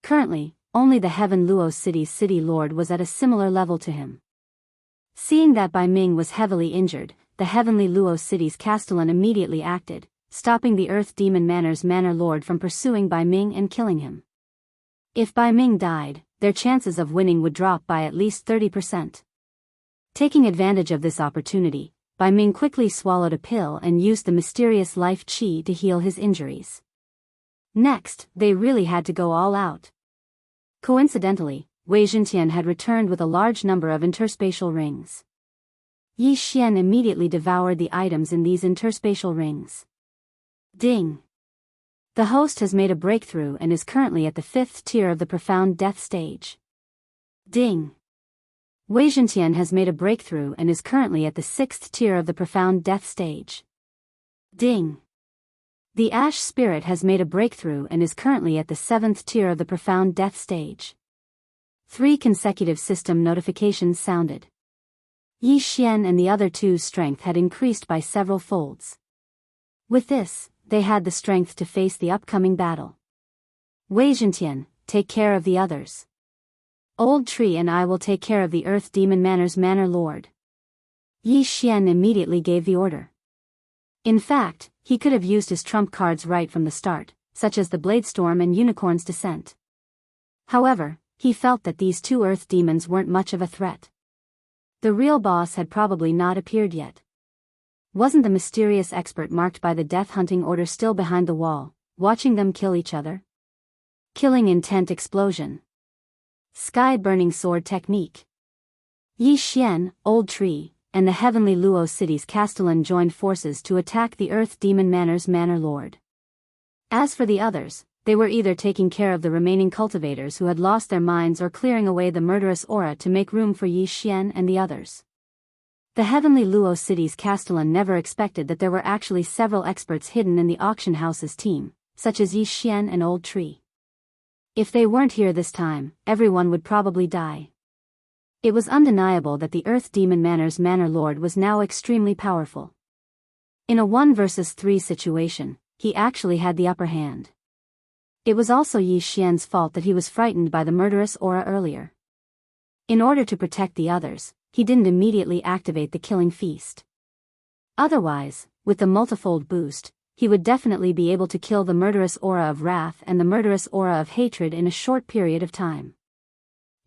Currently, only the Heaven Luo City's City Lord was at a similar level to him. Seeing that Bai Ming was heavily injured, the Heavenly Luo City's Castellan immediately acted, stopping the Earth Demon Manor's Manor Lord from pursuing Bai Ming and killing him. If Bai Ming died, their chances of winning would drop by at least 30%. Taking advantage of this opportunity, Bai Ming quickly swallowed a pill and used the mysterious life qi to heal his injuries. Next, they really had to go all out. Coincidentally, Wei Zhentian had returned with a large number of interspatial rings. Yi Xian immediately devoured the items in these interspatial rings. Ding! The host has made a breakthrough and is currently at the 5th tier of the profound death stage. Ding! Wei Zhentian has made a breakthrough and is currently at the 6th tier of the profound death stage. Ding! The Ash Spirit has made a breakthrough and is currently at the 7th tier of the profound death stage. 3 consecutive system notifications sounded. Yi Xian and the other two's strength had increased by several folds. With this, they had the strength to face the upcoming battle. Wei Zhentian, take care of the others. Old Tree and I will take care of the Earth Demon Manor's Manor Lord. Yi Xian immediately gave the order. In fact, he could have used his trump cards right from the start, such as the Bladestorm and Unicorn's Descent. However, he felt that these 2 Earth Demons weren't much of a threat. The real boss had probably not appeared yet. Wasn't the mysterious expert marked by the death hunting order still behind the wall, watching them kill each other? Killing intent explosion. Sky-burning sword technique. Yi Xian, Old Tree, and the heavenly Luo city's castellan joined forces to attack the Earth Demon Manor's Manor Lord. As for the others, they were either taking care of the remaining cultivators who had lost their minds or clearing away the murderous aura to make room for Yi Xian and the others. The heavenly Luo city's castellan never expected that there were actually several experts hidden in the auction house's team, such as Yi Xian and Old Tree. If they weren't here this time, everyone would probably die. It was undeniable that the Earth Demon Manor's Manor Lord was now extremely powerful. In a 1 versus 3 situation, he actually had the upper hand. It was also Yi Xian's fault that he was frightened by the murderous aura earlier. In order to protect the others, he didn't immediately activate the killing feast. Otherwise, with the multifold boost, he would definitely be able to kill the murderous aura of wrath and the murderous aura of hatred in a short period of time.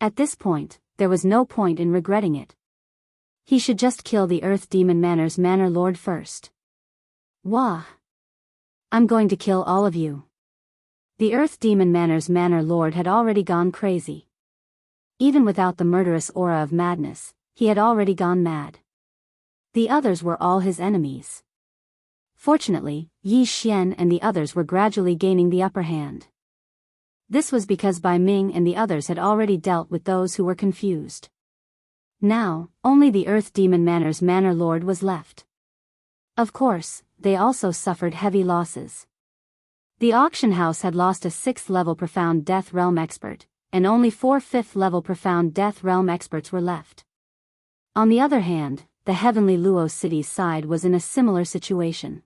At this point, there was no point in regretting it. He should just kill the Earth Demon Manor's Manor Lord first. Wah! I'm going to kill all of you. The Earth Demon Manor's Manor Lord had already gone crazy. Even without the murderous aura of madness, he had already gone mad. The others were all his enemies. Fortunately, Yi Xian and the others were gradually gaining the upper hand. This was because Bai Ming and the others had already dealt with those who were confused. Now, only the Earth Demon Manor's Manor Lord was left. Of course, they also suffered heavy losses. The auction house had lost a 6th-level Profound Death Realm expert, and only 4 5th-level Profound Death Realm experts were left. On the other hand, the heavenly Luo city's side was in a similar situation.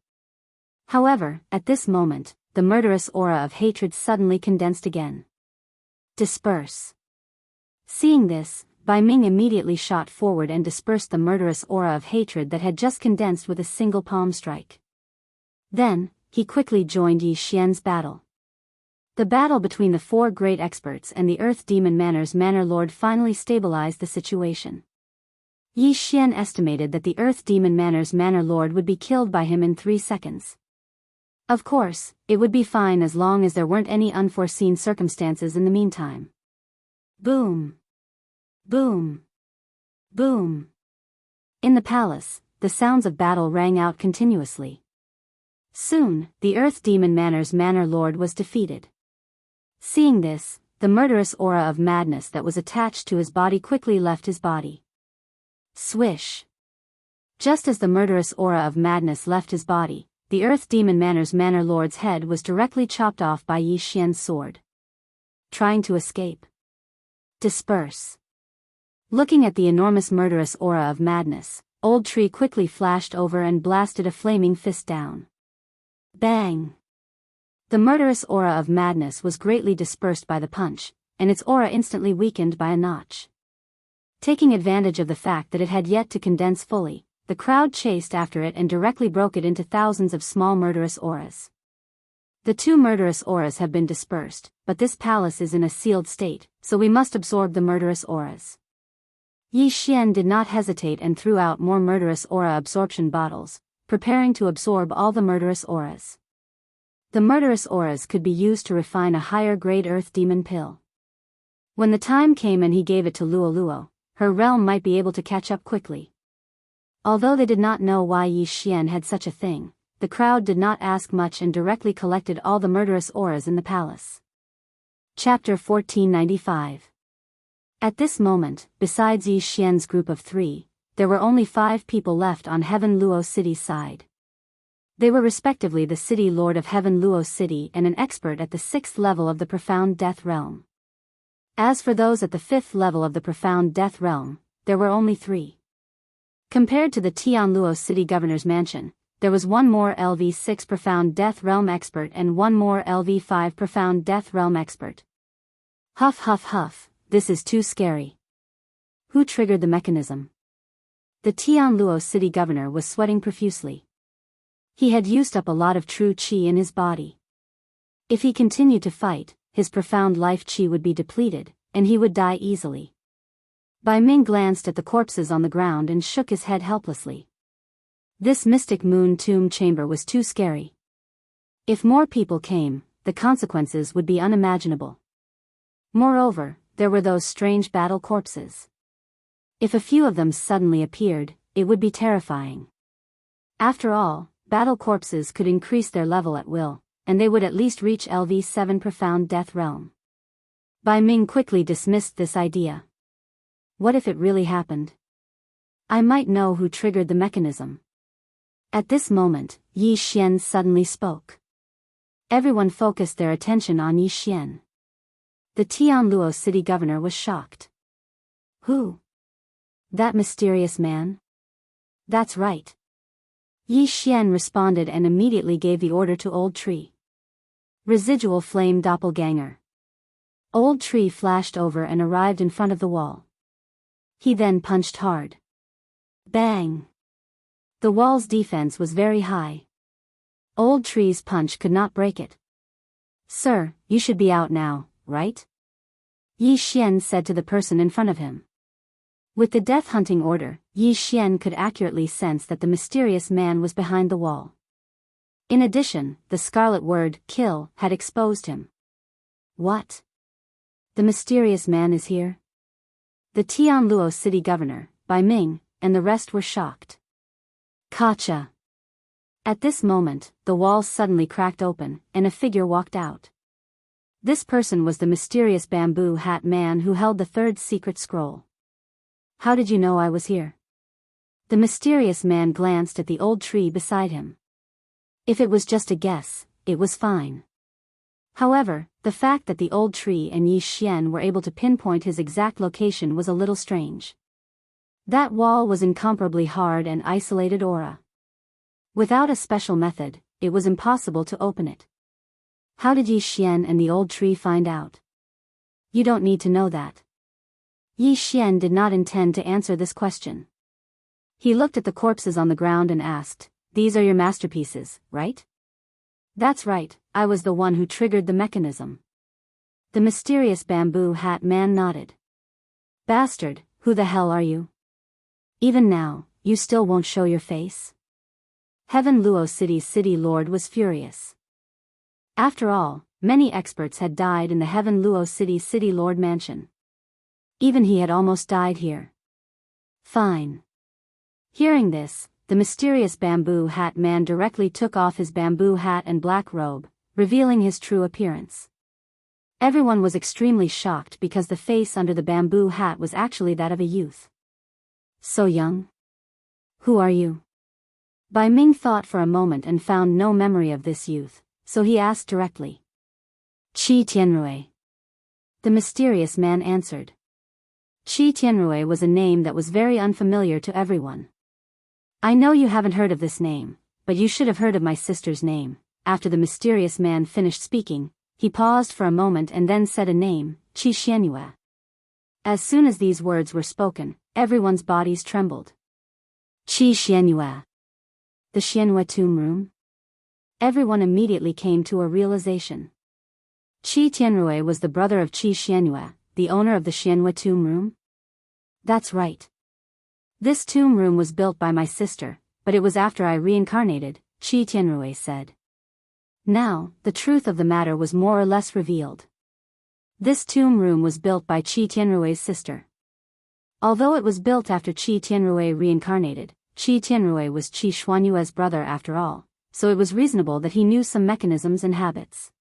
However, at this moment, the murderous aura of hatred suddenly condensed again. Disperse. Seeing this, Bai Ming immediately shot forward and dispersed the murderous aura of hatred that had just condensed with a single palm strike. Then, he quickly joined Yi Xian's battle. The battle between the 4 great experts and the Earth Demon Manor's Manor Lord finally stabilized the situation. Yi Xian estimated that the Earth Demon Manor's Manor Lord would be killed by him in 3 seconds. Of course, it would be fine as long as there weren't any unforeseen circumstances in the meantime. Boom! Boom! Boom! In the palace, the sounds of battle rang out continuously. Soon, the Earth Demon Manor's Manor Lord was defeated. Seeing this, the murderous aura of madness that was attached to his body quickly left his body. Swish! Just as the murderous aura of madness left his body, the Earth Demon Manor's Manor Lord's head was directly chopped off by Yi Xian's sword. Trying to escape. Disperse. Looking at the enormous murderous aura of madness, Old Tree quickly flashed over and blasted a flaming fist down. Bang! The murderous aura of madness was greatly dispersed by the punch, and its aura instantly weakened by a notch. Taking advantage of the fact that it had yet to condense fully, the crowd chased after it and directly broke it into thousands of small murderous auras. The 2 murderous auras have been dispersed, but this palace is in a sealed state, so we must absorb the murderous auras. Yi Xian did not hesitate and threw out more murderous aura absorption bottles, preparing to absorb all the murderous auras. The murderous auras could be used to refine a higher-grade earth demon pill. When the time came and he gave it to Luo Luo, her realm might be able to catch up quickly. Although they did not know why Yi Xian had such a thing, the crowd did not ask much and directly collected all the murderous auras in the palace. Chapter 1495. At this moment, besides Yi Xian's group of 3, there were only 5 people left on Heaven Luo City's side. They were respectively the City Lord of Heaven Luo City and an expert at the 6th level of the Profound Death Realm. As for those at the 5th level of the Profound Death Realm, there were only 3. Compared to the Tianluo City Governor's Mansion, there was one more LV6 Profound Death Realm expert and one more LV5 Profound Death Realm expert. Huff huff huff, this is too scary. Who triggered the mechanism? The Tianluo City Governor was sweating profusely. He had used up a lot of true qi in his body. If he continued to fight, his profound life qi would be depleted, and he would die easily. Bai Ming glanced at the corpses on the ground and shook his head helplessly. This mystic moon tomb chamber was too scary. If more people came, the consequences would be unimaginable. Moreover, there were those strange battle corpses. If a few of them suddenly appeared, it would be terrifying. After all, battle corpses could increase their level at will, and they would at least reach LV7 Profound Death Realm. Bai Ming quickly dismissed this idea. What if it really happened? I might know who triggered the mechanism. At this moment, Yi Xian suddenly spoke. Everyone focused their attention on Yi Xian. The Tianluo City Governor was shocked. Who? That mysterious man? That's right. Yi Xian responded and immediately gave the order to Old Tree. Residual Flame Doppelganger. Old Tree flashed over and arrived in front of the wall. He then punched hard. Bang! The wall's defense was very high. Old Tree's punch could not break it. Sir, you should be out now, right? Yi Xian said to the person in front of him. With the death hunting order, Yi Xian could accurately sense that the mysterious man was behind the wall. In addition, the scarlet word, kill, had exposed him. What? The mysterious man is here? The Tianluo City Governor, Bai Ming, and the rest were shocked. Gotcha! At this moment, the walls suddenly cracked open, and a figure walked out. This person was the mysterious bamboo hat man who held the 3rd secret scroll. How did you know I was here? The mysterious man glanced at the old tree beside him. If it was just a guess, it was fine. However, the fact that the old tree and Yi Xian were able to pinpoint his exact location was a little strange. That wall was incomparably hard and isolated aura. Without a special method, it was impossible to open it. How did Yi Xian and the old tree find out? You don't need to know that. Yi Xian did not intend to answer this question. He looked at the corpses on the ground and asked, "These are your masterpieces, right?" "That's right, I was the one who triggered the mechanism." The mysterious bamboo hat man nodded. "Bastard, who the hell are you? Even now, you still won't show your face?" Heaven Luo City's city lord was furious. After all, many experts had died in the Heaven Luo City's city lord mansion. Even he had almost died here. Fine. Hearing this, the mysterious bamboo hat man directly took off his bamboo hat and black robe, revealing his true appearance. Everyone was extremely shocked because the face under the bamboo hat was actually that of a youth. So young? Who are you? Bai Ming thought for a moment and found no memory of this youth, so he asked directly. Qi Tianrui. The mysterious man answered. Qi Tianrui was a name that was very unfamiliar to everyone. I know you haven't heard of this name, but you should have heard of my sister's name. After the mysterious man finished speaking, he paused for a moment and then said a name, Qi Xianyue. As soon as these words were spoken, everyone's bodies trembled. Qi Xianyue. The Xianyue tomb room? Everyone immediately came to a realization. Qi Tianrui was the brother of Qi Xianyue, the owner of the Xianyue tomb room? That's right. This tomb room was built by my sister, but it was after I reincarnated, Qi Tianrui said. Now, the truth of the matter was more or less revealed. This tomb room was built by Qi Tianrui's sister. Although it was built after Qi Tianrui reincarnated, Qi Tianrui was Qi Xuanyue's brother after all, so it was reasonable that he knew some mechanisms and habits.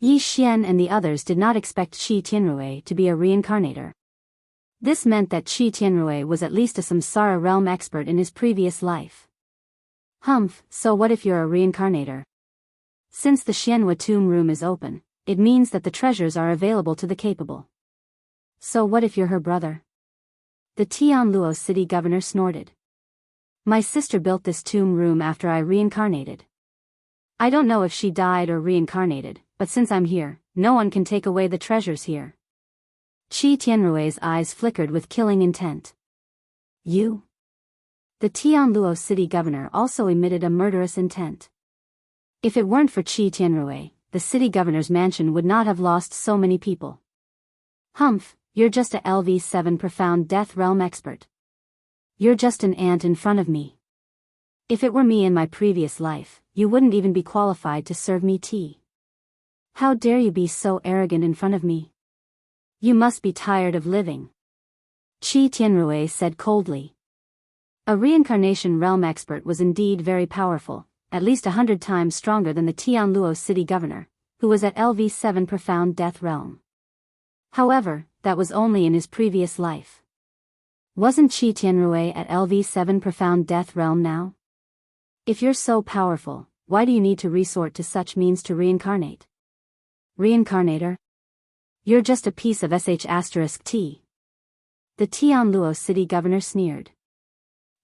Yi Xian and the others did not expect Qi Tianrui to be a reincarnator. This meant that Qi Tianrui was at least a samsara realm expert in his previous life. Humph, so what if you're a reincarnator? Since the Xianyue tomb room is open, it means that the treasures are available to the capable. So what if you're her brother? The Tianluo city governor snorted. My sister built this tomb room after I reincarnated. I don't know if she died or reincarnated, but since I'm here, no one can take away the treasures here. Qi Tianrui's eyes flickered with killing intent. You? The Tianluo city governor also emitted a murderous intent. If it weren't for Qi Tianrui, the city governor's mansion would not have lost so many people. Humph, you're just a LV7 profound death realm expert. You're just an ant in front of me. If it were me in my previous life, you wouldn't even be qualified to serve me tea. How dare you be so arrogant in front of me? You must be tired of living. Qi Tianrui said coldly. A reincarnation realm expert was indeed very powerful, at least 100 times stronger than the Tianluo city governor, who was at LV7 profound death realm. However, that was only in his previous life. Wasn't Qi Tianrui at LV7 profound death realm now? If you're so powerful, why do you need to resort to such means to reincarnate? Reincarnator? You're just a piece of sh*t. The Tianluo city governor sneered.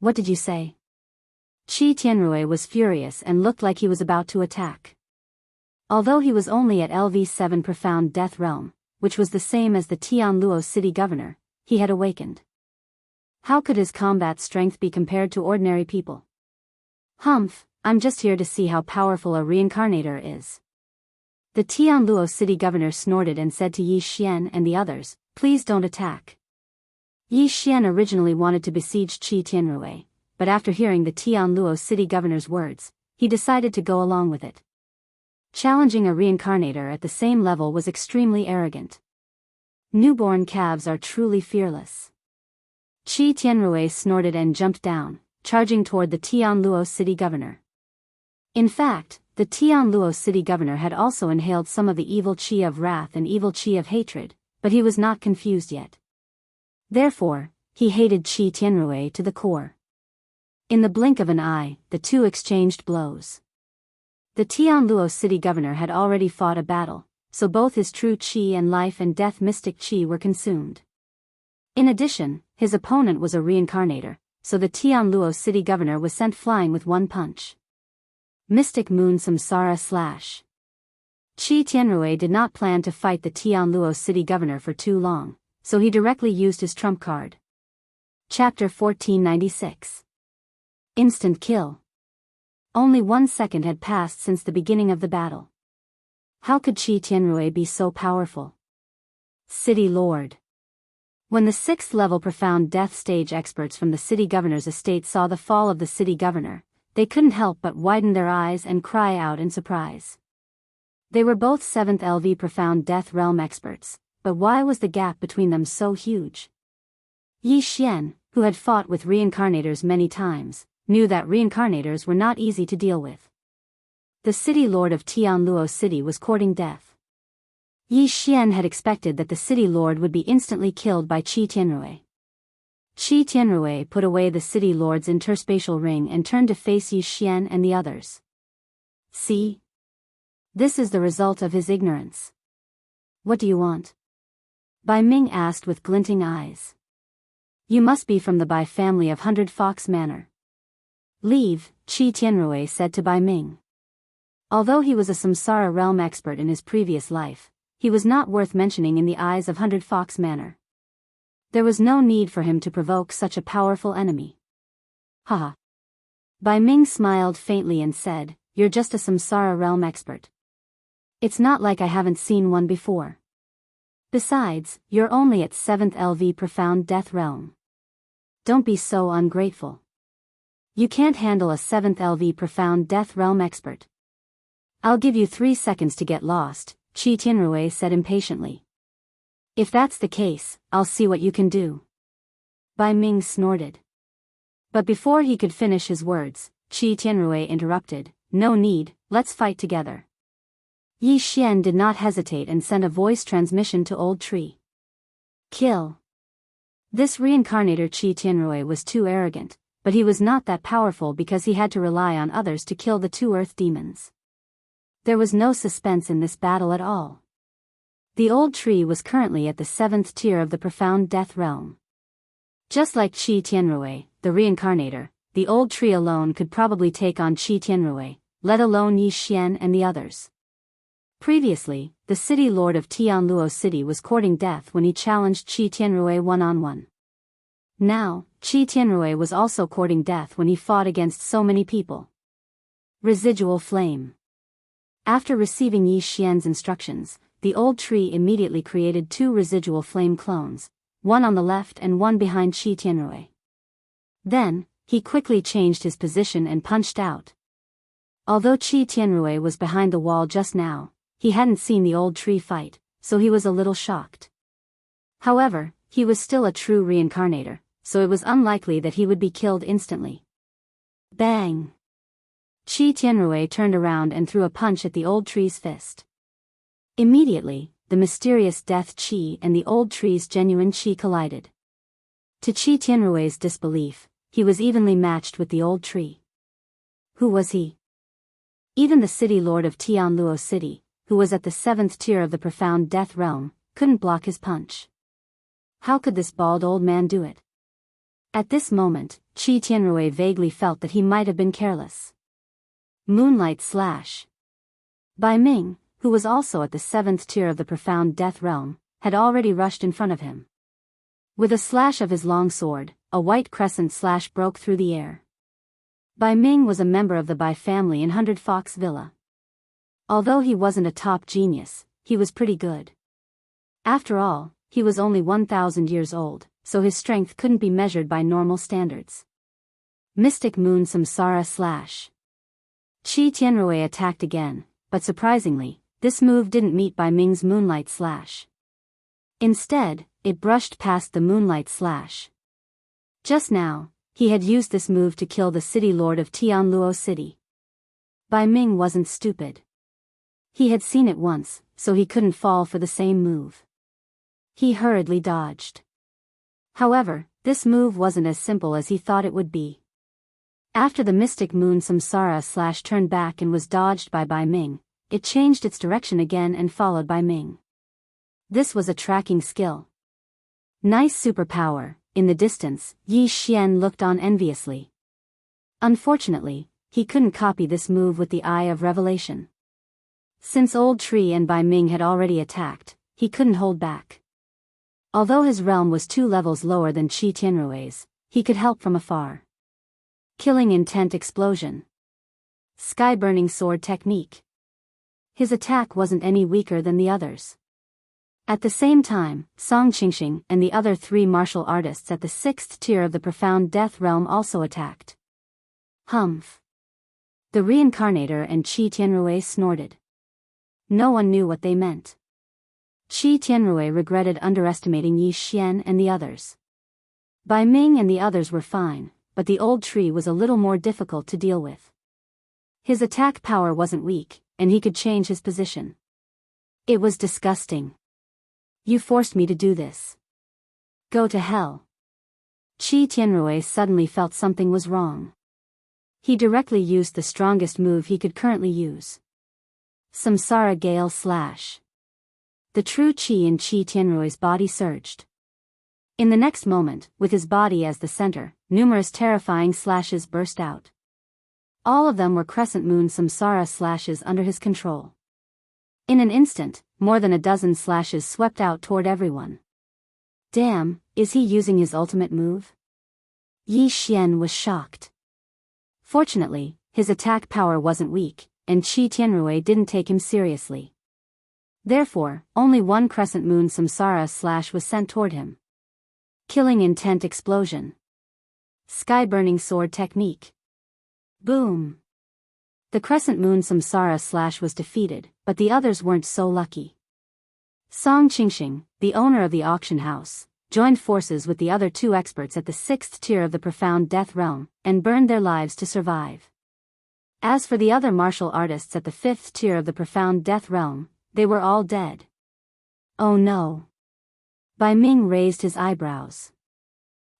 What did you say? Qi Tianrui was furious and looked like he was about to attack. Although he was only at LV7 profound death realm, which was the same as the Tianluo city governor, he had awakened. How could his combat strength be compared to ordinary people? Humph, I'm just here to see how powerful a reincarnator is. The Tianluo city governor snorted and said to Yi Xian and the others, please don't attack. Yi Xian originally wanted to besiege Qi Tianrui, but after hearing the Tianluo city governor's words, he decided to go along with it. Challenging a reincarnator at the same level was extremely arrogant. Newborn calves are truly fearless. Qi Tianrui snorted and jumped down, charging toward the Tianluo city governor. In fact, the Tianluo city governor had also inhaled some of the evil qi of wrath and evil qi of hatred, but he was not confused yet. Therefore, he hated Qi Tianrui to the core. In the blink of an eye, the two exchanged blows. The Tianluo city governor had already fought a battle, so both his true qi and life and death mystic qi were consumed. In addition, his opponent was a reincarnator, so the Tianluo city governor was sent flying with one punch. Mystic Moon Samsara Slash. Qi Tianrui did not plan to fight the Tianluo city governor for too long, so he directly used his trump card. Chapter 1496. Instant kill. Only 1 second had passed since the beginning of the battle. How could Qi Tianrui be so powerful? City Lord. When the 6th level profound death stage experts from the city governor's estate saw the fall of the city governor, they couldn't help but widen their eyes and cry out in surprise. They were both 7th LV profound death realm experts, but why was the gap between them so huge? Yi Xian, who had fought with reincarnators many times, knew that reincarnators were not easy to deal with. The city lord of Tianluo city was courting death. Yi Xian had expected that the city lord would be instantly killed by Qi Tianrui. Qi Tianrui put away the city lord's interspatial ring and turned to face Yi Xian and the others. See? This is the result of his ignorance. What do you want? Bai Ming asked with glinting eyes. You must be from the Bai family of 100 Fox Manor. Leave, Qi Tianrui said to Bai Ming. Although he was a samsara realm expert in his previous life, he was not worth mentioning in the eyes of 100 Fox Manor. There was no need for him to provoke such a powerful enemy. Haha. Bai Ming smiled faintly and said, you're just a samsara realm expert. It's not like I haven't seen one before. Besides, you're only at 7th LV Profound Death Realm. Don't be so ungrateful. You can't handle a 7th LV Profound Death Realm expert. I'll give you 3 seconds to get lost, Qi Tianrui said impatiently. If that's the case, I'll see what you can do. Bai Ming snorted. But before he could finish his words, Qi Tianrui interrupted, No need, let's fight together. Yi Xian did not hesitate and sent a voice transmission to Old Tree. Kill. This reincarnator Qi Tianrui was too arrogant, but he was not that powerful because he had to rely on others to kill the 2 earth demons. There was no suspense in this battle at all. The Old Tree was currently at the 7th tier of the Profound Death Realm. Just like Qi Tianrui, the reincarnator, the Old Tree alone could probably take on Qi Tianrui, let alone Yi Xian and the others. Previously, the city lord of Tianluo City was courting death when he challenged Qi Tianrui one-on-one. Now, Qi Tianrui was also courting death when he fought against so many people. Residual flame. After receiving Yi Xian's instructions, the Old Tree immediately created 2 residual flame clones, one on the left and one behind Qi Tianrui. Then, he quickly changed his position and punched out. Although Qi Tianrui was behind the wall just now, he hadn't seen the Old Tree fight, so he was a little shocked. However, he was still a true reincarnator, so it was unlikely that he would be killed instantly. Bang! Qi Tianrui turned around and threw a punch at the Old Tree's fist. Immediately, the mysterious death Qi and the Old Tree's genuine Qi collided. To Qi Tianrui's disbelief, he was evenly matched with the Old Tree. Who was he? Even the city lord of Tianluo City, who was at the 7th tier of the Profound Death Realm, couldn't block his punch. How could this bald old man do it? At this moment, Qi Tianrui vaguely felt that he might have been careless. Moonlight Slash. Bai Ming, who was also at the 7th tier of the Profound Death Realm, had already rushed in front of him. With a slash of his long sword, a white crescent slash broke through the air. Bai Ming was a member of the Bai family in 100 Fox Villa. Although he wasn't a top genius, he was pretty good. After all, he was only 1,000 years old, so his strength couldn't be measured by normal standards. Mystic Moon Samsara Slash. Qi Tianrui attacked again, but surprisingly, this move didn't meet Bai Ming's Moonlight Slash. Instead, it brushed past the Moonlight Slash. Just now, he had used this move to kill the city lord of Tianluo City. Bai Ming wasn't stupid. He had seen it once, so he couldn't fall for the same move. He hurriedly dodged. However, this move wasn't as simple as he thought it would be. After the Mystic Moon Samsara Slash turned back and was dodged by Bai Ming, it changed its direction again and followed Bai Ming. This was a tracking skill. Nice superpower. In the distance, Yi Xian looked on enviously. Unfortunately, he couldn't copy this move with the Eye of Revelation. Since Old Tree and Bai Ming had already attacked, he couldn't hold back. Although his realm was 2 levels lower than Qi Tianrui's, he could help from afar. Killing Intent Explosion. Sky-Burning Sword Technique. His attack wasn't any weaker than the others. At the same time, Song Qingxing and the other 3 martial artists at the 6th tier of the Profound Death Realm also attacked. Humph. The reincarnator and Qi Tianrui snorted. No one knew what they meant. Qi Tianrui regretted underestimating Yi Xian and the others. Bai Ming and the others were fine, but the Old Tree was a little more difficult to deal with. His attack power wasn't weak, and he could change his position. It was disgusting. You forced me to do this. Go to hell. Qi Tianrui suddenly felt something was wrong. He directly used the strongest move he could currently use. Samsara Gale Slash. The true Qi in Qi Tianrui's body surged. In the next moment, with his body as the center, numerous terrifying slashes burst out. All of them were crescent moon Samsara slashes under his control. In an instant, more than a dozen slashes swept out toward everyone. Damn, is he using his ultimate move? Yi Xian was shocked. Fortunately, his attack power wasn't weak, and Qi Tianrui didn't take him seriously. Therefore, only one crescent moon samsara slash was sent toward him. Killing intent explosion. Sky-burning sword technique. Boom. The crescent moon samsara slash was defeated, but the others weren't so lucky. Song Qingxing, the owner of the auction house, joined forces with the other two experts at the 6th tier of the profound death realm, and burned their lives to survive. As for the other martial artists at the 5th tier of the profound death realm, they were all dead. Oh no. Bai Ming raised his eyebrows.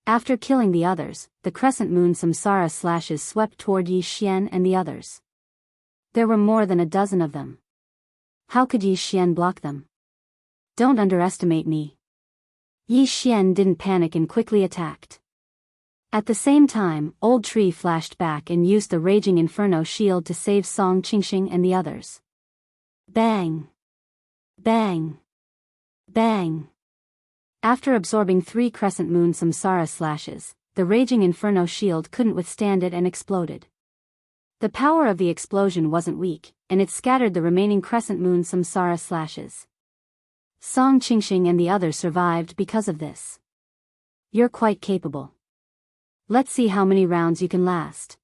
After killing the others, the crescent moon samsara slashes swept toward Yi Xian and the others. There were more than a dozen of them. How could Yi Xian block them? Don't underestimate me. Yi Xian didn't panic and quickly attacked. At the same time, Old Tree flashed back and used the Raging Inferno shield to save Song Qingxing and the others. Bang! Bang! Bang! After absorbing 3 crescent moon samsara slashes, the Raging Inferno shield couldn't withstand it and exploded. The power of the explosion wasn't weak, and it scattered the remaining crescent moon samsara slashes. Song Qingxing and the others survived because of this. You're quite capable. Let's see how many rounds you can last.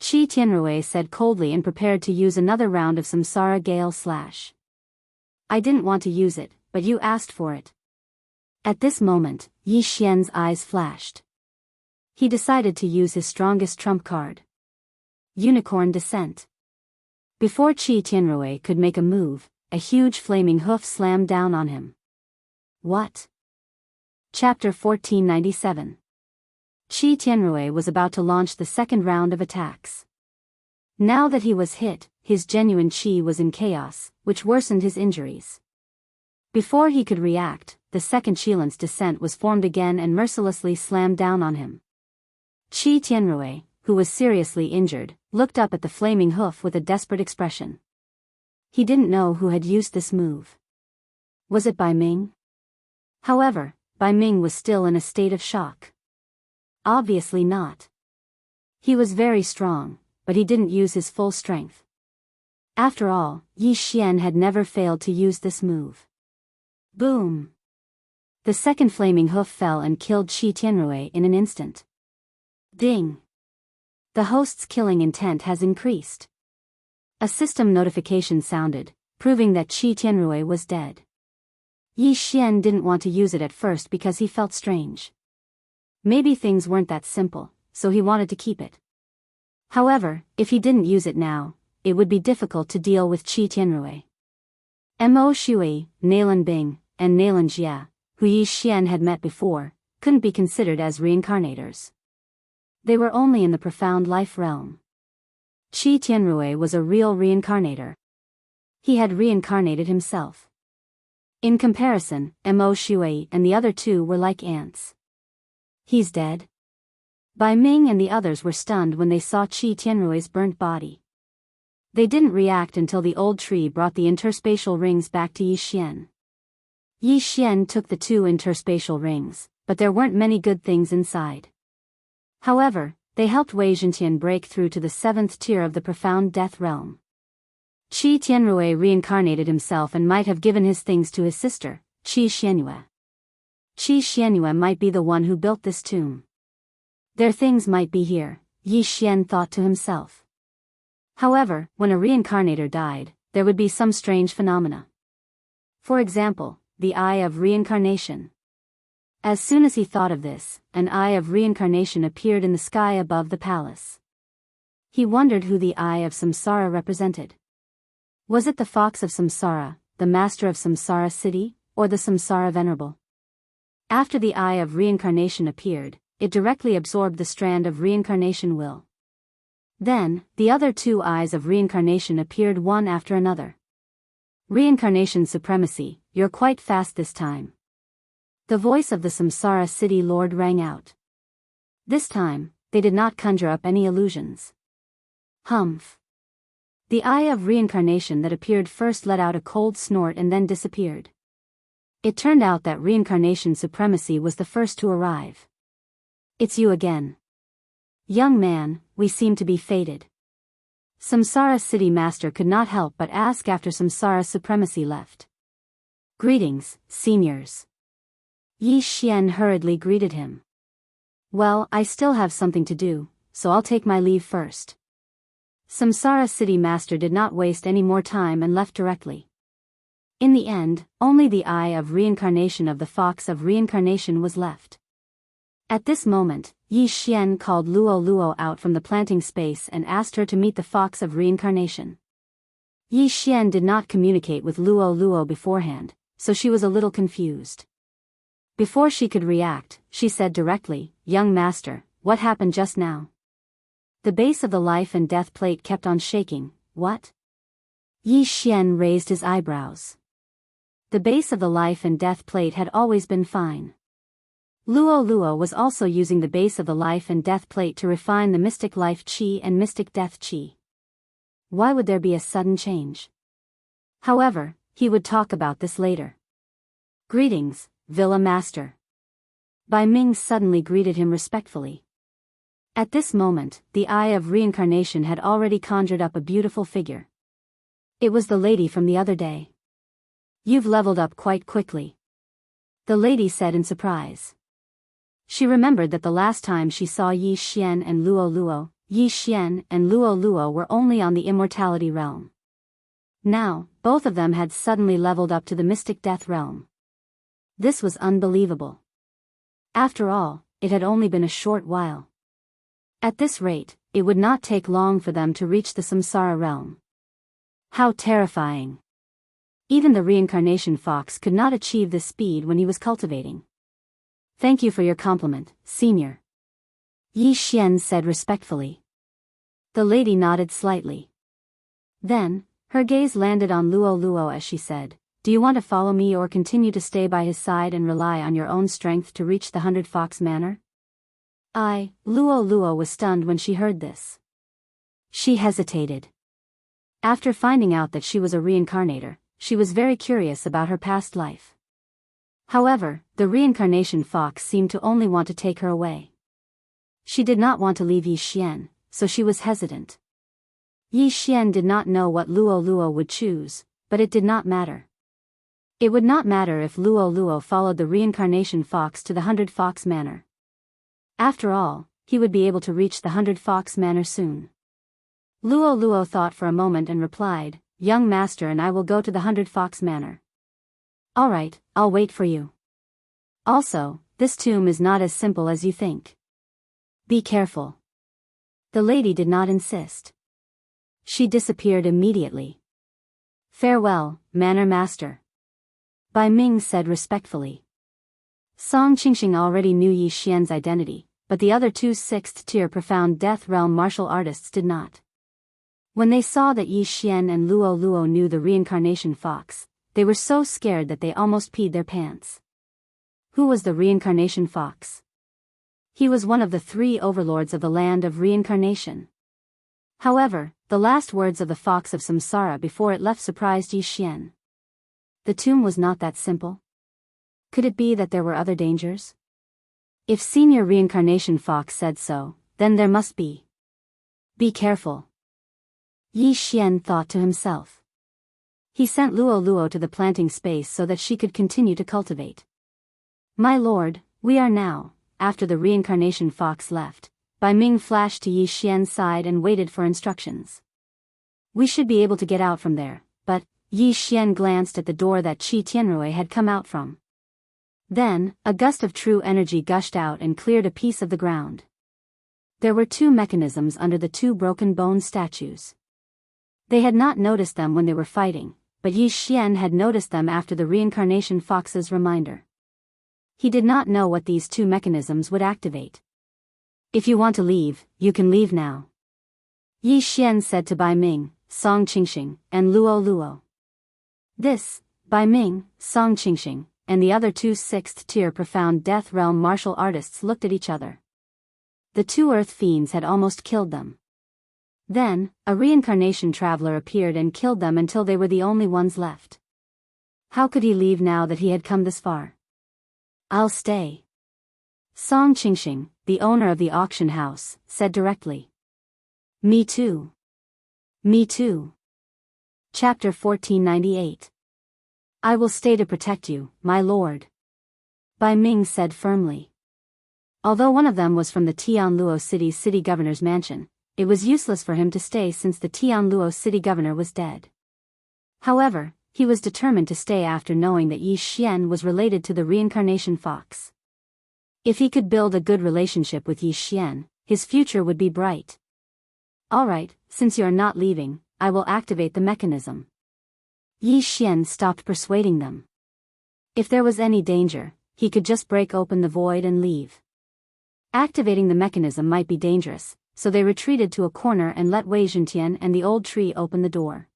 Qi Tianrui said coldly and prepared to use another round of samsara gale slash. I didn't want to use it, but you asked for it. At this moment, Yi Xian's eyes flashed. He decided to use his strongest trump card. Unicorn Descent. Before Qi Tianrui could make a move, a huge flaming hoof slammed down on him. What? Chapter 1497. Qi Tianrui was about to launch the second round of attacks. Now that he was hit, his genuine qi was in chaos, which worsened his injuries. Before he could react, the second Qilance descent was formed again and mercilessly slammed down on him. Qi Tianrui, who was seriously injured, looked up at the flaming hoof with a desperate expression. He didn't know who had used this move. Was it Bai Ming? However, Bai Ming was still in a state of shock. Obviously not. He was very strong, but he didn't use his full strength. After all, Yi Xian had never failed to use this move. Boom! The second flaming hoof fell and killed Qi Tianrui in an instant. Ding! The host's killing intent has increased. A system notification sounded, proving that Qi Tianrui was dead. Yi Xian didn't want to use it at first because he felt strange. Maybe things weren't that simple, so he wanted to keep it. However, if he didn't use it now, it would be difficult to deal with Qi Tianrui. Mo Shui, Nailan Bing, and Nailan Jia, who Yi Xian had met before, couldn't be considered as reincarnators. They were only in the profound life realm. Qi Tianrui was a real reincarnator. He had reincarnated himself. In comparison, Mo Shui and the other two were like ants. He's dead? Bai Ming and the others were stunned when they saw Qi Tianrui's burnt body. They didn't react until the old tree brought the interspatial rings back to Yi Xian. Yi Xian took the 2 interspatial rings, but there weren't many good things inside. However, they helped Wei Zhentian break through to the 7th tier of the profound death realm. Qi Tianrui reincarnated himself and might have given his things to his sister, Qi Xianyue. Qi Xianyue might be the one who built this tomb. Their things might be here, Yi Xian thought to himself. However, when a reincarnator died, there would be some strange phenomena. For example, the Eye of Reincarnation. As soon as he thought of this, an Eye of Reincarnation appeared in the sky above the palace. He wondered who the Eye of Samsara represented. Was it the Fox of Samsara, the Master of Samsara City, or the Samsara Venerable? After the Eye of Reincarnation appeared, it directly absorbed the strand of reincarnation will. Then, the other 2 eyes of reincarnation appeared one after another. Reincarnation supremacy, you're quite fast this time. The voice of the Samsara City Lord rang out. This time, they did not conjure up any illusions. Humph. The Eye of Reincarnation that appeared first let out a cold snort and then disappeared. It turned out that reincarnation supremacy was the first to arrive. It's you again. Young man, we seem to be fated. Samsara city master could not help but ask after Samsara supremacy left. Greetings, seniors. Yi Xian hurriedly greeted him. Well, I still have something to do, so I'll take my leave first. Samsara city master did not waste any more time and left directly. In the end, only the eye of reincarnation of the fox of reincarnation was left. At this moment, Yi Xian called Luo Luo out from the planting space and asked her to meet the fox of reincarnation. Yi Xian did not communicate with Luo Luo beforehand, so she was a little confused. Before she could react, she said directly, "Young master, what happened just now?" The base of the life and death plate kept on shaking. What? Yi Xian raised his eyebrows. The base of the life and death plate had always been fine. Luo Luo was also using the base of the life and death plate to refine the mystic life chi and mystic death chi. Why would there be a sudden change? However, he would talk about this later. Greetings, Villa Master. Bai Ming suddenly greeted him respectfully. At this moment, the eye of reincarnation had already conjured up a beautiful figure. It was the lady from the other day. You've leveled up quite quickly, the lady said in surprise. She remembered that the last time she saw Yi Xian and Luo Luo, Yi Xian and Luo Luo were only on the immortality realm. Now, both of them had suddenly leveled up to the mystic death realm. This was unbelievable. After all, it had only been a short while. At this rate, it would not take long for them to reach the samsara realm. How terrifying! Even the reincarnation fox could not achieve this speed when he was cultivating. Thank you for your compliment, senior. Yi Xian said respectfully. The lady nodded slightly. Then, her gaze landed on Luo Luo as she said, "Do you want to follow me or continue to stay by his side and rely on your own strength to reach the 100 Fox Manor?" Luo Luo was stunned when she heard this. She hesitated. After finding out that she was a reincarnator, she was very curious about her past life. However, the reincarnation fox seemed to only want to take her away. She did not want to leave Yi Xian, so she was hesitant. Yi Xian did not know what Luo Luo would choose, but it did not matter. It would not matter if Luo Luo followed the reincarnation fox to the 100 Fox Manor. After all, he would be able to reach the 100 Fox Manor soon. Luo Luo thought for a moment and replied, "Young master and I will go to the 100 Fox Manor." "All right, I'll wait for you. Also, this tomb is not as simple as you think. Be careful." The lady did not insist. She disappeared immediately. "Farewell, Manor Master," Bai Ming said respectfully. Song Qingxing already knew Yi Xian's identity, but the other two 6th-tier Profound Death Realm martial artists did not. When they saw that Yi Xian and Luo Luo knew the reincarnation fox, they were so scared that they almost peed their pants. Who was the reincarnation fox? He was one of the 3 overlords of the land of reincarnation. However, the last words of the fox of Samsara before it left surprised Yi Xian. The tomb was not that simple. Could it be that there were other dangers? If senior reincarnation fox said so, then there must be. Be careful, Yi Xian thought to himself. He sent Luo Luo to the planting space so that she could continue to cultivate. "My lord, we are now," after the reincarnation fox left, Bai Ming flashed to Yi Xian's side and waited for instructions. "We should be able to get out from there," but Yi Xian glanced at the door that Qi Tianrui had come out from. Then, a gust of true energy gushed out and cleared a piece of the ground. There were 2 mechanisms under the 2 broken bone statues. They had not noticed them when they were fighting, but Yi Xian had noticed them after the reincarnation fox's reminder. He did not know what these 2 mechanisms would activate. "If you want to leave, you can leave now," Yi Xian said to Bai Ming, Song Qingxing, and Luo Luo. This, Bai Ming, Song Qingxing, and the other 2 6th-tier Profound Death Realm martial artists looked at each other. The 2 earth fiends had almost killed them. Then, a reincarnation traveler appeared and killed them until they were the only ones left. How could he leave now that he had come this far? "I'll stay," Song Qingxing, the owner of the auction house, said directly. "Me too." Me too. Chapter 1498. I will stay to protect you, my lord. Bai Ming said firmly. Although one of them was from the Tianluo City's city governor's mansion, it was useless for him to stay since the Tianluo city governor was dead. However, he was determined to stay after knowing that Yi Xian was related to the reincarnation fox. If he could build a good relationship with Yi Xian, his future would be bright. Alright, since you are not leaving, I will activate the mechanism. Yi Xian stopped persuading them. If there was any danger, he could just break open the void and leave. Activating the mechanism might be dangerous, so they retreated to a corner and let Wei Zhentian and the old tree open the door.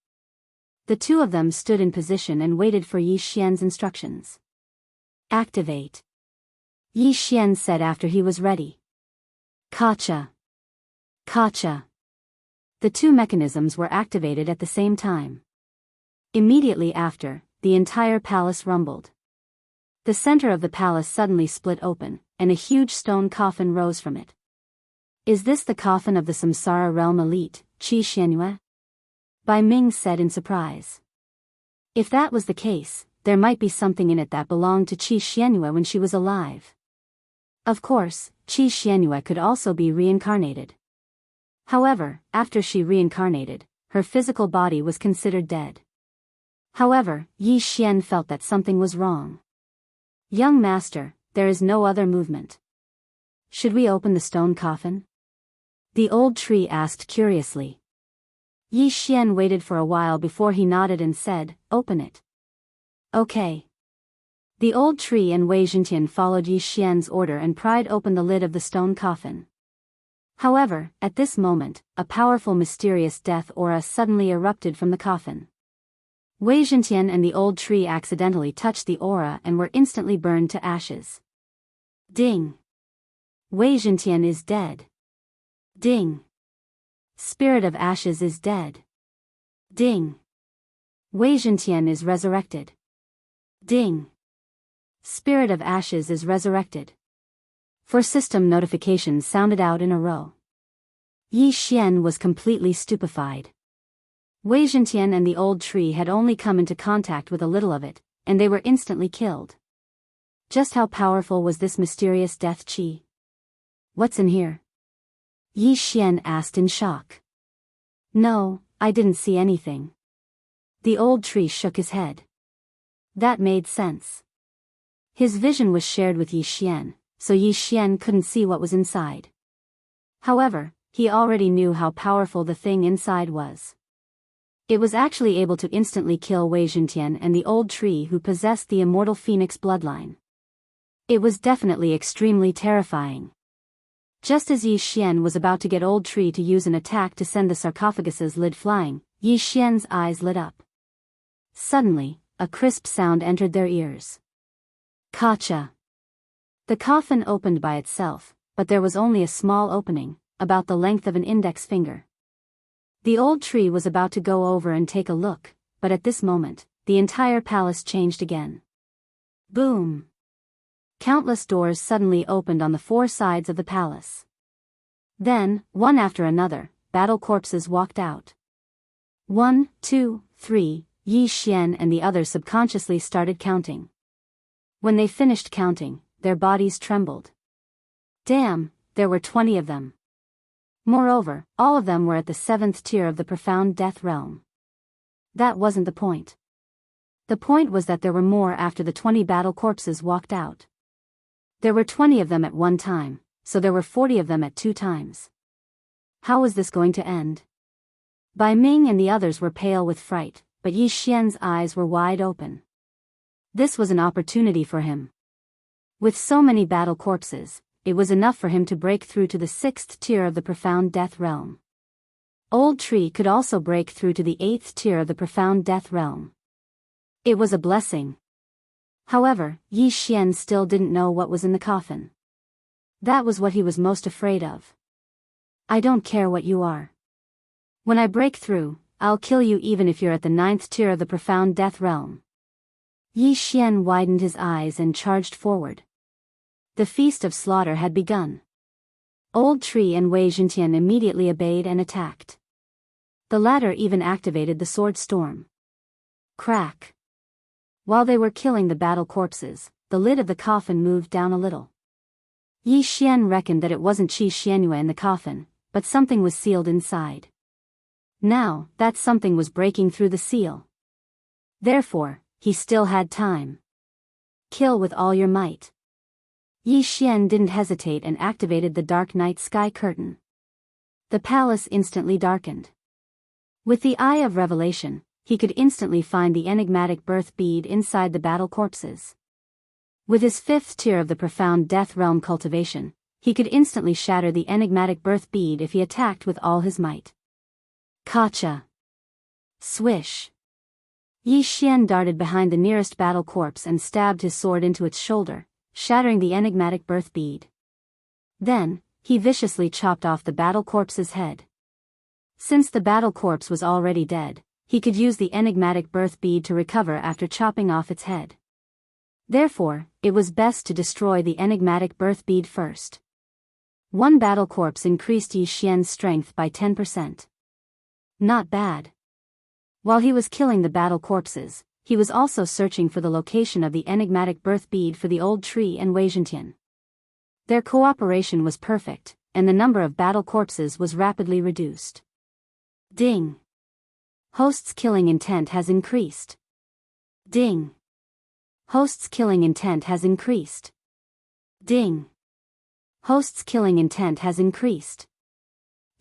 The two of them stood in position and waited for Yi Xian's instructions. Activate. Yi Xian said after he was ready. Kacha. Kacha. The two mechanisms were activated at the same time. Immediately after, the entire palace rumbled. The center of the palace suddenly split open, and a huge stone coffin rose from it. Is this the coffin of the Samsara realm elite, Qi Xianyue? Bai Ming said in surprise. If that was the case, there might be something in it that belonged to Qi Xianyue when she was alive. Of course, Qi Xianyue could also be reincarnated. However, after she reincarnated, her physical body was considered dead. However, Yi Xian felt that something was wrong. Young master, there is no other movement. Should we open the stone coffin? The old tree asked curiously. Yi Xian waited for a while before he nodded and said, open it. Okay. The old tree and Wei Zhentian followed Yi Xian's order and pried open the lid of the stone coffin. However, at this moment, a powerful mysterious death aura suddenly erupted from the coffin. Wei Zhentian and the old tree accidentally touched the aura and were instantly burned to ashes. Ding. Wei Zhentian is dead. Ding. Spirit of ashes is dead. Ding. Wei Zhentian is resurrected. Ding. Spirit of ashes is resurrected. 4 system notifications sounded out in a row. Yi Xian was completely stupefied. Wei Zhentian and the old tree had only come into contact with a little of it, and they were instantly killed. Just how powerful was this mysterious death qi? What's in here? Yi Xian asked in shock. No, I didn't see anything. The old tree shook his head. That made sense. His vision was shared with Yi Xian, so Yi Xian couldn't see what was inside. However, he already knew how powerful the thing inside was. It was actually able to instantly kill Wei Zhentian and the old tree who possessed the immortal phoenix bloodline. It was definitely extremely terrifying. Just as Yi Xian was about to get old tree to use an attack to send the sarcophagus's lid flying, Yi Xian's eyes lit up. Suddenly, a crisp sound entered their ears. Kacha. The coffin opened by itself, but there was only a small opening, about the length of an index finger. The old tree was about to go over and take a look, but at this moment, the entire palace changed again. Boom! Countless doors suddenly opened on the 4 sides of the palace. Then, one after another, battle corpses walked out. 1, 2, 3, Yi Xian and the others subconsciously started counting. When they finished counting, their bodies trembled. Damn, there were 20 of them. Moreover, all of them were at the 7th tier of the profound death realm. That wasn't the point. The point was that there were more after the 20 battle corpses walked out. There were 20 of them at one time, so there were 40 of them at 2 times. How was this going to end? Bai Ming and the others were pale with fright, but Yi Xian's eyes were wide open. This was an opportunity for him. With so many battle corpses, it was enough for him to break through to the 6th tier of the profound death realm. Old Tree could also break through to the 8th tier of the profound death realm. It was a blessing. However, Yi Xian still didn't know what was in the coffin. That was what he was most afraid of. I don't care what you are. When I break through, I'll kill you even if you're at the 9th tier of the profound death realm. Yi Xian widened his eyes and charged forward. The feast of slaughter had begun. Old Tree and Wei Zhentian immediately obeyed and attacked. The latter even activated the sword storm. Crack. While they were killing the battle corpses, the lid of the coffin moved down a little. Yi Xian reckoned that it wasn't Qi Xianyue in the coffin, but something was sealed inside. Now, that something was breaking through the seal. Therefore, he still had time. Kill with all your might. Yi Xian didn't hesitate and activated the dark night sky curtain. The palace instantly darkened. With the eye of revelation, he could instantly find the enigmatic birth bead inside the battle corpses. With his 5th tier of the profound death realm cultivation, he could instantly shatter the enigmatic birth bead if he attacked with all his might. Kacha. Swish. Yi Xian darted behind the nearest battle corpse and stabbed his sword into its shoulder, shattering the enigmatic birth bead. Then, he viciously chopped off the battle corpse's head. Since the battle corpse was already dead, he could use the enigmatic birth bead to recover after chopping off its head. Therefore, it was best to destroy the enigmatic birth bead first. One battle corpse increased Yi Xian's strength by 10%. Not bad. While he was killing the battle corpses, he was also searching for the location of the enigmatic birth bead for the old tree and Wei Zhentian. Their cooperation was perfect, and the number of battle corpses was rapidly reduced. Ding. Host's killing intent has increased. Ding. Host's killing intent has increased. Ding. Host's killing intent has increased.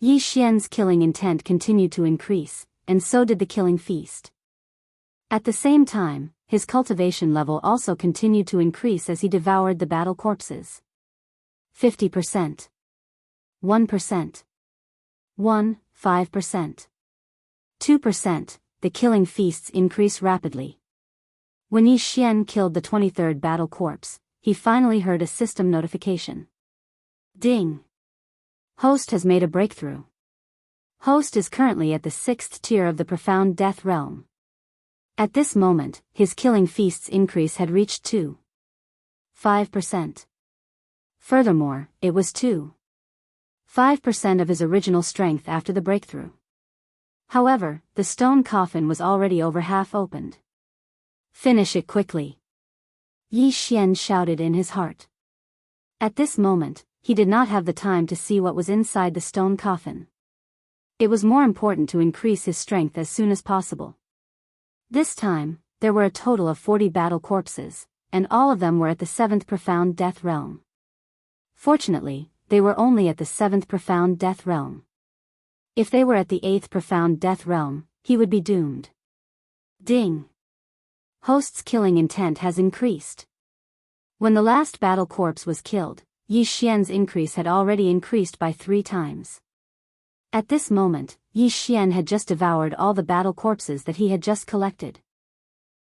Yi Xian's killing intent continued to increase, and so did the killing feast. At the same time, his cultivation level also continued to increase as he devoured the battle corpses. 50%. 1%. 5%. 2%, the killing feasts increase rapidly. When Yi Xian killed the 23rd battle corpse, he finally heard a system notification. Ding. Host has made a breakthrough. Host is currently at the 6th tier of the profound death realm. At this moment, his killing feasts increase had reached 5%. Furthermore, it was 5% of his original strength after the breakthrough. However, the stone coffin was already over half opened. Finish it quickly. Yi Xian shouted in his heart. At this moment, he did not have the time to see what was inside the stone coffin. It was more important to increase his strength as soon as possible. This time, there were a total of 40 battle corpses, and all of them were at the 7th profound death realm. Fortunately, they were only at the 7th profound death realm. If they were at the 8th profound death realm, he would be doomed. Ding. Host's killing intent has increased. When the last battle corpse was killed, Yi Xian's increase had already increased by 3 times. At this moment, Yi Xian had just devoured all the battle corpses that he had just collected.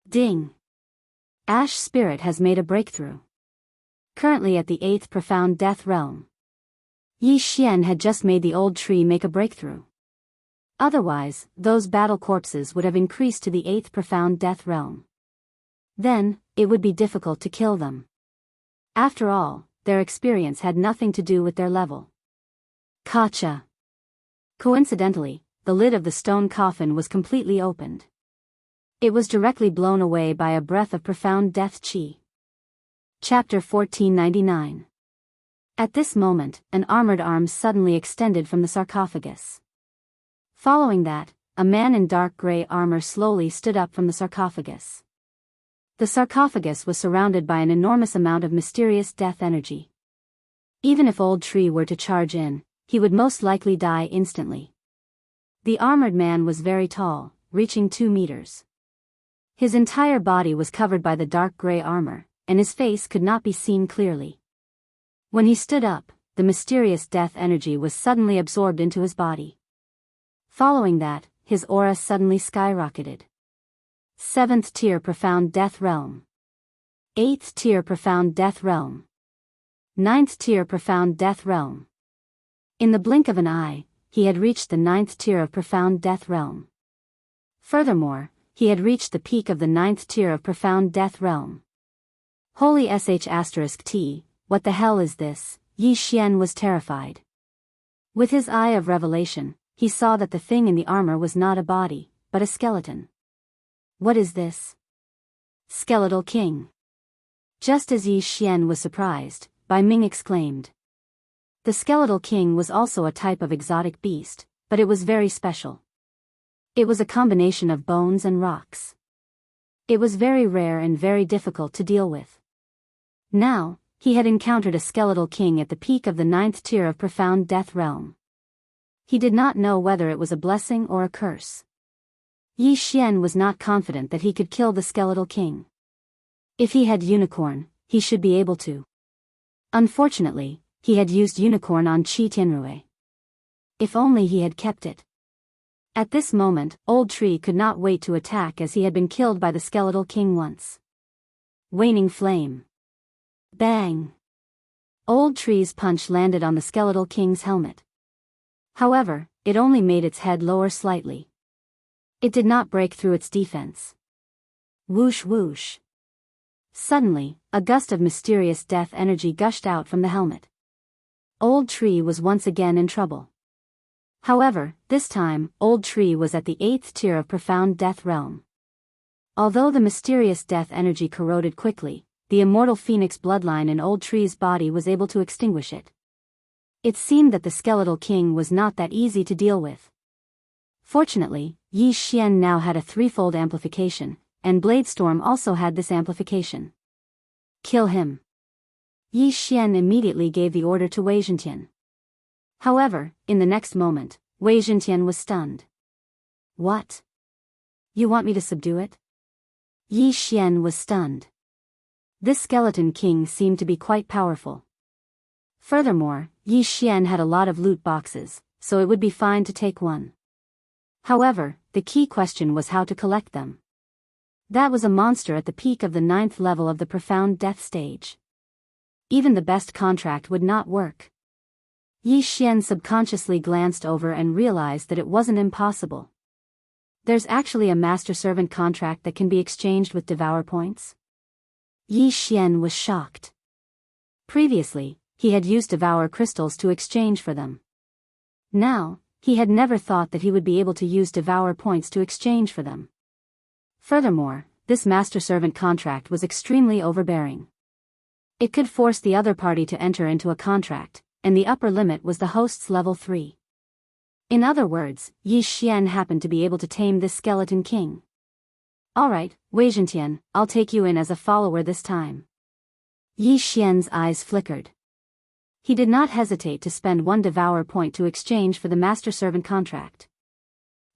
Ding. Ash Spirit has made a breakthrough. Currently at the 8th profound death realm. Yi Xian had just made the old tree make a breakthrough. Otherwise, those battle corpses would have increased to the 8th profound death realm. Then, it would be difficult to kill them. After all, their experience had nothing to do with their level. Kacha. Coincidentally, the lid of the stone coffin was completely opened. It was directly blown away by a breath of profound death qi. Chapter 1499. At this moment, an armored arm suddenly extended from the sarcophagus. Following that, a man in dark gray armor slowly stood up from the sarcophagus. The sarcophagus was surrounded by an enormous amount of mysterious death energy. Even if Old Tree were to charge in, he would most likely die instantly. The armored man was very tall, reaching 2 meters. His entire body was covered by the dark gray armor, and his face could not be seen clearly. When he stood up, the mysterious death energy was suddenly absorbed into his body. Following that, his aura suddenly skyrocketed. 7th tier profound death realm. 8th tier profound death realm. 9th tier profound death realm. In the blink of an eye, he had reached the 9th tier of profound death realm. Furthermore, he had reached the peak of the 9th tier of profound death realm. Holy sh*t, what the hell is this? Yi Xian was terrified. With his eye of revelation, he saw that the thing in the armor was not a body, but a skeleton. What is this? Skeletal King. Just as Yi Xian was surprised, Bai Ming exclaimed. The Skeletal King was also a type of exotic beast, but it was very special. It was a combination of bones and rocks. It was very rare and very difficult to deal with. Now, he had encountered a Skeletal King at the peak of the 9th tier of Profound Death Realm. He did not know whether it was a blessing or a curse. Yi Xian was not confident that he could kill the Skeletal King. If he had unicorn, he should be able to. Unfortunately, he had used unicorn on Qi Tianrui. If only he had kept it. At this moment, Old Tree could not wait to attack as he had been killed by the Skeletal King once. Waning Flame. Bang! Old Tree's punch landed on the Skeletal King's helmet. However, it only made its head lower slightly. It did not break through its defense. Whoosh whoosh. Suddenly, a gust of mysterious death energy gushed out from the helmet. Old Tree was once again in trouble. However, this time, Old Tree was at the 8th tier of Profound Death Realm. Although the mysterious death energy corroded quickly, the immortal phoenix bloodline in Old Tree's body was able to extinguish it. It seemed that the Skeletal King was not that easy to deal with. Fortunately, Yi Xian now had a threefold amplification, and Bladestorm also had this amplification. Kill him. Yi Xian immediately gave the order to Wei Zhentian. However, in the next moment, Wei Zhentian was stunned. What? You want me to subdue it? Yi Xian was stunned. This Skeleton King seemed to be quite powerful. Furthermore, Yi Xian had a lot of loot boxes, so it would be fine to take one. However, the key question was how to collect them. That was a monster at the peak of the 9th level of the Profound Death stage. Even the best contract would not work. Yi Xian subconsciously glanced over and realized that it wasn't impossible. There's actually a master-servant contract that can be exchanged with Devourer points. Yi Xian was shocked. Previously, he had used Devourer crystals to exchange for them. Now, he had never thought that he would be able to use Devourer points to exchange for them. Furthermore, this master-servant contract was extremely overbearing. It could force the other party to enter into a contract, and the upper limit was the host's level 3. In other words, Yi Xian happened to be able to tame this Skeleton King. Alright, Wei Zhentian, I'll take you in as a follower this time. Yi Xian's eyes flickered. He did not hesitate to spend one Devourer point to exchange for the master-servant contract.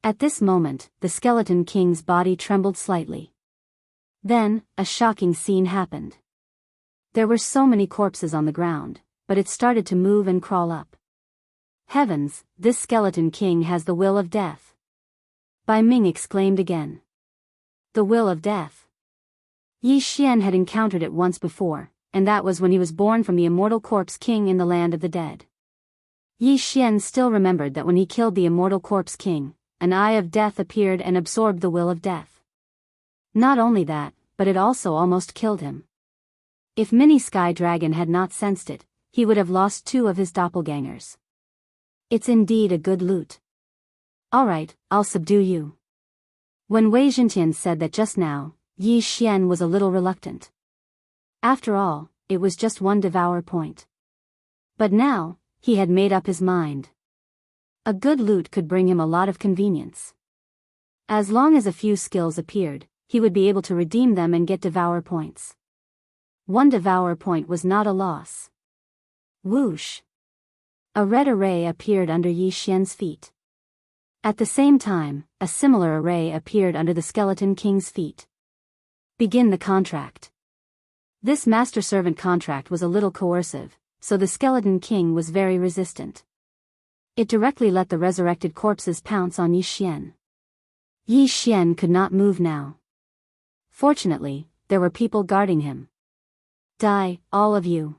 At this moment, the Skeleton King's body trembled slightly. Then, a shocking scene happened. There were so many corpses on the ground, but it started to move and crawl up. Heavens, this Skeleton King has the will of death. Bai Ming exclaimed again. The will of death. Yi Xian had encountered it once before, and that was when he was born from the immortal corpse king in the land of the dead. Yi Xian still remembered that when he killed the immortal corpse king, an eye of death appeared and absorbed the will of death. Not only that, but it also almost killed him. If Mini Sky Dragon had not sensed it, he would have lost 2 of his doppelgangers. It's indeed a good loot. Alright, I'll subdue you. When Wei Zhentian said that just now, Yi Xian was a little reluctant. After all, it was just one Devourer point. But now, he had made up his mind. A good loot could bring him a lot of convenience. As long as a few skills appeared, he would be able to redeem them and get Devourer points. One Devourer point was not a loss. Whoosh! A red array appeared under Yi Xian's feet. At the same time, a similar array appeared under the Skeleton King's feet. Begin the contract. This master-servant contract was a little coercive, so the Skeleton King was very resistant. It directly let the resurrected corpses pounce on Yi Xian. Yi Xian could not move now. Fortunately, there were people guarding him. Die, all of you.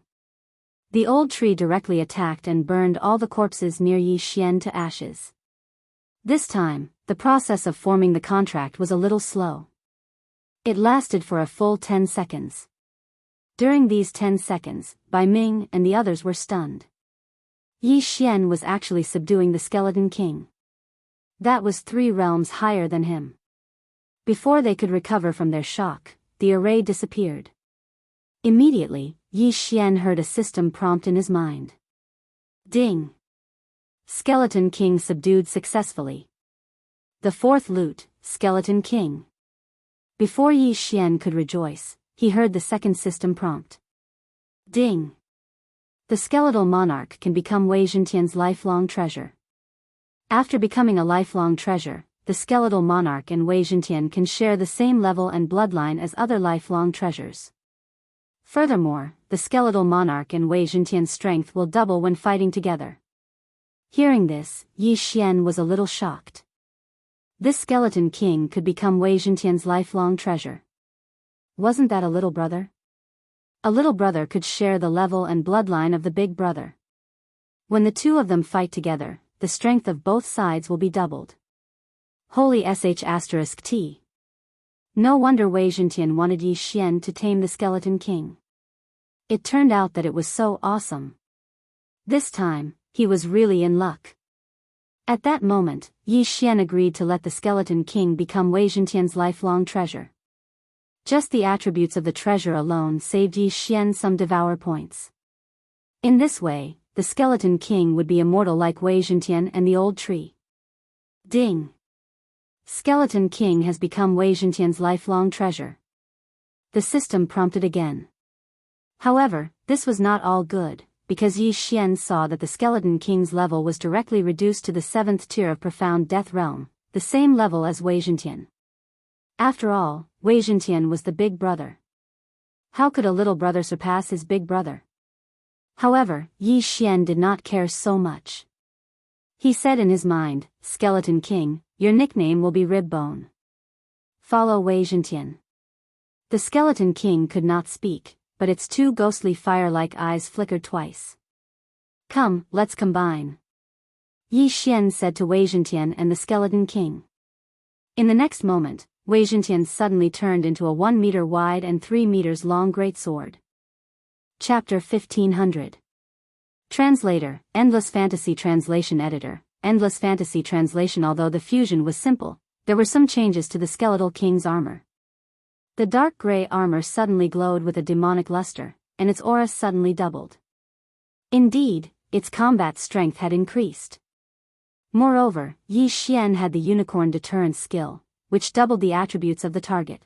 The old tree directly attacked and burned all the corpses near Yi Xian to ashes. This time, the process of forming the contract was a little slow. It lasted for a full 10 seconds. During these 10 seconds, Bai Ming and the others were stunned. Yi Xian was actually subduing the Skeleton King. That was 3 realms higher than him. Before they could recover from their shock, the array disappeared. Immediately, Yi Xian heard a system prompt in his mind. Ding! Skeleton King subdued successfully. The 4th loot, Skeleton King. Before Yi Xian could rejoice, he heard the 2nd system prompt. Ding! The skeletal monarch can become Wei Zhentian's lifelong treasure. After becoming a lifelong treasure, the skeletal monarch and Wei Zhentian can share the same level and bloodline as other lifelong treasures. Furthermore, the skeletal monarch and Wei Zhentian's strength will double when fighting together. Hearing this, Yi Xian was a little shocked. This skeleton king could become Wei Zhentian's lifelong treasure. Wasn't that a little brother? A little brother could share the level and bloodline of the big brother. When the two of them fight together, the strength of both sides will be doubled. Holy sh*t. No wonder Wei Zhentian wanted Yi Xian to tame the skeleton king. It turned out that it was so awesome. This time, he was really in luck. At that moment, Yi Xian agreed to let the skeleton king become Wei Zhentian's lifelong treasure. Just the attributes of the treasure alone saved Yi Xian some Devourer points. In this way, the skeleton king would be immortal like Wei Zhentian and the old tree. Ding! Skeleton king has become Wei Zhentian's lifelong treasure. The system prompted again. However, this was not all good, because Yi Xian saw that the skeleton king's level was directly reduced to the 7th tier of profound death realm, the same level as Wei Zhentian. After all, Wei Zhentian was the big brother. How could a little brother surpass his big brother? However, Yi Xian did not care so much. He said in his mind, Skeleton King, your nickname will be Rib Bone. Follow Wei Zhentian. The skeleton king could not speak, but its 2 ghostly fire-like eyes flickered twice. Come, let's combine. Yi Xian said to Wei Zhentian and the skeleton king. In the next moment, Wei Zhentian suddenly turned into a 1 meter wide and 3 meters long greatsword. Chapter 1500. Translator, Endless Fantasy Translation Editor, Endless Fantasy Translation. Although the fusion was simple, there were some changes to the skeletal king's armor. The dark gray armor suddenly glowed with a demonic luster, and its aura suddenly doubled. Indeed, its combat strength had increased. Moreover, Yi Xian had the unicorn deterrence skill, which doubled the attributes of the target.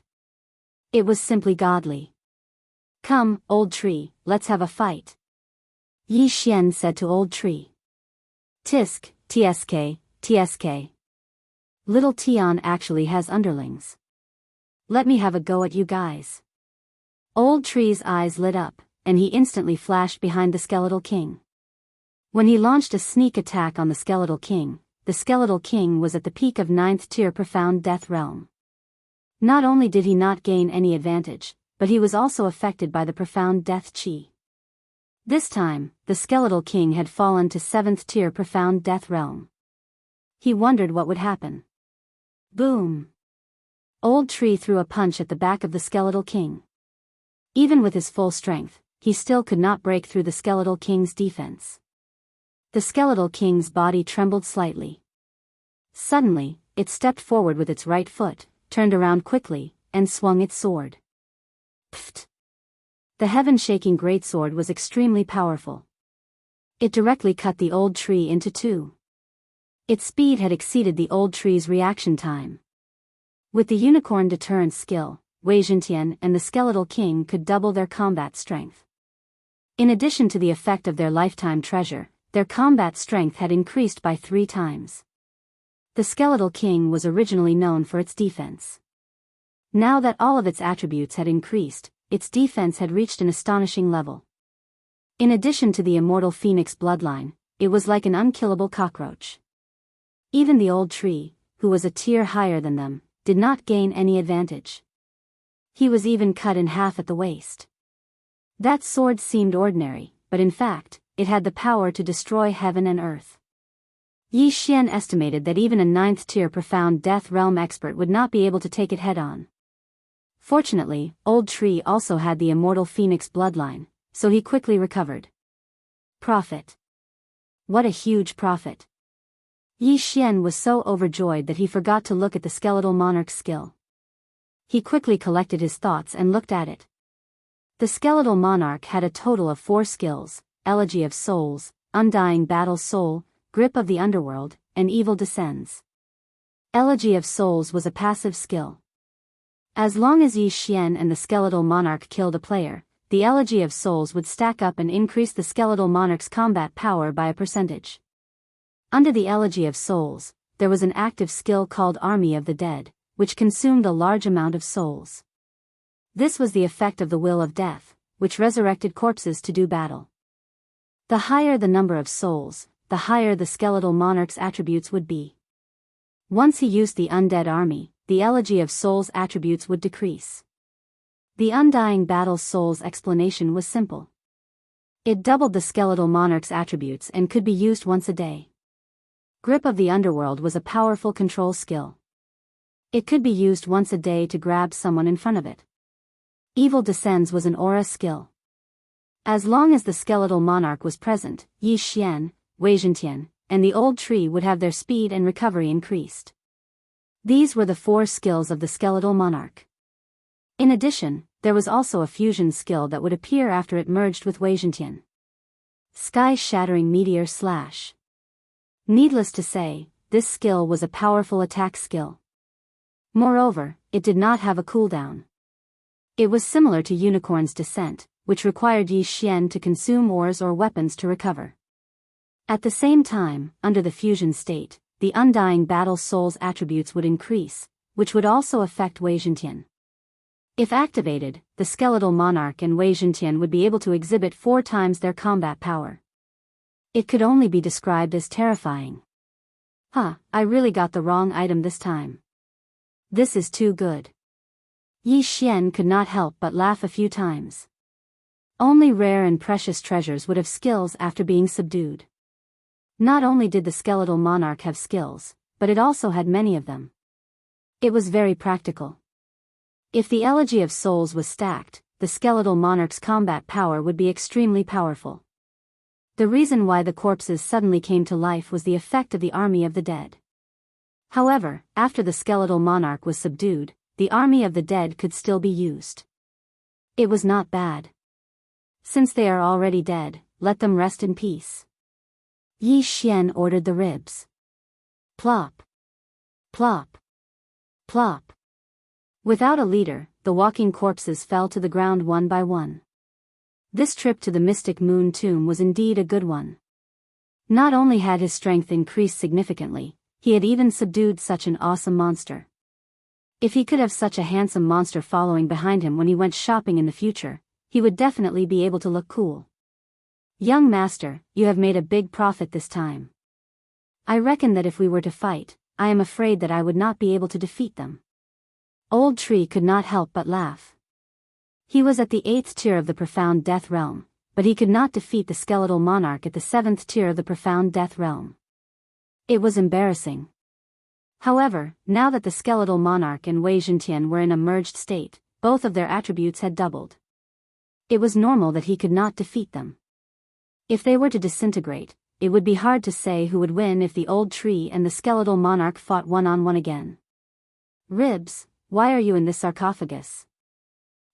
It was simply godly. Come, old tree, let's have a fight. Yi Xian said to old tree. Tisk, tsk, tsk. Little Tian actually has underlings. Let me have a go at you guys. Old tree's eyes lit up, and he instantly flashed behind the skeletal king. When he launched a sneak attack on the skeletal king was at the peak of 9th tier profound death realm. Not only did he not gain any advantage, but he was also affected by the profound death chi. This time, the skeletal king had fallen to 7th tier profound death realm. He wondered what would happen. Boom! Old tree threw a punch at the back of the skeletal king. Even with his full strength, he still could not break through the skeletal king's defense. The skeletal king's body trembled slightly. Suddenly, it stepped forward with its right foot, turned around quickly, and swung its sword. Pfft! The heaven-shaking greatsword was extremely powerful. It directly cut the old tree into 2. Its speed had exceeded the old tree's reaction time. With the unicorn deterrence skill, Wei Zhentian and the skeletal king could double their combat strength. In addition to the effect of their lifetime treasure, their combat strength had increased by 3 times. The skeletal king was originally known for its defense. Now that all of its attributes had increased, its defense had reached an astonishing level. In addition to the immortal phoenix bloodline, it was like an unkillable cockroach. Even the old tree, who was a tier higher than them, did not gain any advantage. He was even cut in half at the waist. That sword seemed ordinary, but in fact, it had the power to destroy heaven and earth. Yi Xian estimated that even a 9th tier profound death realm expert would not be able to take it head-on. Fortunately, old tree also had the immortal phoenix bloodline, so he quickly recovered. Profit. What a huge profit. Yi Xian was so overjoyed that he forgot to look at the skeletal monarch's skill. He quickly collected his thoughts and looked at it. The skeletal monarch had a total of 4 skills: Elegy of Souls, Undying Battle Soul, Grip of the Underworld, and Evil Descends. Elegy of Souls was a passive skill. As long as Yi Xian and the skeletal monarch killed a player, the Elegy of Souls would stack up and increase the skeletal monarch's combat power by a percentage. Under the Elegy of Souls, there was an active skill called Army of the Dead, which consumed a large amount of souls. This was the effect of the Will of Death, which resurrected corpses to do battle. The higher the number of souls, the higher the skeletal monarch's attributes would be. Once he used the Undead Army, the Elegy of Souls attributes would decrease. The Undying Battle Soul's explanation was simple. It doubled the skeletal monarch's attributes and could be used once a day. Grip of the Underworld was a powerful control skill. It could be used once a day to grab someone in front of it. Evil Descends was an aura skill. As long as the skeletal monarch was present, Yi Xian, Wei Zhentian, and the old tree would have their speed and recovery increased. These were the 4 skills of the skeletal monarch. In addition, there was also a fusion skill that would appear after it merged with Wei Zhentian. Sky-Shattering Meteor Slash. Needless to say, this skill was a powerful attack skill. Moreover, it did not have a cooldown. It was similar to Unicorn's Descent, which required Yi Xian to consume ores or weapons to recover. At the same time, under the fusion state, the Undying Battle Soul's attributes would increase, which would also affect Wei Zhentian. If activated, the skeletal monarch and Wei Zhentian would be able to exhibit 4 times their combat power. It could only be described as terrifying. I really got the wrong item this time. This is too good. Yi Xian could not help but laugh a few times. Only rare and precious treasures would have skills after being subdued. Not only did the skeletal monarch have skills, but it also had many of them. It was very practical. If the Elegy of Souls was stacked, the skeletal monarch's combat power would be extremely powerful. The reason why the corpses suddenly came to life was the effect of the Army of the Dead. However, after the skeletal monarch was subdued, the Army of the Dead could still be used. It was not bad. Since they are already dead, let them rest in peace. Yi Xian ordered the ribs. Plop. Plop. Plop. Without a leader, the walking corpses fell to the ground one by one. This trip to the Mystic Moon Tomb was indeed a good one. Not only had his strength increased significantly, he had even subdued such an awesome monster. If he could have such a handsome monster following behind him when he went shopping in the future, he would definitely be able to look cool. Young master, you have made a big profit this time. I reckon that if we were to fight, I am afraid that I would not be able to defeat them. Old Tree could not help but laugh. He was at the 8th tier of the Profound Death Realm, but he could not defeat the skeletal monarch at the 7th tier of the Profound Death Realm. It was embarrassing. However, now that the skeletal monarch and Wei Zhentian were in a merged state, both of their attributes had doubled. It was normal that he could not defeat them. If they were to disintegrate, it would be hard to say who would win if the old tree and the skeletal monarch fought one-on-one again. Ribs, why are you in this sarcophagus?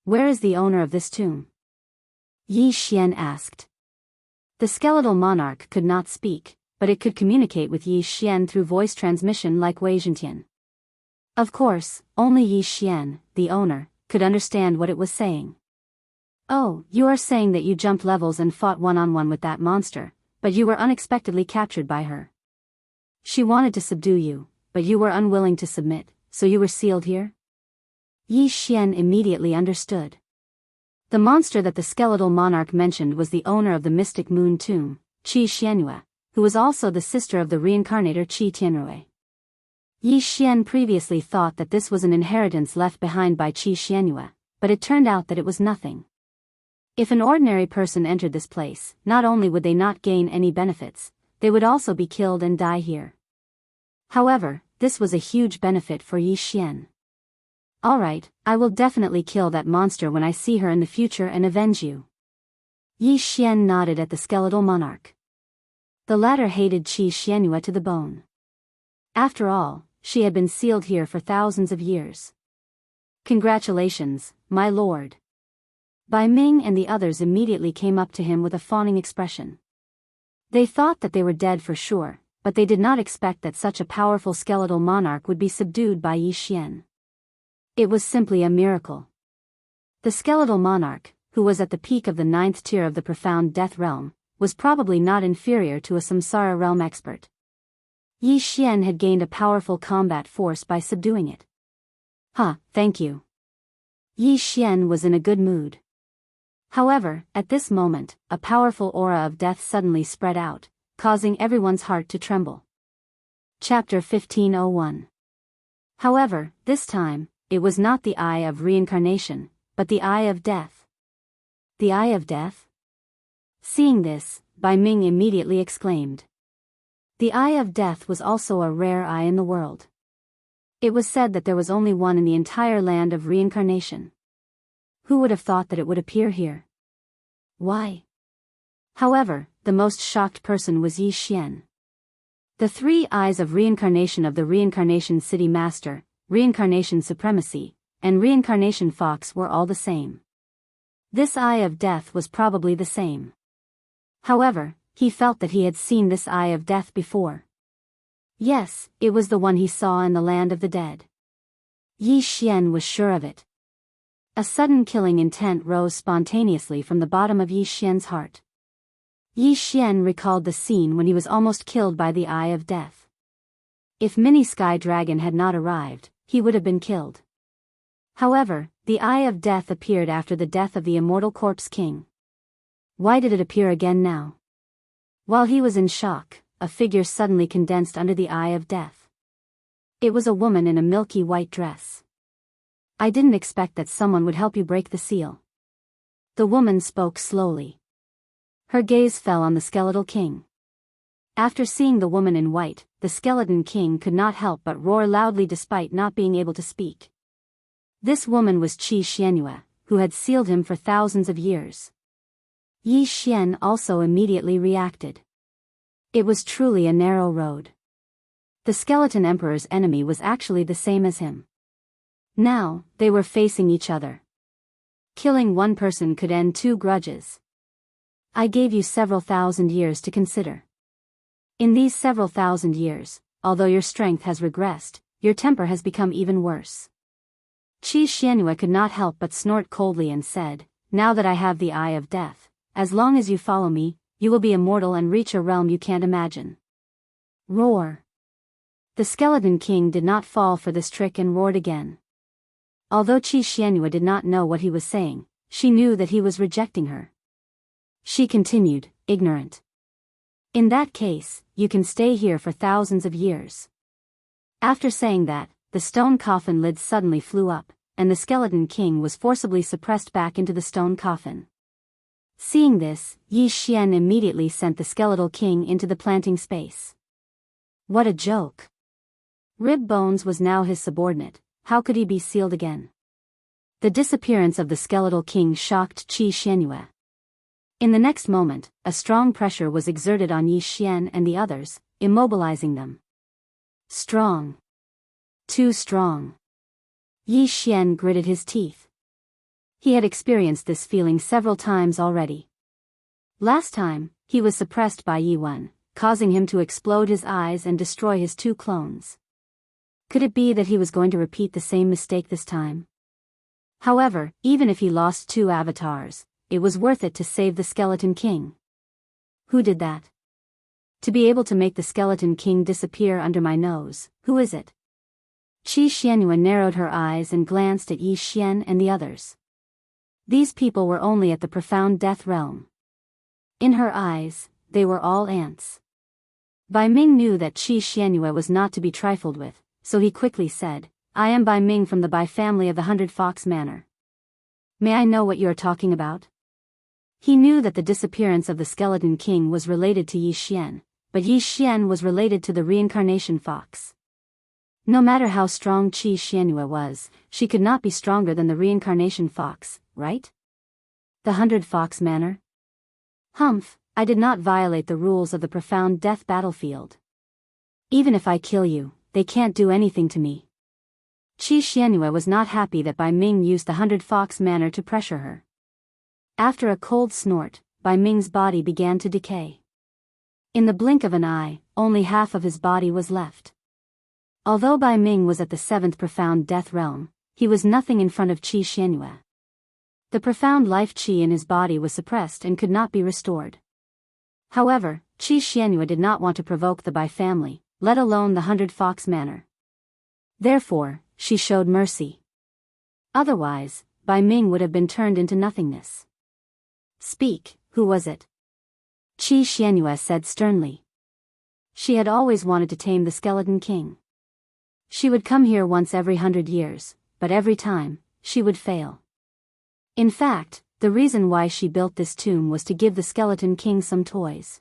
Where is the owner of this tomb? Yi Xian asked. The skeletal monarch could not speak, but it could communicate with Yi Xian through voice transmission like Wei Zhentian. Of course, only Yi Xian, the owner, could understand what it was saying. Oh, you are saying that you jumped levels and fought one-on-one with that monster, but you were unexpectedly captured by her. She wanted to subdue you, but you were unwilling to submit, so you were sealed here? Yi Xian immediately understood. The monster that the skeletal monarch mentioned was the owner of the Mystic Moon Tomb, Qi Xianyue, who was also the sister of the reincarnator Qi Tianrui. Yi Xian previously thought that this was an inheritance left behind by Qi Xianyue, but it turned out that it was nothing. If an ordinary person entered this place, not only would they not gain any benefits, they would also be killed and die here. However, this was a huge benefit for Yi Xian. Alright, I will definitely kill that monster when I see her in the future and avenge you. Yi Xian nodded at the skeletal monarch. The latter hated Qi Xianyue to the bone. After all, she had been sealed here for thousands of years. "Congratulations, my lord." Bai Ming and the others immediately came up to him with a fawning expression. They thought that they were dead for sure, but they did not expect that such a powerful skeletal monarch would be subdued by Yi Xian. It was simply a miracle. The skeletal monarch, who was at the peak of the 9th tier of the profound death realm, was probably not inferior to a samsara realm expert. Yi Xian had gained a powerful combat force by subduing it. Thank you." Yi Xian was in a good mood. However, at this moment, a powerful aura of death suddenly spread out, causing everyone's heart to tremble. Chapter 1501. However, this time, it was not the eye of reincarnation, but the eye of death. The eye of death? Seeing this, Bai Ming immediately exclaimed. The eye of death was also a rare eye in the world. It was said that there was only one in the entire land of reincarnation. Who would have thought that it would appear here? Why? However, the most shocked person was Yi Xian. The 3 eyes of reincarnation of the Reincarnation City Master, Reincarnation Supremacy, and Reincarnation Fox were all the same. This eye of death was probably the same. However, he felt that he had seen this eye of death before. Yes, it was the one he saw in the land of the dead. Yi Xian was sure of it. A sudden killing intent rose spontaneously from the bottom of Yi Xian's heart. Yi Xian recalled the scene when he was almost killed by the eye of death. If Mini Sky Dragon had not arrived, he would have been killed. However, the eye of death appeared after the death of the immortal corpse king. Why did it appear again now? While he was in shock, a figure suddenly condensed under the eye of death. It was a woman in a milky white dress. "I didn't expect that someone would help you break the seal." The woman spoke slowly. Her gaze fell on the skeletal king. After seeing the woman in white, the skeleton king could not help but roar loudly despite not being able to speak. This woman was Qi Xianyue, who had sealed him for thousands of years. Yi Xian also immediately reacted. It was truly a narrow road. The skeleton emperor's enemy was actually the same as him. Now, they were facing each other. Killing one person could end 2 grudges. I gave you several thousand years to consider. In these several thousand years, although your strength has regressed, your temper has become even worse. Qi Xianyue could not help but snort coldly and said, "Now that I have the eye of death, as long as you follow me, you will be immortal and reach a realm you can't imagine." Roar. The skeleton king did not fall for this trick and roared again. Although Qi Xianyue did not know what he was saying, she knew that he was rejecting her. She continued, "Ignorant. In that case, you can stay here for thousands of years." After saying that, the stone coffin lid suddenly flew up, and the skeleton king was forcibly suppressed back into the stone coffin. Seeing this, Yi Xian immediately sent the skeletal king into the planting space. What a joke. Rib Bones was now his subordinate. How could he be sealed again? The disappearance of the skeletal king shocked Qi Xianyue. In the next moment, a strong pressure was exerted on Yi Xian and the others, immobilizing them. Strong. Too strong. Yi Xian gritted his teeth. He had experienced this feeling several times already. Last time, he was suppressed by Yi Wen, causing him to explode his eyes and destroy his 2 clones. Could it be that he was going to repeat the same mistake this time? However, even if he lost 2 avatars, it was worth it to save the skeleton king. Who did that? To be able to make the skeleton king disappear under my nose, who is it? Qi Xianyue narrowed her eyes and glanced at Yi Xian and the others. These people were only at the profound death realm. In her eyes, they were all ants. Bai Ming knew that Qi Xianyue was not to be trifled with, so he quickly said, "I am Bai Ming from the Bai family of the 100 Fox Manor. May I know what you are talking about?" He knew that the disappearance of the skeleton king was related to Yi Xian, but Yi Xian was related to the reincarnation fox. No matter how strong Qi Xianyue was, she could not be stronger than the reincarnation fox, right? The 100 Fox Manor? Humph, I did not violate the rules of the profound death battlefield. Even if I kill you, they can't do anything to me. Qi Xianyue was not happy that Bai Ming used the 100-fox manner to pressure her. After a cold snort, Bai Ming's body began to decay. In the blink of an eye, only half of his body was left. Although Bai Ming was at the 7th profound death realm, he was nothing in front of Qi Xianyue. The profound life qi in his body was suppressed and could not be restored. However, Qi Xianyue did not want to provoke the Bai family, let alone the 100-fox manner. Therefore, she showed mercy. Otherwise, Bai Ming would have been turned into nothingness. Speak, who was it? Qi Xianyue said sternly. She had always wanted to tame the Skeleton King. She would come here once every 100 years, but every time, she would fail. In fact, the reason why she built this tomb was to give the Skeleton King some toys.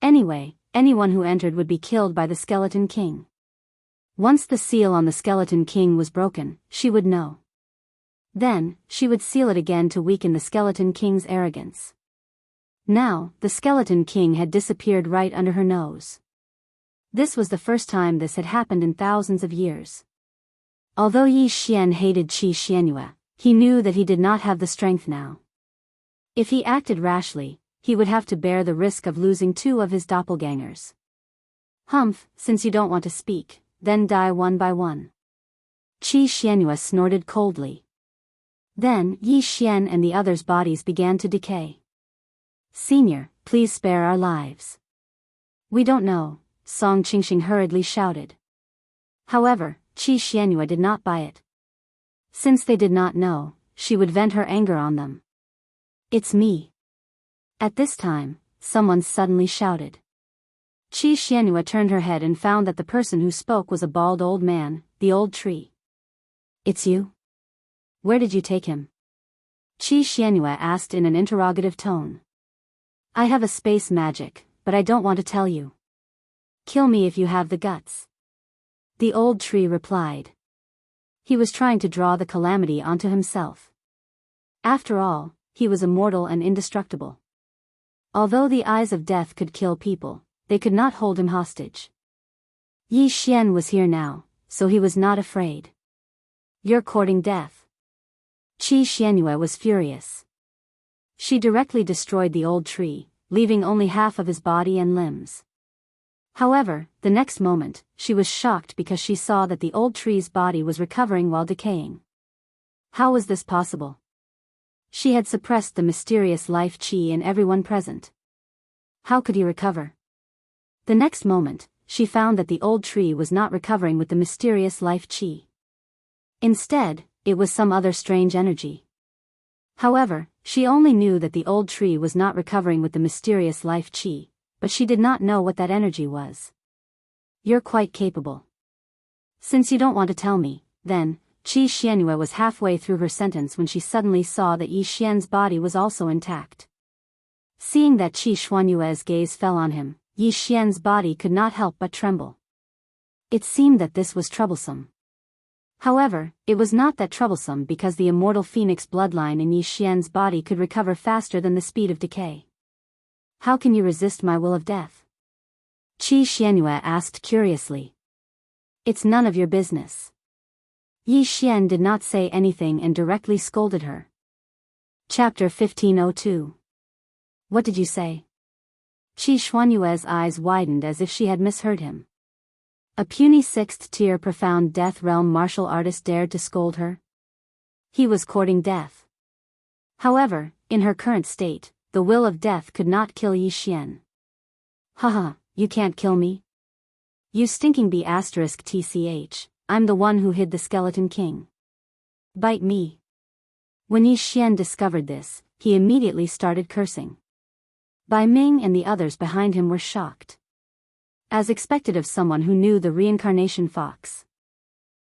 Anyway, anyone who entered would be killed by the Skeleton King. Once the seal on the Skeleton King was broken, she would know. Then, she would seal it again to weaken the Skeleton King's arrogance. Now, the Skeleton King had disappeared right under her nose. This was the first time this had happened in thousands of years. Although Yi Xian hated Qi Xianyue, he knew that he did not have the strength now. If he acted rashly, he would have to bear the risk of losing 2 of his doppelgangers. Humph, since you don't want to speak, then die one by one. Qi Xianyue snorted coldly. Then, Yi Xian and the others' bodies began to decay. Senior, please spare our lives. We don't know, Song Qingxing hurriedly shouted. However, Qi Xianyue did not buy it. Since they did not know, she would vent her anger on them. It's me. At this time, someone suddenly shouted. Qi Xianyue turned her head and found that the person who spoke was a bald old man, the old tree. It's you? Where did you take him? Qi Xianyue asked in an interrogative tone. I have a space magic, but I don't want to tell you. Kill me if you have the guts. The old tree replied. He was trying to draw the calamity onto himself. After all, he was immortal and indestructible. Although the eyes of death could kill people, they could not hold him hostage. Yi Xian was here now, so he was not afraid. You're courting death. Qi Xianyue was furious. She directly destroyed the old tree, leaving only half of his body and limbs. However, the next moment, she was shocked because she saw that the old tree's body was recovering while decaying. How was this possible? She had suppressed the mysterious life qi in everyone present. How could he recover? The next moment, she found that the old tree was not recovering with the mysterious life qi. Instead, it was some other strange energy. However, she only knew that the old tree was not recovering with the mysterious life qi, but she did not know what that energy was. You're quite capable. Since you don't want to tell me, then, Qi Xianyue was halfway through her sentence when she suddenly saw that Yi Xian's body was also intact. Seeing that Qi Xuanyue's gaze fell on him, Yi Xian's body could not help but tremble. It seemed that this was troublesome. However, it was not that troublesome because the immortal phoenix bloodline in Yi Xian's body could recover faster than the speed of decay. How can you resist my will of death? Qi Xianyue asked curiously. It's none of your business. Yi Xian did not say anything and directly scolded her. Chapter 1502. What did you say? Qi Xuanyue's eyes widened as if she had misheard him. A puny 6th-tier profound death realm martial artist dared to scold her? He was courting death. However, in her current state, the will of death could not kill Yi Xian. Haha, you can't kill me? You stinking B***tch, I'm the one who hid the Skeleton King. Bite me. When Yi Xian discovered this, he immediately started cursing. Bai Ming and the others behind him were shocked. As expected of someone who knew the reincarnation fox.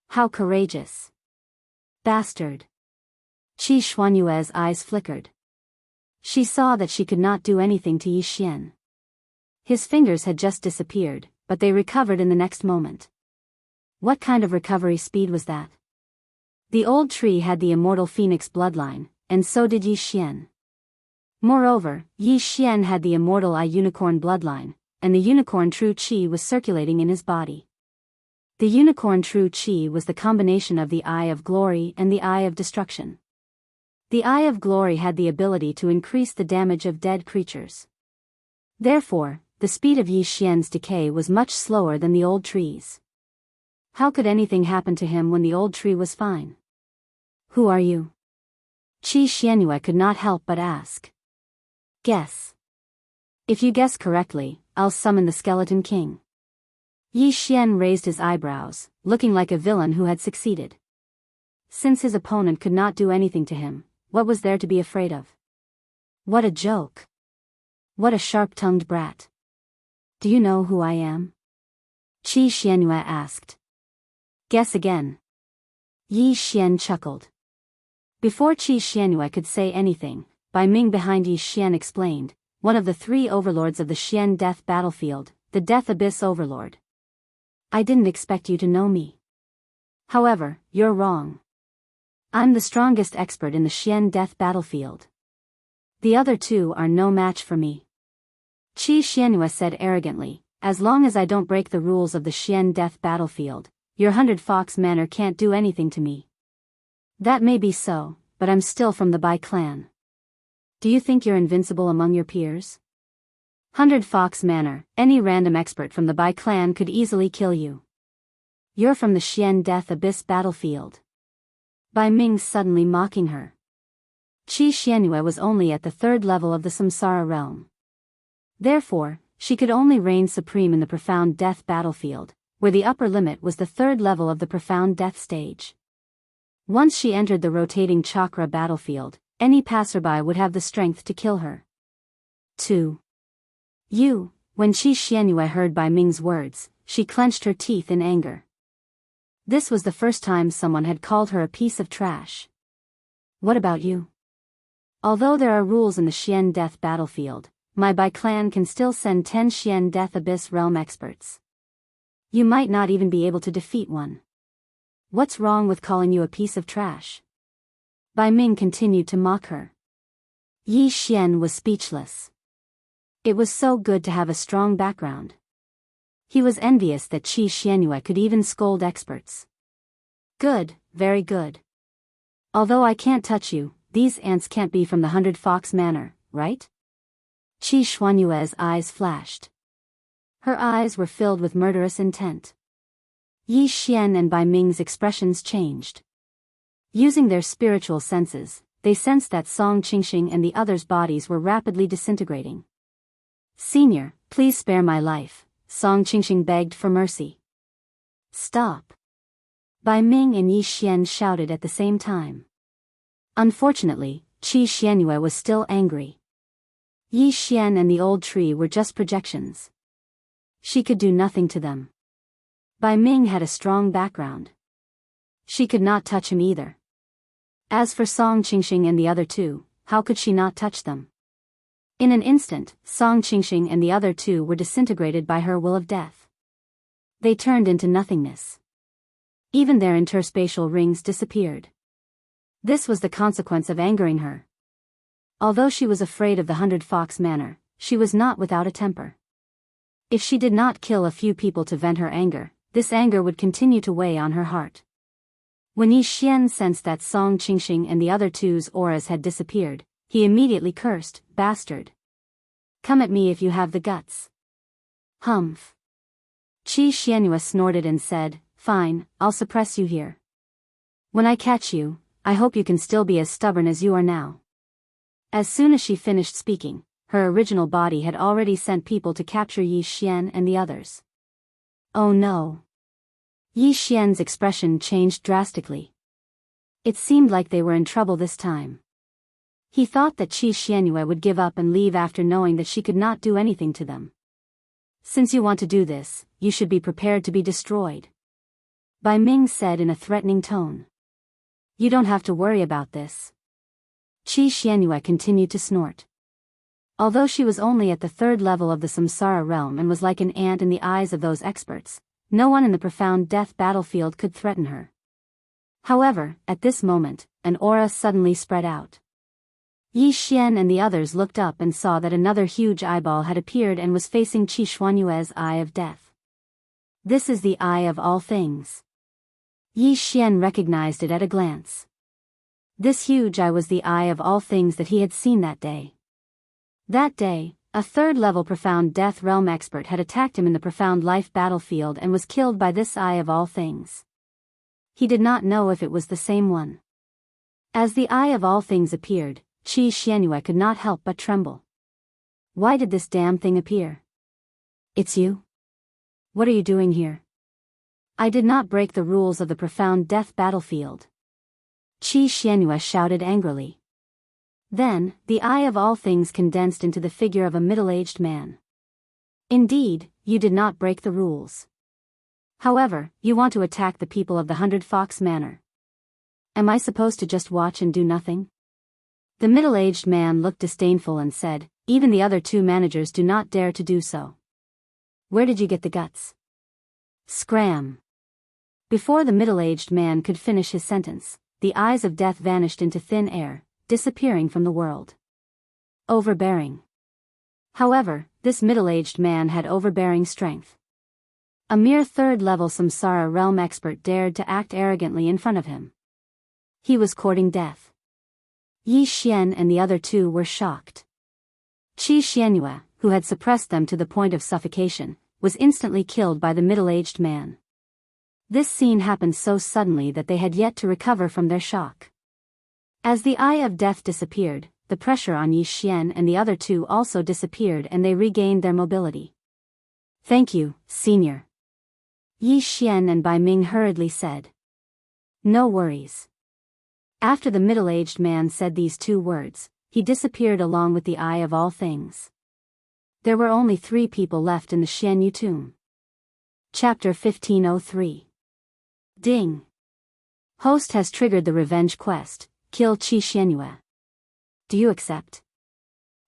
How courageous. Bastard. Qi Xuanyue's eyes flickered. She saw that she could not do anything to Yi Xian. His fingers had just disappeared, but they recovered in the next moment. What kind of recovery speed was that? The old tree had the immortal phoenix bloodline, and so did Yi Xian. Moreover, Yi Xian had the immortal eye unicorn bloodline, and the unicorn true qi was circulating in his body. The unicorn true chi was the combination of the Eye of Glory and the Eye of Destruction. The Eye of Glory had the ability to increase the damage of dead creatures. Therefore, the speed of Yi Xian's decay was much slower than the old tree's. How could anything happen to him when the old tree was fine? Who are you? Qi Xianyue could not help but ask. Guess. If you guess correctly, I'll summon the Skeleton King. Yi Xian raised his eyebrows, looking like a villain who had succeeded. Since his opponent could not do anything to him, what was there to be afraid of? What a joke. What a sharp-tongued brat. Do you know who I am? Qi Xianyue asked. Guess again. Yi Xian chuckled. Before Qi Xianyue could say anything, Bai Ming behind Yi Xian explained, one of the 3 overlords of the Xian Death Battlefield, the Death Abyss Overlord. I didn't expect you to know me. However, you're wrong. I'm the strongest expert in the Xian Death Battlefield. The other 2 are no match for me. Qi Xianyue said arrogantly, as long as I don't break the rules of the Xian Death Battlefield, your 100 Fox Manor can't do anything to me. That may be so, but I'm still from the Bai clan. Do you think you're invincible among your peers? 100 Fox Manor, any random expert from the Bai clan could easily kill you. You're from the Xian Death Abyss Battlefield. Bai Ming suddenly mocking her. Qi Xianyue was only at the 3rd level of the Samsara realm. Therefore, she could only reign supreme in the Profound Death Battlefield, where the upper limit was the 3rd level of the Profound Death stage. Once she entered the rotating chakra battlefield, any passerby would have the strength to kill her. 2. You, when Qi Xianyue heard Bai Ming's words, she clenched her teeth in anger. This was the first time someone had called her a piece of trash. What about you? Although there are rules in the Xian Death Battlefield, my Bai clan can still send 10 Xian Death Abyss realm experts. You might not even be able to defeat one. What's wrong with calling you a piece of trash? Bai Ming continued to mock her. Yi Xian was speechless. It was so good to have a strong background. He was envious that Qi Xianyue could even scold experts. Good, very good. Although I can't touch you, these ants can't be from the 100 Fox Manor, right? Qi Xuanyue's eyes flashed. Her eyes were filled with murderous intent. Yi Xian and Bai Ming's expressions changed. Using their spiritual senses, they sensed that Song Qingxing and the others' bodies were rapidly disintegrating. Senior, please spare my life, Song Qingxing begged for mercy. Stop. Bai Ming and Yi Xian shouted at the same time. Unfortunately, Qi Xianyue was still angry. Yi Xian and the old tree were just projections. She could do nothing to them. Bai Ming had a strong background. She could not touch him either. As for Song Qingxing and the other 2, how could she not touch them? In an instant, Song Qingxing and the other 2 were disintegrated by her will of death. They turned into nothingness. Even their interspatial rings disappeared. This was the consequence of angering her. Although she was afraid of the 100 Fox Manor, she was not without a temper. If she did not kill a few people to vent her anger, this anger would continue to weigh on her heart. When Yi Xian sensed that Song Qingxing and the other 2's auras had disappeared, he immediately cursed, "Bastard! Come at me if you have the guts." Humph. Qi Xianyue snorted and said, "Fine, I'll suppress you here. When I catch you, I hope you can still be as stubborn as you are now." As soon as she finished speaking, her original body had already sent people to capture Yi Xian and the others. Oh no. Yi Xian's expression changed drastically. It seemed like they were in trouble this time. He thought that Qi Xianyue would give up and leave after knowing that she could not do anything to them. Since you want to do this, you should be prepared to be destroyed. Bai Ming said in a threatening tone. You don't have to worry about this. Qi Xianyue continued to snort. Although she was only at the 3rd level of the Samsara realm and was like an ant in the eyes of those experts, no one in the Profound Death Battlefield could threaten her. However, at this moment, an aura suddenly spread out. Yi Xian and the others looked up and saw that another huge eyeball had appeared and was facing Qi Xuanyue's Eye of Death. This is the eye of all things. Yi Xian recognized it at a glance. This huge eye was the eye of all things that he had seen that day. That day, a third-level Profound Death Realm expert had attacked him in the Profound Life battlefield and was killed by this eye of all things. He did not know if it was the same one. As the eye of all things appeared, Qi Xianyue could not help but tremble. Why did this damn thing appear? It's you? What are you doing here? I did not break the rules of the Profound Death battlefield. Qi Xianyue shouted angrily. Then, the eye of all things condensed into the figure of a middle-aged man. Indeed, you did not break the rules. However, you want to attack the people of the 100 Fox Manor. Am I supposed to just watch and do nothing? The middle-aged man looked disdainful and said, even the other two managers do not dare to do so. Where did you get the guts? Scram. Before the middle-aged man could finish his sentence, the eyes of death vanished into thin air, disappearing from the world. Overbearing. However, this middle-aged man had overbearing strength. A mere third-level Samsara realm expert dared to act arrogantly in front of him. He was courting death. Yi Xian and the other two were shocked. Qi Xianyue, who had suppressed them to the point of suffocation, was instantly killed by the middle-aged man. This scene happened so suddenly that they had yet to recover from their shock. As the eye of death disappeared, the pressure on Yi Xian and the other two also disappeared and they regained their mobility. Thank you, Senior. Yi Xian and Bai Ming hurriedly said. No worries. After the middle-aged man said these two words, he disappeared along with the eye of all things. There were only 3 people left in the Xianyu tomb. Chapter 1503. Ding. Host has triggered the revenge quest. Kill Qi Xianyue. Do you accept?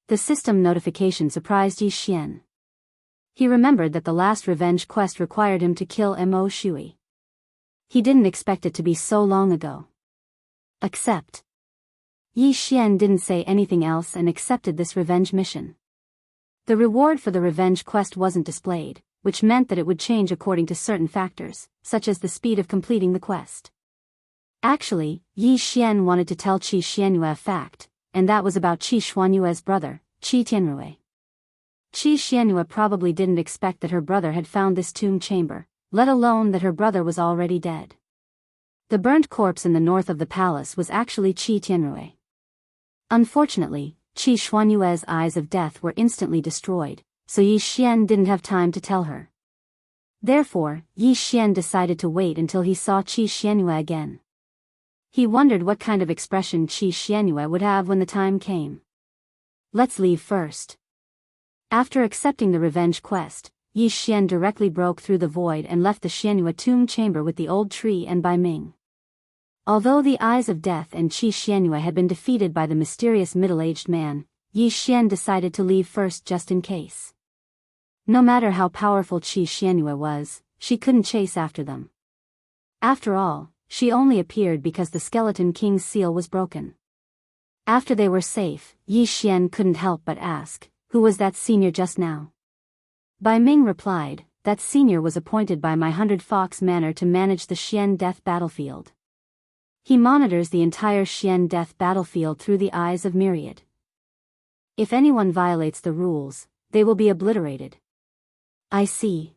The system notification surprised Yi Xian. He remembered that the last revenge quest required him to kill Mo Shui. He didn't expect it to be so long ago. Accept. Yi Xian didn't say anything else and accepted this revenge mission. The reward for the revenge quest wasn't displayed, which meant that it would change according to certain factors, such as the speed of completing the quest. Actually, Yi Xian wanted to tell Qi Xianyue a fact, and that was about Qi Xuanyue's brother, Qi Tianrui. Qi Xianyue probably didn't expect that her brother had found this tomb chamber, let alone that her brother was already dead. The burnt corpse in the north of the palace was actually Qi Tianrui. Unfortunately, Qi Xuanyue's eyes of death were instantly destroyed, so Yi Xian didn't have time to tell her. Therefore, Yi Xian decided to wait until he saw Qi Xianyue again. He wondered what kind of expression Qi Xianyue would have when the time came. Let's leave first. After accepting the revenge quest, Yi Xian directly broke through the void and left the Xianyue tomb chamber with the old tree and Bai Ming. Although the eyes of death and Qi Xianyue had been defeated by the mysterious middle-aged man, Yi Xian decided to leave first just in case. No matter how powerful Qi Xianyue was, she couldn't chase after them. After all, she only appeared because the Skeleton King's seal was broken. After they were safe, Yi Xian couldn't help but ask, who was that senior just now? Bai Ming replied, that senior was appointed by my 100 Fox Manor to manage the Xian Death battlefield. He monitors the entire Xian Death battlefield through the eyes of Myriad. If anyone violates the rules, they will be obliterated. I see.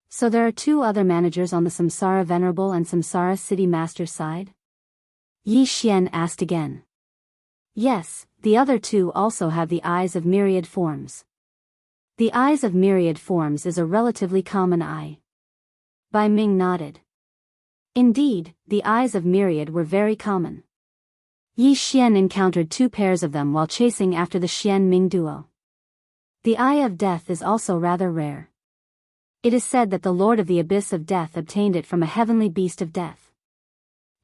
So there are 2 other managers on the Samsara Venerable and Samsara City Master side? Yi Xian asked again. Yes, the other 2 also have the eyes of myriad forms. The eyes of myriad forms is a relatively common eye. Bai Ming nodded. Indeed, the eyes of myriad were very common. Yi Xian encountered 2 pairs of them while chasing after the Xian Ming duo. The eye of death is also rather rare. It is said that the Lord of the Abyss of Death obtained it from a heavenly beast of death.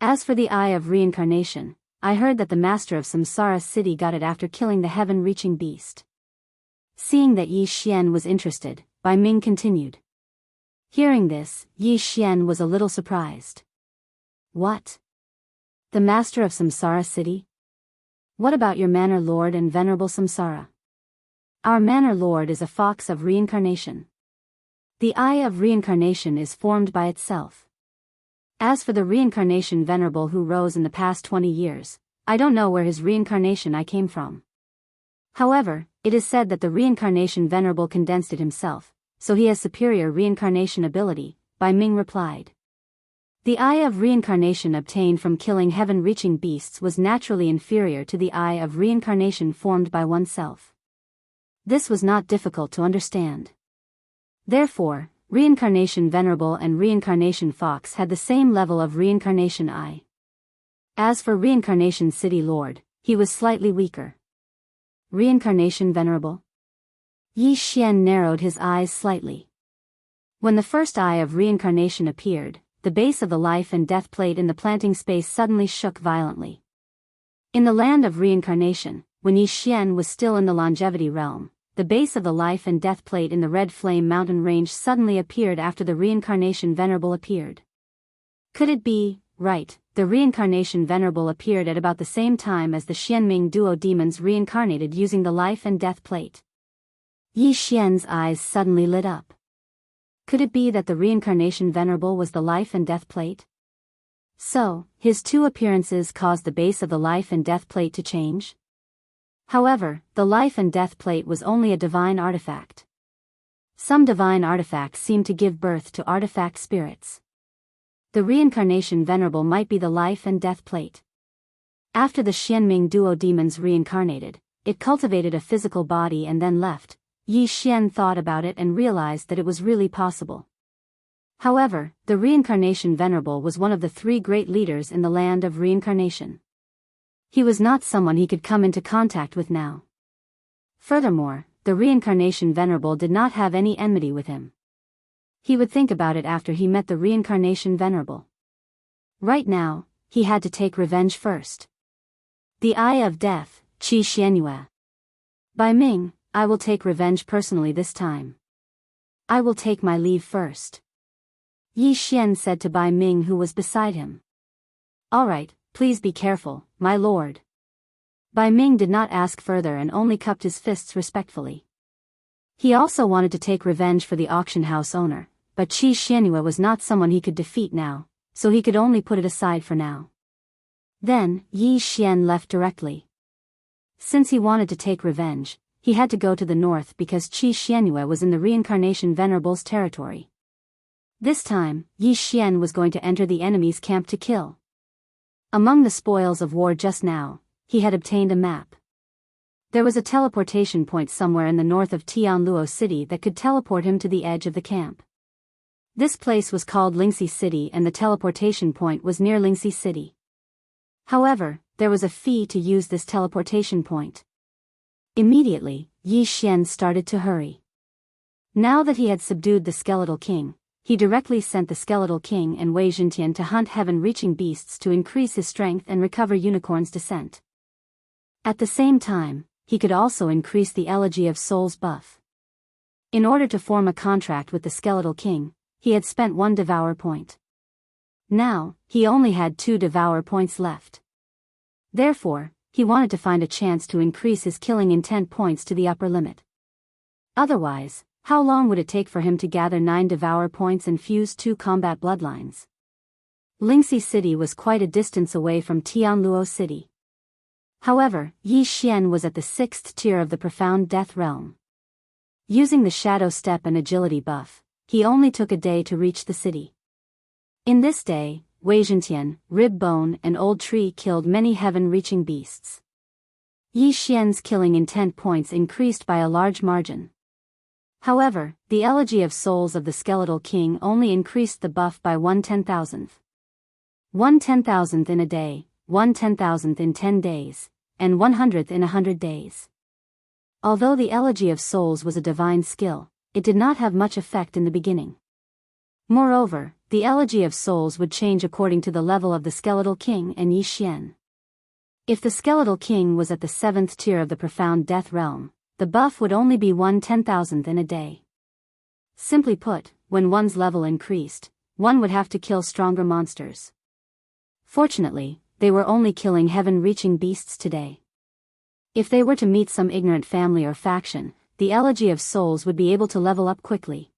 As for the eye of reincarnation, I heard that the master of Samsara City got it after killing the heaven-reaching beast. Seeing that Yi Xian was interested, Bai Ming continued. Hearing this, Yi Xian was a little surprised. What? The master of Samsara City? What about your manor lord and venerable Samsara? Our manor lord is a fox of reincarnation. The eye of reincarnation is formed by itself. As for the reincarnation venerable who rose in the past 20 years, I don't know where his reincarnation eye came from. However, it is said that the reincarnation venerable condensed it himself, so he has superior reincarnation ability, Bai Ming replied. The eye of reincarnation obtained from killing heaven-reaching beasts was naturally inferior to the eye of reincarnation formed by oneself. This was not difficult to understand. Therefore, reincarnation venerable and reincarnation fox had the same level of reincarnation eye. As for reincarnation city lord, he was slightly weaker. Reincarnation venerable? Yi Xian narrowed his eyes slightly. When the first eye of reincarnation appeared, the base of the life and death plate in the planting space suddenly shook violently. In the land of reincarnation, when Yi Xian was still in the longevity realm, the base of the life and death plate in the Red Flame Mountain range suddenly appeared after the reincarnation venerable appeared. Could it be, right, the reincarnation venerable appeared at about the same time as the Xianming duo demons reincarnated using the life and death plate? Yi Xian's eyes suddenly lit up. Could it be that the reincarnation venerable was the life and death plate? So, his two appearances caused the base of the life and death plate to change? However, the life and death plate was only a divine artifact. Some divine artifacts seem to give birth to artifact spirits. The reincarnation venerable might be the life and death plate. After the Xianming duo demons reincarnated, it cultivated a physical body and then left. Yi Xian thought about it and realized that it was really possible. However, the reincarnation venerable was one of the three great leaders in the land of reincarnation. He was not someone he could come into contact with now. Furthermore, the reincarnation venerable did not have any enmity with him. He would think about it after he met the reincarnation venerable. Right now, he had to take revenge first. The Eye of Death, Qi Xianyue. Bai Ming, I will take revenge personally this time. I will take my leave first. Yi Xian said to Bai Ming who was beside him. All right, please be careful, my lord. Bai Ming did not ask further and only cupped his fists respectfully. He also wanted to take revenge for the auction house owner, but Qi Xianyue was not someone he could defeat now, so he could only put it aside for now. Then, Yi Xian left directly. Since he wanted to take revenge, he had to go to the north because Qi Xianyue was in the reincarnation venerable's territory. This time, Yi Xian was going to enter the enemy's camp to kill. Among the spoils of war just now, he had obtained a map. There was a teleportation point somewhere in the north of Tianluo City that could teleport him to the edge of the camp. This place was called Lingxi City and the teleportation point was near Lingxi City. However, there was a fee to use this teleportation point. Immediately, Yi Xian started to hurry. Now that he had subdued the Skeletal King, he directly sent the Skeletal King and Wei Zhentian to hunt heaven-reaching beasts to increase his strength and recover Unicorn's descent. At the same time, he could also increase the Elegy of Souls buff. In order to form a contract with the Skeletal King, he had spent 1 Devour point. Now, he only had 2 Devour points left. Therefore, he wanted to find a chance to increase his killing intent points to the upper limit. Otherwise, how long would it take for him to gather 9 Devour points and fuse 2 combat bloodlines? Lingxi City was quite a distance away from Tianluo City. However, Yi Xian was at the 6th tier of the Profound Death Realm. Using the Shadow Step and Agility buff, he only took a day to reach the city. In this day, Wei Zhentian, Rib Bone and Old Tree killed many heaven-reaching beasts. Yi Xian's killing intent points increased by a large margin. However, the Elegy of Souls of the Skeletal King only increased the buff by 1/10,000th. 1/10,000th in a day, 1/10,000th in 10 days, and 100th in 100 days. Although the Elegy of Souls was a divine skill, it did not have much effect in the beginning. Moreover, the Elegy of Souls would change according to the level of the Skeletal King and Yi Xian. If the Skeletal King was at the 7th tier of the Profound Death Realm, the buff would only be 1/10,000th in a day. Simply put, when one's level increased, one would have to kill stronger monsters. Fortunately, they were only killing heaven-reaching beasts today. If they were to meet some ignorant family or faction, the Elegy of Souls would be able to level up quickly.